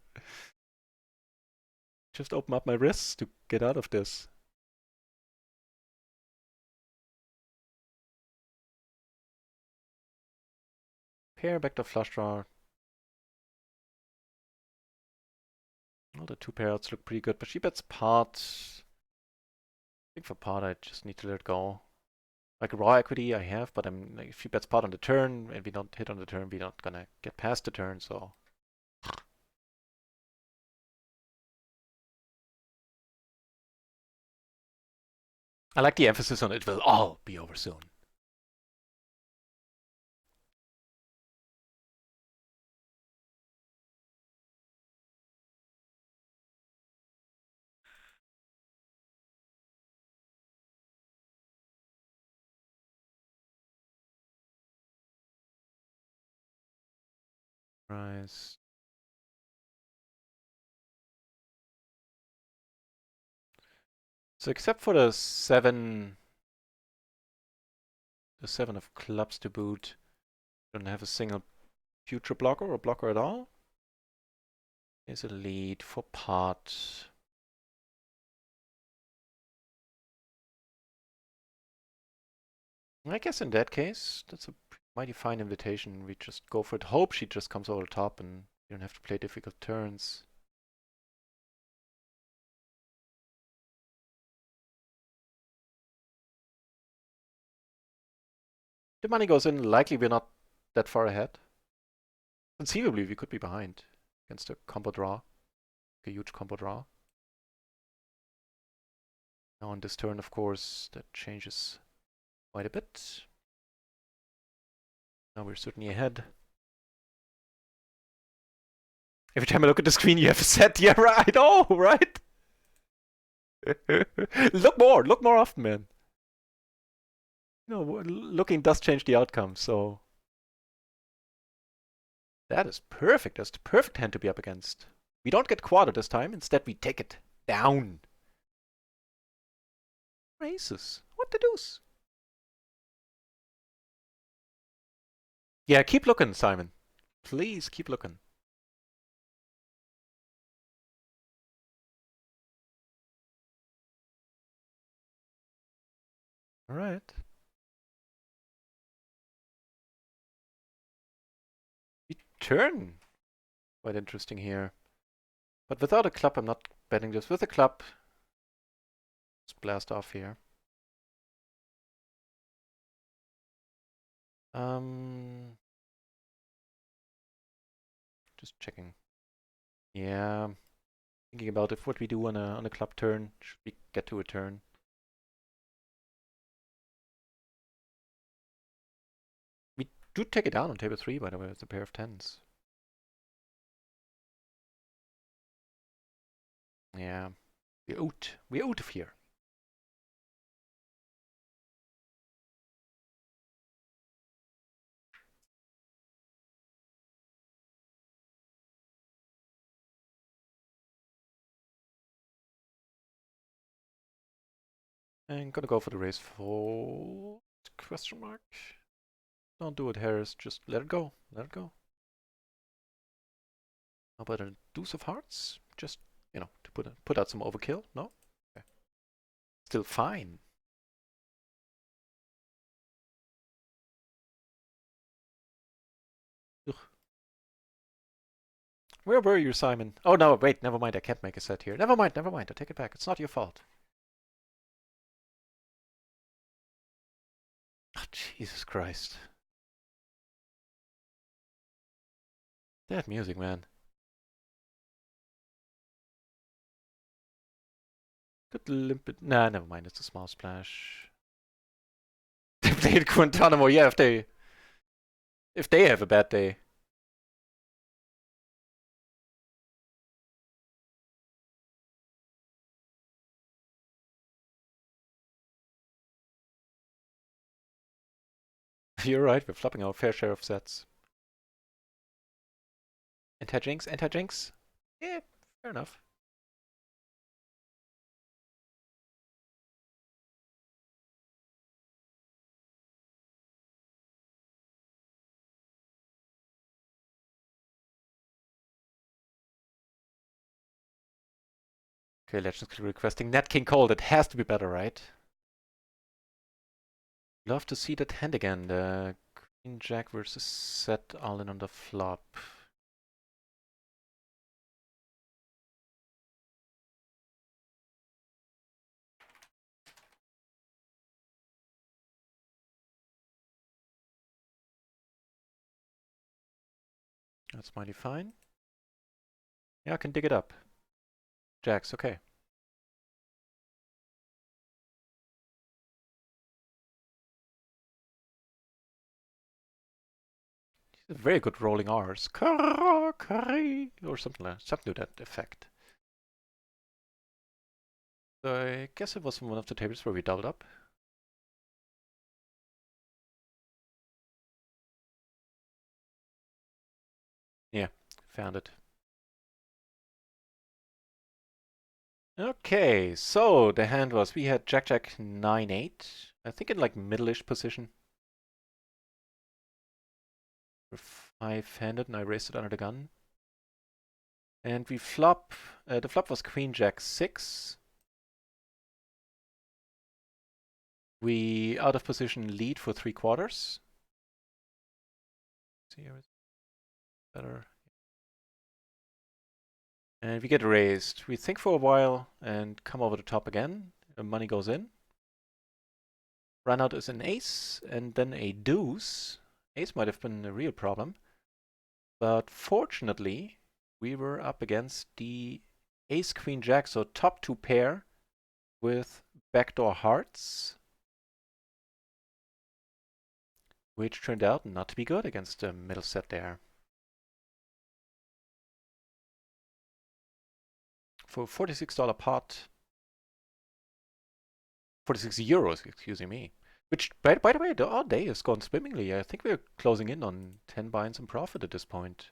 Just open up my wrists to get out of this. Pair, backdoor flush draw. Well, the two pairs look pretty good, but she bets pot. I think for pot, I just need to let it go. Like raw equity, I have, but I'm like, if she bets pot on the turn and we don't hit on the turn, we're not gonna get past the turn, so. I like the emphasis on it will all be over soon. Rise. So except for the seven of clubs to boot, don't have a single future blocker or blocker at all. Is a lead for pot. I guess in that case, that's a mighty fine invitation. We just go for it. Hope she just comes over the top and you don't have to play difficult turns. The money goes in. Likely we're not that far ahead. Conceivably, we could be behind against a combo draw. A huge combo draw. Now on this turn, of course, that changes quite a bit. Now we're certainly ahead. Every time I look at the screen, you have a set. Yeah, right. I know, right? Look more often, man. You know, looking does change the outcome, so. That is perfect. That's the perfect hand to be up against. We don't get quarter this time. Instead, we take it down. Races. What the deuce? Yeah, keep looking, Simon. Please keep looking. All right. We turn. Quite interesting here. But without a club, I'm not betting this. With a club, let's blast off here. Just checking. Yeah, thinking about if what we do on a club turn. Should we get to a turn? We do take it down on table 3, by the way, with a pair of 10s. Yeah, we're out. We're out of here. And gonna go for the raise fold? Question mark. Don't do it, Harris. Just let it go. Let it go. How about a deuce of hearts? Just, you know, to put out some overkill? No? Okay. Still fine. Ugh. Where were you, Simon? Oh no, wait, never mind. I can't make a set here. Never mind, never mind. I take it back. It's not your fault. Oh, Jesus Christ. That music, man. Could limp it. Nah, never mind. It's a small splash. They played Guantanamo. Yeah, if they have a bad day. You're right, we're flopping our fair share of sets. Anti-jinx, anti-jinx. Yeah, fair enough. Okay, Legends requesting Nat King Cole. That has to be better, right? Love to see that hand again. The Queen Jack versus set all in on the flop. That's mighty fine. Yeah, I can dig it up. Jacks, okay. He's a very good rolling R's. Or something to that effect. So I guess it was one of the tables where we doubled up. Yeah, found it. Okay, so the hand was, we had Jack Jack 9-8. I think in like middle-ish position. We're five-handed and I raised it under the gun. And we flop, the flop was Queen Jack 6. We, out of position, lead for 3/4. See here, better. And we get raised. We think for a while and come over the top again. The money goes in. Run out is an ace and then a deuce. Ace might have been a real problem. But fortunately, we were up against the ace queen jack, so top two pair with backdoor hearts, which turned out not to be good against the middle set there. For $46 pot, 46 euros, excuse me. Which, by the way, our day has gone swimmingly. I think we're closing in on 10 binds in profit at this point.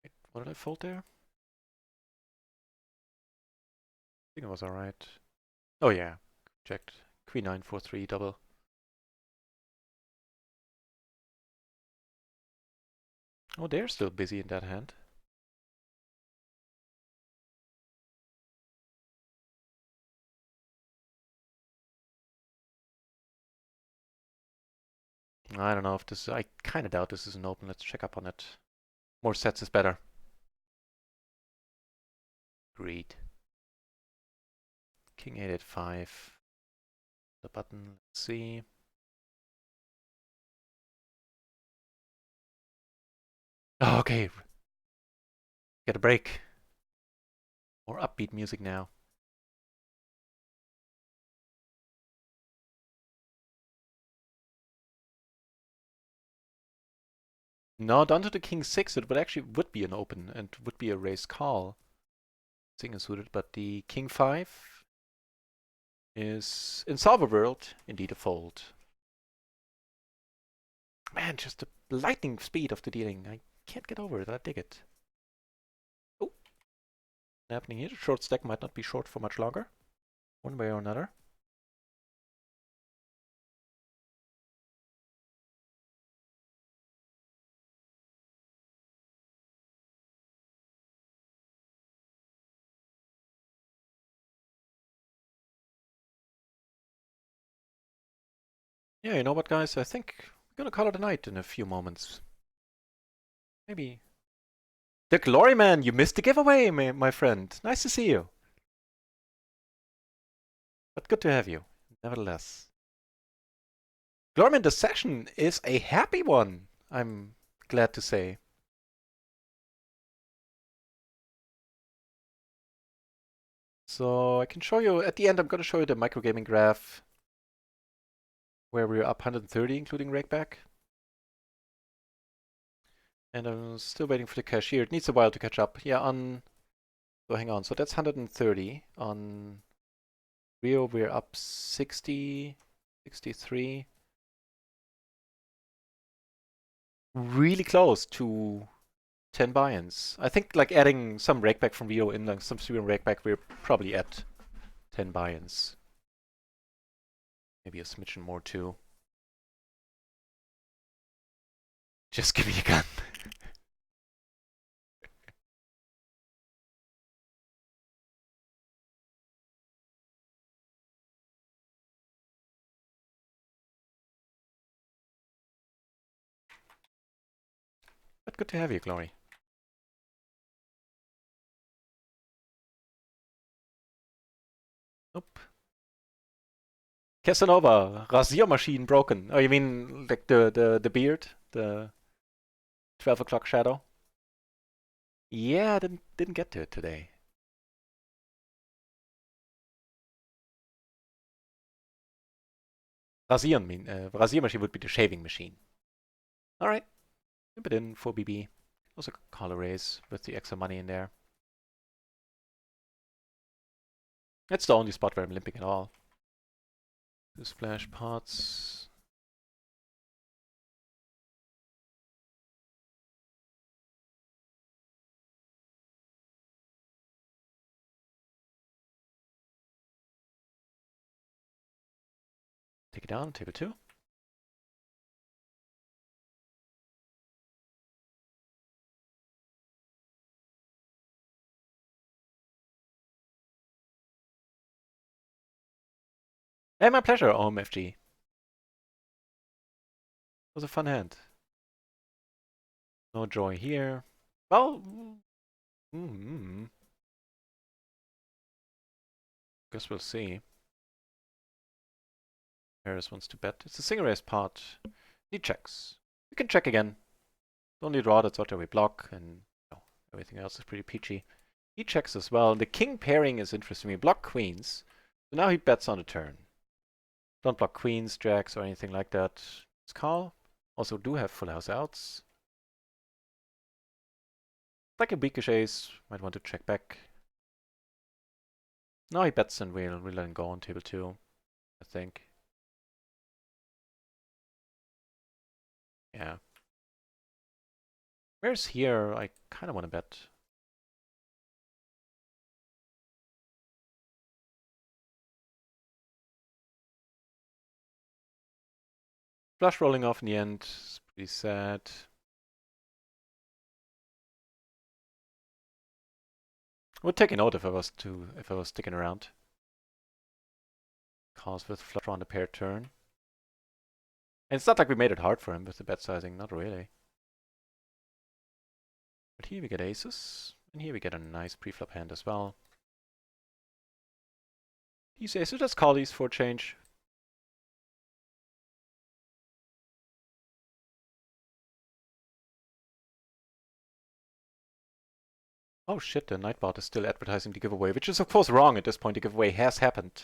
Wait, what did I fold there? I think it was alright. Oh yeah, checked. Queen 9, 4, 3, double. Oh, they're still busy in that hand. I don't know if this, I kind of doubt this is an open. Let's check up on it. More sets is better. Agreed. King 8 at 5. The button, let's see. Oh, okay. Get a break. More upbeat music now. No, down to the king 6, it would be an open and would be a raise call. Single suited, but the king 5 is in solver world indeed a fold. Man, just the lightning speed of the dealing. I can't get over it. I dig it. Oh, happening here. The short stack might not be short for much longer, one way or another. Yeah, you know what, guys? I think we're gonna call it a night in a few moments. Maybe. The Glory Man, you missed the giveaway, my friend. Nice to see you. But good to have you. nevertheless. Glorman, the session is a happy one, I'm glad to say. So I can show you, at the end I'm going to show you the microgaming graph where we're up 130 including rakeback. And I'm still waiting for the cashier. It needs a while to catch up. Yeah, so hang on. So that's 130. On RIO we're up 60, 63. Really close to 10 buy-ins. I think like adding some rakeback from RIO in, like some stream rakeback, we're probably at 10 buy-ins. Maybe a smidgen more too. Just give me a gun. But good to have you, Glory. Nope. Casanova, Rasiermaschine broken. Oh, you mean like the beard? The 12 o'clock shadow? Yeah, didn't get to it today. Rasiermaschine would be the shaving machine. Alright, put it in 4BB. Also color raise with the extra money in there. That's the only spot where I'm limping at all. The splash pots. Take it down, table 2. Hey, my pleasure, OMFG. It was a fun hand. No joy here. Well, guess we'll see. Harris wants to bet. It's a single raise pot. He checks. We can check again. The only draw that's out we block, and everything else is pretty peachy. He checks as well. The king pairing is interesting. We block queens. So now he bets on the turn. Don't block queens, jacks, or anything like that. It's call. Also do have full house outs. Like a weakish ace. Might want to check back. Now he bets and we'll let him go on table 2, I think. Yeah. Where's here? I kind of want to bet. Flush rolling off in the end. It's pretty sad. Would take a note if I was sticking around. Calls with flush on the pair turn. And it's not like we made it hard for him with the bet sizing, not really. But here we get aces, and here we get a nice pre-flop hand as well. These aces, let's call these for change. Oh shit, the Nightbot is still advertising the giveaway, which is of course wrong at this point. The giveaway has happened.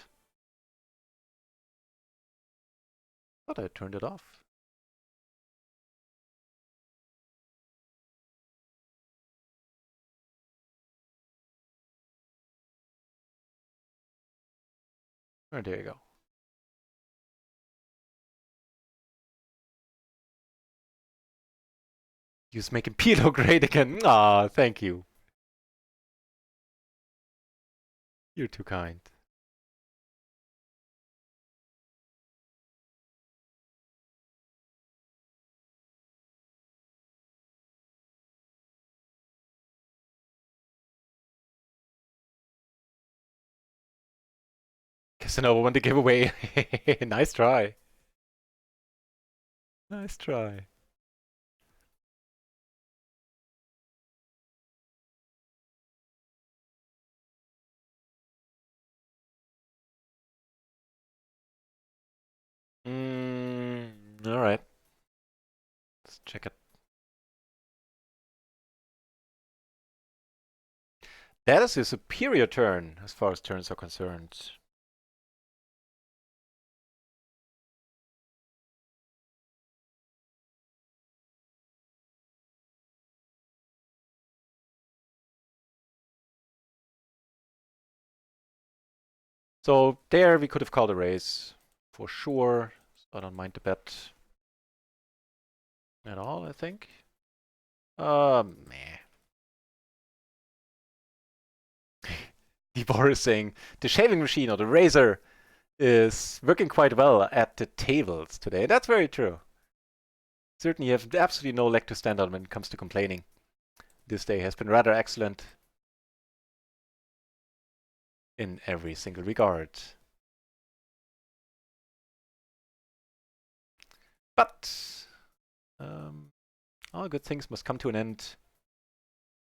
Thought I turned it off. Oh, there you go. You're making PLO great again. Ah, thank you. You're too kind. Casanova won the giveaway. Nice try. Nice try. All right. Let's check it. That is a superior turn as far as turns are concerned. So there we could have called a raise for sure. So I don't mind the bet at all, I think. Meh. Debor is saying the shaving machine or the razor is working quite well at the tables today. That's very true. Certainly you have absolutely no leg to stand on when it comes to complaining. This day has been rather excellent in every single regard. But all good things must come to an end.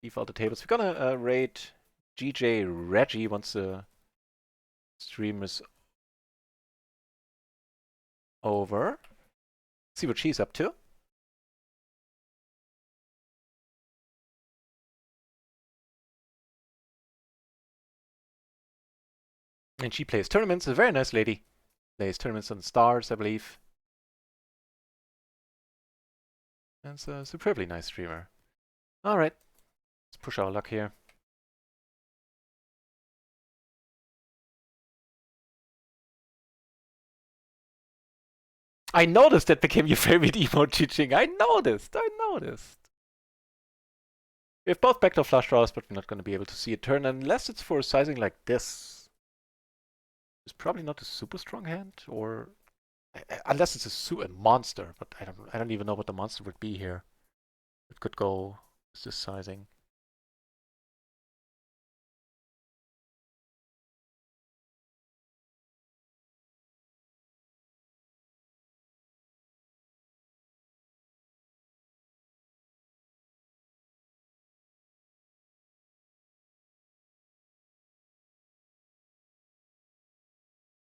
Leave all the tables. We're gonna raid GJ Reggie once the stream is over. See what she's up to. And she plays tournaments. A very nice lady. Plays tournaments on Stars, I believe. And it's a superbly nice streamer. Alright. Let's push our luck here. I noticed that became your favorite emote, teaching. I noticed. We have both backdoor flush draws, but we're not going to be able to see a turn unless it's for a sizing like this. It's probably not a super strong hand, or unless it's a monster. But I don't even know what the monster would be here. It could go with this sizing.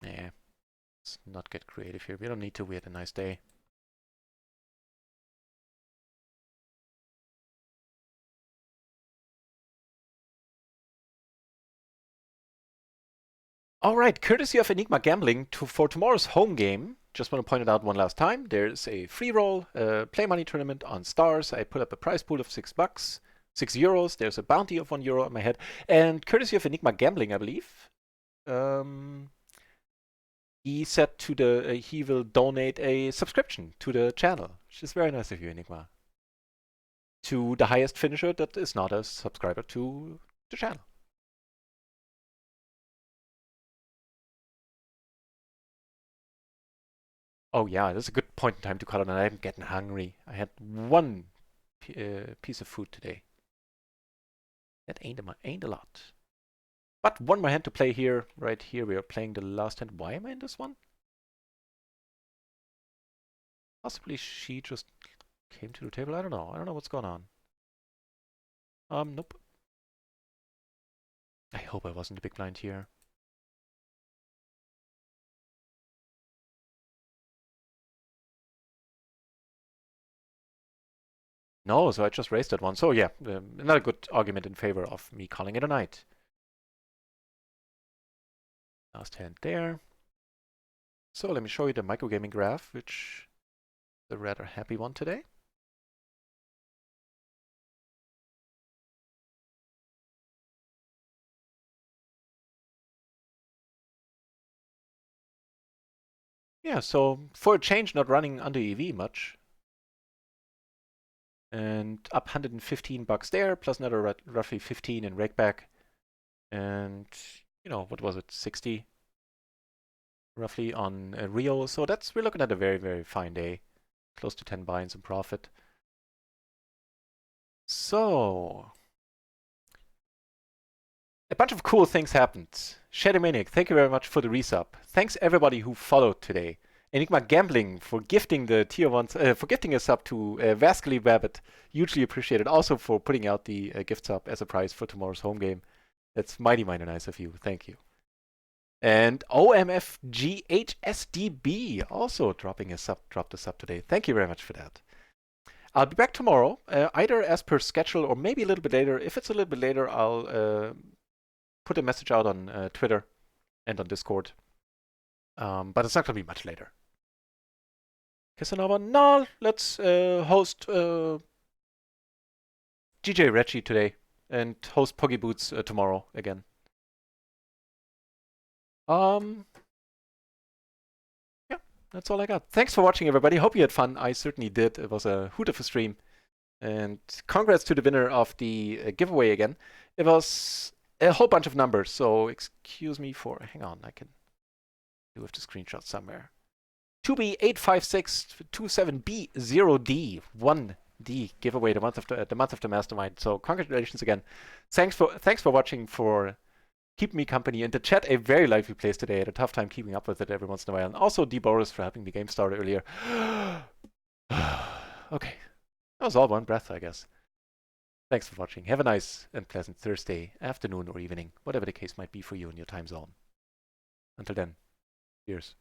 Yeah, let's not get creative here. We don't need to. We had a nice day. All right, courtesy of Enigma Gambling, for tomorrow's home game, just want to point it out one last time, there's a free roll play money tournament on Stars. I put up a prize pool of €6, €6. There's a bounty of €1 on my head. And courtesy of Enigma Gambling, I believe, he said he will donate a subscription to the channel, which is very nice of you, Enigma. To the highest finisher that is not a subscriber to the channel. Oh yeah, that's a good point in time to call it, and I'm getting hungry. I had one piece of food today. That ain't a lot. But one more hand to play here. Right here, we are playing the last hand. Why am I in this one? Possibly she just came to the table. I don't know. I don't know what's going on. Nope. I hope I wasn't a big blind here. No, so I just raised that one. So yeah, another good argument in favor of me calling it a night. Last hand there. So let me show you the microgaming graph, which is a rather happy one today. Yeah, so for a change, not running under EV much. And up $115 there, plus another roughly 15 in rakeback. And, you know, what was it, 60 roughly on RIO. So we're looking at a very, very fine day. Close to 10 buy-ins in profit. So, a bunch of cool things happened. Shadowmaniac, thank you very much for the resub. Thanks everybody who followed today. Enigma Gambling for gifting the tier 1, for gifting a sub to Vascally Rabbit. Hugely appreciated. Also for putting out the gift sub as a prize for tomorrow's home game. That's mighty, mighty nice of you. Thank you. And OMFGHSDB also dropped a sub today. Thank you very much for that. I'll be back tomorrow, either as per schedule or maybe a little bit later. If it's a little bit later, I'll put a message out on Twitter and on Discord. But it's not going to be much later. Casanova, no, let's host GJ Reggie today and host Poggy Boots tomorrow again. Yeah, that's all I got. Thanks for watching, everybody. Hope you had fun. I certainly did. It was a hoot of a stream. And congrats to the winner of the giveaway again. It was a whole bunch of numbers, so excuse me for... Hang on, I can do with the screenshot somewhere. 2B85627B0D 1D giveaway, the month of the Mastermind. So congratulations again. Thanks for watching, for keeping me company. And the chat, a very lively place today. I had a tough time keeping up with it every once in a while. And also D. Boris for helping the game start earlier. Okay. That was all one breath, I guess. Thanks for watching. Have a nice and pleasant Thursday, afternoon or evening, whatever the case might be for you in your time zone. Until then, cheers.